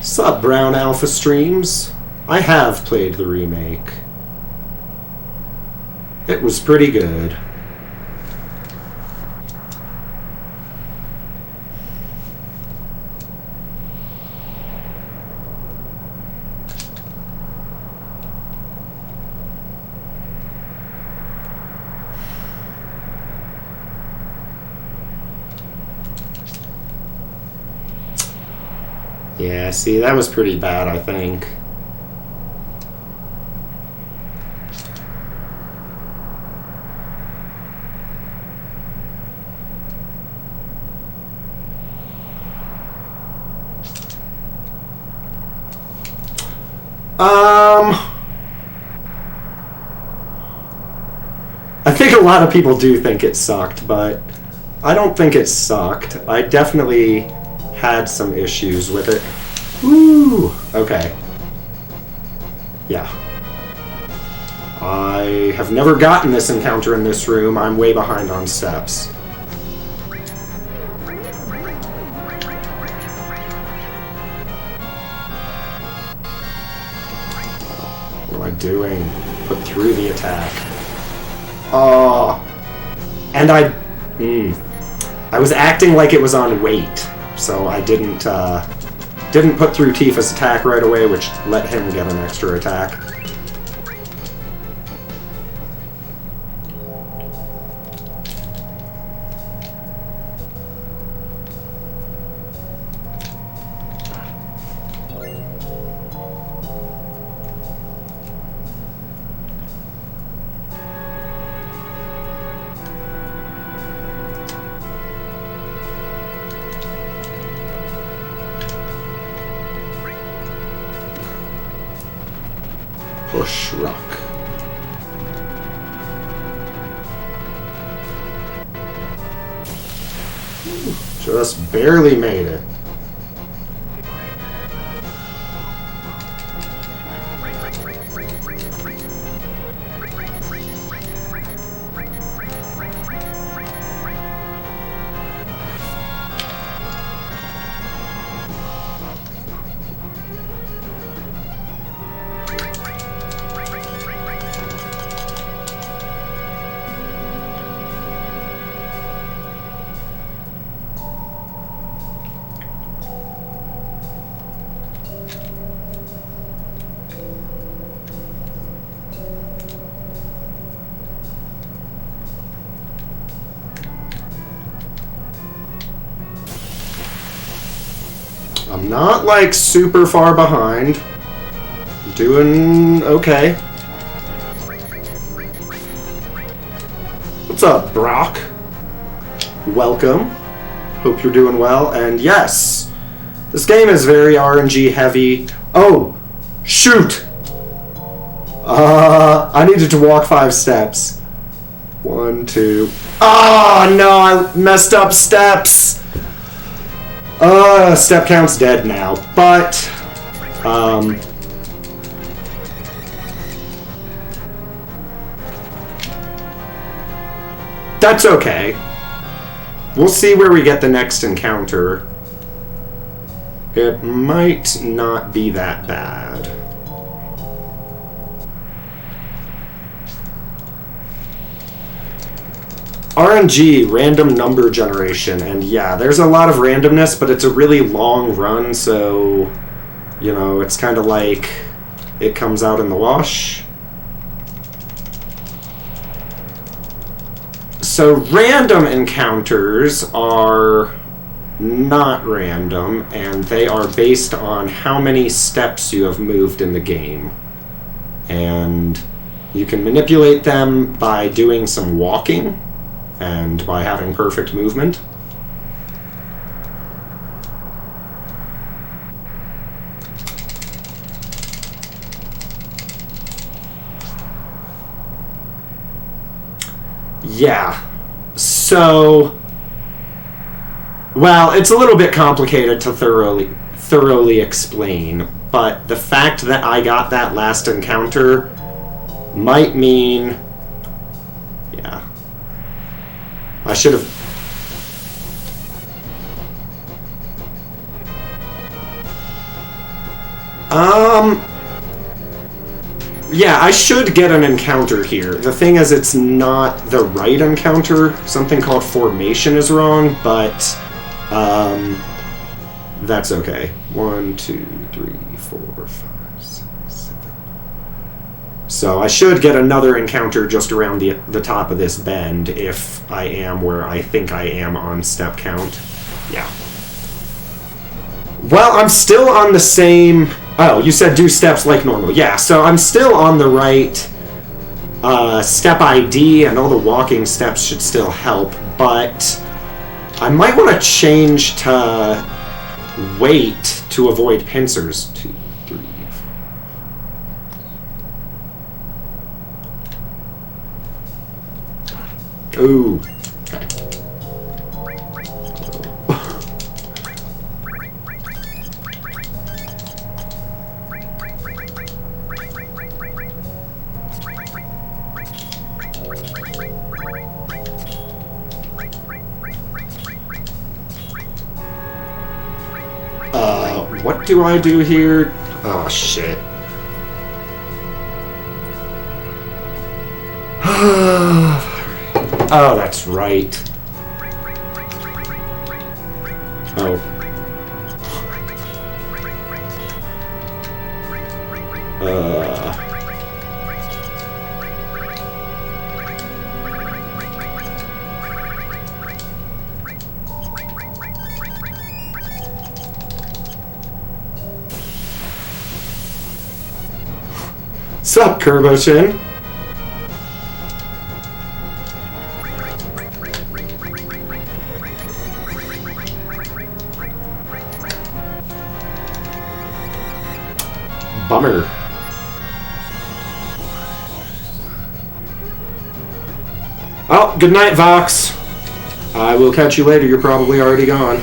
Sup, Brown Alpha Streams? I have played the remake. It was pretty good. Yeah, see, that was pretty bad, I think. I think a lot of people do think it sucked, but I don't think it sucked. I definitely had some issues with it. Ooh, okay. Yeah. I have never gotten this encounter in this room. I'm way behind on steps. What am I doing? Put through the attack. Oh. And I was acting like it was on wait, so I didn't put through Tifa's attack right away, which let him get an extra attack. Push rock. Just barely made it. I'm not, like, super far behind. I'm doing okay. What's up, Brock? Welcome. Hope you're doing well. And yes, this game is very RNG heavy. Oh, shoot! I needed to walk 5 steps. 1, 2. Oh, no, I messed up steps. Step count's dead now, but, that's okay. We'll see where we get the next encounter. It might not be that bad. RNG, random number generation, and yeah, there's a lot of randomness, but it's a really long run, so, you know, it's kind of like it comes out in the wash. So random encounters are not random, and they are based on how many steps you have moved in the game. And you can manipulate them by doing some walking and by having perfect movement. Yeah. So, well, it's a little bit complicated to thoroughly explain, but the fact that I got that last encounter might mean, yeah, I should have. Yeah, I should get an encounter here. The thing is, it's not the right encounter. Something called formation is wrong, but that's okay. 1, 2, 3, 4, 5, 6, 7. So I should get another encounter just around the top of this bend if I am where I think I am on step count. Yeah. Well, I'm still on the same... Oh, you said do steps like normal. Yeah, so I'm still on the right step ID, and all the walking steps should still help, but I might want to change to wait to avoid pincers. 2, 3, 4. Ooh. Okay. What do I do here? Oh, shit. Oh, that's right. Oh. Sup, Kerboshin? Bummer. Oh, good night, Vox. I will catch you later. You're probably already gone.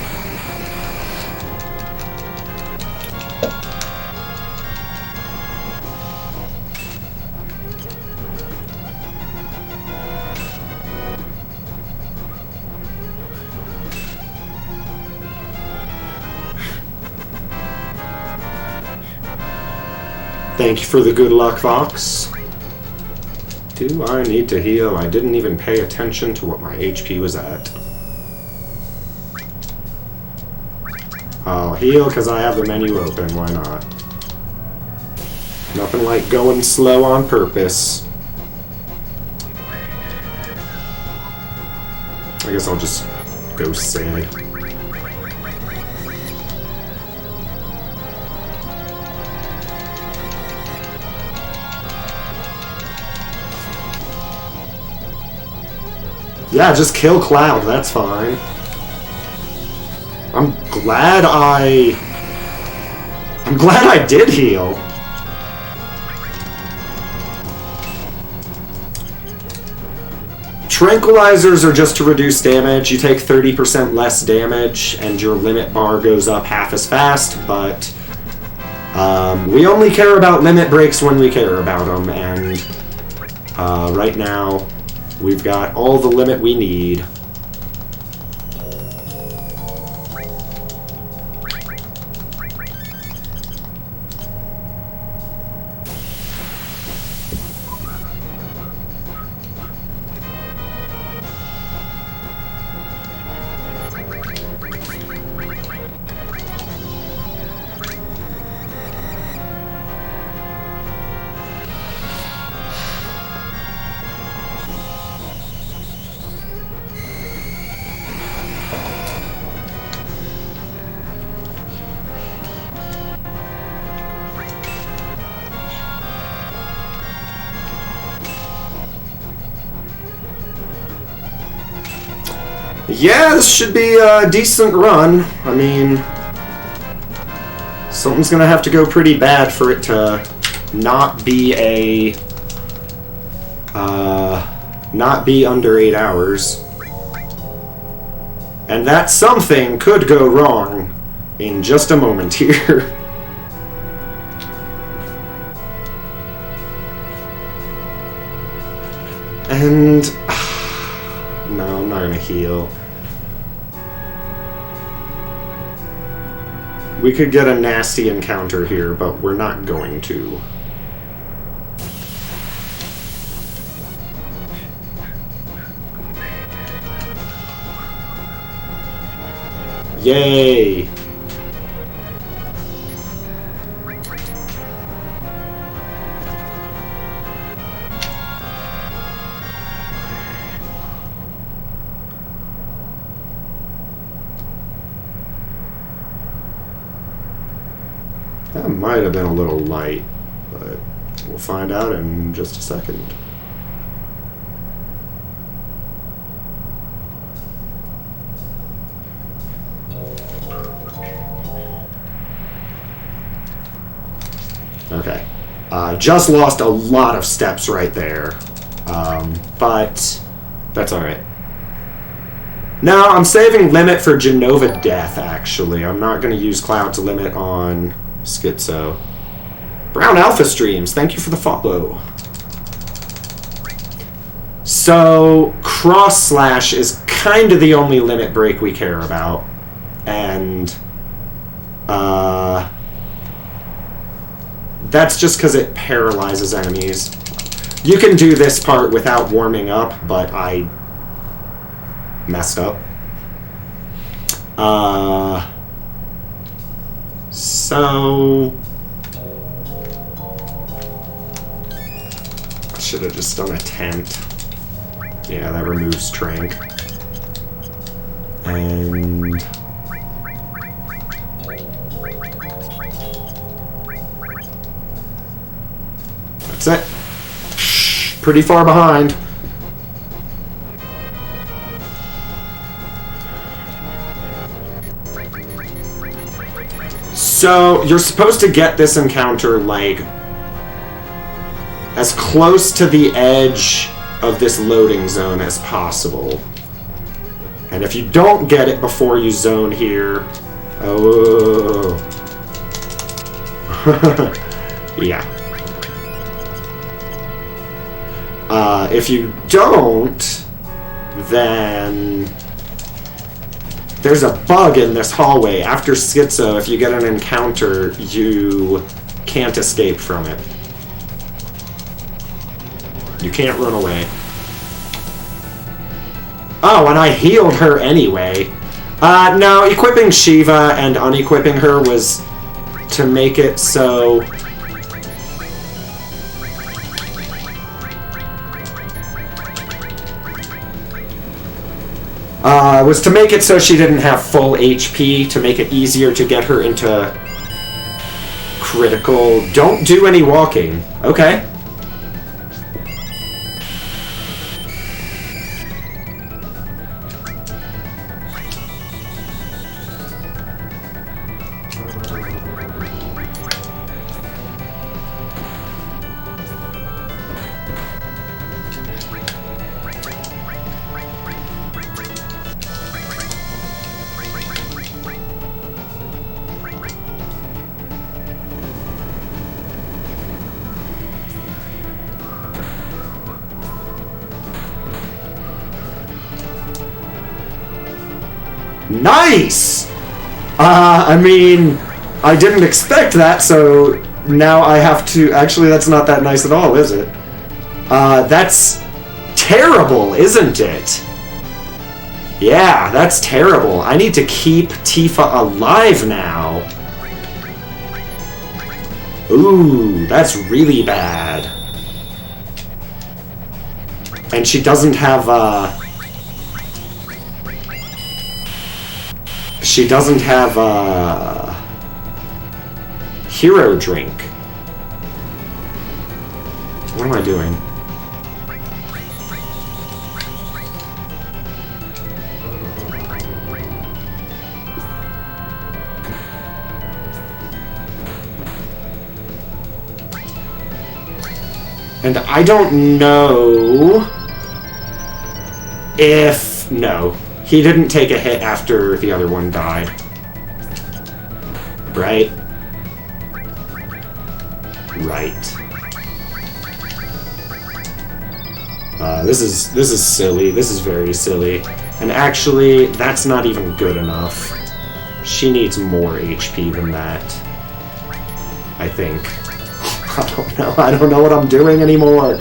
Thank you for the good luck, Fox. Do I need to heal? I didn't even pay attention to what my HP was at. I'll heal because I have the menu open, why not? Nothing like going slow on purpose. I guess I'll just go sad. Yeah, just kill Cloud, that's fine. I'm glad I did heal. Tranquilizers are just to reduce damage. You take 30% less damage, and your limit bar goes up half as fast, but we only care about limit breaks when we care about them, and right now, we've got all the limit we need. Yeah, this should be a decent run. I mean, something's gonna have to go pretty bad for it to not be a not be under 8 hours. And that something could go wrong in just a moment here. And no, I'm not gonna heal. We could get a nasty encounter here, but we're not going to. Yay! That might have been a little light, but we'll find out in just a second. Okay. Just lost a lot of steps right there, but that's alright. No, I'm saving limit for Genova Death, actually. I'm not going to use Cloud's limit on Schizo. Brown Alpha Streams, thank you for the follow. So, Cross Slash is kind of the only limit break we care about. And, that's just because it paralyzes enemies. You can do this part without warming up, but I messed up. So I should have just done a tent. Yeah, that removes Trank. And that's it. Pretty far behind. So, you're supposed to get this encounter, like, as close to the edge of this loading zone as possible. And if you don't get it before you zone here... Oh... yeah. If you don't, then... There's a bug in this hallway. After Schizo, if you get an encounter, you can't escape from it. You can't run away. Oh, and I healed her anyway. No, equipping Shiva and unequipping her was to make it so... was to make it so she didn't have full HP, to make it easier to get her into critical. Don't do any walking. Okay. Nice! I mean, I didn't expect that, so now I have to... Actually, that's not that nice at all, is it? That's terrible, isn't it? Yeah, that's terrible. I need to keep Tifa alive now. Ooh, that's really bad. And she doesn't have, She doesn't have, Hero Drink. What am I doing? And I don't know if... No. He didn't take a hit after the other one died. Right? Right. This is silly. This is very silly. And actually, that's not even good enough. She needs more HP than that. I think. I don't know. I don't know what I'm doing anymore.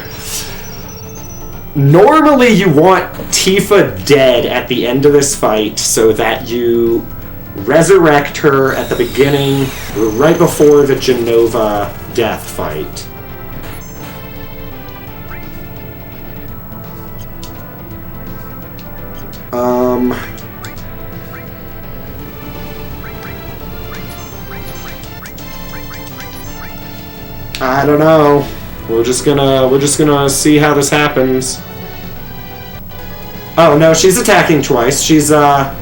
Normally, you want Tifa dead at the end of this fight so that you resurrect her at the beginning, right before the Genova death fight. I don't know. We're just gonna see how this happens. Oh no, she's attacking twice. She's got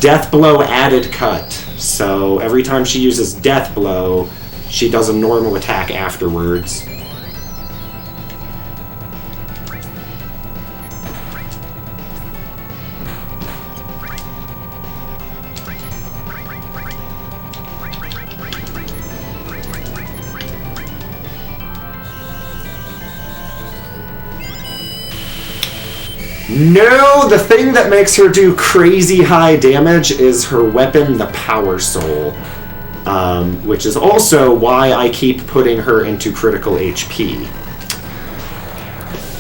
Death Blow added cut. So every time she uses Death Blow, she does a normal attack afterwards. No, the thing that makes her do crazy high damage is her weapon, the Power Soul. Which is also why I keep putting her into critical HP.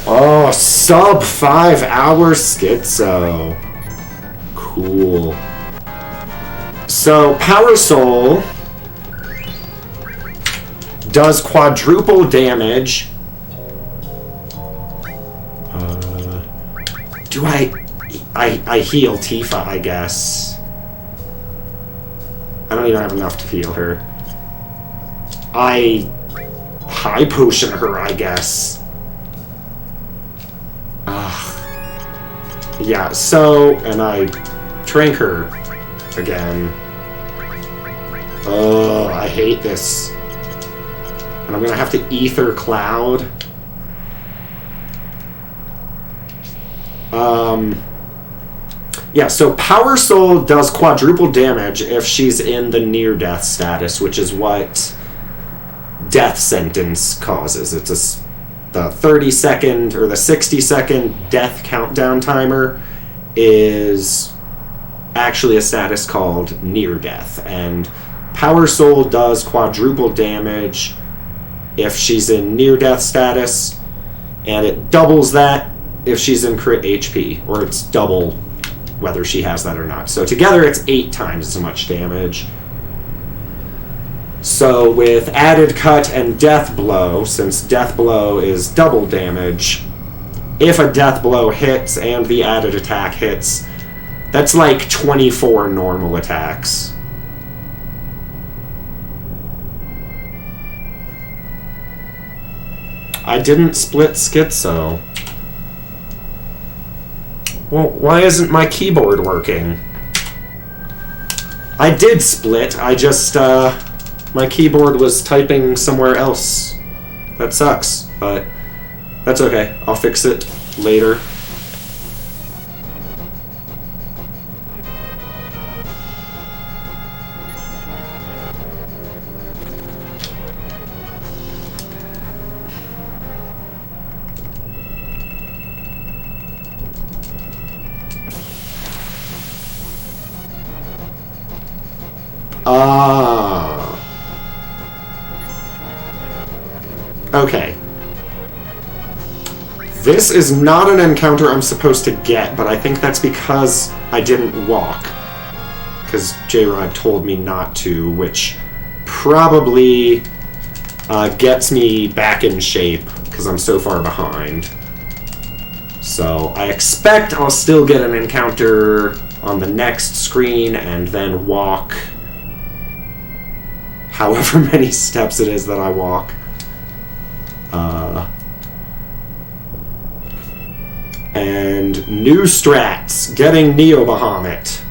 Oh, sub 5 hour Schizo. Cool. So, Power Soul does quadruple damage. Do I heal Tifa, I guess. I don't even have enough to heal her. I high potion her, I guess. Yeah, so, and I drink her again. Oh, I hate this. And I'm gonna have to Ether Cloud. Yeah, so Power Soul does quadruple damage if she's in the near-death status, which is what Death Sentence causes. It's the 30-second or the 60-second death countdown timer is actually a status called near-death, and Power Soul does quadruple damage if she's in near-death status, and it doubles that if she's in crit HP, or it's double whether she has that or not. So together it's 8 times as much damage. So with added cut and death blow, since death blow is double damage, if a death blow hits and the added attack hits, that's like 24 normal attacks. I didn't split Schizo. Well, why isn't my keyboard working? I did split, I just, my keyboard was typing somewhere else. That sucks, but that's okay. I'll fix it later. Ah. Okay. This is not an encounter I'm supposed to get, but I think that's because I didn't walk. Because J-Rod told me not to, which probably gets me back in shape, because I'm so far behind. So I expect I'll still get an encounter on the next screen and then walk however many steps it is that I walk. And new strats, getting Neo Bahamut.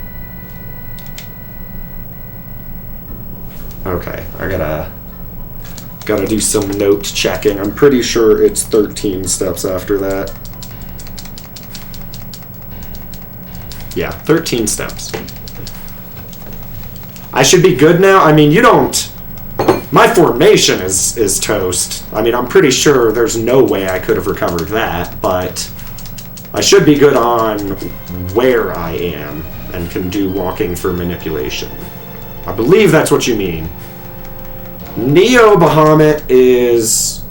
Okay, I gotta do some note checking. I'm pretty sure it's 13 steps after that. Yeah, 13 steps. I should be good now? I mean, you don't... My formation is toast. I mean, I'm pretty sure there's no way I could have recovered that, but I should be good on where I am and can do walking for manipulation. I believe that's what you mean. Neo Bahamut is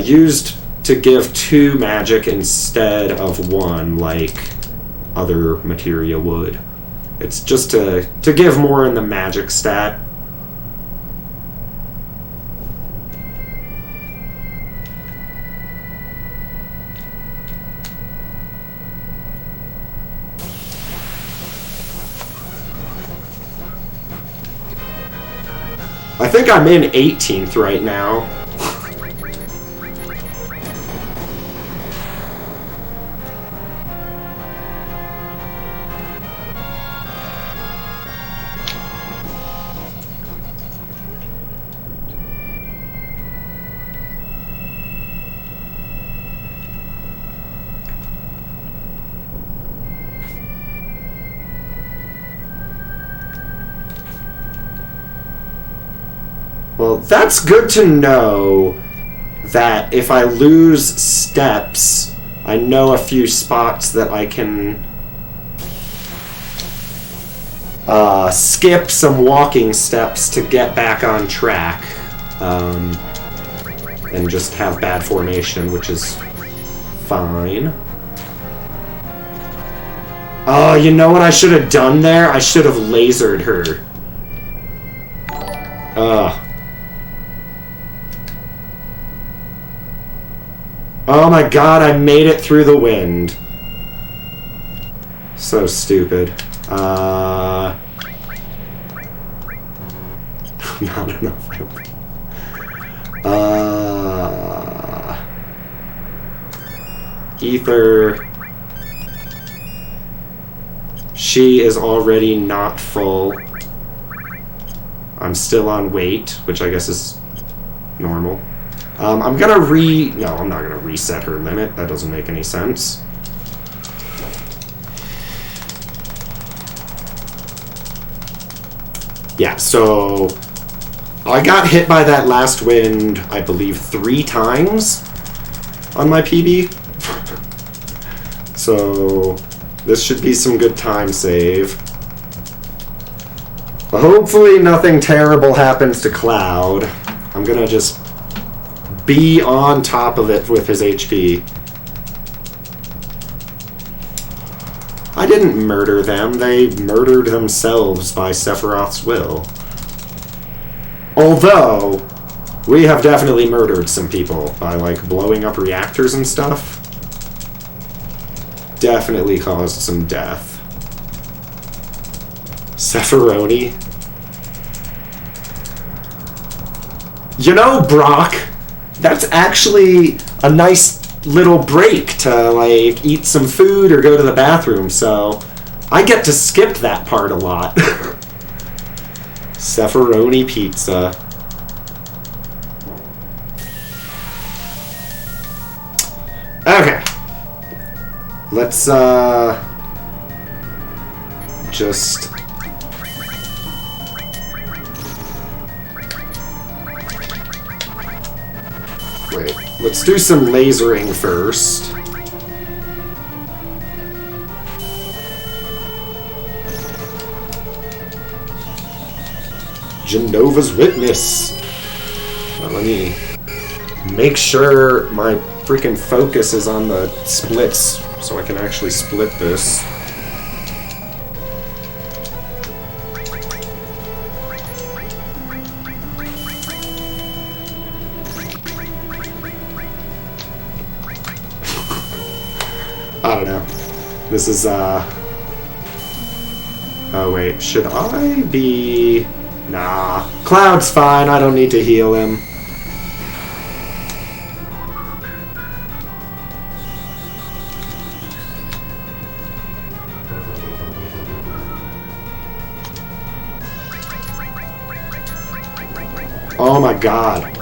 used to give 2 magic instead of 1, like other materia would. It's just to give more in the magic stat. I think I'm in 18th right now. Well, that's good to know that if I lose steps, I know a few spots that I can skip some walking steps to get back on track and just have bad formation, which is fine. Oh, you know what I should have done there? I should have lasered her. Oh my god, I made it through the wind. So stupid. Not enough. Ether. She is already not full. I'm still on weight, which I guess is normal. I'm gonna no, I'm not gonna reset her limit. That doesn't make any sense. Yeah, so I got hit by that last wind, I believe, 3 times on my PB. So this should be some good time save. But hopefully nothing terrible happens to Cloud. I'm gonna just be on top of it with his HP. I didn't murder them. They murdered themselves by Sephiroth's will. Although, we have definitely murdered some people by, like, blowing up reactors and stuff. Definitely caused some death. Sephiroth. You know, Brock, that's actually a nice little break to, like, eat some food or go to the bathroom, so I get to skip that part a lot. Sephiroth pizza. Okay. Let's, just... Wait, let's do some lasering first. Genova's Witness. Well, let me make sure my freaking focus is on the splits so I can actually split this. I don't know. This is, oh wait, should I be... Nah. Cloud's fine, I don't need to heal him. Oh my god.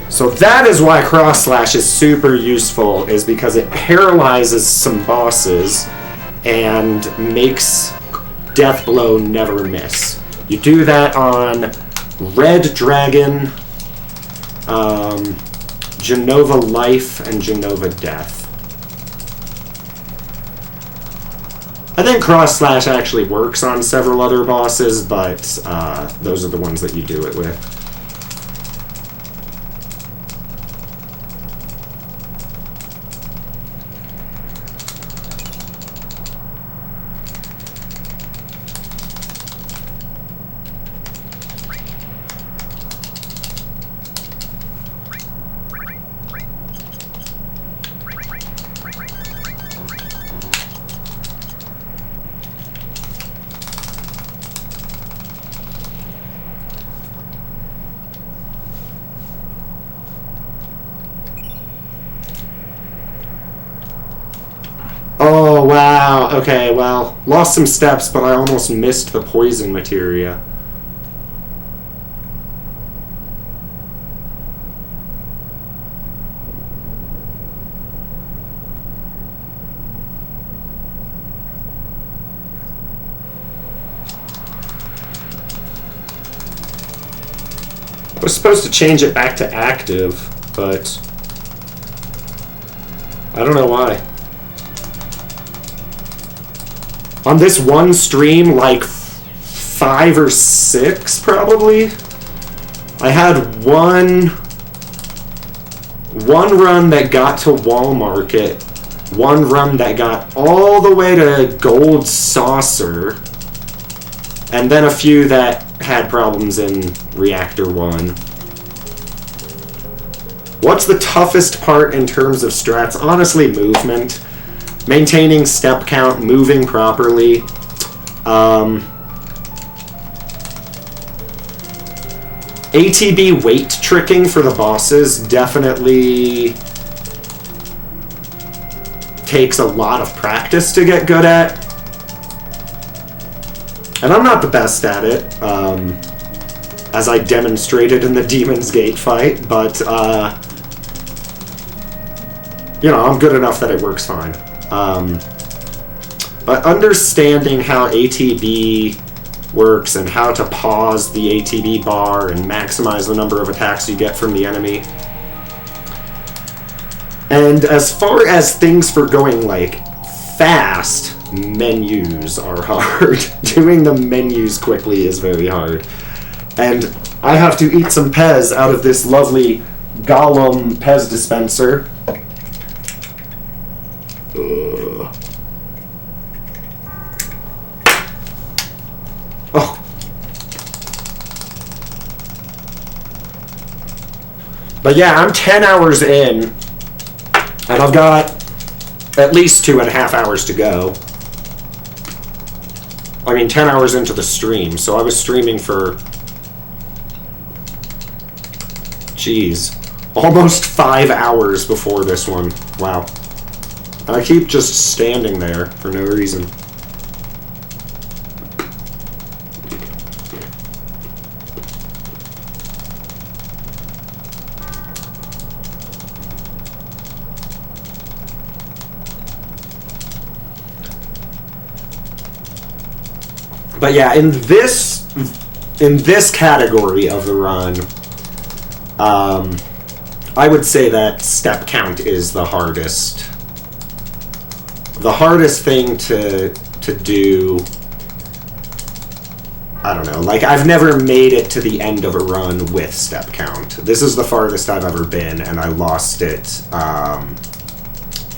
So that is why Cross Slash is super useful, is because it paralyzes some bosses and makes Death Blow never miss. You do that on Red Dragon, Genova Life, and Genova Death. I think Cross Slash actually works on several other bosses, but those are the ones that you do it with. Oh, wow. Okay, well, lost some steps, but I almost missed the poison materia. I was supposed to change it back to active, but I don't know why. On this one stream, like 5 or 6 probably, I had one run that got to Wall Market, one run that got all the way to Gold Saucer, and then a few that had problems in Reactor 1. What's the toughest part in terms of strats? Honestly, movement. Maintaining step count, moving properly. ATB weight tricking for the bosses definitely takes a lot of practice to get good at. And I'm not the best at it, as I demonstrated in the Demon's Gate fight, but, you know, I'm good enough that it works fine. But understanding how ATB works and how to pause the ATB bar and maximize the number of attacks you get from the enemy. And as far as things for going, like, fast, menus are hard. Doing the menus quickly is very hard. And I have to eat some Pez out of this lovely Gollum Pez dispenser. Oh. But yeah, I'm 10 hours in, and I've got at least 2.5 hours to go. I mean, 10 hours into the stream, so I was streaming for Jeez. Almost 5 hours before this one. Wow. I keep just standing there for no reason. But yeah, in this category of the run, I would say that step count is the hardest. The hardest thing to do. I don't know. Like, I've never made it to the end of a run with step count. This is the farthest I've ever been, and I lost it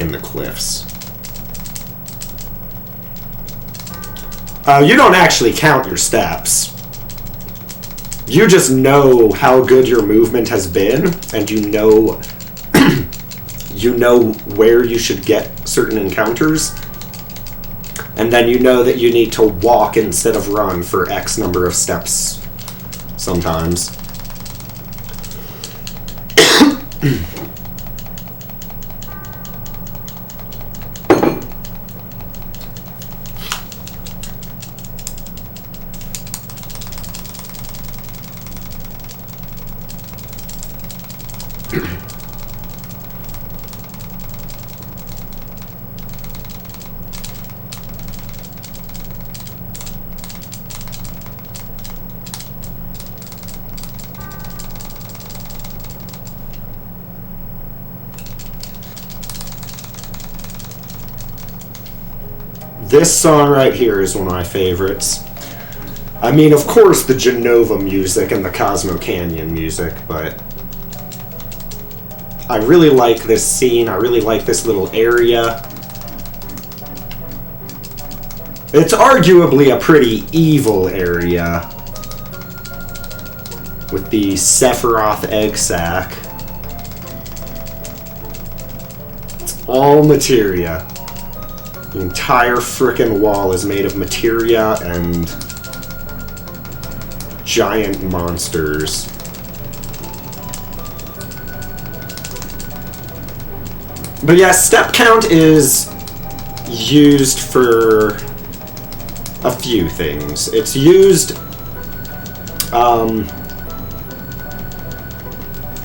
in the cliffs. You don't actually count your steps. You just know how good your movement has been, and you know you know where you should get certain encounters, and then you know that you need to walk instead of run for X number of steps sometimes. This song right here is one of my favorites. I mean, of course, the Genova music and the Cosmo Canyon music, but I really like this scene. I really like this little area. It's arguably a pretty evil area with the Sephiroth egg sac. It's all materia. The entire frickin' wall is made of materia and giant monsters. But yeah, step count is used for a few things. It's used,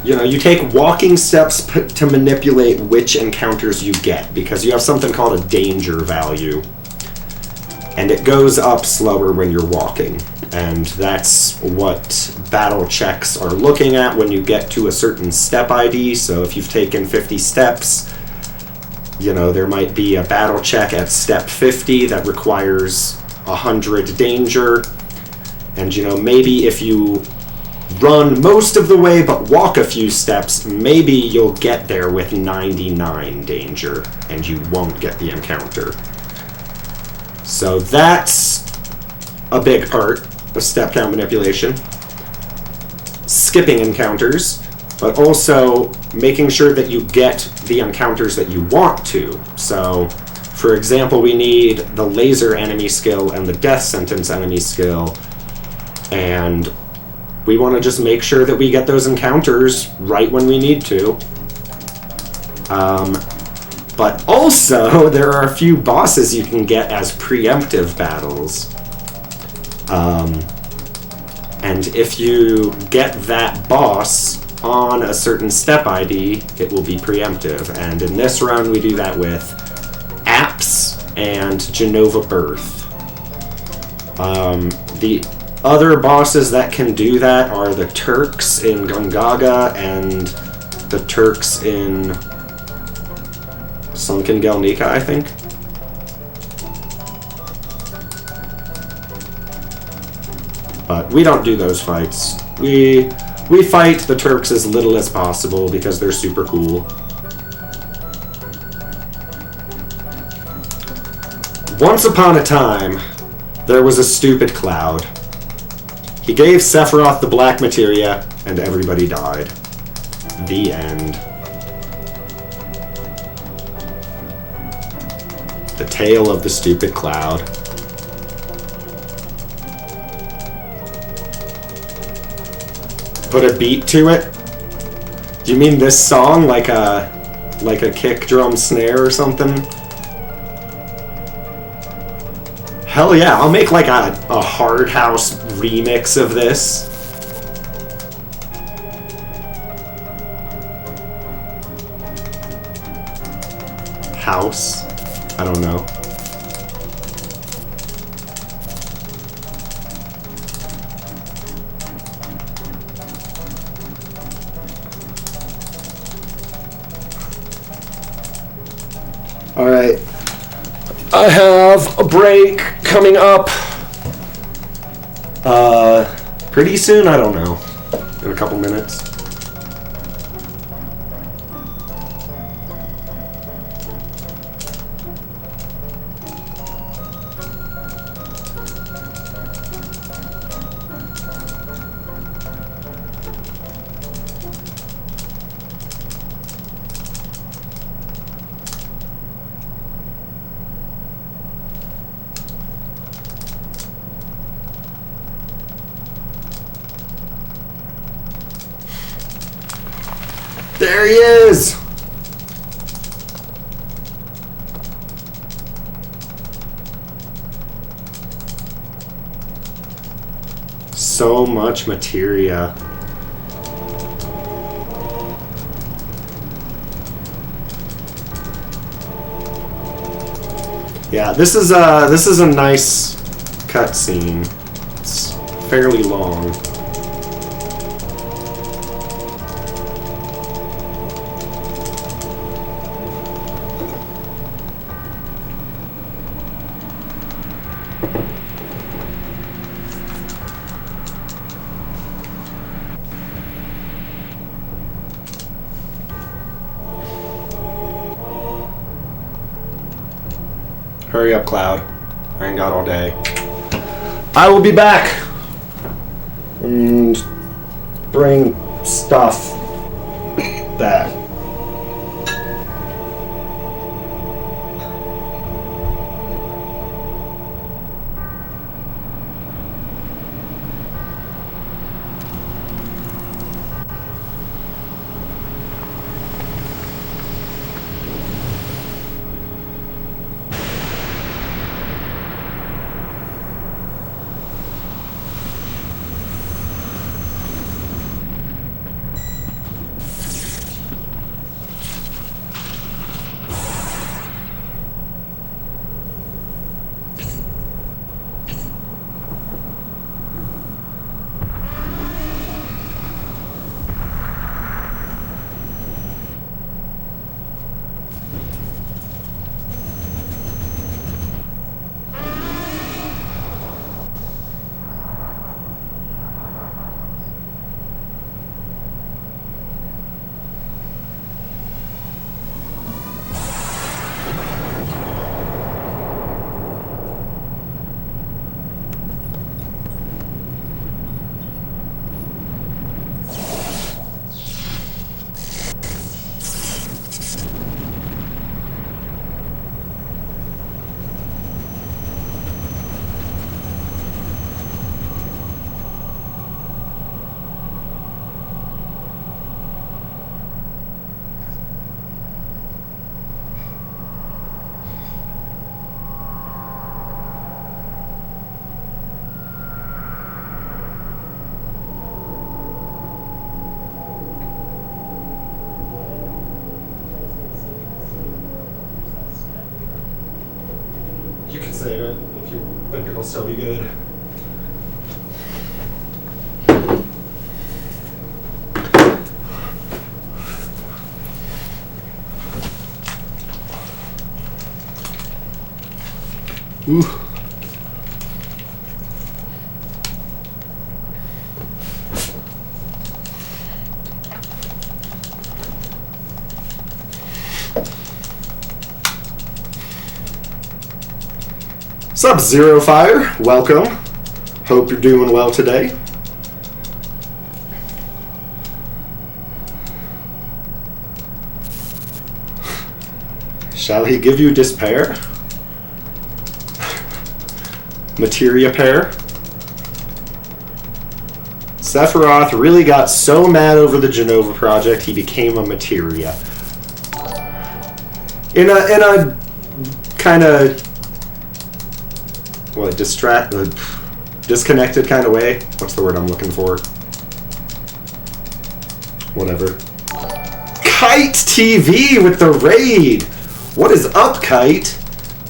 you know, you take walking steps to manipulate which encounters you get, because you have something called a danger value. And it goes up slower when you're walking. And that's what battle checks are looking at when you get to a certain step ID. So if you've taken 50 steps, you know, there might be a battle check at step 50 that requires 100 danger. And, you know, maybe if you run most of the way but walk a few steps, maybe you'll get there with 99 danger and you won't get the encounter. So that's a big part of step count manipulation. Skipping encounters, but also making sure that you get the encounters that you want to. So, for example, we need the laser enemy skill and the death sentence enemy skill, and we want to just make sure that we get those encounters right when we need to. But also, there are a few bosses you can get as preemptive battles. And if you get that boss on a certain step ID, it will be preemptive. And in this run, we do that with Apps and Genova Birth. The other bosses that can do that are the Turks in Gungaga and the Turks in Sunken Galnica, I think. But we don't do those fights. We fight the Turks as little as possible because they're super cool. Once upon a time, there was a stupid cloud. He gave Sephiroth the black materia, and everybody died. The end. The tale of the stupid cloud. Put a beat to it. Do you mean this song, like a kick drum snare or something? Hell yeah, I'll make like a hard house remix of this. House? I don't know. Alright. I have a break coming up. Pretty soon? I don't know. In a couple minutes. There he is! So much materia. Yeah, this is a nice cutscene. It's fairly long. Hurry up, Cloud. I ain't got all day. I will be back and bring stuff back. You can save it if you think it'll still be good. Ooh. What's up, Zero Fire? Welcome. Hope you're doing well today. Shall he give you despair? Materia pair? Sephiroth really got so mad over the Genova project, he became a materia. In a kind of disconnected kind of way. What's the word I'm looking for? Whatever. Kite TV with the raid. What is up, Kite?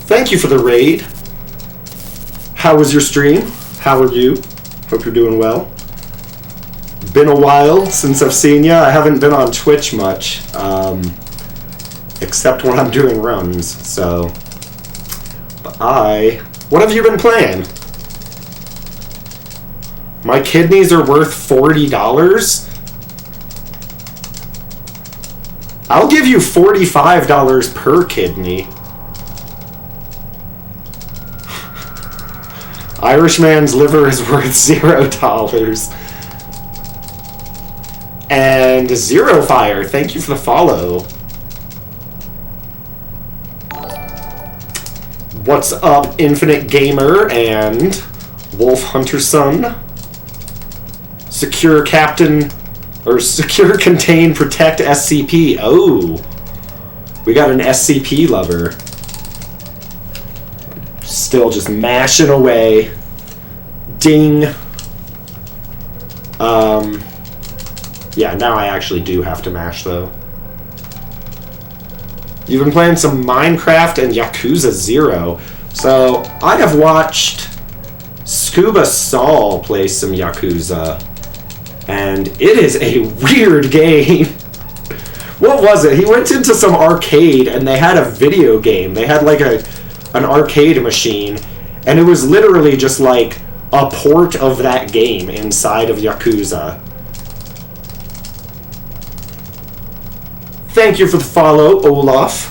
Thank you for the raid. How was your stream? How are you? Hope you're doing well. Been a while since I've seen you. I haven't been on Twitch much, except when I'm doing runs, so... What have you been playing? My kidneys are worth $40? I'll give you $45 per kidney. Irishman's liver is worth $0. And Zero Fire, thank you for the follow. What's up, Infinite Gamer and Wolf Hunter Son? Secure Captain, or Secure Contain Protect SCP. Oh, we got an SCP lover. Still just mashing away. Ding. Yeah, now I actually do have to mash, though. You've been playing some Minecraft and Yakuza 0. So, I have watched Scuba Saul play some Yakuza. And it is a weird game. What was it? He went into some arcade and they had a video game. They had like an arcade machine. And it was literally just like a port of that game inside of Yakuza. Thank you for the follow, Olaf.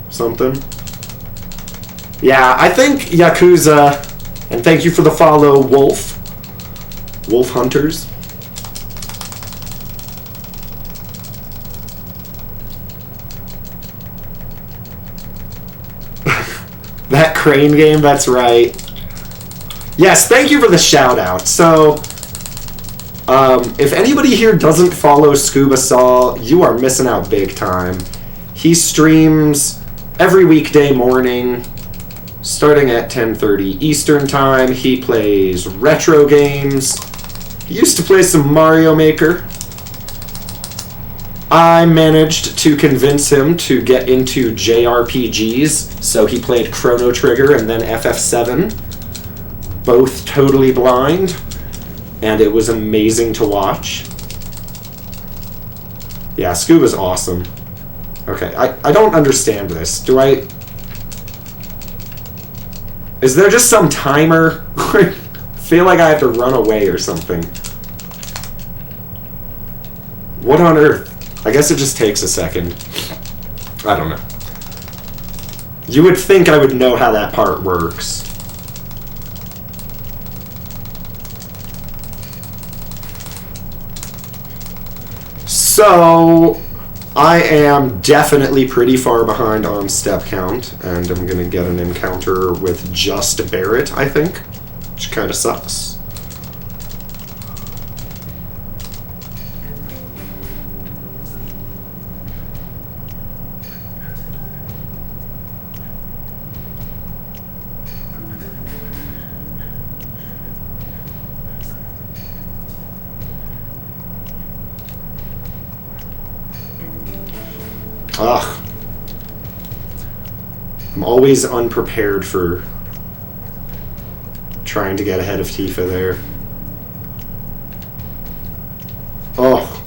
Something. Yeah, I think Yakuza. And thank you for the follow, Wolf Hunters. That crane game, that's right. Yes, thank you for the shout out. So, if anybody here doesn't follow Scuba Saw, you are missing out big time. He streams every weekday morning, starting at 10:30 Eastern Time. He plays retro games. He used to play some Mario Maker. I managed to convince him to get into JRPGs, so he played Chrono Trigger and then FF7, both totally blind. And it was amazing to watch. Yeah, Scuba's awesome. Okay, I don't understand this. Is there just some timer? I feel like I have to run away or something. What on earth? I guess it just takes a second. I don't know. You would think I would know how that part works. So, I am definitely pretty far behind on step count, and I'm going to get an encounter with just Barrett, I think, which kind of sucks. Ugh. I'm always unprepared for trying to get ahead of Tifa there. Oh.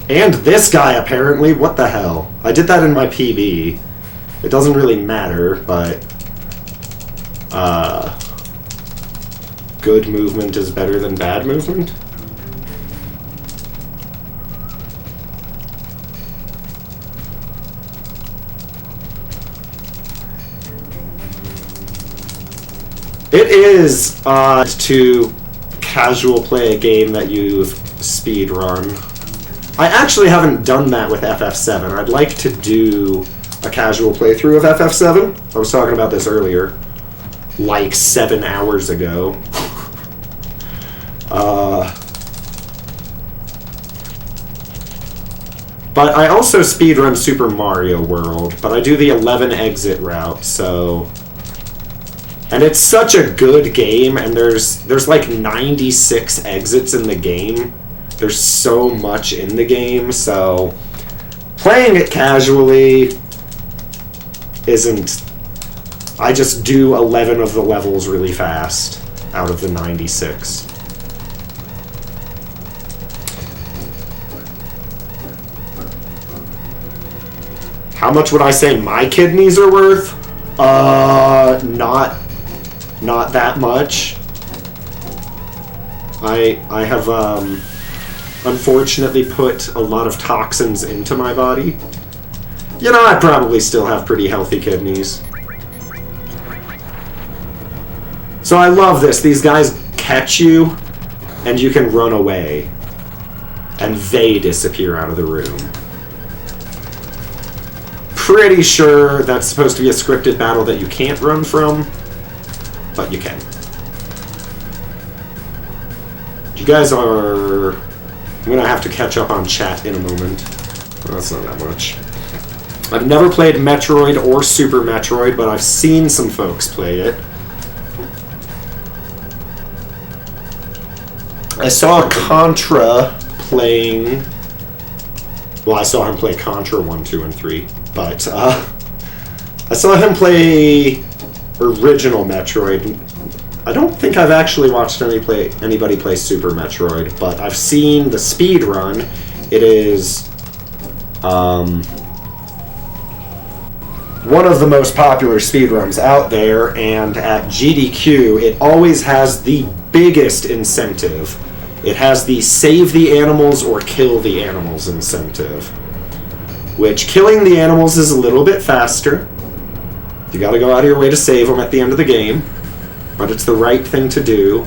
And this guy, apparently. What the hell? I did that in my PB. It doesn't really matter, but... good movement is better than bad movement? It is odd to casual play a game that you've speed run. I actually haven't done that with FF7. I'd like to do a casual playthrough of FF7. I was talking about this earlier, like 7 hours ago. But I also speedrun Super Mario World, but I do the 11 exit route, so... And it's such a good game, and there's like 96 exits in the game. There's so much in the game, so... Playing it casually isn't... I just do 11 of the levels really fast out of the 96. How much would I say my kidneys are worth? Not that much. I have, unfortunately put a lot of toxins into my body. You know, I probably still have pretty healthy kidneys. So I love this. These guys catch you, and you can run away. And they disappear out of the room. Pretty sure that's supposed to be a scripted battle that you can't run from, but you can. You guys are... I'm gonna have to catch up on chat in a moment. Well, that's not that much. I've never played Metroid or Super Metroid, but I've seen some folks play it. I saw Contra playing... Well, I saw him play Contra 1, 2, and 3. But, I saw him play original Metroid. I don't think I've actually watched anybody play Super Metroid, but I've seen the speed run. It is, one of the most popular speedruns out there, and at GDQ, it always has the biggest incentive. It has the save the animals or kill the animals incentive. Which, killing the animals is a little bit faster. You gotta go out of your way to save them at the end of the game. But it's the right thing to do.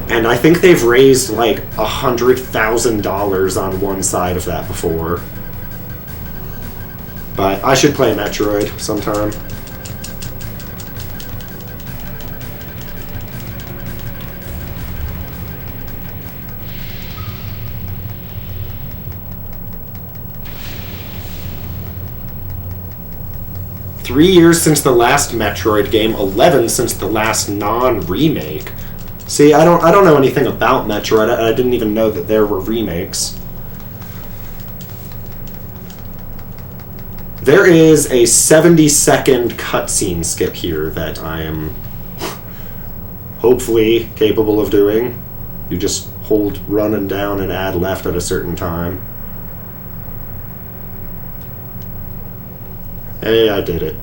And I think they've raised like $100,000 on one side of that before. But I should play Metroid sometime. Three years since the last Metroid game, 11 since the last non-remake. See, I don't know anything about Metroid. I didn't even know that there were remakes. There is a 70-second cutscene skip here that I am hopefully capable of doing. You just hold run and down and add left at a certain time. Hey, I did it.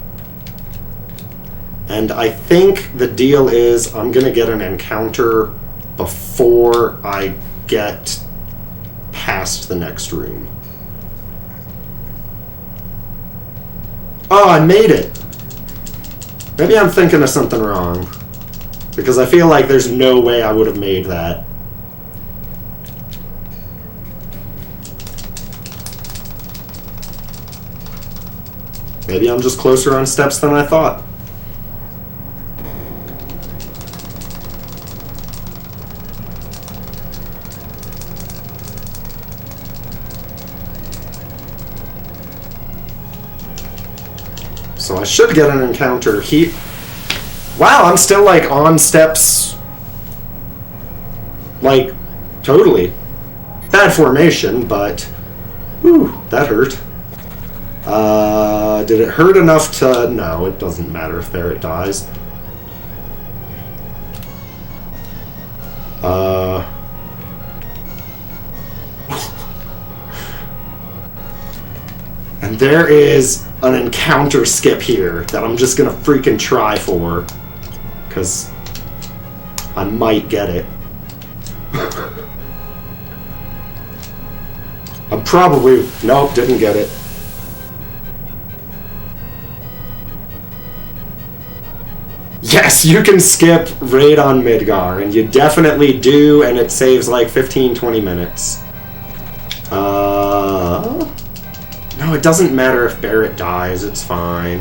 And I think the deal is I'm going to get an encounter before I get past the next room. Oh, I made it! Maybe I'm thinking of something wrong. Because I feel like there's no way I would have made that. Maybe I'm just closer on steps than I thought. So I should get an encounter here. Wow, I'm still like on steps. Like, totally. Bad formation, but... Whew, that hurt. Did it hurt enough to... No, it doesn't matter if Barrett dies. And there is an encounter skip here that I'm just gonna freaking try for. Because I might get it. I'm probably... Nope, didn't get it. Yes, you can skip Raid on Midgar, and you definitely do, and it saves like 15-20 minutes. No, it doesn't matter if Barrett dies, it's fine.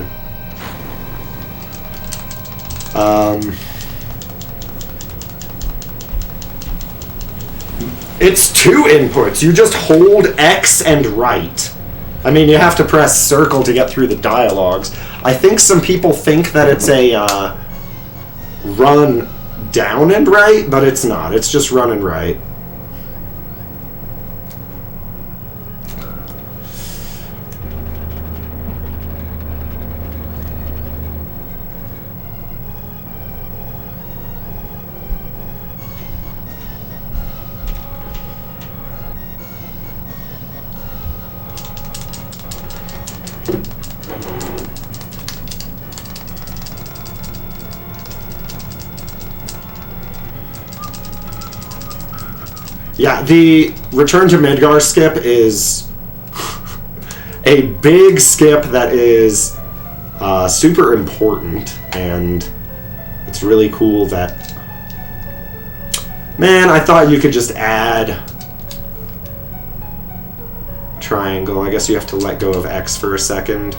It's 2 inputs. You just hold X and right. I mean, you have to press circle to get through the dialogues. I think some people think that it's a run down and right, but it's not. It's just run and right. Yeah, the Return to Midgar skip is a big skip that is super important, and it's really cool that... Man, I thought you could just add triangle. I guess you have to let go of X for a second.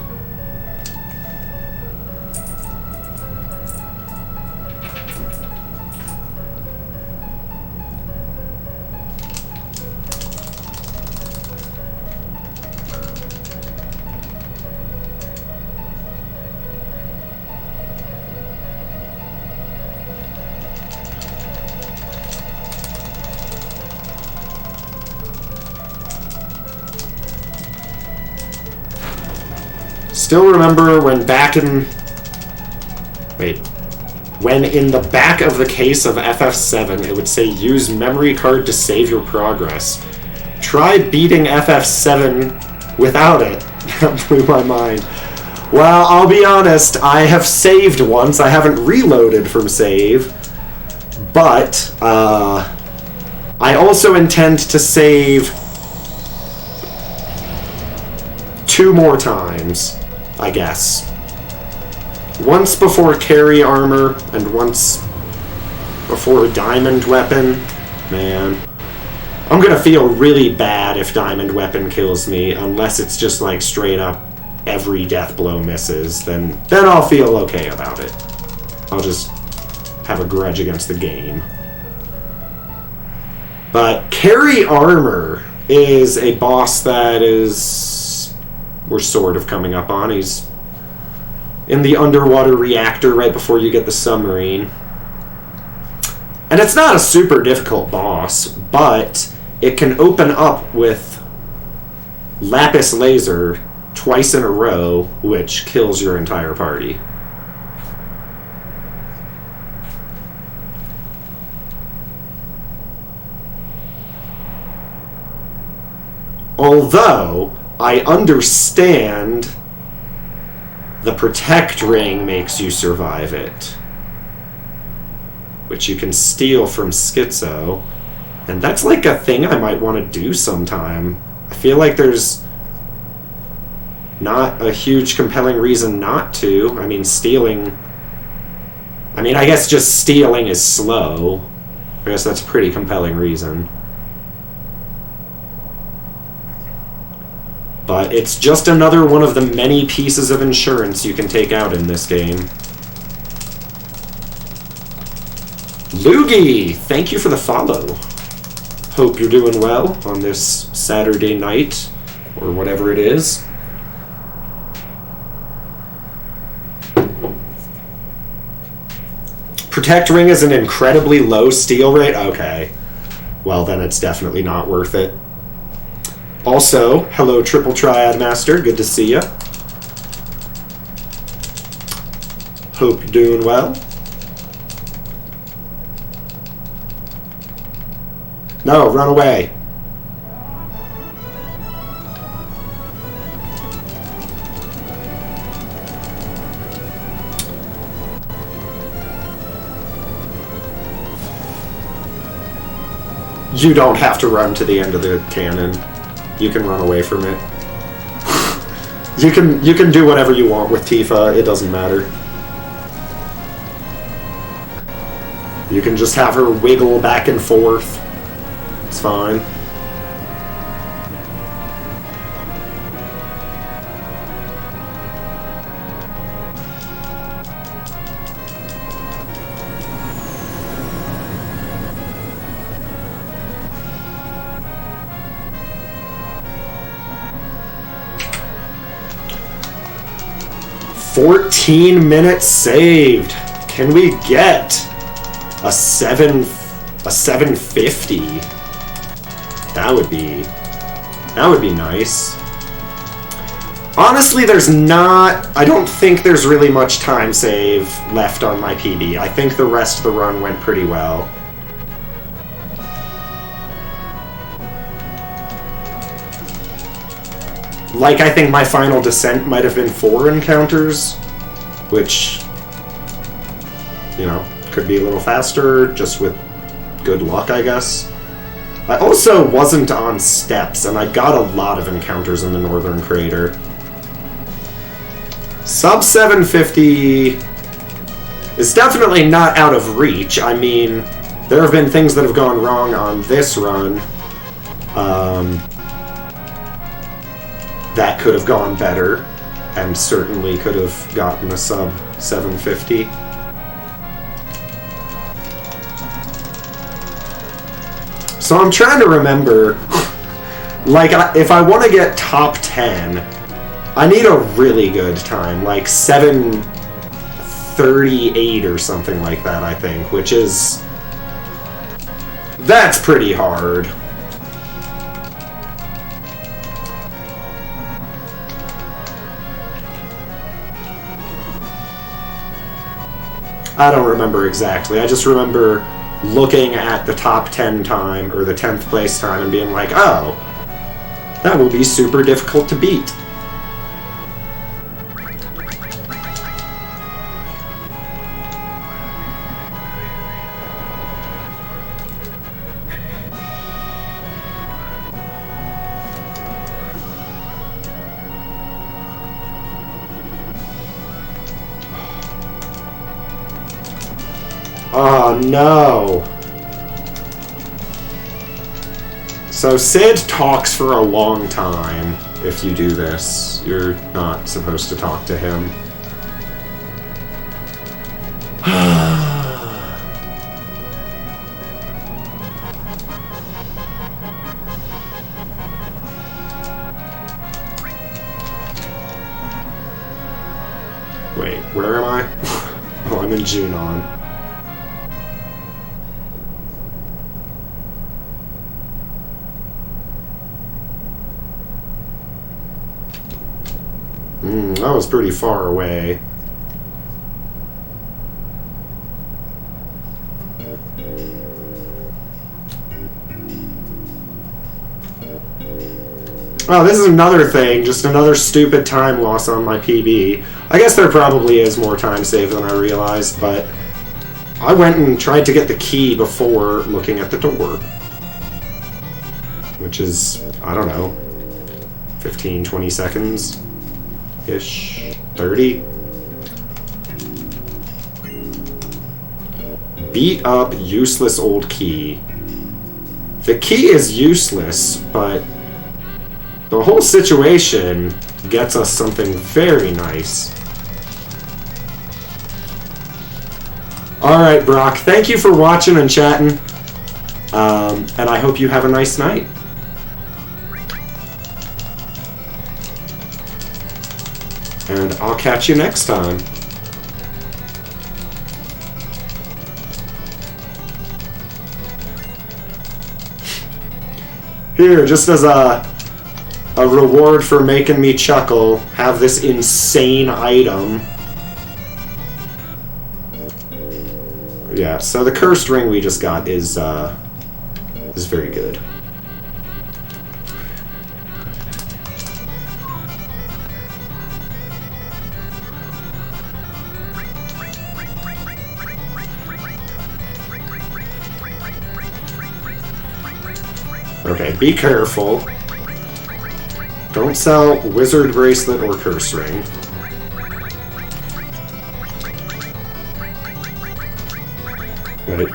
Still remember when when in the back of the case of FF7 it would say use memory card to save your progress. Try beating FF7 without it. That blew my mind. Well, I'll be honest, I have saved once. I haven't reloaded from save, but I also intend to save 2 more times, I guess. Once before carry armor, and once before diamond weapon. Man, I'm gonna feel really bad if diamond weapon kills me, unless it's just like straight up every death blow misses. Then I'll feel okay about it. I'll just have a grudge against the game. But carry armor is a boss that we're sort of coming up on. He's in the underwater reactor right before you get the submarine. And it's not a super difficult boss, but it can open up with lapis laser twice in a row, which kills your entire party. Although I understand the protect ring makes you survive it, which you can steal from Schizo, and that's like a thing I might want to do sometime. I feel like there's not a huge compelling reason not to. I mean, stealing... I mean, I guess just stealing is slow. I guess that's a pretty compelling reason. But it's just another one of the many pieces of insurance you can take out in this game. Loogie, thank you for the follow. Hope you're doing well on this Saturday night, or whatever it is. Protect ring is an incredibly low steal rate? Okay. Well, then it's definitely not worth it. Also, hello Triple Triad Master, good to see ya. Hope you're doing well. No, run away. You don't have to run to the end of the cannon. You can run away from it. You can do whatever you want with Tifa, it doesn't matter. You can just have her wiggle back and forth. It's fine. 14 minutes saved. Can we get a 750? That would be nice. Honestly, I don't think there's really much time save left on my PB. I think the rest of the run went pretty well. Like, I think my final descent might have been 4 encounters, which, you know, could be a little faster, just with good luck, I guess. I also wasn't on steps, and I got a lot of encounters in the Northern Crater. Sub 750 is definitely not out of reach. I mean, there have been things that have gone wrong on this run that could have gone better, and certainly could have gotten a sub 750. So I'm trying to remember, like, if I want to get top 10, I need a really good time, like 7:38 or something like that, I think, which is... that's pretty hard. I don't remember exactly. I just remember looking at the top 10 time, or the 10th place time, and being like, oh, that will be super difficult to beat. Oh, no. So Sid talks for a long time if you do this. You're not supposed to talk to him. Wait, where am I? Oh, I'm in Junon. That was pretty far away. Oh, this is another thing, just another stupid time loss on my PB. I guess there probably is more time saved than I realized, but I went and tried to get the key before looking at the door. Which is, I don't know, 15, 20 seconds. Ish. 30. Beat up useless old key. The key is useless, but the whole situation gets us something very nice. Alright, Brock, thank you for watching and chatting. And I hope you have a nice night. And I'll catch you next time. Here, just as a reward for making me chuckle, have this insane item. Yeah, so the cursed ring we just got is very good. Okay, be careful. Don't sell wizard bracelet or curse ring. Right. Okay.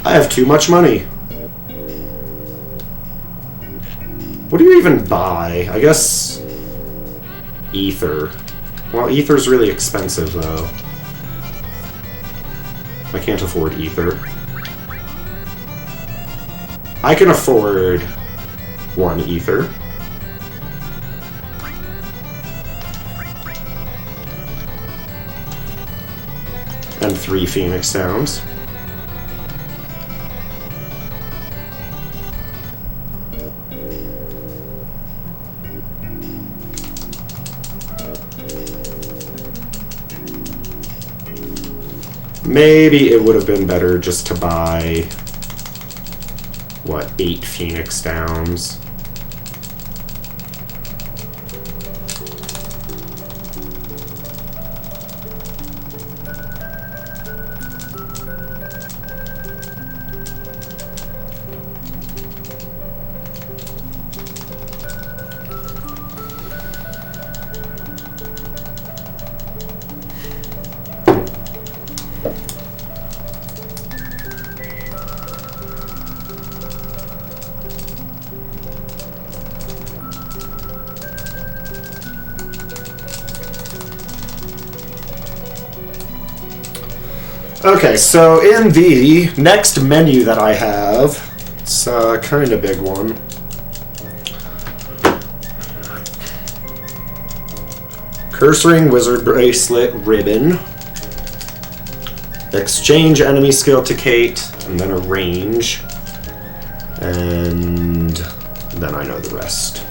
I have too much money. What do you even buy? I guess... ether. Well, ether's really expensive, though. I can't afford ether. I can afford 1 ether. And 3 Phoenix Downs. Maybe it would have been better just to buy, what, 8 Phoenix Downs. Okay, so in the next menu that I have, it's a kind of big one. Curse Ring, Wizard Bracelet, Ribbon. Exchange enemy skill to Kate, and then a range. And then I know the rest.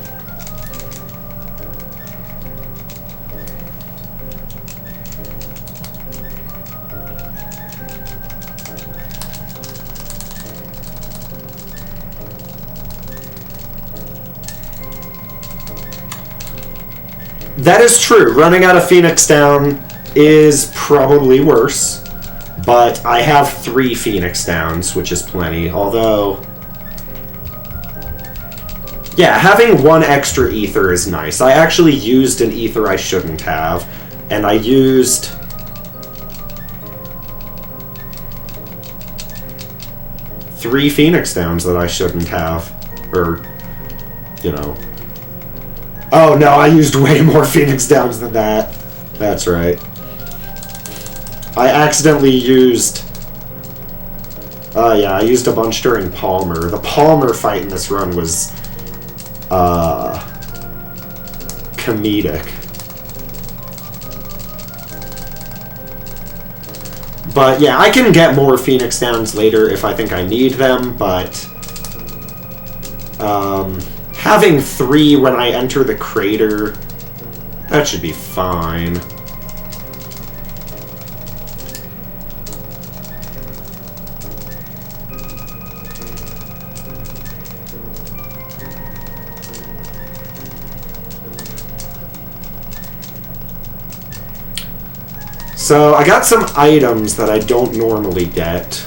That is true. Running out of Phoenix Down is probably worse, but I have 3 Phoenix Downs, which is plenty. Although, yeah, having 1 extra ether is nice. I actually used an ether I shouldn't have, and I used three Phoenix Downs that I shouldn't have, or, you know. Oh no, I used way more Phoenix Downs than that. That's right. I accidentally used... yeah, I used a bunch during Palmer. The Palmer fight in this run was... comedic. But yeah, I can get more Phoenix Downs later if I think I need them, but... having 3 when I enter the crater, that should be fine. So I got some items that I don't normally get.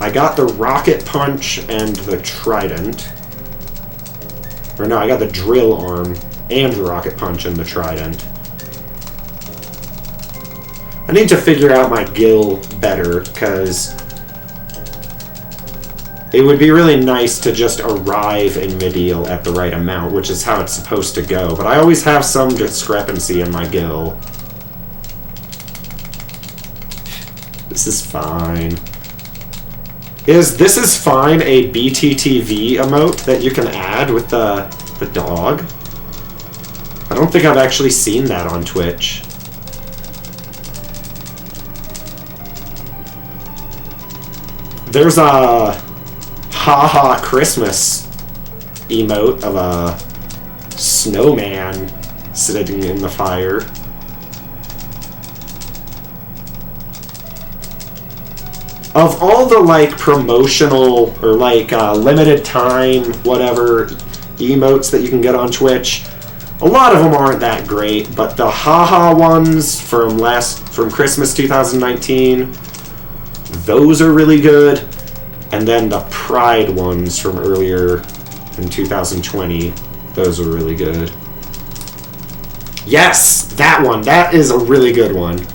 I got the Rocket Punch and the Trident. Or no, I got the Drill Arm and the Rocket Punch and the Trident. I need to figure out my gil better, because it would be really nice to just arrive in Midiel at the right amount, which is how it's supposed to go. But I always have some discrepancy in my gil. This is fine. This is fine a BTTV emote that you can add with the dog? I don't think I've actually seen that on Twitch. There's a haha Christmas emote of a snowman sitting in the fire. Of all the, like, promotional or, like, limited time, whatever, emotes that you can get on Twitch, a lot of them aren't that great, but the haha ones from Christmas 2019, those are really good. And then the Pride ones from earlier in 2020, those are really good. Yes, that one. That is a really good one.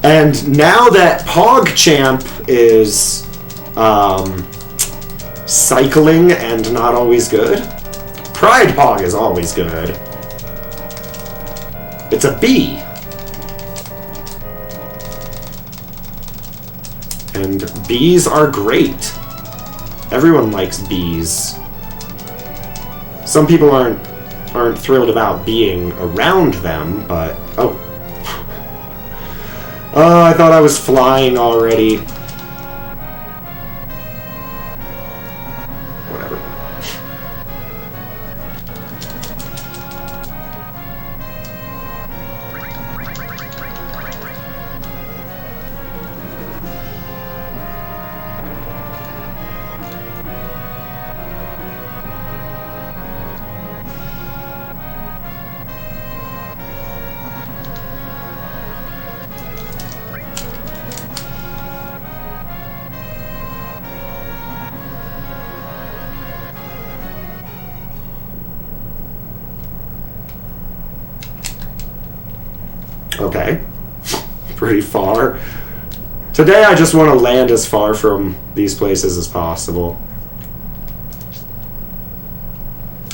And now that PogChamp is cycling and not always good, Pride Pog is always good. It's a bee. And bees are great. Everyone likes bees. Some people aren't thrilled about being around them, but... Oh. Oh, I thought I was flying already. Whatever. Okay. Pretty far. Today I just want to land as far from these places as possible.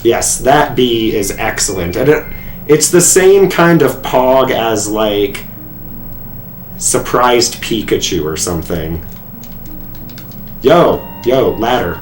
Yes, that bee is excellent. And it's the same kind of pog as, like, Surprised Pikachu or something. Yo, ladder.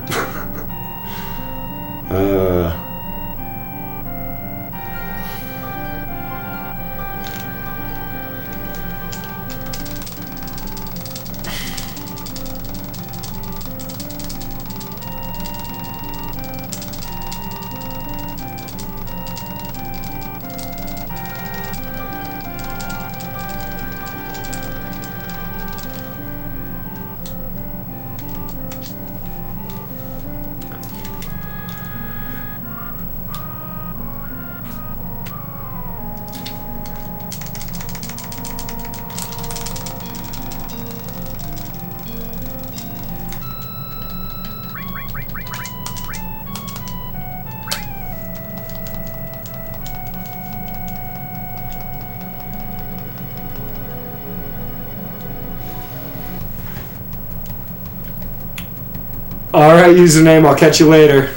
Alright, username, I'll catch you later.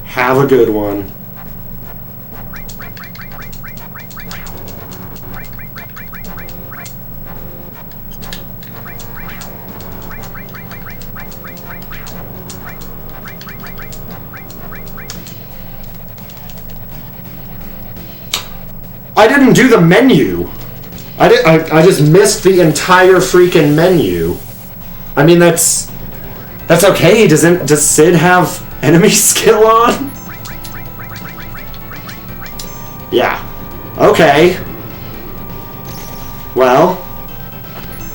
Have a good one. I didn't do the menu. I just missed the entire freaking menu. I mean, that's okay. Does Sid have enemy skill on? Yeah. Okay. Well,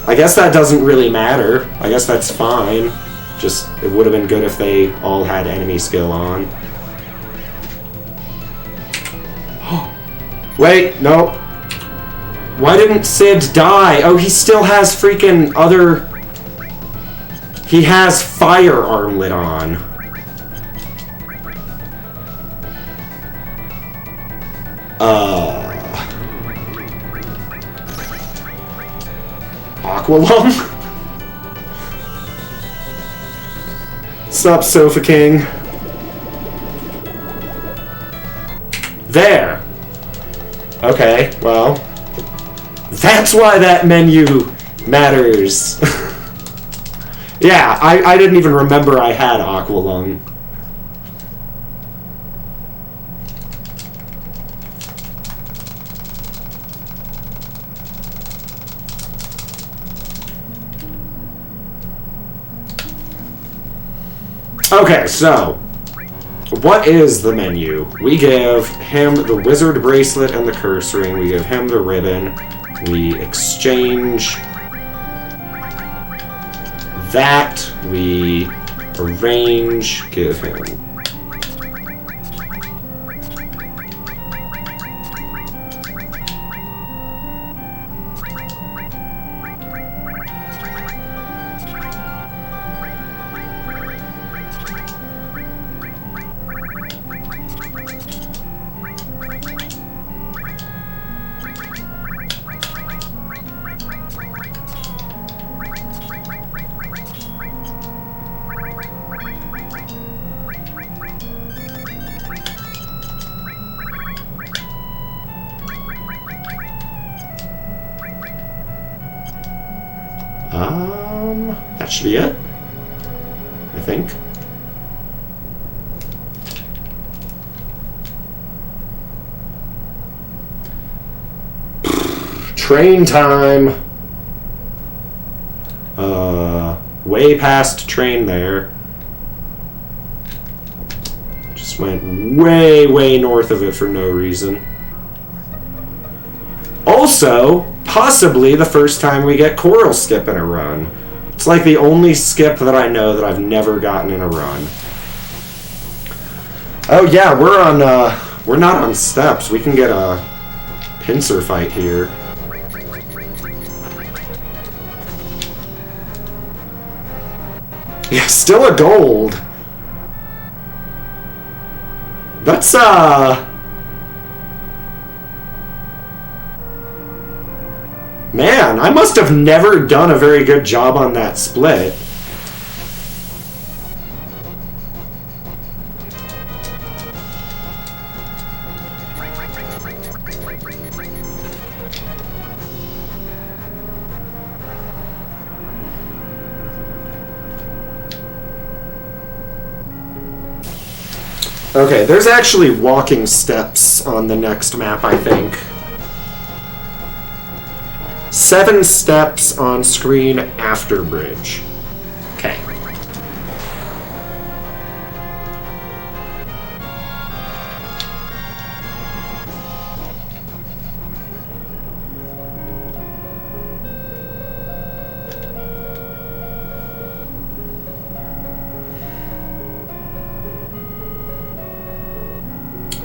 I guess that doesn't really matter. I guess that's fine. Just, it would have been good if they all had enemy skill on. Wait, no. Why didn't Sid die? Oh, he still has freaking other... He has fire armlet on. Aqualung? Sup, Sofa King? There! Okay, well... That's why that menu matters. Yeah, I didn't even remember I had Aqualung. Okay, so, what is the menu? We give him the wizard bracelet and the curse ring. We give him the ribbon. We exchange that. We arrange, give him. That should be it, I think. Train time. Way past train there. Just went way north of it for no reason. Also, possibly the first time we get Coral Skip in a run. It's like the only skip that I know that I've never gotten in a run. Oh yeah, we're not on steps. We can get a pincer fight here. Yeah, still a gold. That's man, I must have never done a very good job on that split. Okay, there's actually walking steps on the next map, I think. 7 steps on screen after bridge. Okay.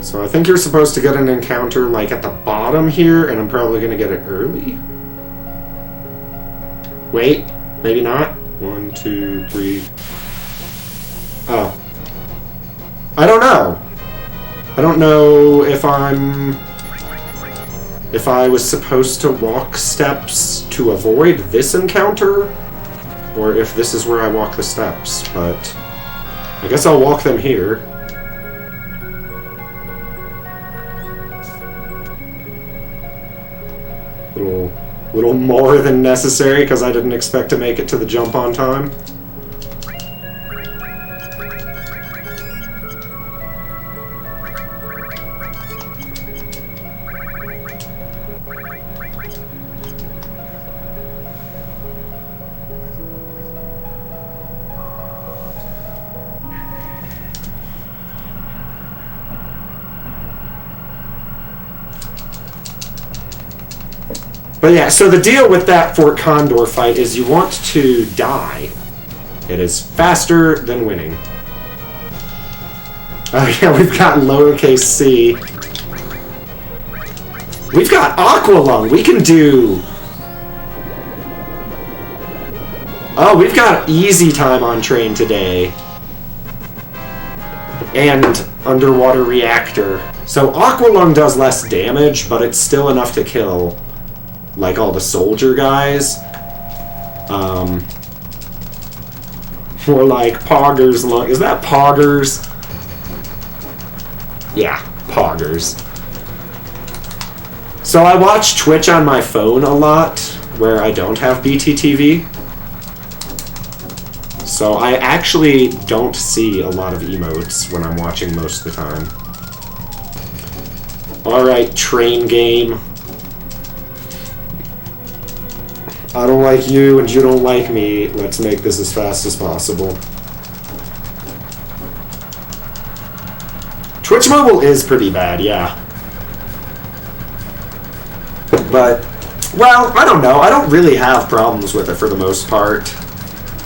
So I think you're supposed to get an encounter like at the bottom here, and I'm probably going to get it early. Wait, maybe not. 1, 2, 3. Oh. I don't know. I don't know if I was supposed to walk steps to avoid this encounter, or if this is where I walk the steps, but I guess I'll walk them here. Little more than necessary because I didn't expect to make it to the jump on time. But yeah, so the deal with that Fort Condor fight is you want to die. It is faster than winning. Oh yeah, we've got lowercase c. We've got Aqualung. We can do... Oh, we've got easy time on train today. And underwater reactor. So Aqualung does less damage, but it's still enough to kill, like, all the soldier guys. Or like Poggers Lung. Is that Poggers? Yeah, Poggers. So I watch Twitch on my phone a lot, where I don't have BTTV. So I actually don't see a lot of emotes when I'm watching most of the time. Alright, train game. I don't like you, and you don't like me. Let's make this as fast as possible. Twitch Mobile is pretty bad, yeah. But, well, I don't know. I don't really have problems with it for the most part.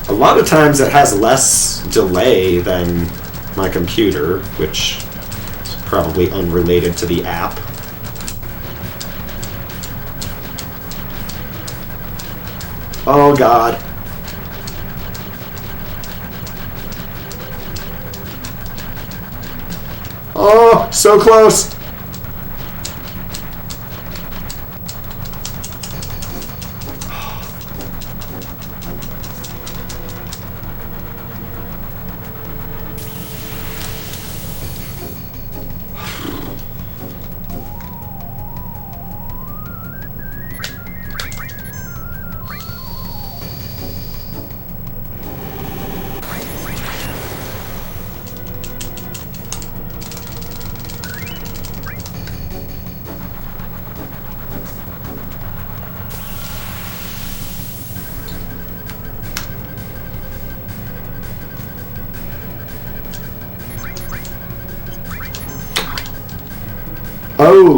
A lot of times it has less delay than my computer, which is probably unrelated to the app. Oh god. Oh, so close.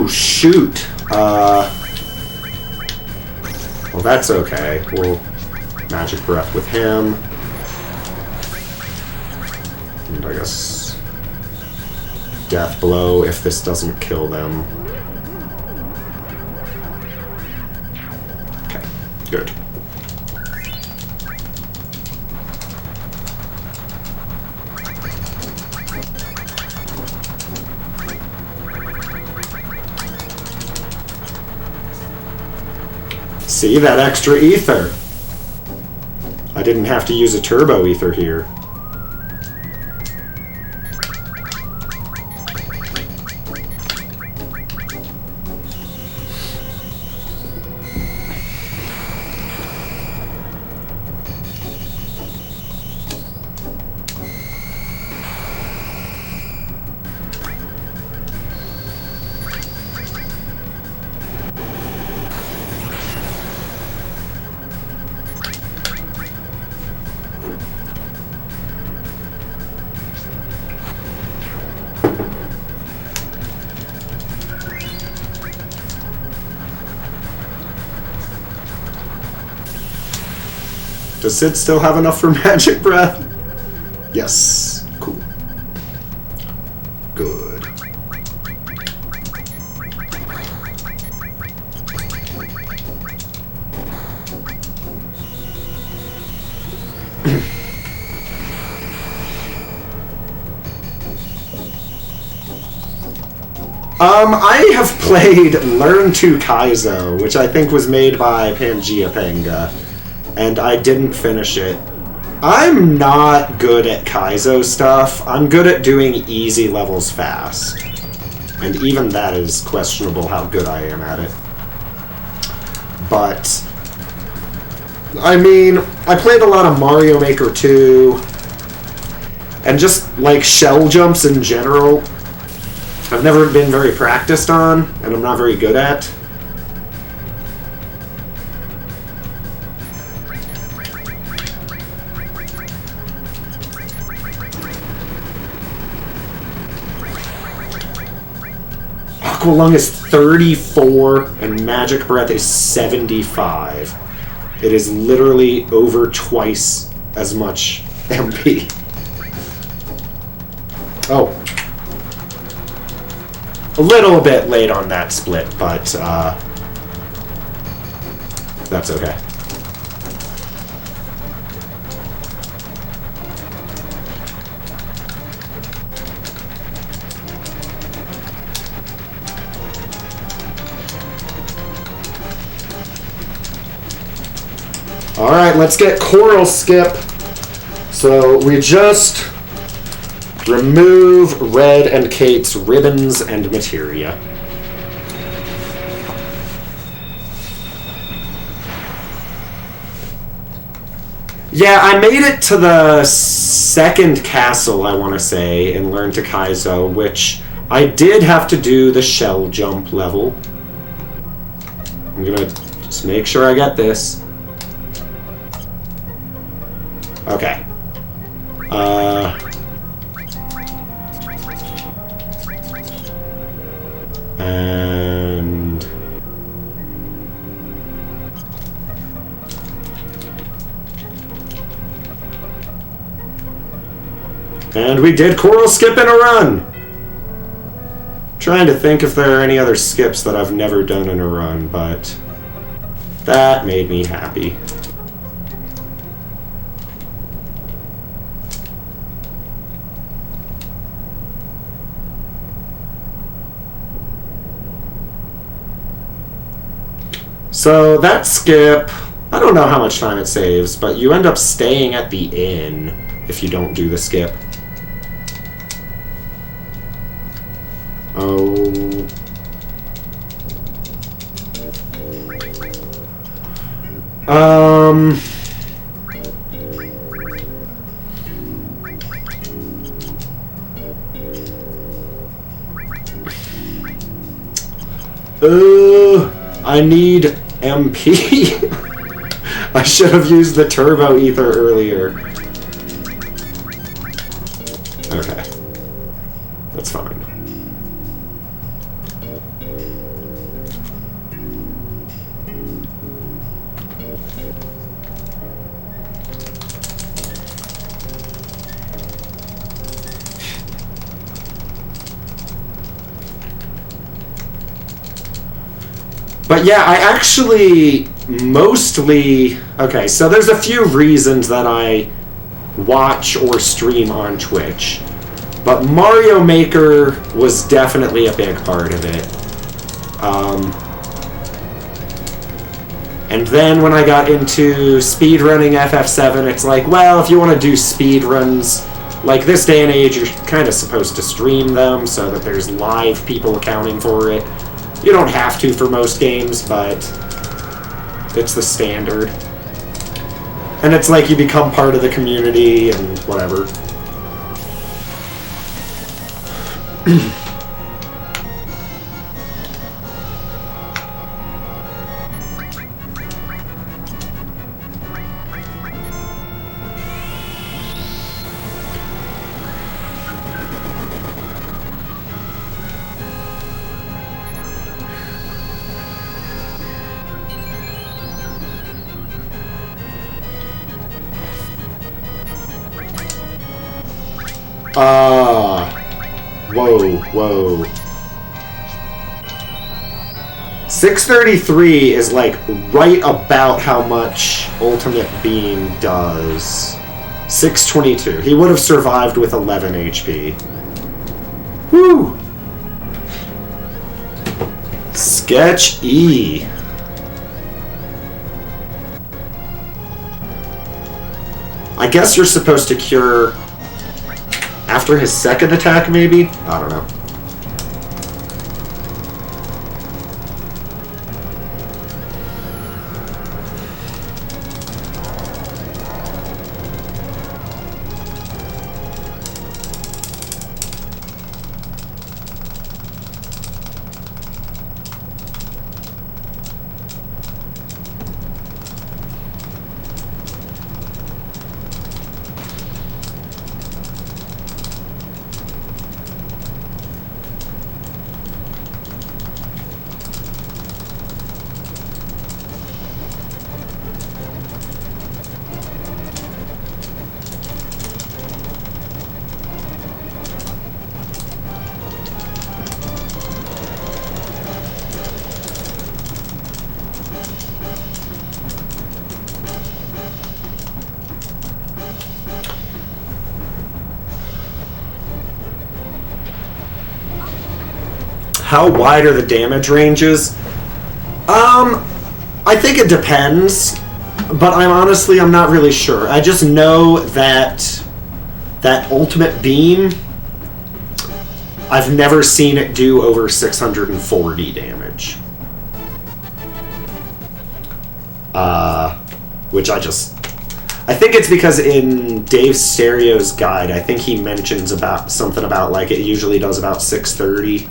shoot. Well, that's okay. We'll Magic Breath with him. And I guess Death Blow if this doesn't kill them. Okay, good. See, that extra ether. I didn't have to use a turbo ether here. Does Sid still have enough for Magic Breath? Yes. Cool. Good. I have played Learn to Kaizo, which I think was made by Pangaea Panga, and I didn't finish it. I'm not good at Kaizo stuff. I'm good at doing easy levels fast. And even that is questionable how good I am at it. But, I mean, I played a lot of Mario Maker 2, and just, like, shell jumps in general, I've never been very practiced on, and I'm not very good at. Aqua Lung is 34, and Magic Breath is 75. It is literally over twice as much MP. Oh. A little bit late on that split, but that's okay. Alright, let's get Coral Skip. So we just remove Red and Kate's ribbons and materia. Yeah, I made it to the second castle, I want to say, in Learn to Kaizo, which I did have to do the shell jump level. I'm gonna just make sure I get this. Okay. And we did Coral Skip in a run! Trying to think if there are any other skips that I've never done in a run, but that made me happy. So that skip, I don't know how much time it saves, but you end up staying at the inn if you don't do the skip. Oh. I need MP. I should have used the turbo ether earlier. Okay. That's fine. But yeah, I actually mostly... Okay, so there's a few reasons that I watch or stream on Twitch. But Mario Maker was definitely a big part of it. And then when I got into speedrunning FF7, it's like, well, if you want to do speedruns, like this day and age, you're kind of supposed to stream them so that there's live people accounting for it. You don't have to for most games, but it's the standard. And it's like you become part of the community and whatever. Whoa. 633 is like right about how much Ultimate Beam does. 622. He would have survived with 11 HP. Woo! Sketch E. I guess you're supposed to cure after his second attack, maybe? I don't know. How wide are the damage ranges? I think it depends, but I'm not really sure. I just know that Ultimate Beam, I've never seen it do over 640 damage. Which I think it's because in Dave Stereo's guide, I think he mentions about something about like it usually does about 630.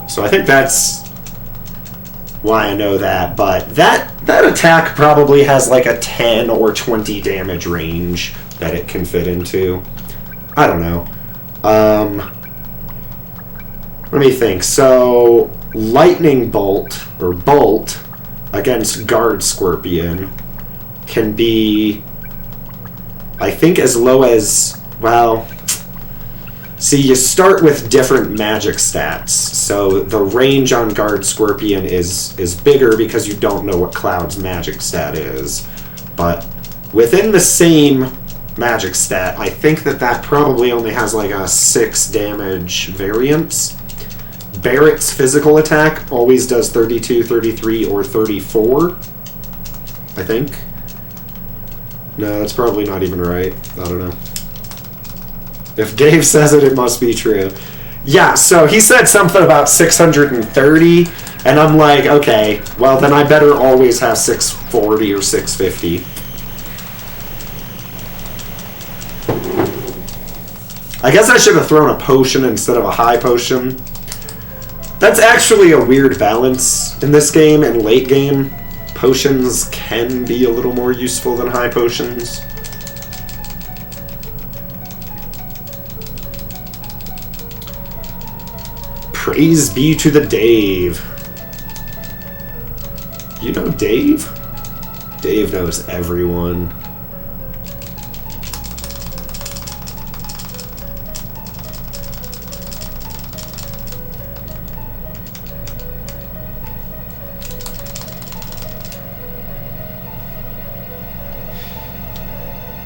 So I think that's why I know that, but that attack probably has like a 10 or 20 damage range that it can fit into. I don't know. Let me think. So Lightning Bolt, or Bolt, against Guard Scorpion can be, I think, as low as, well... See, you start with different magic stats, so the range on Guard Scorpion is bigger because you don't know what Cloud's magic stat is. But within the same magic stat, I think that probably only has like a 6 damage variance. Barrett's physical attack always does 32, 33, or 34, I think. No, that's probably not even right. I don't know. If Dave says it, it must be true. Yeah, so he said something about 630, and I'm like, okay, well then I better always have 640 or 650. I guess I should have thrown a potion instead of a high potion. That's actually a weird balance in this game, in late game. Potions can be a little more useful than high potions. Praise be to the Dave. You know Dave? Dave knows everyone.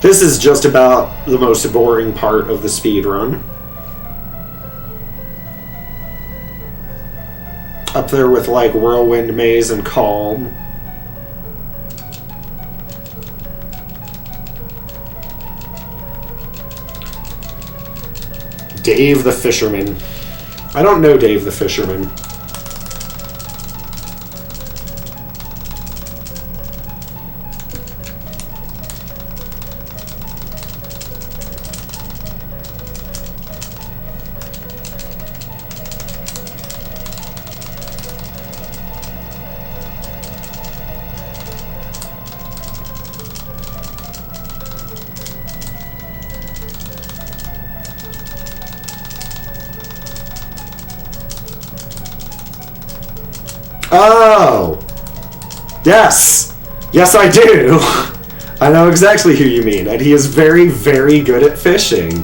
This is just about the most boring part of the speed run. Up there with like Whirlwind Maze and Calm. Dave the Fisherman. I don't know Dave the Fisherman. Oh! Yes! Yes, I do! I know exactly who you mean, and he is very, very good at fishing.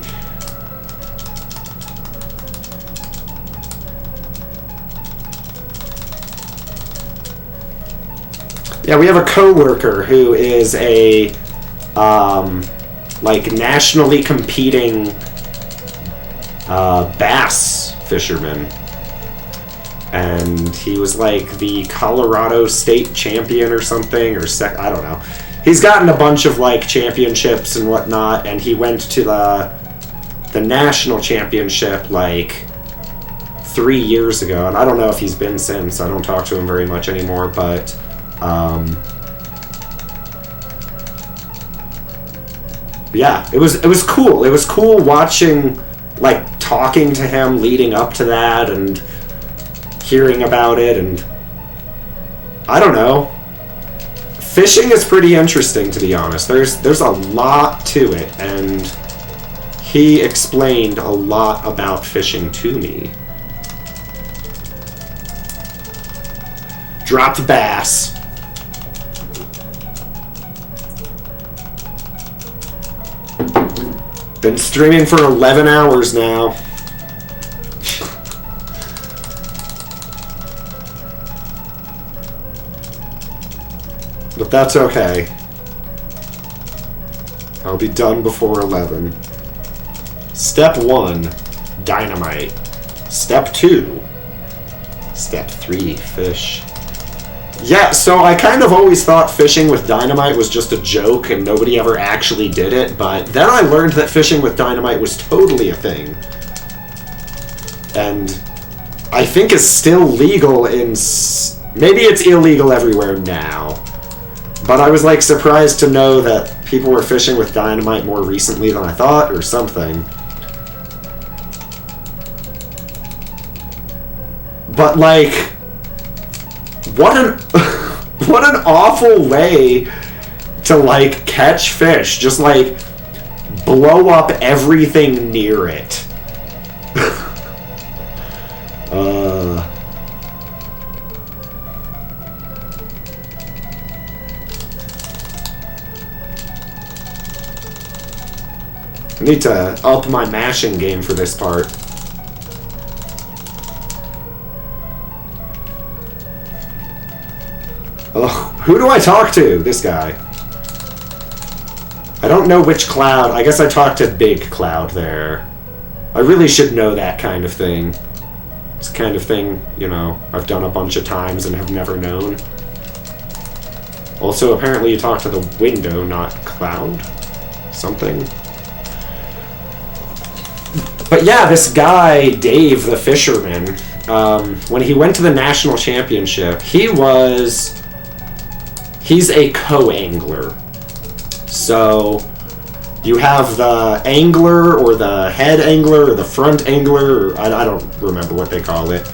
Yeah, we have a coworker who is a, like, nationally competing bass fisherman. And he was like the Colorado state champion or something, or I don't know. He's gotten a bunch of like championships and whatnot, and he went to the national championship like 3 years ago, and I don't know if he's been since. I don't talk to him very much anymore, but yeah, it was cool. It was cool watching, like, talking to him leading up to that and hearing about it, and I don't know. Fishing is pretty interesting, to be honest. There's a lot to it, and he explained a lot about fishing to me. Dropped bass. Been streaming for 11 hours now. But that's okay. I'll be done before 11. Step 1, dynamite. Step 2, Step 3, fish. Yeah, so I kind of always thought fishing with dynamite was just a joke and nobody ever actually did it, but then I learned that fishing with dynamite was totally a thing. And I think is still legal in... maybe it's illegal everywhere now. But I was, like, surprised to know that people were fishing with dynamite more recently than I thought, or something. But, like, what an what an awful way to, like, catch fish. Just, like, blow up everything near it. I need to up my mashing game for this part. Ugh, who do I talk to? This guy. I don't know which cloud. I guess I talked to Big Cloud there. I really should know that kind of thing. It's the kind of thing, you know, I've done a bunch of times and have never known. Also, apparently you talk to the window, not Cloud. Something. But yeah, this guy, Dave the Fisherman, when he went to the national championship, he's a co-angler. So you have the angler, or the head angler, or the front angler, or I don't remember what they call it.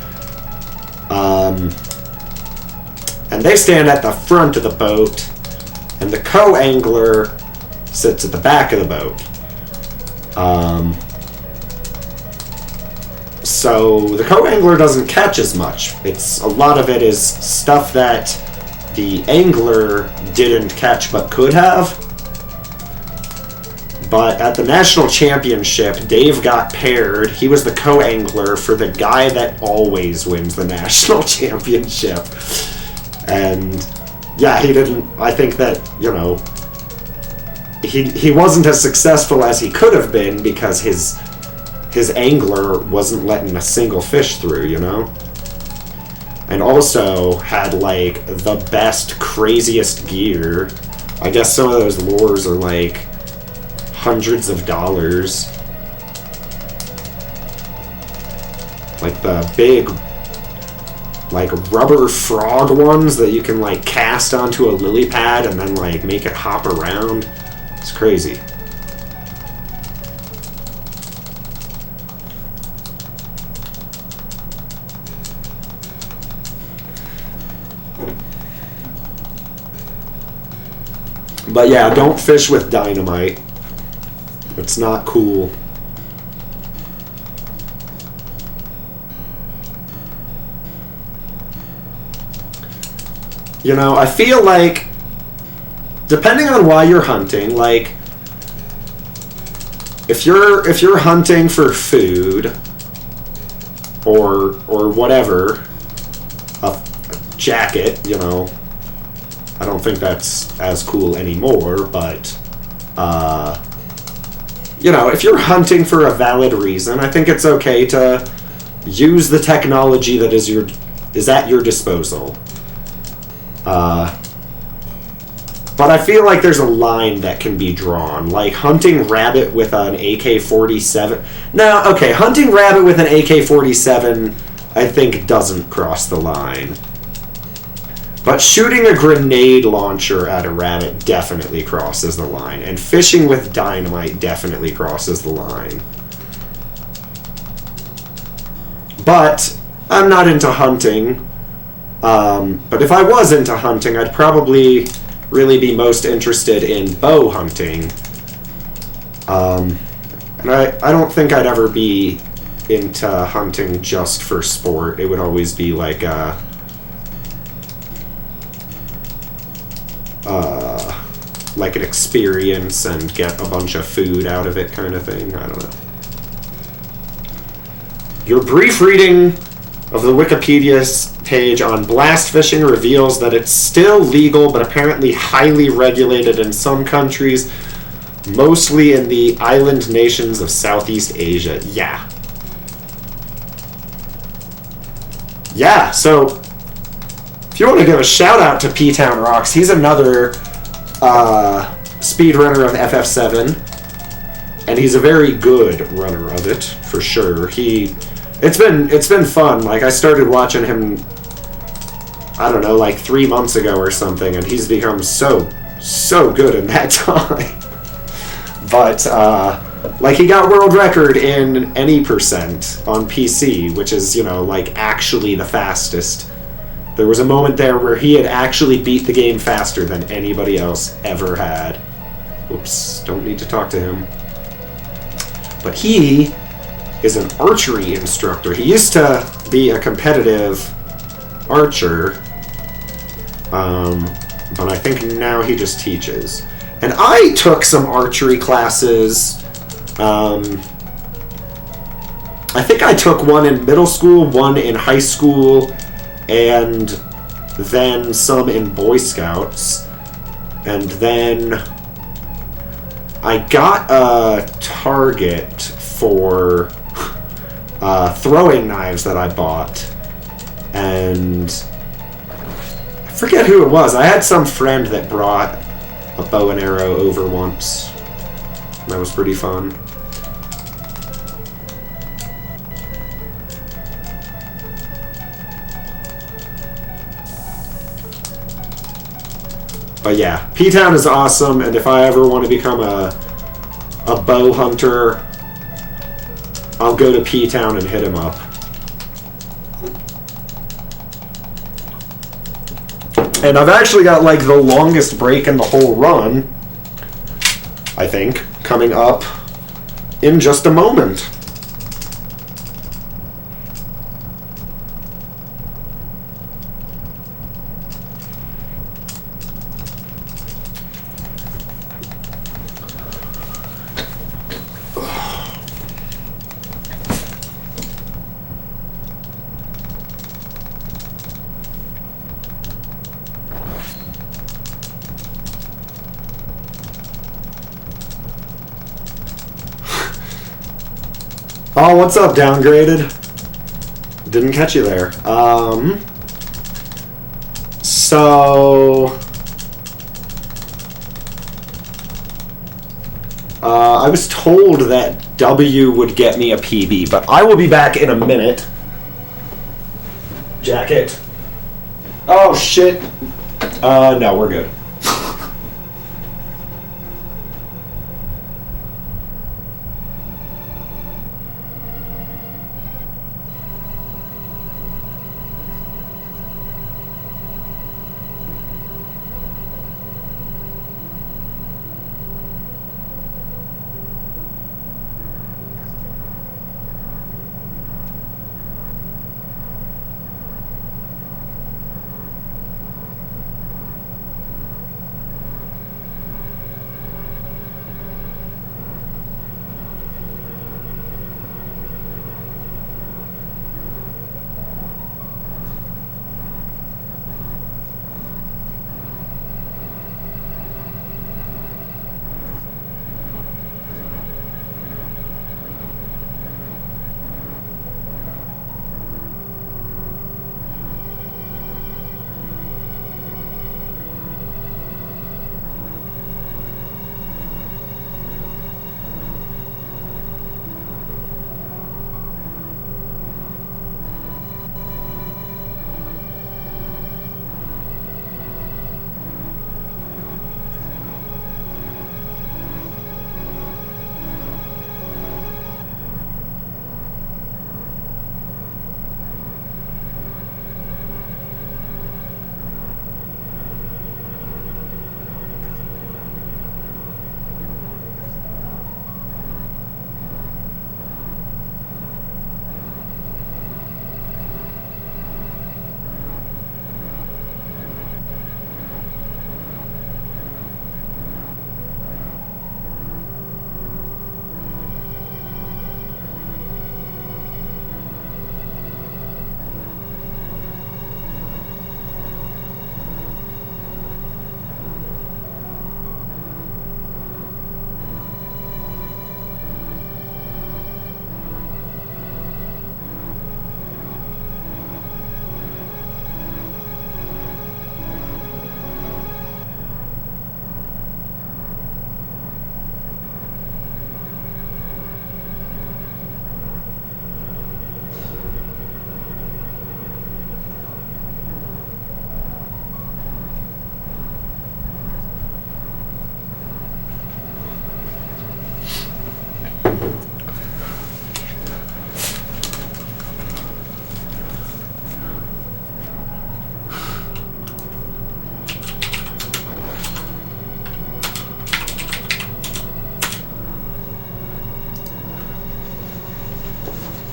And they stand at the front of the boat, and the co-angler sits at the back of the boat. So the co-angler doesn't catch as much. A lot of it is stuff that the angler didn't catch but could have. But at the national championship, Dave got paired. He was the co-angler for the guy that always wins the national championship. And yeah, he didn't, I think that, you know, he wasn't as successful as he could have been because his angler wasn't letting a single fish through, you know? And also had, like, the best, craziest gear. I guess some of those lures are, like, hundreds of dollars. Like the big, like, rubber frog ones that you can, like, cast onto a lily pad and then, like, make it hop around. It's crazy. But yeah, don't fish with dynamite. It's not cool. You know, I feel like, depending on why you're hunting, like, if you're hunting for food or whatever, a jacket, you know, I don't think that's as cool anymore, but, you know, if you're hunting for a valid reason, I think it's okay to use the technology that is at your disposal. But I feel like there's a line that can be drawn. Like, hunting rabbit with an AK-47... No, okay, hunting rabbit with an AK-47, I think, doesn't cross the line. But shooting a grenade launcher at a rabbit definitely crosses the line. And fishing with dynamite definitely crosses the line. But I'm not into hunting. But if I was into hunting, I'd probably really be most interested in bow hunting. And I don't think I'd ever be into hunting just for sport. It would always be like like an experience and get a bunch of food out of it kind of thing. I don't know. Your brief reading of the Wikipedia page on blast fishing reveals that it's still legal but apparently highly regulated in some countries, mostly in the island nations of Southeast Asia. Yeah. Yeah, so if you want to give a shout out to P-Town Rocks, he's another speedrunner of FF7, and he's a very good runner of it, for sure. It's been fun. Like, I started watching him, I don't know, like 3 months ago or something, and he's become so good in that time. But, like, he got world record in any percent on PC, which is, you know, like, actually the fastest. There was a moment there where he had actually beat the game faster than anybody else ever had. Oops, don't need to talk to him. But he is an archery instructor. He used to be a competitive archer, but I think now he just teaches. And I took some archery classes. I think I took one in middle school, one in high school, and then some in Boy Scouts. And then I got a target for throwing knives that I bought, and I forget who it was. I had some friend that brought a bow and arrow over once. That was pretty fun. But yeah, P-Town is awesome, and if I ever want to become a bow hunter, I'll go to P-Town and hit him up. And I've actually got, like, the longest break in the whole run, I think, coming up in just a moment. Oh, what's up, downgraded? Didn't catch you there. So... I was told that W would get me a PB, but I will be back in a minute. Jacket. Oh, shit. No, we're good.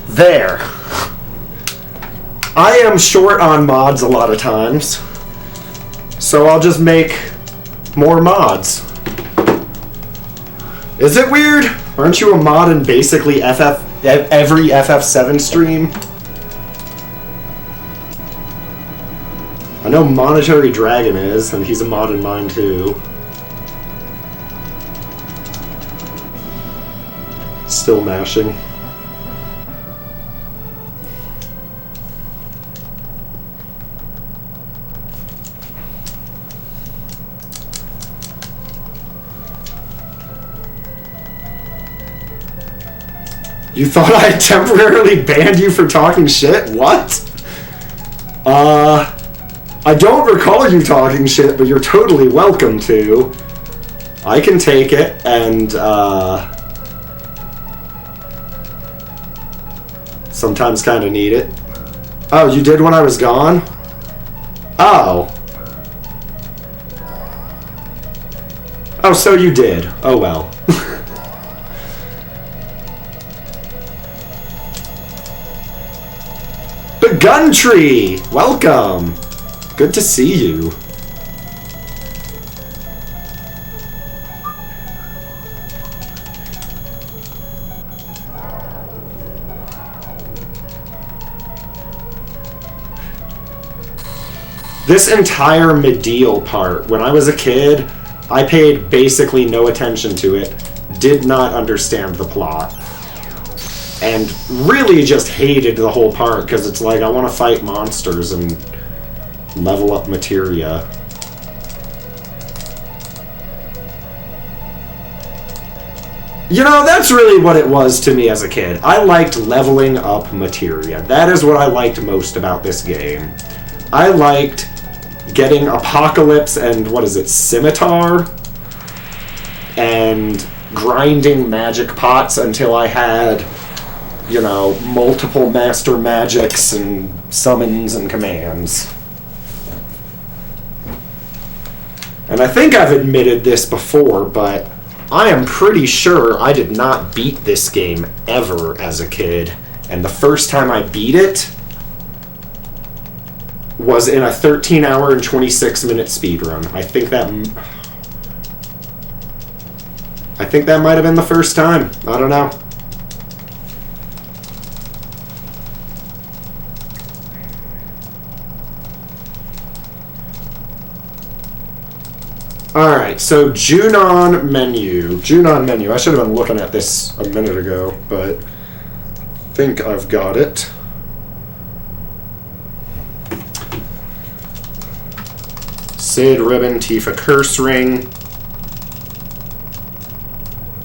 There. I am short on mods a lot of times, so I'll just make more mods. Is it weird? Aren't you a mod in basically every FF7 stream? I know Monetary Dragon is, and he's a mod in mine too. Still mashing. You thought I temporarily banned you for talking shit? What? I don't recall you talking shit, but you're totally welcome to. I can take it, and, sometimes kind of need it. Oh, you did when I was gone? Oh. Oh, so you did. Oh, well. The Gun Tree! Welcome! Good to see you. This entire Medial part, when I was a kid, I paid basically no attention to it, did not understand the plot. and really just hated the whole part because it's like I want to fight monsters and level up materia. You know, that's really what it was to me as a kid. I liked leveling up materia. That is what I liked most about this game. I liked getting Apocalypse and, what is it, Scimitar? And grinding magic pots until I had, you know, multiple master magics and summons and commands. And I think I've admitted this before, but I am pretty sure I did not beat this game ever as a kid. And the first time I beat it was in a 13-hour and 26-minute speedrun. I think that might have been the first time. I don't know. Alright, so Junon menu. Junon menu. I should have been looking at this a minute ago, but I think I've got it. Cid, Ribbon, Tifa, Curse Ring.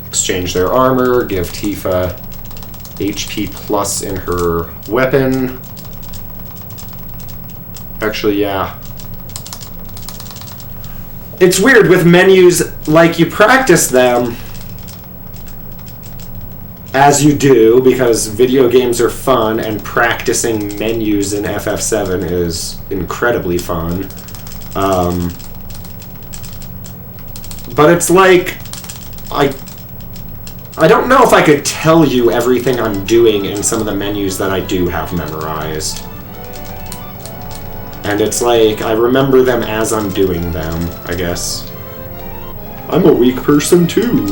Exchange their armor. Give Tifa HP plus in her weapon. Actually, yeah. It's weird with menus, like, you practice them as you do, because video games are fun, and practicing menus in FF7 is incredibly fun. But it's like, I don't know if I could tell you everything I'm doing in some of the menus that I do have memorized. And it's like, I remember them as I'm doing them, I guess. I'm a weak person too.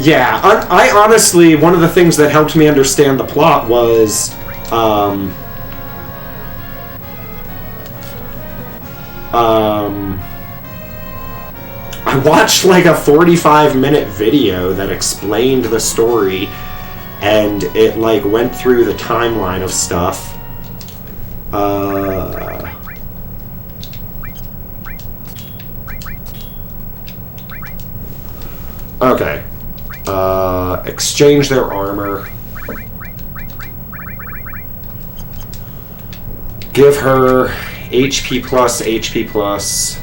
Yeah, I honestly, one of the things that helped me understand the plot was, I watched like a 45-minute video that explained the story, and it like went through the timeline of stuff. Okay. Exchange their armor. Give her HP plus, HP plus.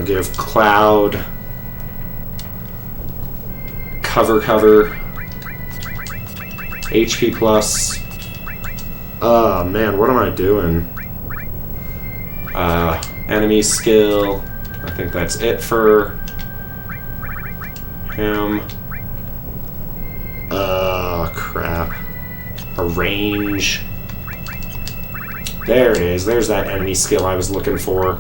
Give Cloud cover. HP plus. Oh man, what am I doing? Enemy skill. I think that's it for him. Crap. A range. There it is. There's that enemy skill I was looking for.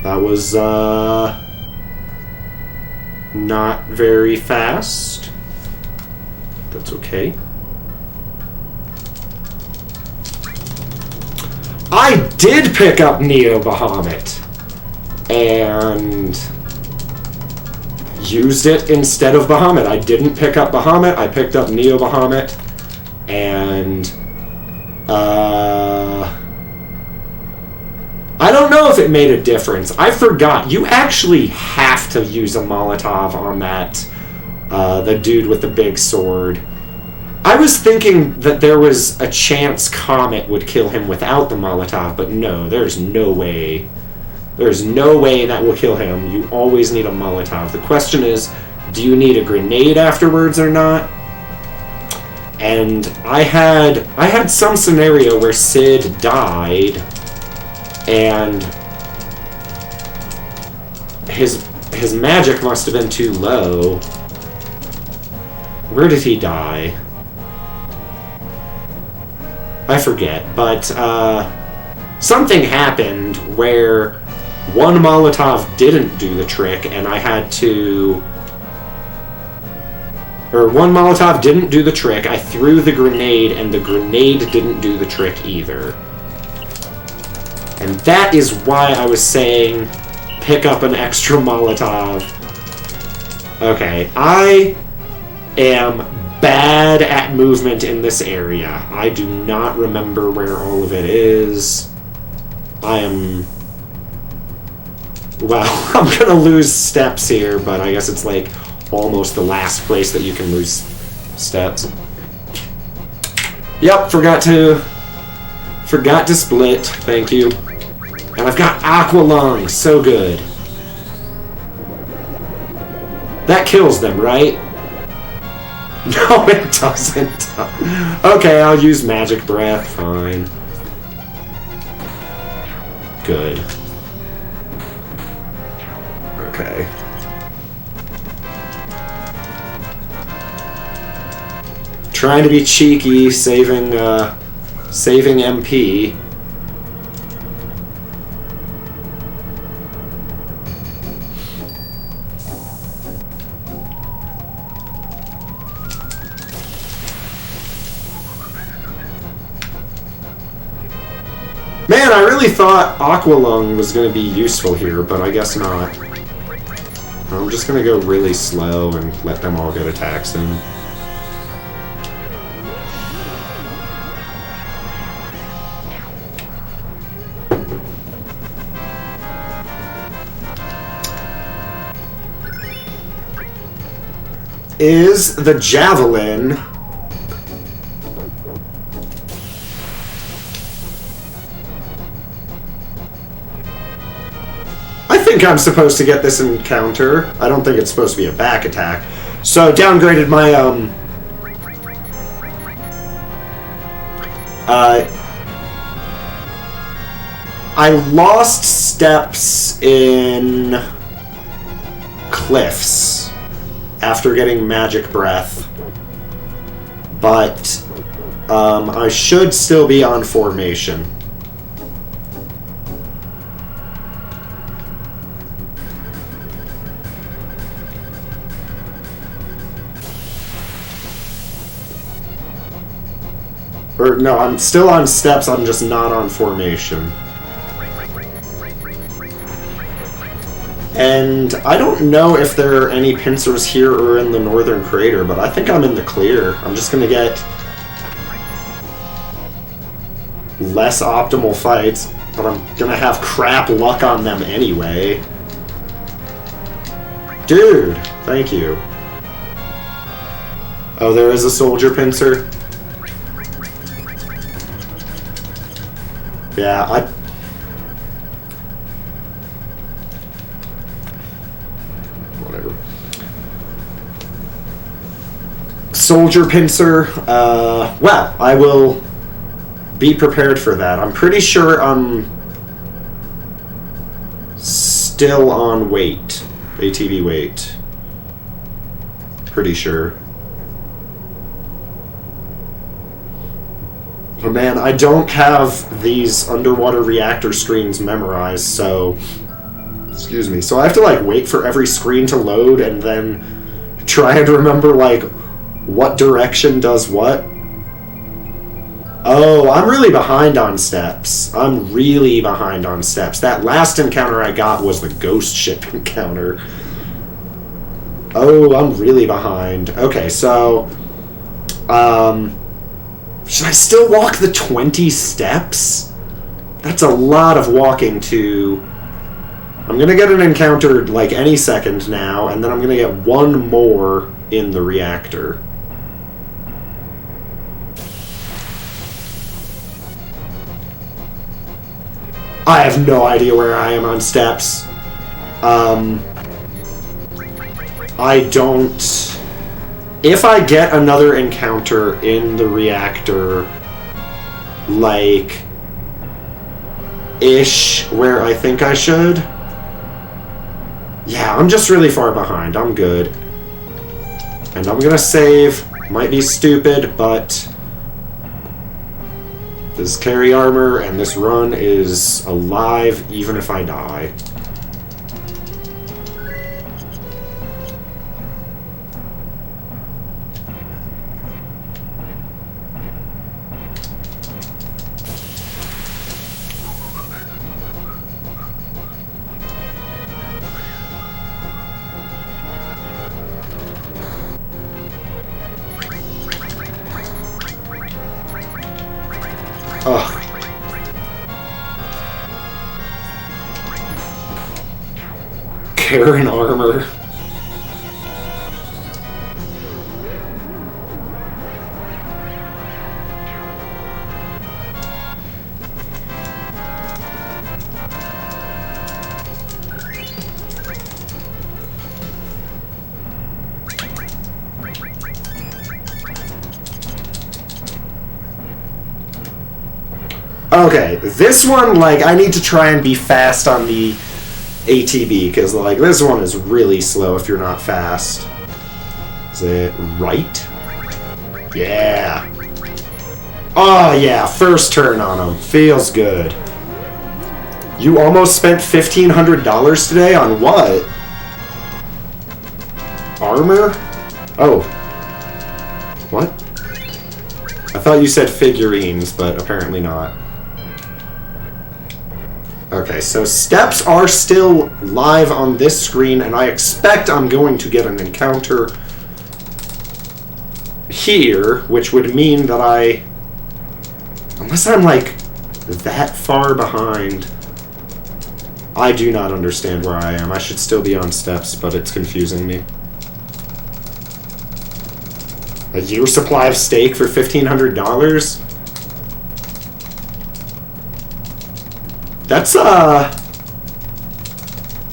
That was, not very fast. That's okay. I did pick up Neo Bahamut and used it instead of Bahamut. I didn't pick up Bahamut, I picked up Neo Bahamut, and I don't know if it made a difference. I forgot. You actually have to use a Molotov on that, the dude with the big sword. I was thinking that there was a chance Comet would kill him without the Molotov, but no, there's no way. There's no way that will kill him. You always need a Molotov. The question is, do you need a grenade afterwards or not? And I had some scenario where Sid died, and his magic must have been too low. Where did he die? I forget, but something happened where one Molotov didn't do the trick, and I had to... Or one Molotov didn't do the trick, I threw the grenade, and the grenade didn't do the trick either. And that is why I was saying, pick up an extra Molotov. Okay, I am bad at movement in this area. I do not remember where all of it is. I am... Well, I'm gonna lose steps here, but I guess it's like almost the last place that you can lose steps. Yep, forgot to split. Thank you. And I've got Aqua Lung, so good. That kills them, right? No, it doesn't. Okay, I'll use Magic Breath. Fine. Good. Okay. Trying to be cheeky, saving MP. Man, I really thought Aqua Lung was going to be useful here, but I guess not. I'm just going to go really slow and let them all get attacks in. Is the Javelin... I think I'm supposed to get this encounter. I don't think it's supposed to be a back attack. So, downgraded my, I lost steps in Cliffs after getting Magic Breath, but I should still be on formation. Or, no, I'm still on steps, I'm just not on formation. And I don't know if there are any pincers here or in the northern crater, but I think I'm in the clear. I'm just gonna get less optimal fights, but I'm gonna have crap luck on them anyway. Dude, thank you. Oh, there is a soldier pincer? Yeah, whatever. Soldier pincer, well, I will be prepared for that. I'm pretty sure I'm still on weight. ATV weight. Pretty sure. Oh man, I don't have these underwater reactor screens memorized, so... Excuse me. So I have to, like, wait for every screen to load and then try and remember, like, what direction does what? Oh, I'm really behind on steps. I'm really behind on steps. That last encounter I got was the ghost ship encounter. Oh, I'm really behind. Okay, so... should I still walk the 20 steps? That's a lot of walking to... I'm gonna get an encounter, like, any second now, and then I'm gonna get one more in the reactor. I have no idea where I am on steps. I don't... If I get another encounter in the reactor, like, ish, where I think I should... Yeah, I'm just really far behind. I'm good. And I'm gonna save. Might be stupid, but... This carry armor and this run is alive even if I die. Ugh. Karen armor. Okay, this one, like, I need to try and be fast on the ATB, because, like, this one is really slow if you're not fast. Is it right? Yeah. Oh, yeah, first turn on him. Feels good. You almost spent $1,500 today on what? Armor? Oh. What? I thought you said figurines, but apparently not. Okay, so steps are still live on this screen, and I expect I'm going to get an encounter here, which would mean that I... Unless I'm, like, that far behind, I do not understand where I am. I should still be on steps, but it's confusing me. A year supply of steak for $1,500? That's,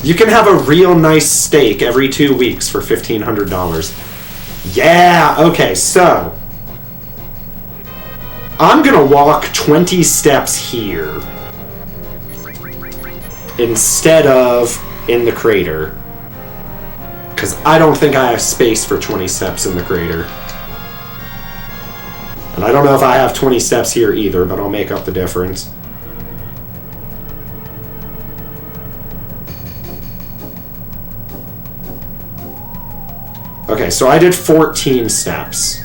you can have a real nice steak every 2 weeks for $1,500. Yeah, okay, so... I'm gonna walk 20 steps here instead of in the crater. Because I don't think I have space for 20 steps in the crater. And I don't know if I have 20 steps here either, but I'll make up the difference. Okay, so I did 14 steps.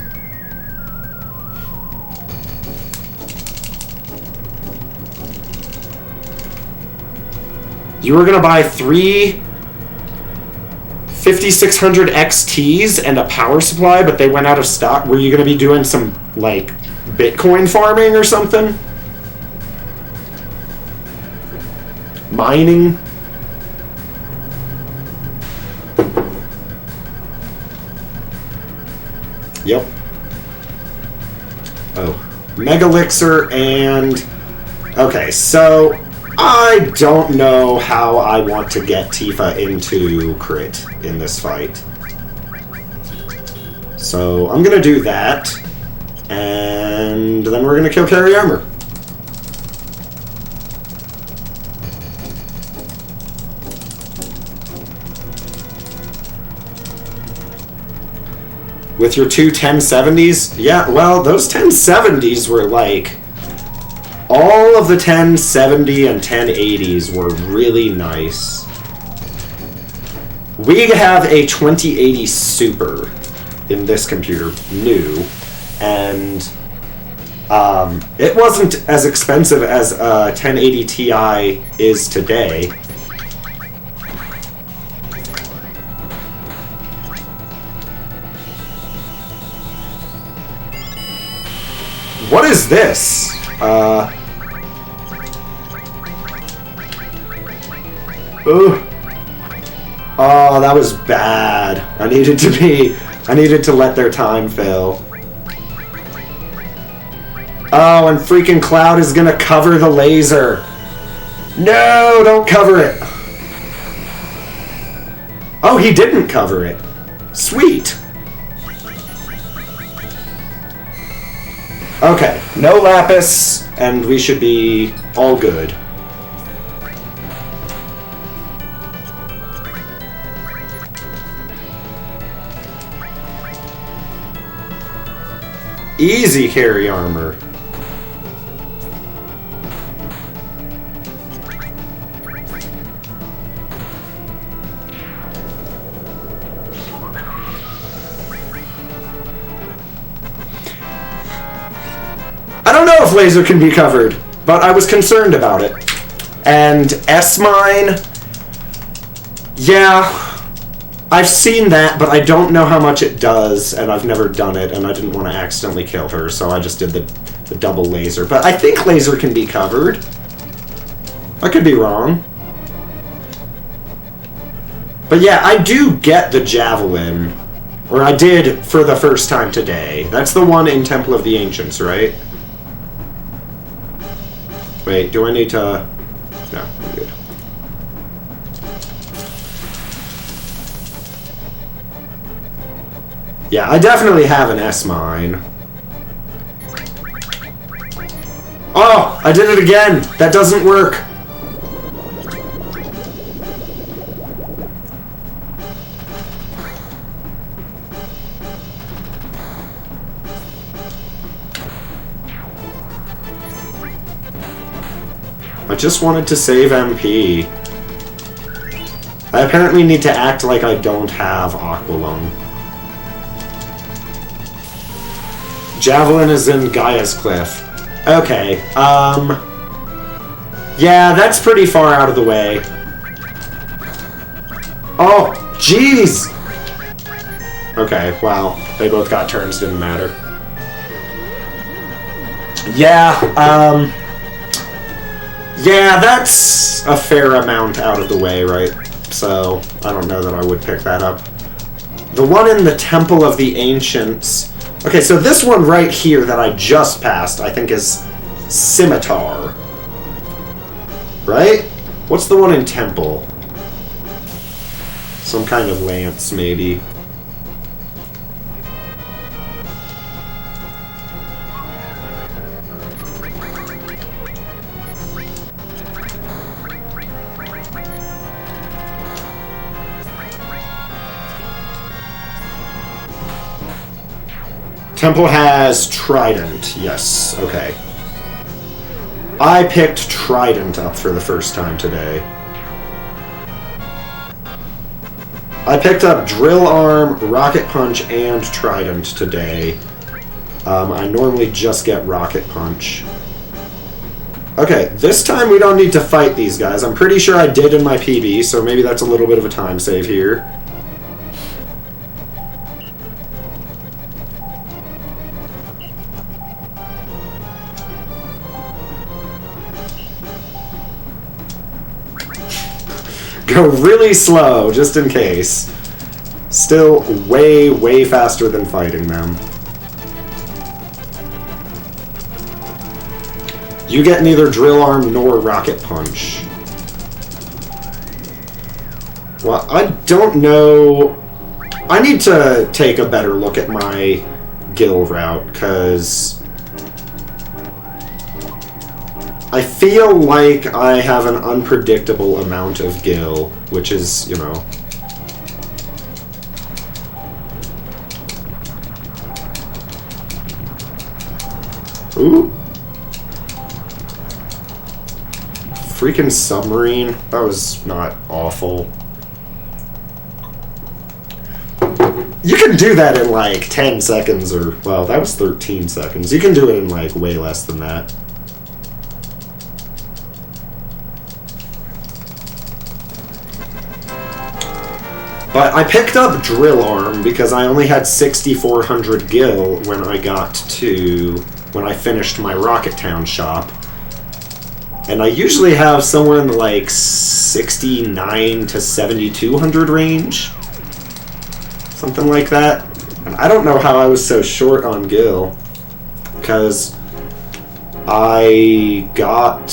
You were gonna buy 3 5600 XTs and a power supply, but they went out of stock. Were you gonna be doing some, like, Bitcoin farming or something? Mining? Yep. Oh. Megalixir and... Okay, so... I don't know how I want to get Tifa into crit in this fight. So, I'm gonna do that. And then we're gonna kill Carry Armor. With your two 1070s? Yeah, well, those 1070s were like... All of the 1070 and 1080s were really nice. We have a 2080 Super in this computer, new, and it wasn't as expensive as a 1080 Ti is today. What is this? Ooh. Oh, that was bad. I needed to let their time fill. Oh, and freaking Cloud is gonna cover the laser. No, don't cover it. Oh, he didn't cover it. Sweet! Okay, no lapis, and we should be all good. Easy carry armor. I don't know if laser can be covered, but I was concerned about it. And S-Mine, yeah, I've seen that, but I don't know how much it does, and I've never done it, and I didn't want to accidentally kill her, so I just did the double laser. But I think laser can be covered. I could be wrong. But yeah, I do get the javelin, or I did for the first time today. That's the one in Temple of the Ancients, right? Wait, do I need to... No, I'm good. Yeah, I definitely have an S-Mine. Oh! I did it again! That doesn't work! I just wanted to save MP. I apparently need to act like I don't have Aqualung. Javelin is in Gaia's Cliff. Okay, yeah, that's pretty far out of the way. Oh, jeez! Okay, wow. They both got turns, didn't matter. Yeah, yeah, that's a fair amount out of the way, right? So, I don't know that I would pick that up. The one in the Temple of the Ancients... Okay, so this one right here that I just passed, I think is Scimitar. Right? What's the one in Temple? Some kind of lance, maybe. Temple has Trident. Yes, okay. I picked Trident up for the first time today. I picked up Drill Arm, Rocket Punch, and Trident today. I normally just get Rocket Punch. Okay, this time we don't need to fight these guys. I'm pretty sure I did in my PB, so maybe that's a little bit of a time save here. Go really slow, just in case. Still way, way faster than fighting them. You get neither Drill Arm nor Rocket Punch. Well, I don't know... I need to take a better look at my Gil route, because... I feel like I have an unpredictable amount of Gil, which is, you know... Ooh! Freaking submarine. That was not awful. You can do that in like 10 seconds or... Well, that was 13 seconds. You can do it in like way less than that. But I picked up Drill Arm because I only had 6,400 Gil when I finished my Rocket Town shop. And I usually have somewhere in the like 69 to 7,200 range. Something like that. And I don't know how I was so short on Gil. Because I got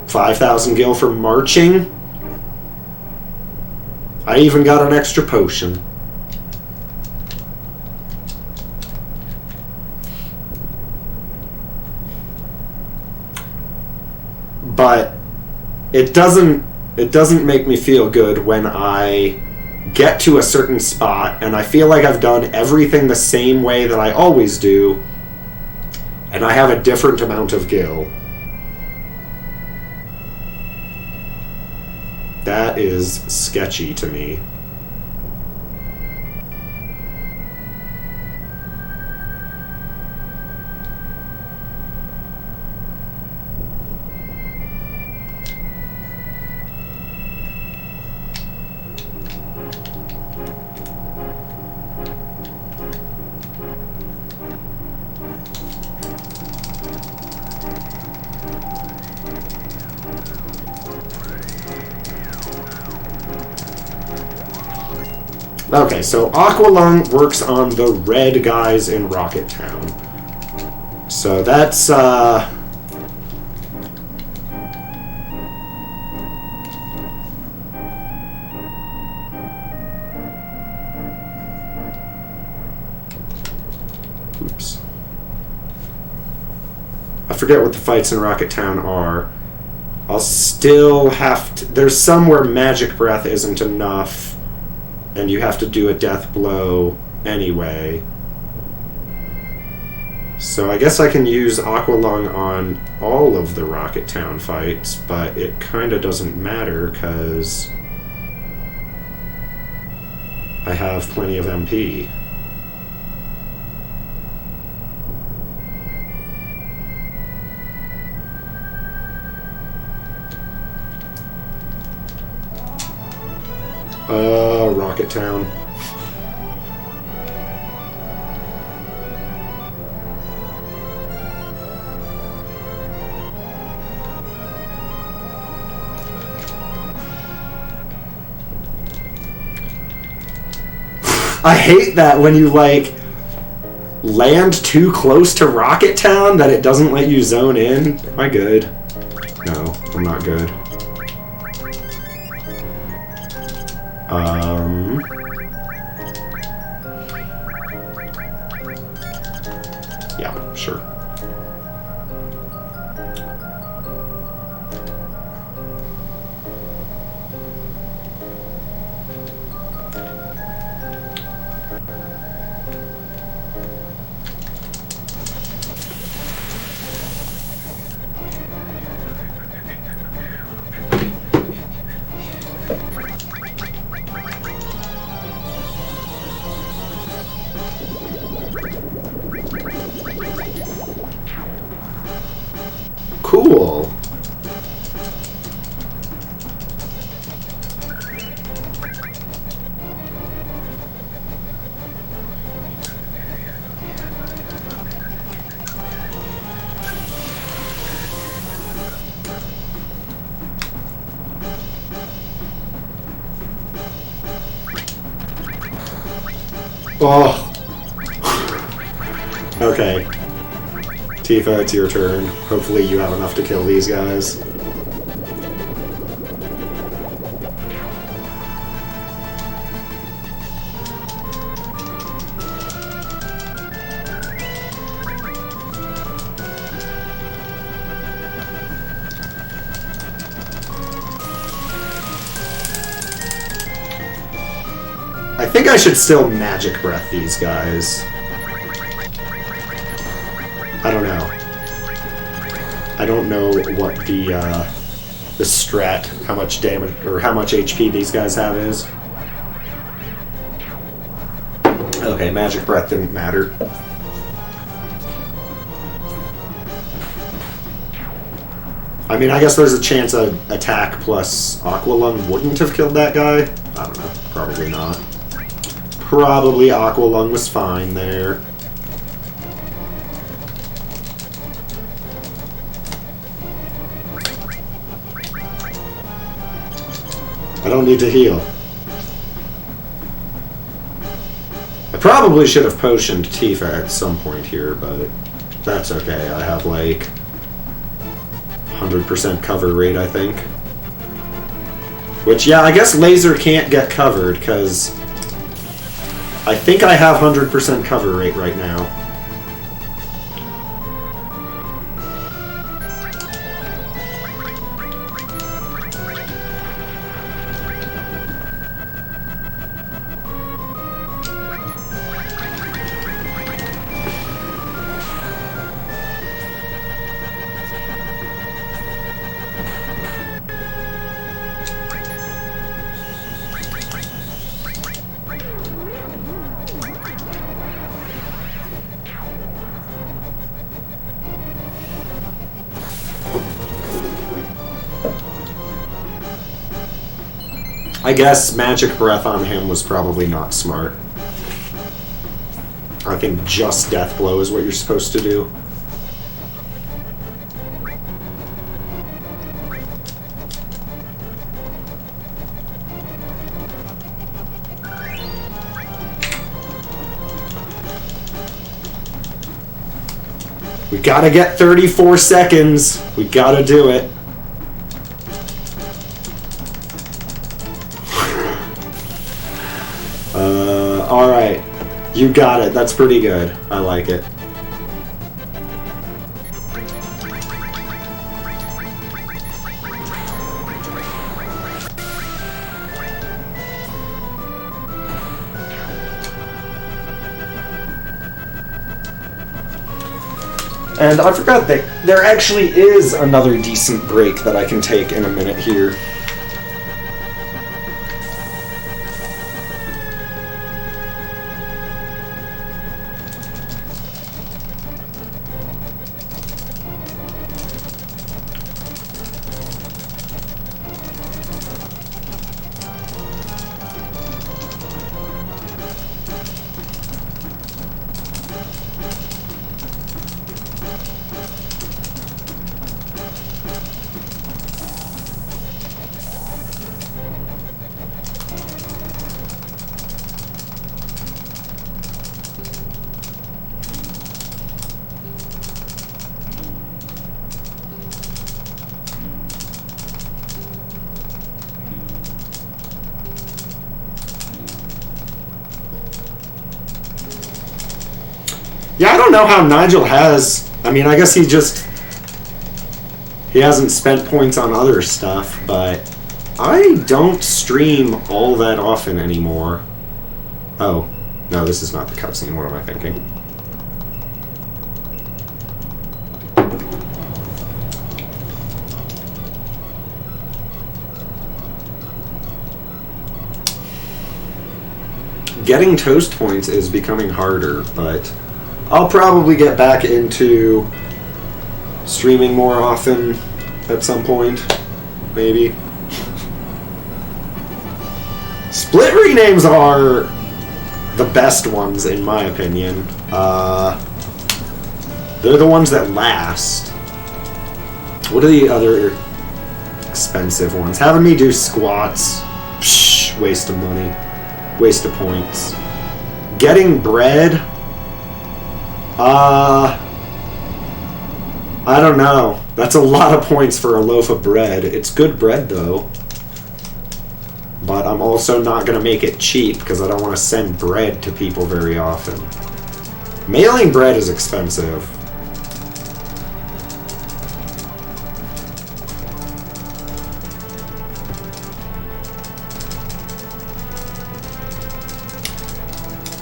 5,000 Gil for marching. I even got an extra potion. but it doesn't make me feel good when I get to a certain spot and I feel like I've done everything the same way that I always do, and I have a different amount of gil. That is sketchy to me. Okay, so Aqualung works on the red guys in Rocket Town. So that's, oops. I forget what the fights in Rocket Town are. I'll still have to... There's some where Magic Breath isn't enough, and you have to do a death blow anyway. So I guess I can use Aqualung on all of the Rocket Town fights, but it kind of doesn't matter because I have plenty of MP. Rocket Town. I hate that when you, like, land too close to Rocket Town that it doesn't let you zone in. Am I good? No, I'm not good. Yeah, sure. Cool. Oh. Okay. Tifa, it's your turn. Hopefully you have enough to kill these guys. I think I should still Magic Breath these guys. I don't know. I don't know what the strat, how much damage or how much HP these guys have is. Okay, Magic Breath didn't matter. I mean, I guess there's a chance an attack plus Aqualung wouldn't have killed that guy. I don't know. Probably not. Probably Aqualung was fine there. I don't need to heal. I probably should have potioned Tifa at some point here, but that's okay. I have like 100% cover rate, I think. Which, yeah, I guess laser can't get covered because I think I have 100% cover rate right now. I guess Magic Breath on him was probably not smart. I think just Death Blow is what you're supposed to do. We gotta get 34 seconds. We gotta do it. Alright. You got it. That's pretty good. I like it. And I forgot that there actually is another decent break that I can take in a minute here. Yeah, I don't know how Nigel has... I mean, I guess he hasn't spent points on other stuff, but I don't stream all that often anymore. Oh, no, this is not the cutscene. What am I thinking? Getting toast points is becoming harder, but... I'll probably get back into streaming more often at some point, maybe. Split renames are the best ones, in my opinion. They're the ones that last. What are the other expensive ones? Having me do squats, psh, waste of money, waste of points. Getting bread... I don't know. That's a lot of points for a loaf of bread. It's good bread, though. But I'm also not going to make it cheap, because I don't want to send bread to people very often. Mailing bread is expensive.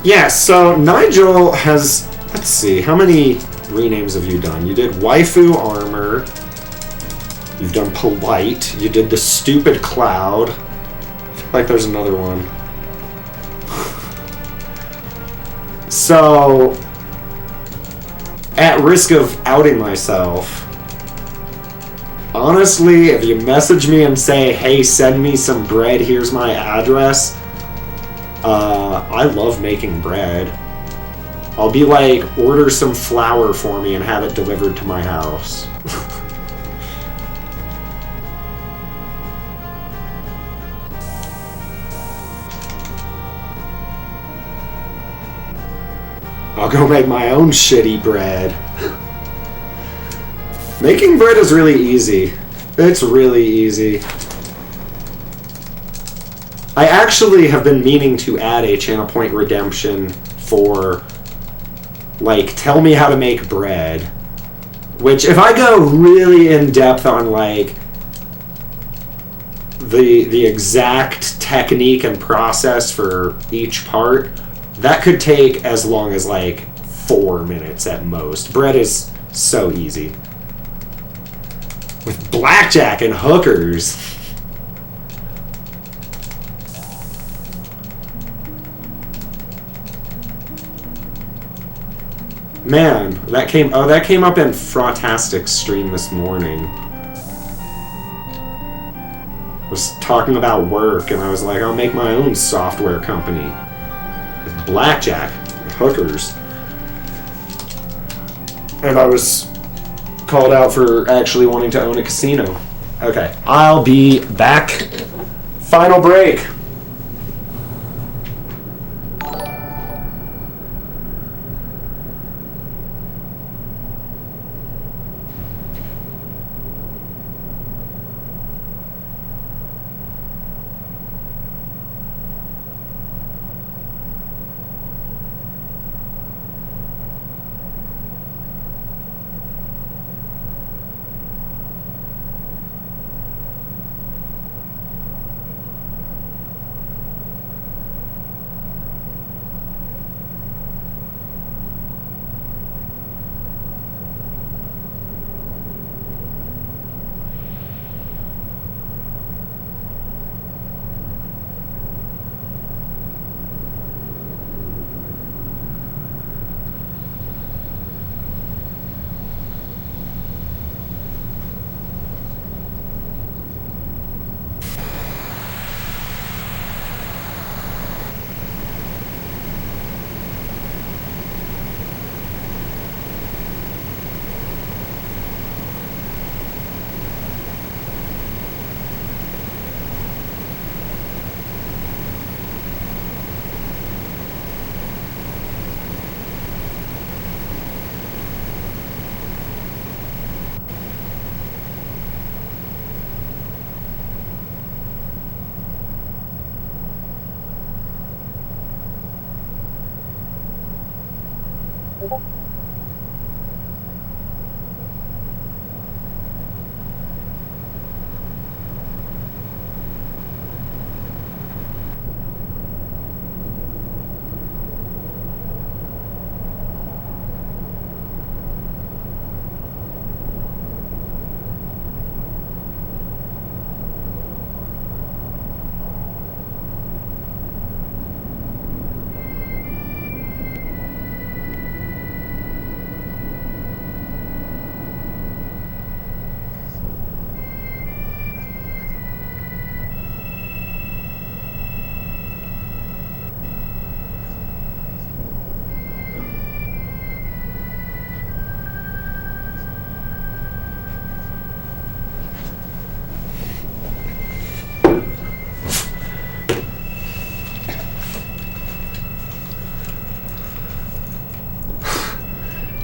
Yeah, so Nigel has... Let's see, how many renames have you done? You did Waifu Armor. You've done Polite. You did the Stupid Cloud. I feel like there's another one. So, at risk of outing myself, honestly, if you message me and say, hey, send me some bread, here's my address, I love making bread. I'll be like, order some flour for me and have it delivered to my house. I'll go make my own shitty bread. Making bread is really easy. It's really easy. I actually have been meaning to add a channel point redemption for... like, tell me how to make bread. Which, if I go really in depth on, like, the exact technique and process for each part, that could take as long as, like, 4 minutes at most. Bread is so easy. With blackjack and hookers. Man, that came up in Frautastic's stream this morning. was talking about work, and I was like, I'll make my own software company with blackjack, with hookers. And I was called out for actually wanting to own a casino. Okay, I'll be back. Final break.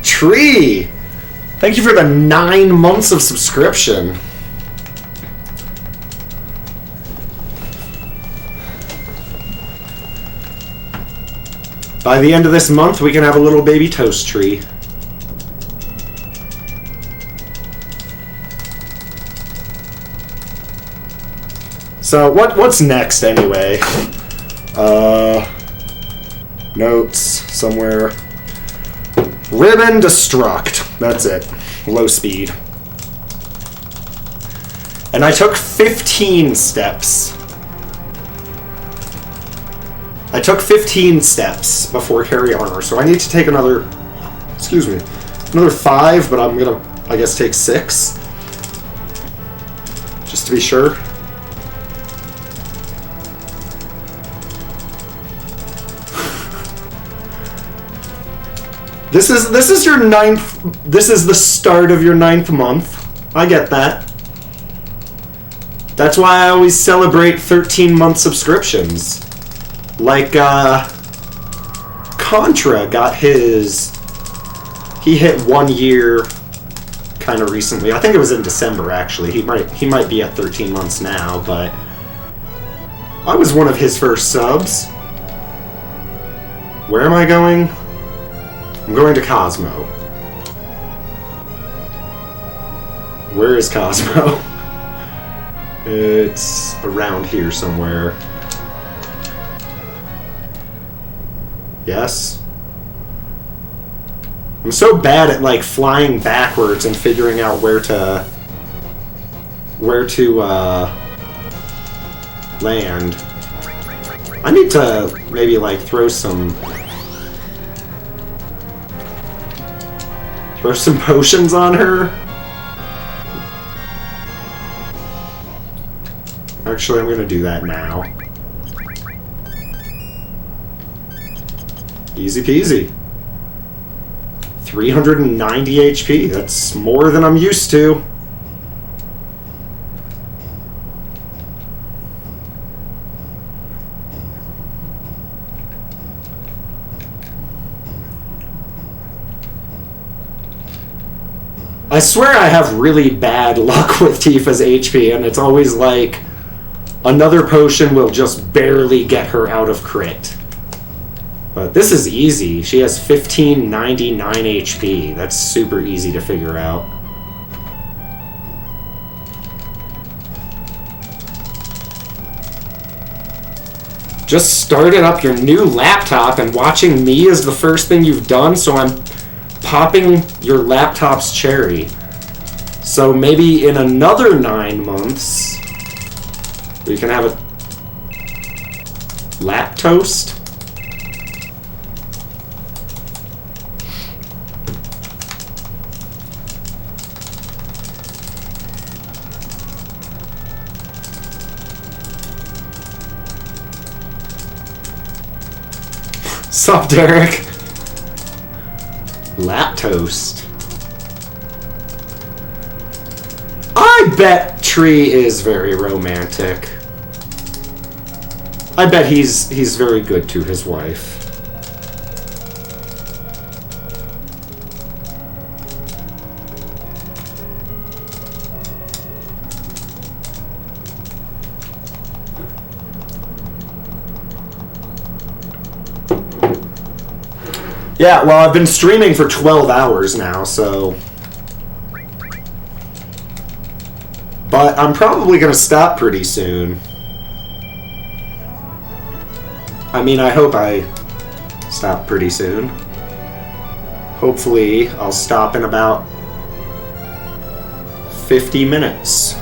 Tree! Thank you for the 9 months of subscription. By the end of this month, we can have a little baby toast tree. So, what's next, anyway? Notes, somewhere. Ribbon Destruct. That's it. Low speed. And I took 15 steps. I took 15 steps before carry armor, so I need to take another, excuse me, another 5, but I'm gonna, I guess, take 6. Just to be sure. This is your 9th, this is the start of your 9th month. I get that. That's why I always celebrate 13-month subscriptions. Like, Contra got his, he hit 1 year kind of recently. I think it was in December, actually. He might be at 13 months now, but I was one of his first subs. Where am I going? I'm going to Cosmo. Where is Cosmo? It's around here somewhere. Yes? I'm so bad at, like, flying backwards and figuring out where to land. I need to maybe, like, throw some potions on her. Actually, I'm gonna do that now. Easy peasy. 390 HP. That's more than I'm used to. I swear I have really bad luck with Tifa's HP, and it's always like another potion will just barely get her out of crit. But this is easy. She has 1599 HP. That's super easy to figure out. Just started up your new laptop, and watching me is the first thing you've done, so I'm popping your laptop's cherry. So maybe in another 9 months, we can have a lap toast. Sup, Derek? Lap toast. I bet Tree is very romantic. I bet he's very good to his wife. Yeah, well, I've been streaming for 12 hours now, so... But I'm probably going to stop pretty soon. I mean, I hope I stop pretty soon. Hopefully, I'll stop in about 50 minutes.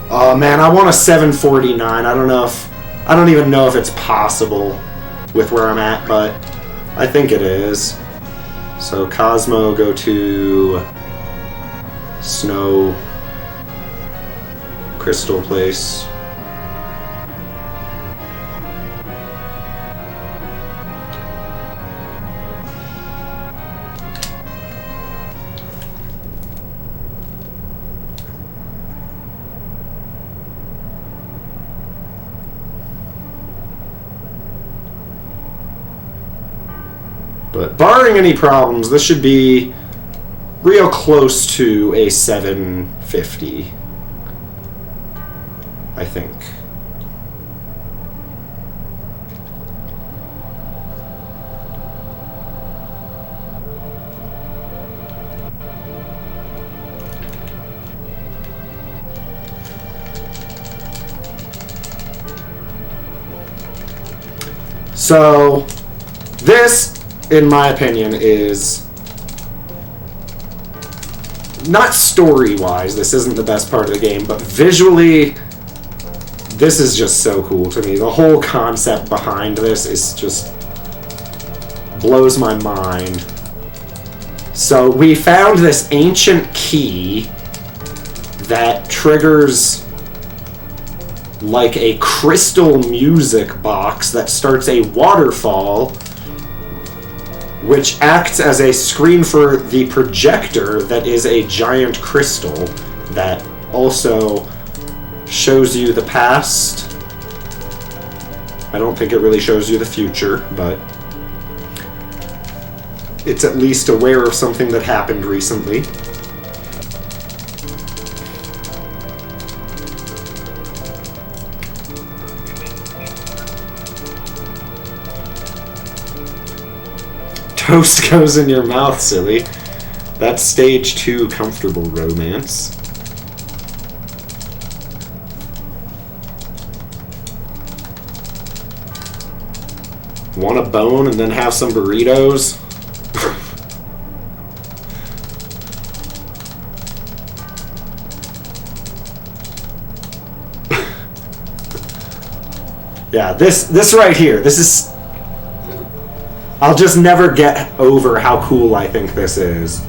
Oh man, I want a 749. I don't even know if it's possible with where I'm at, but I think it is. So Cosmo, go to Snow Crystal Place. But barring any problems, this should be real close to a 750, I think. So, this, in my opinion, is not story-wise, this isn't the best part of the game, but visually, this is just so cool to me. The whole concept behind this is just blows my mind. So we found this ancient key that triggers like a crystal music box that starts a waterfall, which acts as a screen for the projector that is a giant crystal that also shows you the past. I don't think it really shows you the future, but it's at least aware of something that happened recently. Toast goes in your mouth, silly. That's stage 2 comfortable romance. Want a bone and then have some burritos? Yeah, this right here, this is... I'll just never get over how cool I think this is.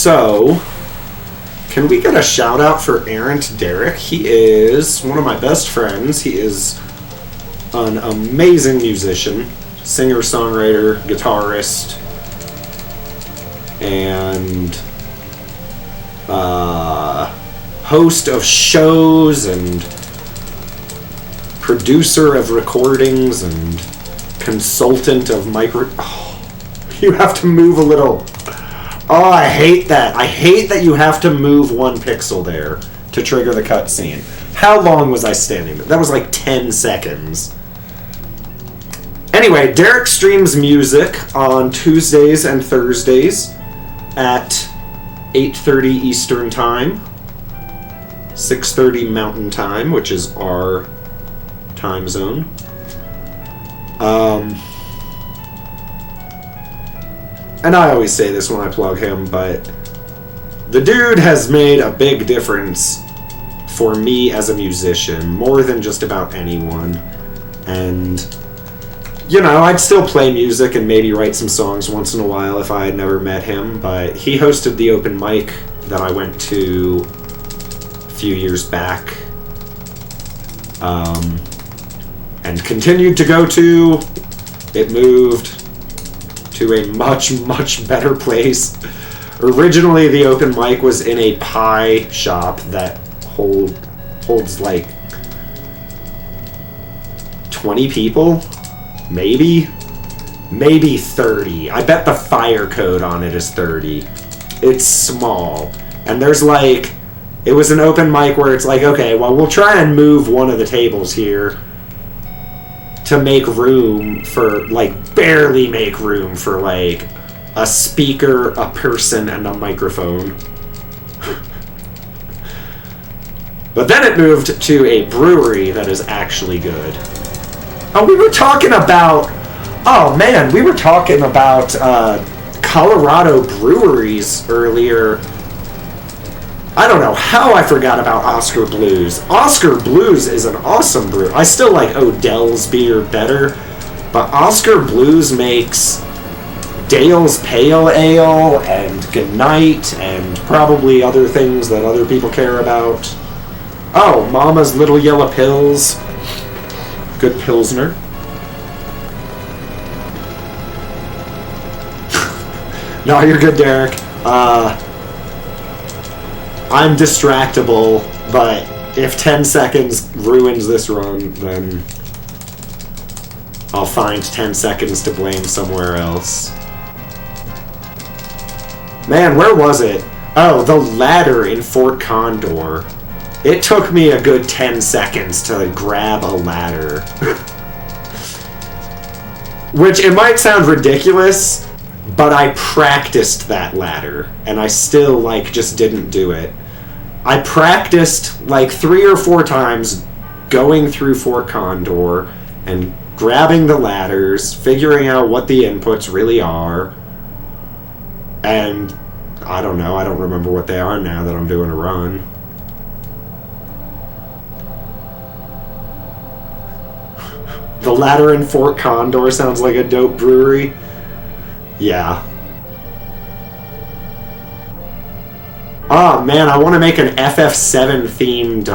So, can we get a shout out for Errant Derek? He is one of my best friends. He is an amazing musician, singer, songwriter, guitarist, and host of shows and producer of recordings and consultant of micro... Oh, you have to move a little. Oh, I hate that. I hate that you have to move 1 pixel there to trigger the cutscene. How long was I standing there? That was like 10 seconds. Anyway, Derek streams music on Tuesdays and Thursdays at 8:30 Eastern Time, 6:30 Mountain Time, which is our time zone. And I always say this when I plug him, but the dude has made a big difference for me as a musician, more than just about anyone. And, you know, I'd still play music and maybe write some songs once in a while if I had never met him, but he hosted the open mic that I went to a few years back, and continued to go to. It moved to a much, much better place. Originally, the open mic was in a pie shop that holds like 20 people, maybe 30. I bet the fire code on it is 30. It's small, and there's like, it was an open mic where it's like, okay, well, we'll try and move one of the tables here to make room for, like, barely make room for, like, a speaker, a person, and a microphone. But then it moved to a brewery that is actually good. Oh, we were talking about... Oh, man, we were talking about Colorado breweries earlier. I don't know how I forgot about Oscar Blues. Oscar Blues is an awesome brew. I still like Odell's beer better, but Oscar Blues makes Dale's Pale Ale and Goodnight and probably other things that other people care about. Oh, Mama's Little Yellow Pills. Good Pilsner. No, you're good, Derek. I'm distractible, but if 10 seconds ruins this run, then I'll find 10 seconds to blame somewhere else. Man, where was it? Oh, the ladder in Fort Condor. It took me a good 10 seconds to grab a ladder. Which, it might sound ridiculous, but I practiced that ladder, and I still, like, just didn't do it. I practiced, like, 3 or 4 times going through Fort Condor and grabbing the ladders, figuring out what the inputs really are, and I don't know, I don't remember what they are now that I'm doing a run. The ladder in Fort Condor sounds like a dope brewery. Yeah. Oh man, I want to make an FF7 themed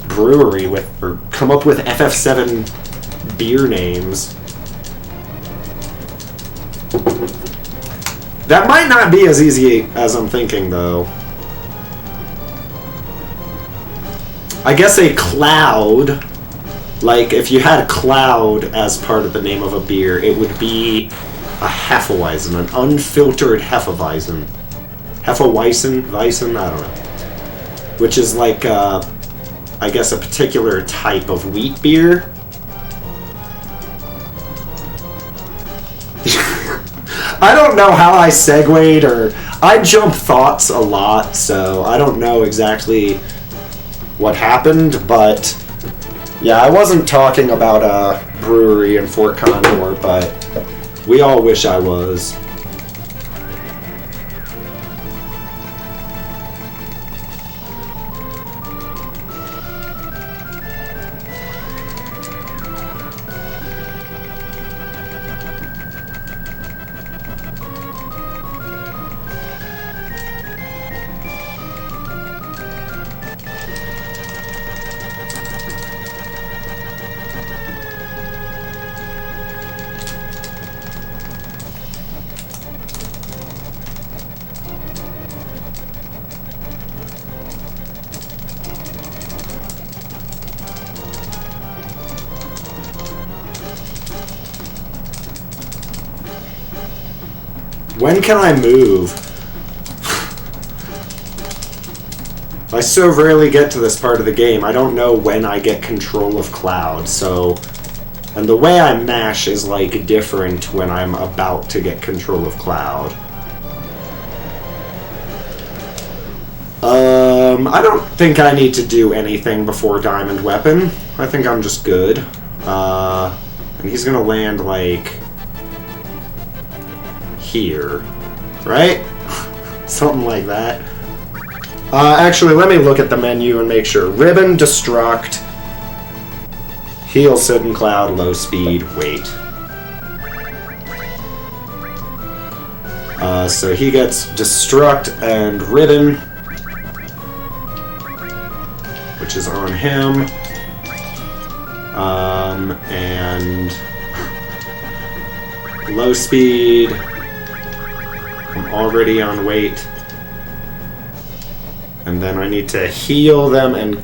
brewery with, or come up with FF7 beer names. That might not be as easy as I'm thinking, though. I guess a cloud, like if you had a cloud as part of the name of a beer, it would be a Hefeweizen, an unfiltered Hefeweizen. Hefeweizen? Weizen? I don't know. Which is like, I guess, a particular type of wheat beer. I don't know how I segued, or I jump thoughts a lot, so I don't know exactly what happened, but yeah, I wasn't talking about a brewery in Fort Condor, but we all wish I was. When can I move? I so rarely get to this part of the game, I don't know when I get control of Cloud, so... And the way I mash is, like, different when I'm about to get control of Cloud. I don't think I need to do anything before Diamond Weapon. I think I'm just good. And he's gonna land, like... here. Right? Something like that. Actually, let me look at the menu and make sure. Ribbon, Destruct, Heal, Sit, and Cloud, Low Speed, Wait. So he gets Destruct and Ribbon, which is on him. And Low Speed. I'm already on Wait. And then I need to heal them and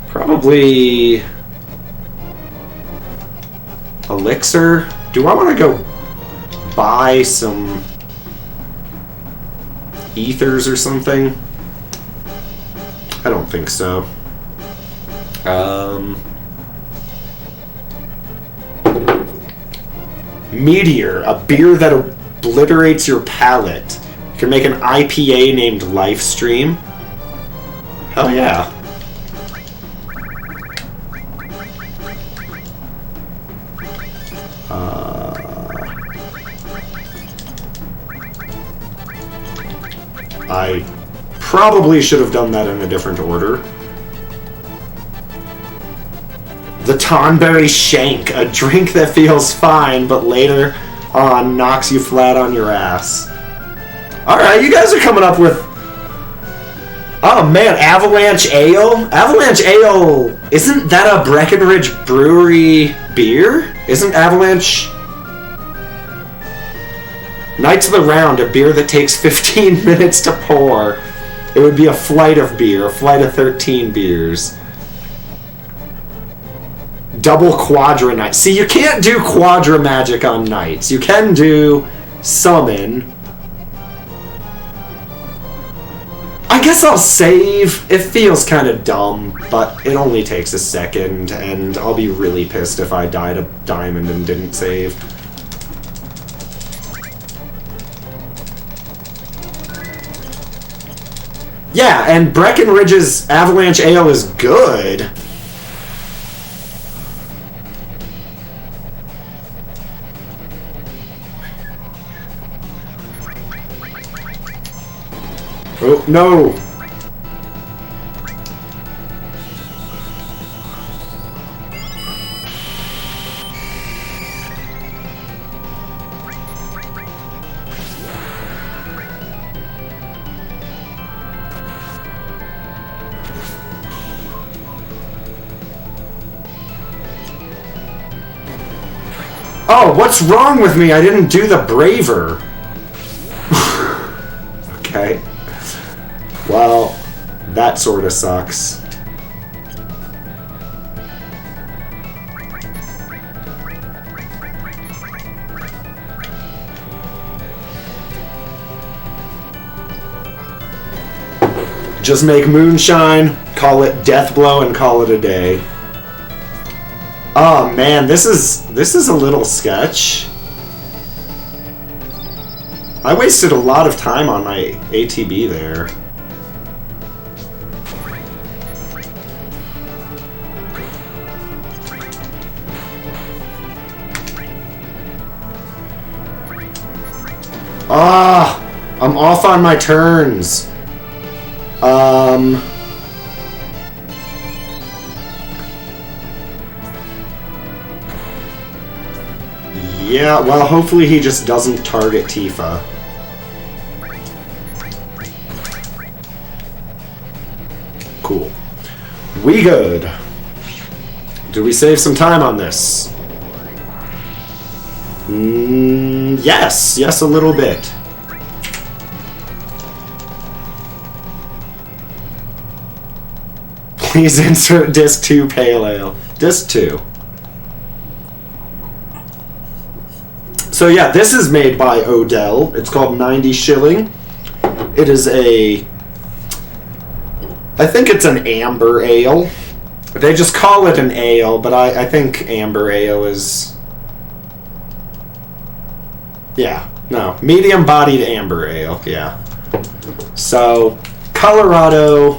probably Elixir. Do I want to go buy some ethers or something? I don't think so. Meteor, a beer that obliterates your palate. You can make an IPA named Lifestream. Hell yeah. I probably should have done that in a different order. The Tonberry Shank, a drink that feels fine, but later on knocks you flat on your ass. Alright, you guys are coming up with... Oh man, Avalanche Ale? Avalanche Ale... Isn't that a Breckenridge Brewery beer? Isn't Avalanche... Knights of the Round, a beer that takes 15 minutes to pour. It would be a flight of beer, a flight of 13 beers. Double Quadra Knight. See, you can't do Quadra Magic on Knights. You can do Summon. I guess I'll save. It feels kind of dumb, but it only takes a second, and I'll be really pissed if I died a diamond and didn't save. Yeah, and Breckenridge's Avalanche Ale is good. Oh, no! Oh, what's wrong with me? I didn't do the Braver. Okay. Well, that sort of sucks. Just make moonshine, call it death blow, and call it a day. Oh man, this is a little sketch. I wasted a lot of time on my ATB there. Ah, I'm off on my turns. Yeah, well, hopefully he just doesn't target Tifa. Cool. We good. Do we save some time on this? Yes. Yes, a little bit. Please insert Disc 2 Pale Ale. Disc 2. So yeah, this is made by Odell. It's called 90 Shilling. It is I think it's an amber ale. They just call it an ale, but I think amber ale is... Yeah, no. Medium-bodied amber ale, yeah. So, Colorado,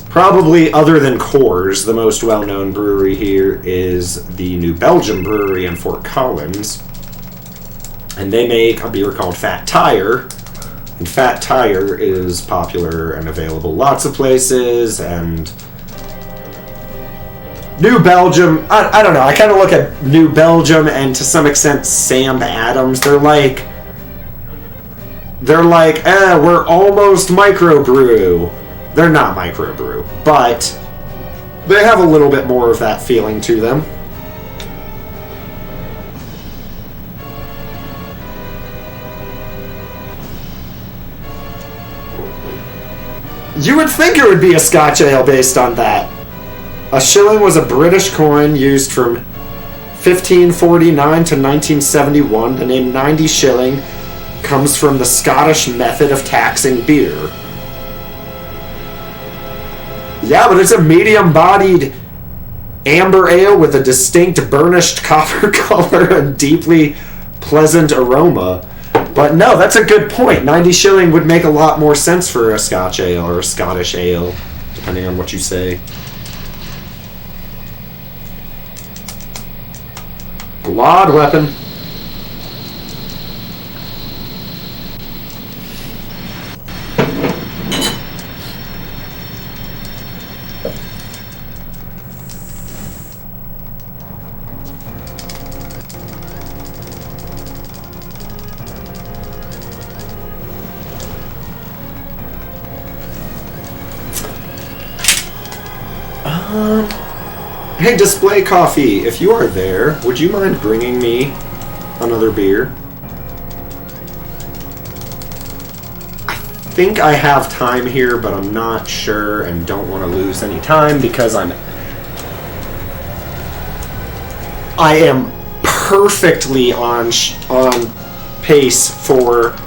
probably other than Coors, the most well-known brewery here is the New Belgium Brewery in Fort Collins. And they make a beer called Fat Tire. And Fat Tire is popular and available lots of places, and... New Belgium, I don't know, I kind of look at New Belgium and to some extent Sam Adams. They're like, we're almost microbrew. They're not microbrew, but they have a little bit more of that feeling to them. You would think it would be a Scotch ale based on that. A shilling was a British coin used from 1549 to 1971. The name 90 shilling comes from the Scottish method of taxing beer. Yeah, but it's a medium-bodied amber ale with a distinct burnished copper color and deeply pleasant aroma. But no, that's a good point. 90 shilling would make a lot more sense for a Scotch ale or a Scottish ale, depending on what you say. Blood weapon. Hey, Display Coffee, if you are there, would you mind bringing me another beer? I think I have time here, but I'm not sure and don't want to lose any time because I am perfectly on pace for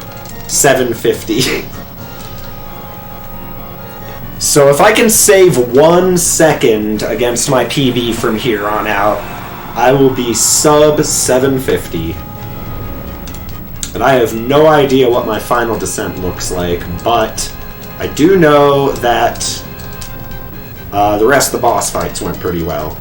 750. So if I can save 1 second against my PB from here on out, I will be sub 750. And I have no idea what my final descent looks like, but I do know that the rest of the boss fights went pretty well.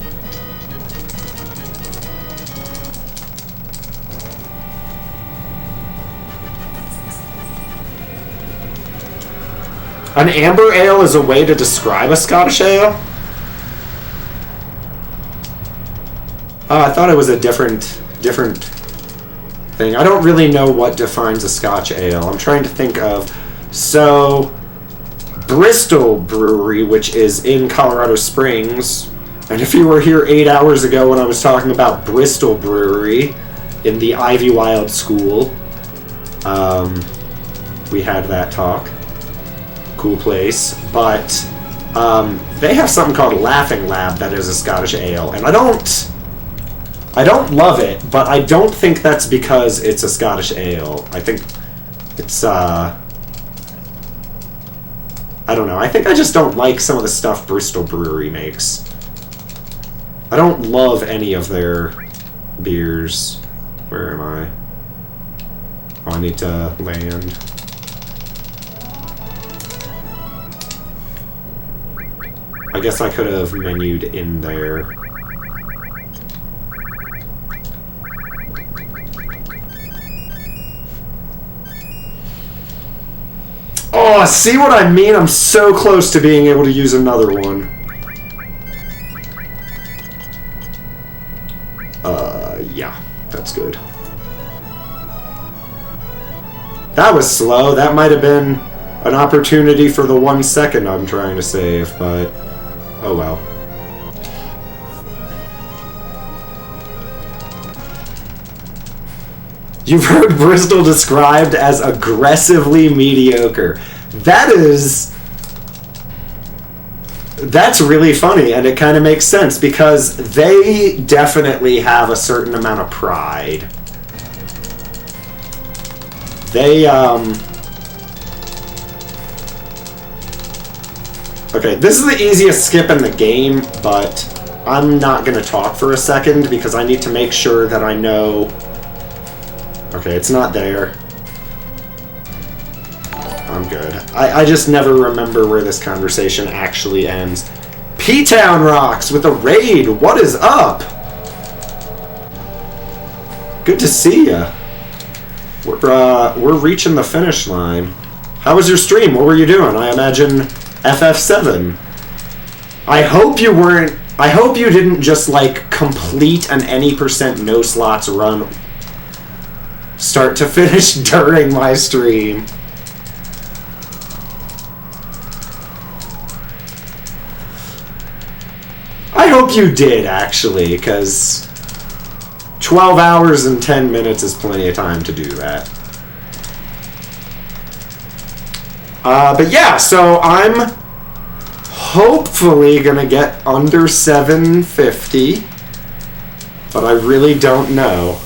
An amber ale is a way to describe a Scottish ale? Oh, I thought it was a different thing. I don't really know what defines a Scotch ale. I'm trying to think of... So, Bristol Brewery, which is in Colorado Springs, and if you were here 8 hours ago when I was talking about Bristol Brewery in the Ivy Wild School, we had that talk. Cool place, but they have something called Laughing Lab that is a Scottish ale, and I don't love it, but I don't think that's because it's a Scottish ale. I think it's I don't know. I think I just don't like some of the stuff Bristol Brewery makes. I don't love any of their beers. Where am I? Oh, I need to land. I guess I could have menued in there. Oh, see what I mean? I'm so close to being able to use another one. Yeah, that's good. That was slow. That might have been an opportunity for the 1 second I'm trying to save, but... Oh well. You've heard Bristol described as aggressively mediocre. That's really funny, and it kind of makes sense because they definitely have a certain amount of pride. They, okay, this is the easiest skip in the game, but I'm not going to talk for a second because I need to make sure that I know... Okay, it's not there. I'm good. I just never remember where this conversation actually ends. P-Town rocks with a raid! What is up? Good to see ya. We're reaching the finish line. How was your stream? What were you doing? I imagine FF7. I hope you weren't... I hope you didn't just, like, complete an any % no slots run start to finish during my stream. I hope you did, actually, because 12 hours and 10 minutes is plenty of time to do that. But yeah, so I'm hopefully gonna get under 750, but I really don't know.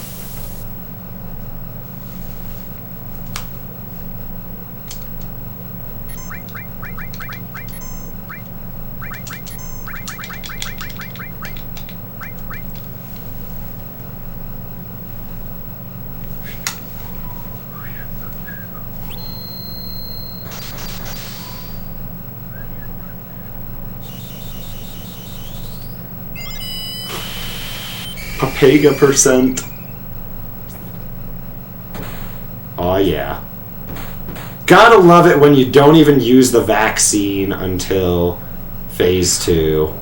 Papega %. Oh yeah. Gotta love it when you don't even use the vaccine until phase 2.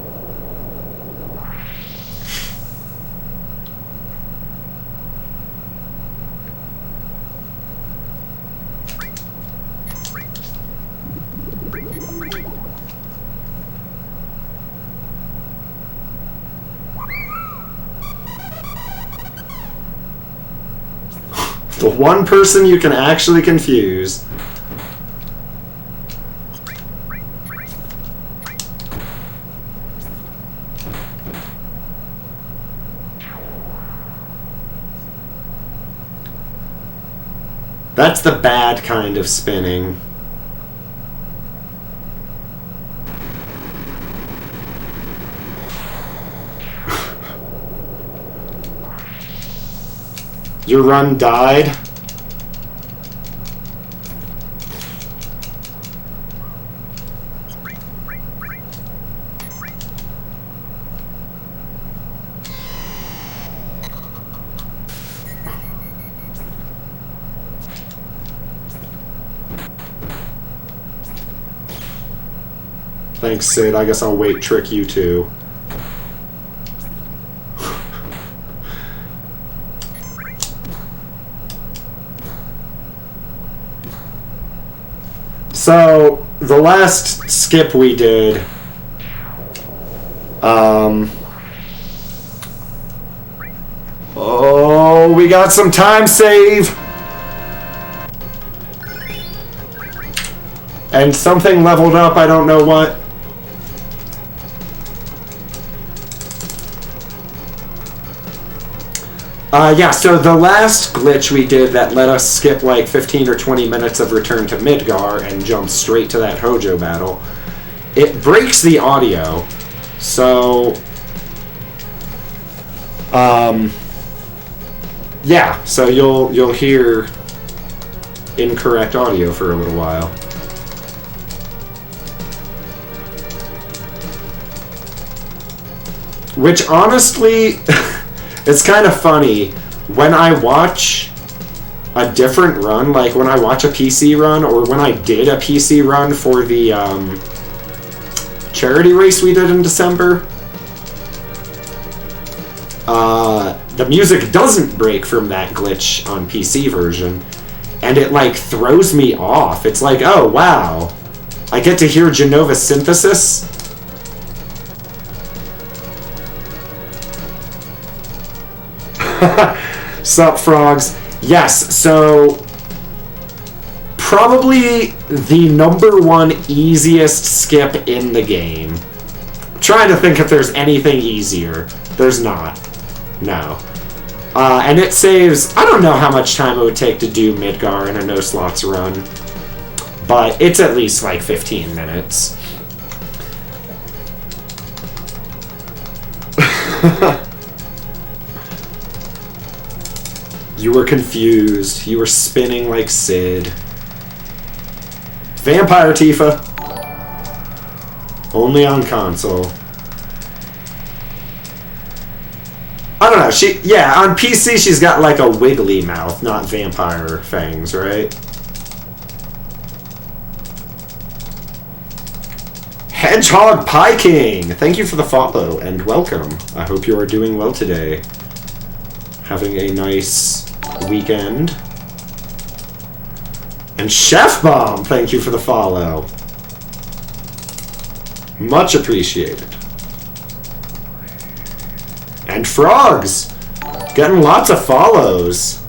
The one person you can actually confuse. That's the bad kind of spinning. Your run died? Thanks, Sid. I guess I'll wait trick you too. So, the last skip we did, oh, we got some time save! And something leveled up, I don't know what. Yeah, so the last glitch we did that let us skip like 15 or 20 minutes of Return to Midgar and jump straight to that Hojo battle, it breaks the audio. So, yeah, so you'll hear incorrect audio for a little while. Which honestly... It's kind of funny, when I watch a different run, like when I watch a PC run, or when I did a PC run for the charity race we did in December, the music doesn't break from that glitch on PC version, and it like throws me off. It's like, oh wow, I get to hear Genova synthesis? Sup, frogs? Yes, so probably the #1 easiest skip in the game. I'm trying to think if there's anything easier. There's not. No. And it saves, I don't know how much time it would take to do Midgar in a no-slots run, but it's at least like 15 minutes. You were confused. You were spinning like Sid. Vampire Tifa. Only on console. I don't know. Yeah, on PC she's got like a wiggly mouth, not vampire fangs, right? Hedgehog Pie King, thank you for the follow and welcome. I hope you are doing well today. Having a nice weekend. And Chef Bomb, thank you for the follow. Much appreciated. And Frogs, getting lots of follows.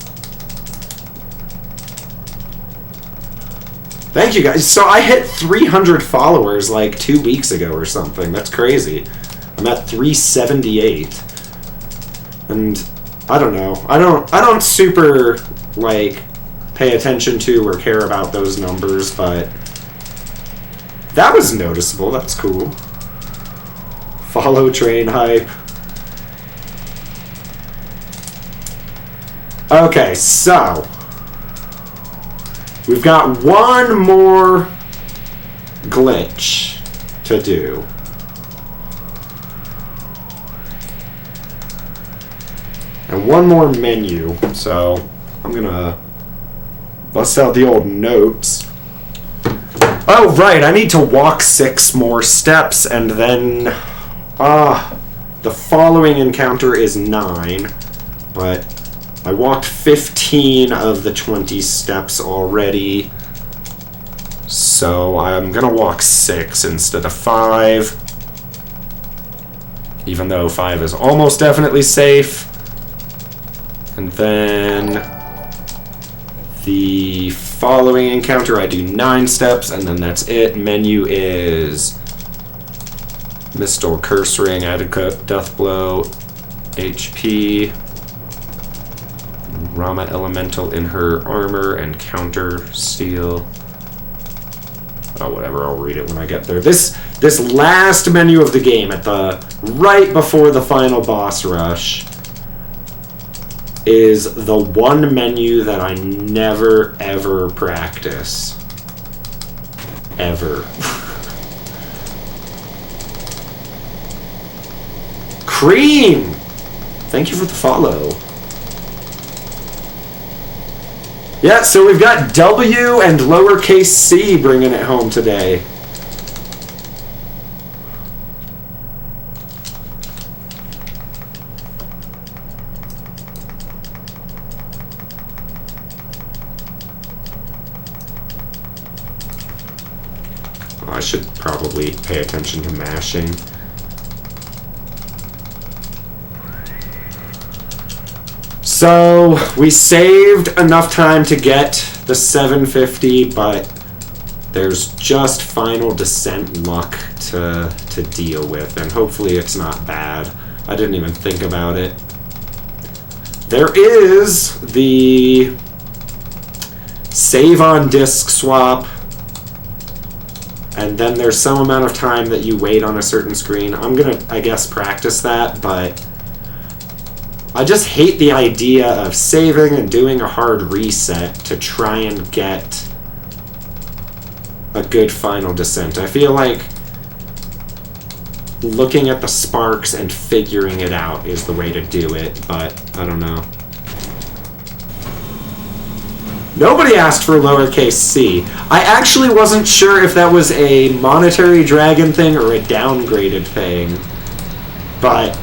Thank you guys. So I hit 300 followers like 2 weeks ago or something. That's crazy. I'm at 378. And I don't know. I don't super like pay attention to or care about those numbers, but that was noticeable. That's cool. Follow train hype. Okay, so we've got one more glitch to do. And one more menu. So I'm gonna bust out the old notes. Oh, right, I need to walk 6 more steps and then the following encounter is 9, but I walked 15 of the 20 steps already, so I'm gonna walk 6 instead of 5, even though 5 is almost definitely safe. And then the following encounter I do 9 steps, and then that's it. Menu is Mistral Curse Ring, added Death Blow, HP, Rama Elemental in her armor, and counter steel. Oh, whatever, I'll read it when I get there. This last menu of the game, at the right before the final boss rush, is the one menu that I never ever practice. Ever. Cream! Thank you for the follow. Yeah, so we've got W and lowercase c bringing it home today. I should probably pay attention to mashing. So, we saved enough time to get the 750, but there's just final descent luck to deal with, and hopefully it's not bad. I didn't even think about it. There is the save on disk swap, and then there's some amount of time that you wait on a certain screen. I'm gonna, I guess, practice that, but I just hate the idea of saving and doing a hard reset to try and get a good final descent. I feel like looking at the sparks and figuring it out is the way to do it, but I don't know. Nobody asked for lowercase c. I actually wasn't sure if that was a monetary dragon thing or a downgraded thing, but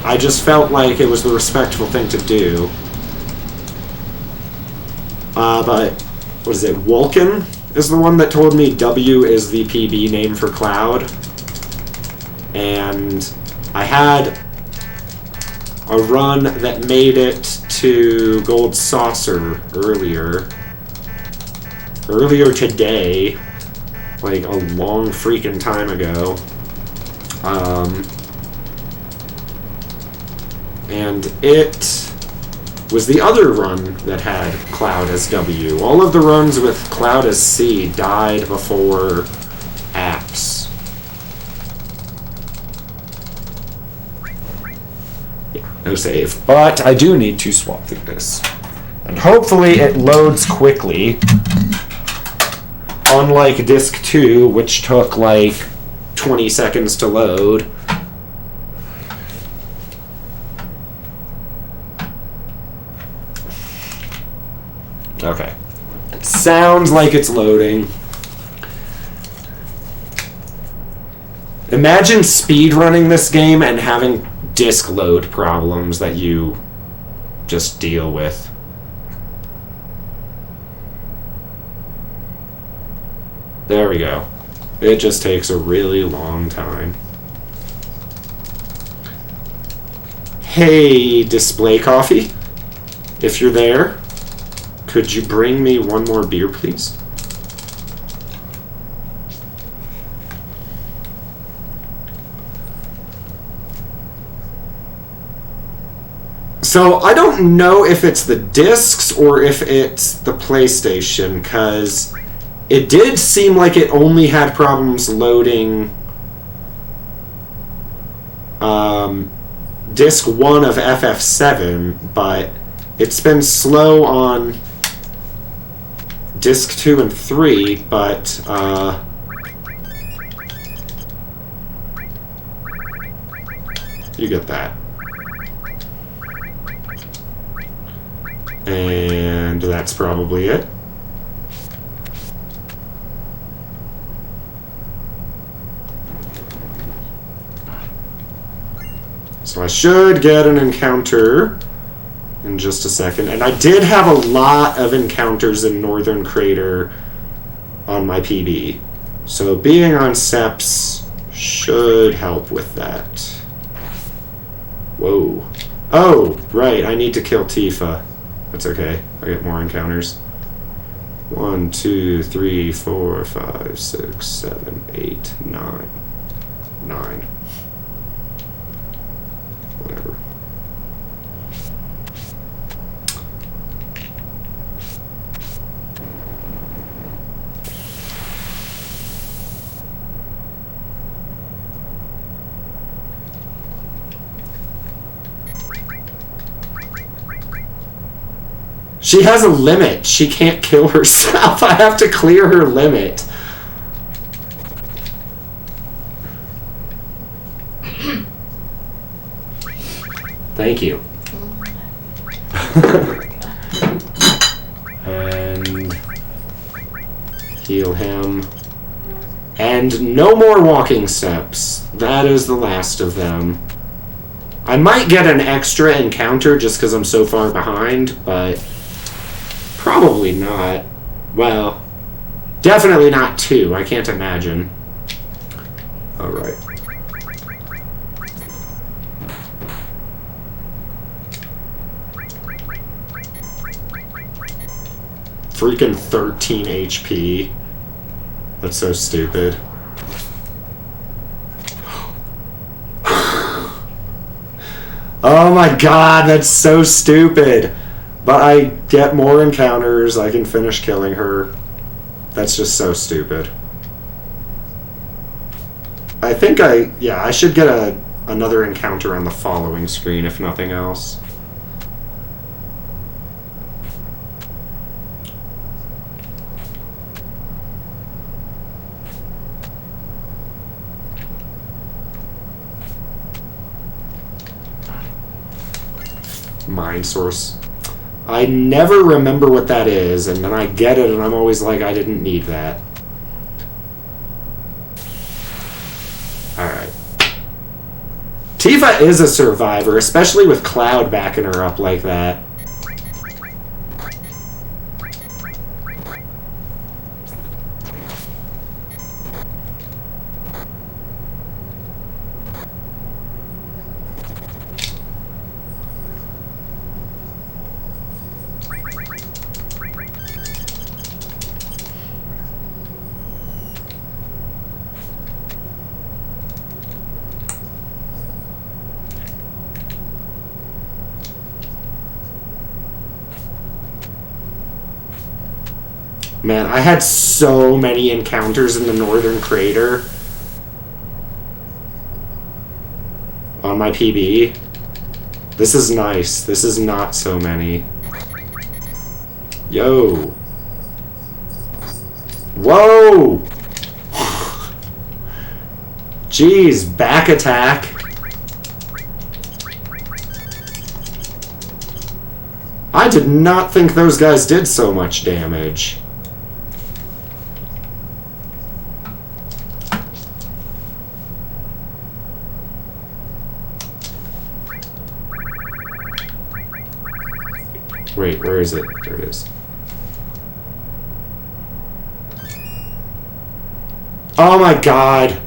I just felt like it was the respectful thing to do. But, what is it, Vulcan is the one that told me W is the PB name for Cloud. And I had a run that made it to Gold Saucer earlier today, like a long freaking time ago. And it was the other run that had Cloud as W. All of the runs with Cloud as C died before apps. Yeah, no save. But I do need to swap through this. And hopefully it loads quickly. Unlike Disc 2, which took like 20 seconds to load. Okay. It sounds like it's loading. Imagine speedrunning this game and having disk load problems that you just deal with. There we go. It just takes a really long time. Hey, Display Coffee, if you're there, could you bring me one more beer, please? So I don't know if it's the discs or if it's the PlayStation, because it did seem like it only had problems loading disc 1 of FF7, but it's been slow on disc 2 and 3, but you get that. And that's probably it. So I should get an encounter in just a second. And I did have a lot of encounters in Northern Crater on my PB. So being on Seps should help with that. Whoa. Oh, right, I need to kill Tifa. That's okay. I get more encounters. 1, 2, 3, 4, 5, 6, 7, 8, 9. 9. Whatever. She has a limit. She can't kill herself. I have to clear her limit. Thank you. And heal him. And no more walking steps. That is the last of them. I might get an extra encounter just because I'm so far behind, but probably not. Well, definitely not 2. I can't imagine. Alright. Freaking 13 HP. That's so stupid. Oh my god, that's so stupid. But I get more encounters, I can finish killing her. That's just so stupid. I think I should get another encounter on the following screen, if nothing else. Mind source. I never remember what that is, and then I get it and I'm always like, I didn't need that. Alright. Tifa is a survivor, especially with Cloud backing her up like that. Man, I had so many encounters in the Northern Crater on my PB. This is nice. This is not so many. Yo. Whoa! Jeez, back attack. I did not think those guys did so much damage. Wait, where is it? There it is. Oh my god!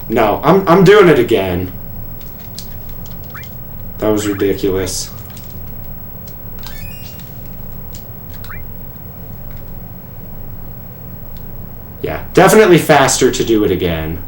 No, I'm doing it again. That was ridiculous. Yeah, definitely faster to do it again.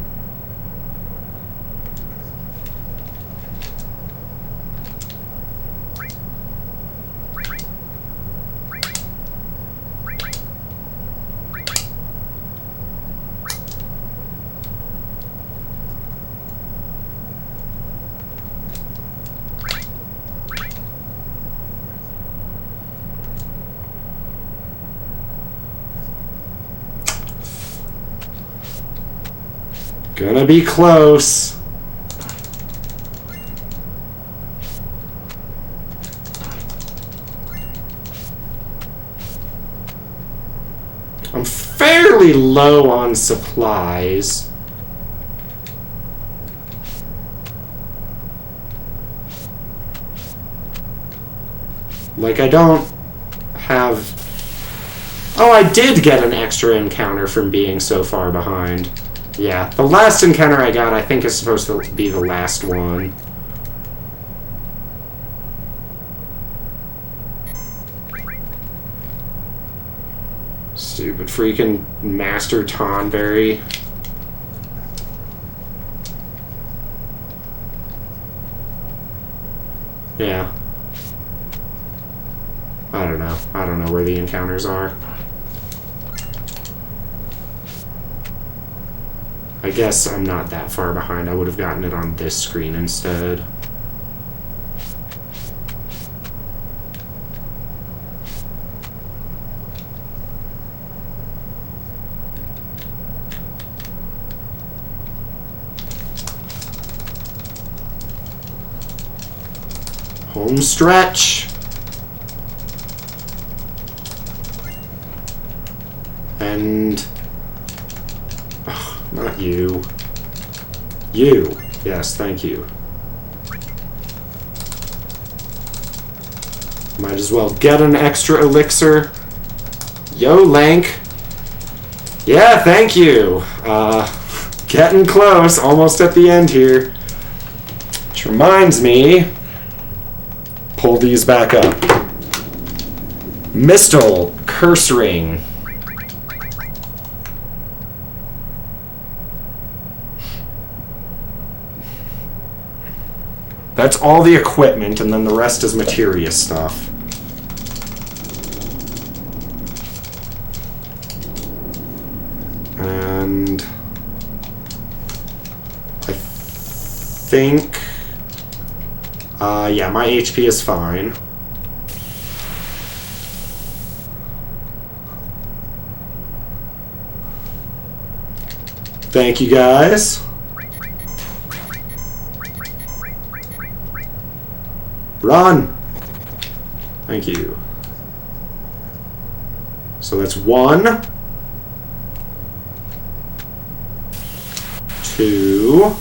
Gonna be close. I'm fairly low on supplies. Like, I don't have... Oh, I did get an extra encounter from being so far behind. Yeah, the last encounter I got, I think, is supposed to be the last one. Stupid freaking Master Tonberry. Yeah. I don't know. I don't know where the encounters are. I guess I'm not that far behind. I would have gotten it on this screen instead. Home stretch. And... not you. You. Yes, thank you. Might as well get an extra elixir. Yo, Lank. Yeah, thank you. Getting close. Almost at the end here. Which reminds me... Pull these back up. Mistle. Curse Ring. That's all the equipment, and then the rest is materia stuff. And... I think... yeah, my HP is fine. Thank you, guys. Run! Thank you. So that's 1, 2,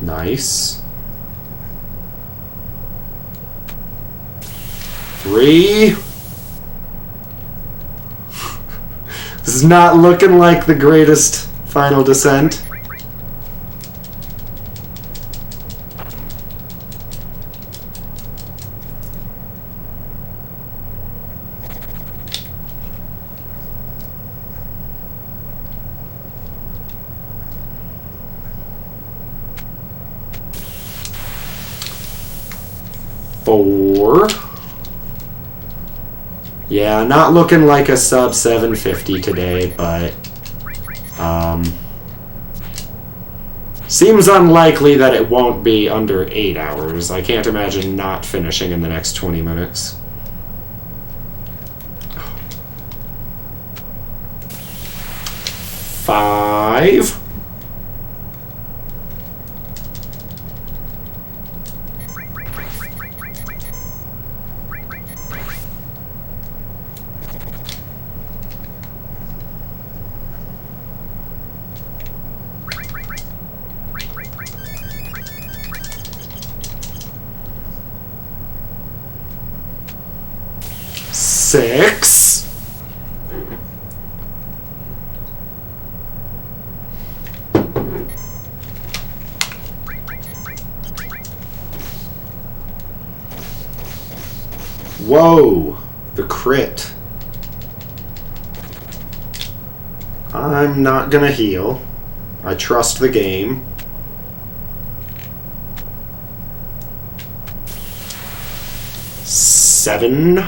nice. 3. This is not looking like the greatest final descent. 4. Yeah, not looking like a sub 750 today, but seems unlikely that it won't be under 8 hours. I can't imagine not finishing in the next 20 minutes. Five. Six. Whoa, the crit. I'm not gonna heal. I trust the game. Seven.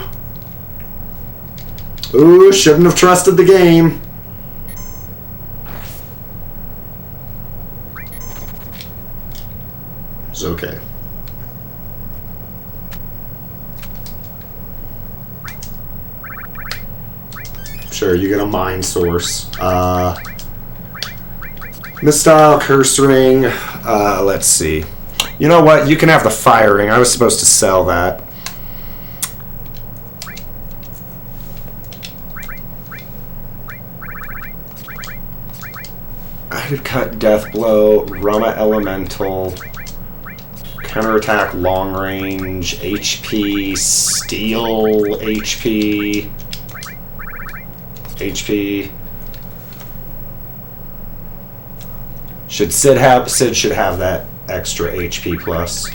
Ooh, shouldn't have trusted the game. It's okay. Sure, you get a mind source. Mistile, curse ring. Let's see. You know what? You can have the firing. I was supposed to sell that. I'd cut death blow, Rama elemental, counterattack long range, HP, steel, HP. Sid should have that extra HP plus.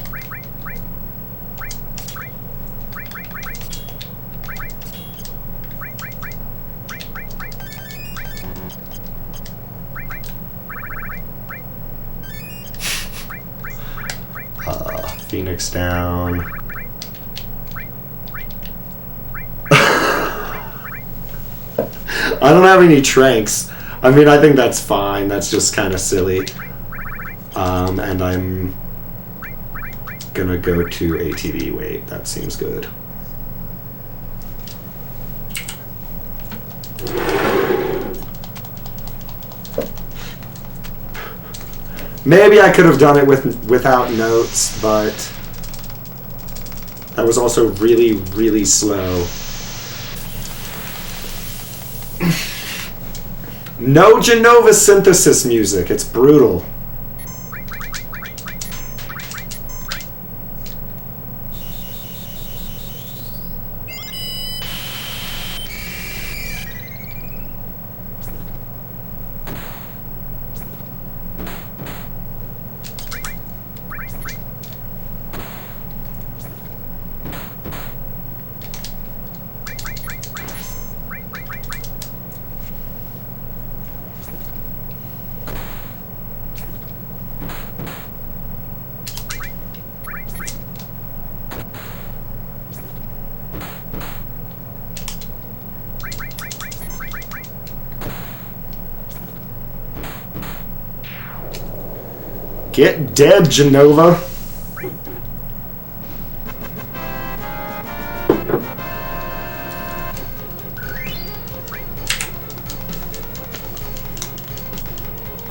Phoenix down. I don't have any tranks. I mean, I think that's fine. That's just kind of silly. And I'm gonna go to ATV. Wait, that seems good. Maybe I could have done it without notes, but that was also really, really slow. No Genova synthesis music. It's brutal. Get dead, Genova.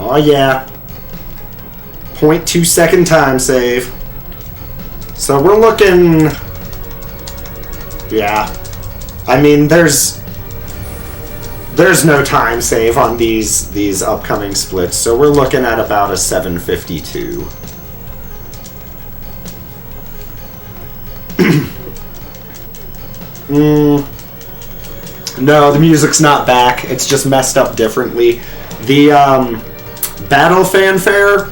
Oh yeah. 0.2 second time save. So we're looking... Yeah. I mean, there's no time save on these upcoming splits, so we're looking at about a 752. No, the music's not back. It's just messed up differently. The battle fanfare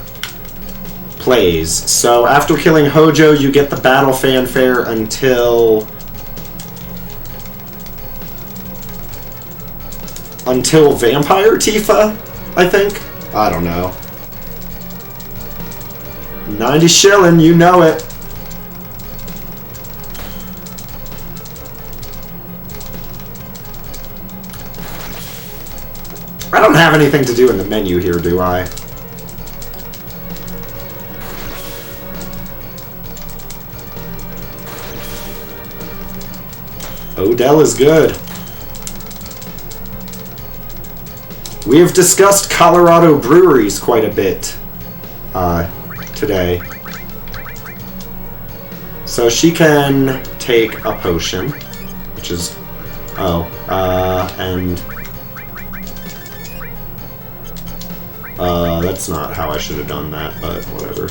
plays. So after killing Hojo, you get the battle fanfare until Vampire Tifa, I think. I don't know. 90 shilling, you know it. have anything to do in the menu here, do I? Odell is good. We have discussed Colorado breweries quite a bit today. So she can take a potion, which is... Oh, and... that's not how I should have done that, but whatever.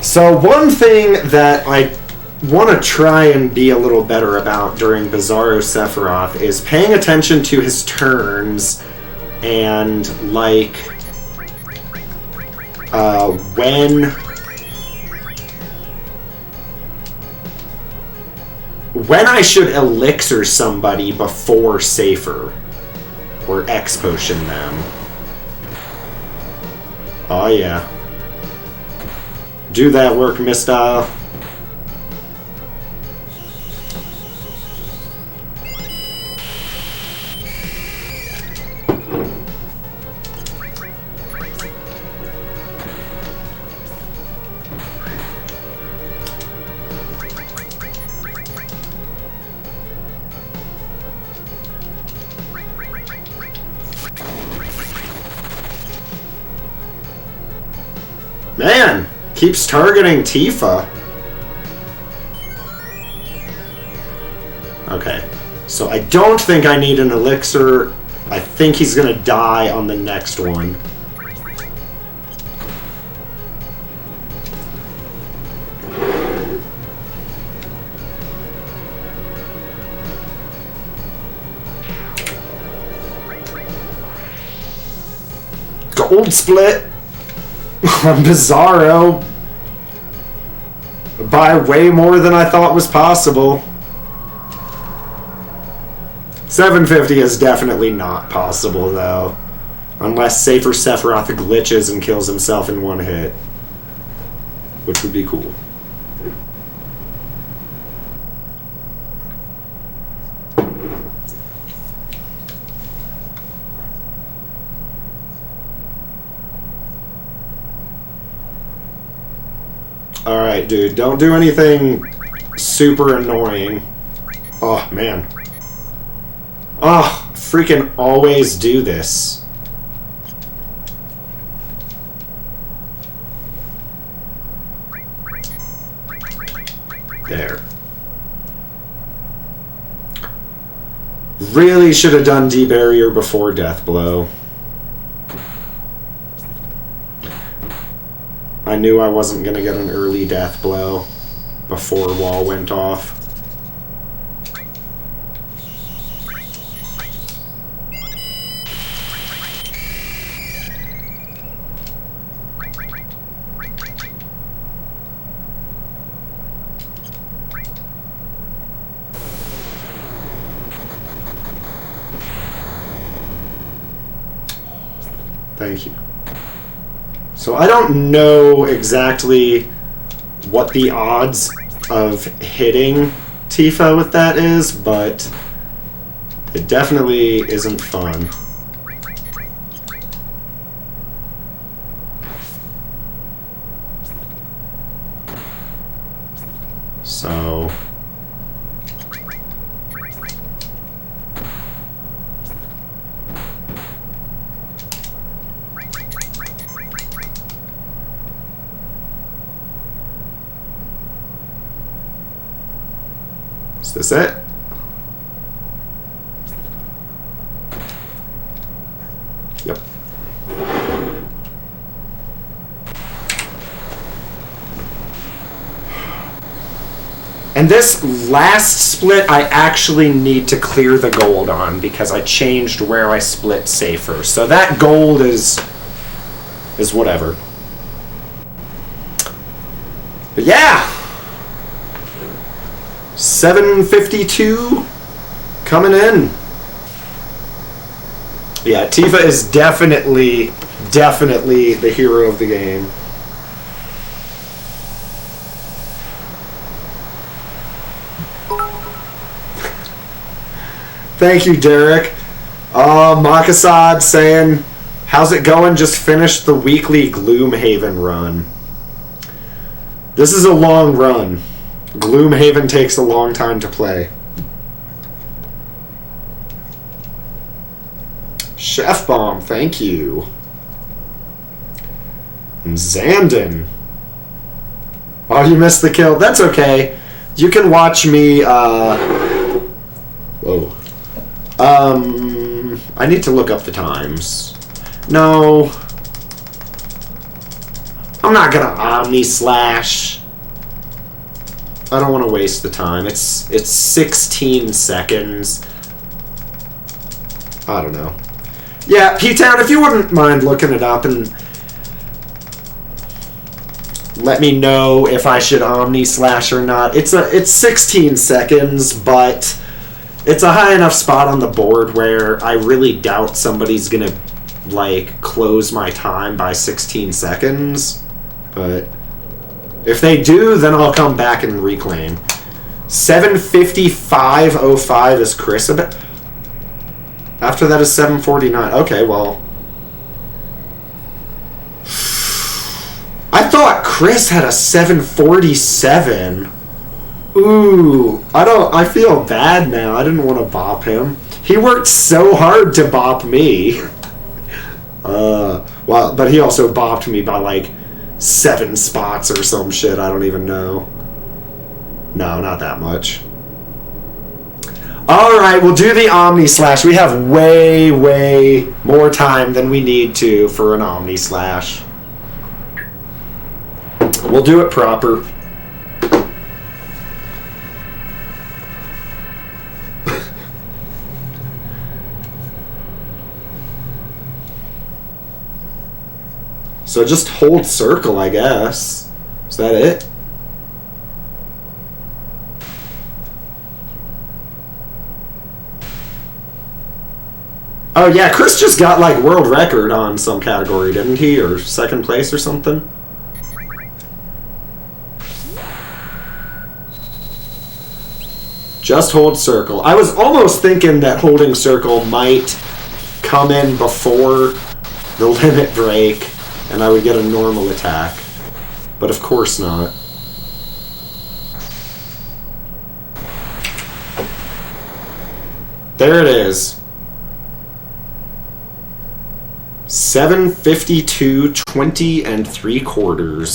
So one thing that I want to try and be a little better about during Bizarro Sephiroth is paying attention to his turns and, like, when I should elixir somebody before Safer, or X-Potion them. Oh yeah. Do that work, Mistyle. Man, keeps targeting Tifa. Okay, so I don't think I need an elixir. I think he's gonna die on the next one. Gold split on Bizarro by way more than I thought was possible. 750 is definitely not possible, though. Unless Safer Sephiroth glitches and kills himself in one hit. Which would be cool. Alright, dude. Don't do anything super annoying. Oh, man. Oh, freaking always do this. There. Really should have done D-Barrier before Death Blow. I knew I wasn't going to get an early Death Blow before Wall went off. Thank you. So I don't know exactly what the odds of hitting Tifa with that is, but it definitely isn't fun. So... is this it? Yep. And this last split I actually need to clear the gold on because I changed where I split Safer. So that gold is whatever. But yeah! 752 coming in. Yeah, Tifa is definitely the hero of the game. Thank you, Derek. Makasad saying, how's it going? Just finished the weekly Gloomhaven run. This is a long run. Gloomhaven takes a long time to play. Chef Bomb, thank you. And Zandon. Oh, you missed the kill. That's okay. You can watch me, whoa. I need to look up the times. No. I'm not gonna Omni Slash. I don't want to waste the time. It's 16 seconds. I don't know. Yeah, P-Town, if you wouldn't mind looking it up and let me know if I should Omni Slash or not. It's 16 seconds, but it's a high enough spot on the board where I really doubt somebody's gonna like close my time by 16 seconds. But if they do, then I'll come back and reclaim. 7:55:05 is Chris. After that is 7:49. Okay, well, I thought Chris had a 7:47. Ooh, I feel bad now. I didn't want to bop him. He worked so hard to bop me. Well, but he also bopped me by like 7 spots or some shit. I don't even know. No, not that much. Alright, we'll do the Omni Slash. We have way more time than we need to for an Omni Slash. We'll do it proper. So just hold circle, I guess. Is that it? Oh yeah, Chris just got like world record on some category, didn't he? Or second place or something? Just hold circle. I was almost thinking that holding circle might come in before the limit break and I would get a normal attack. But of course not. There it is. 7:52:20 3/4.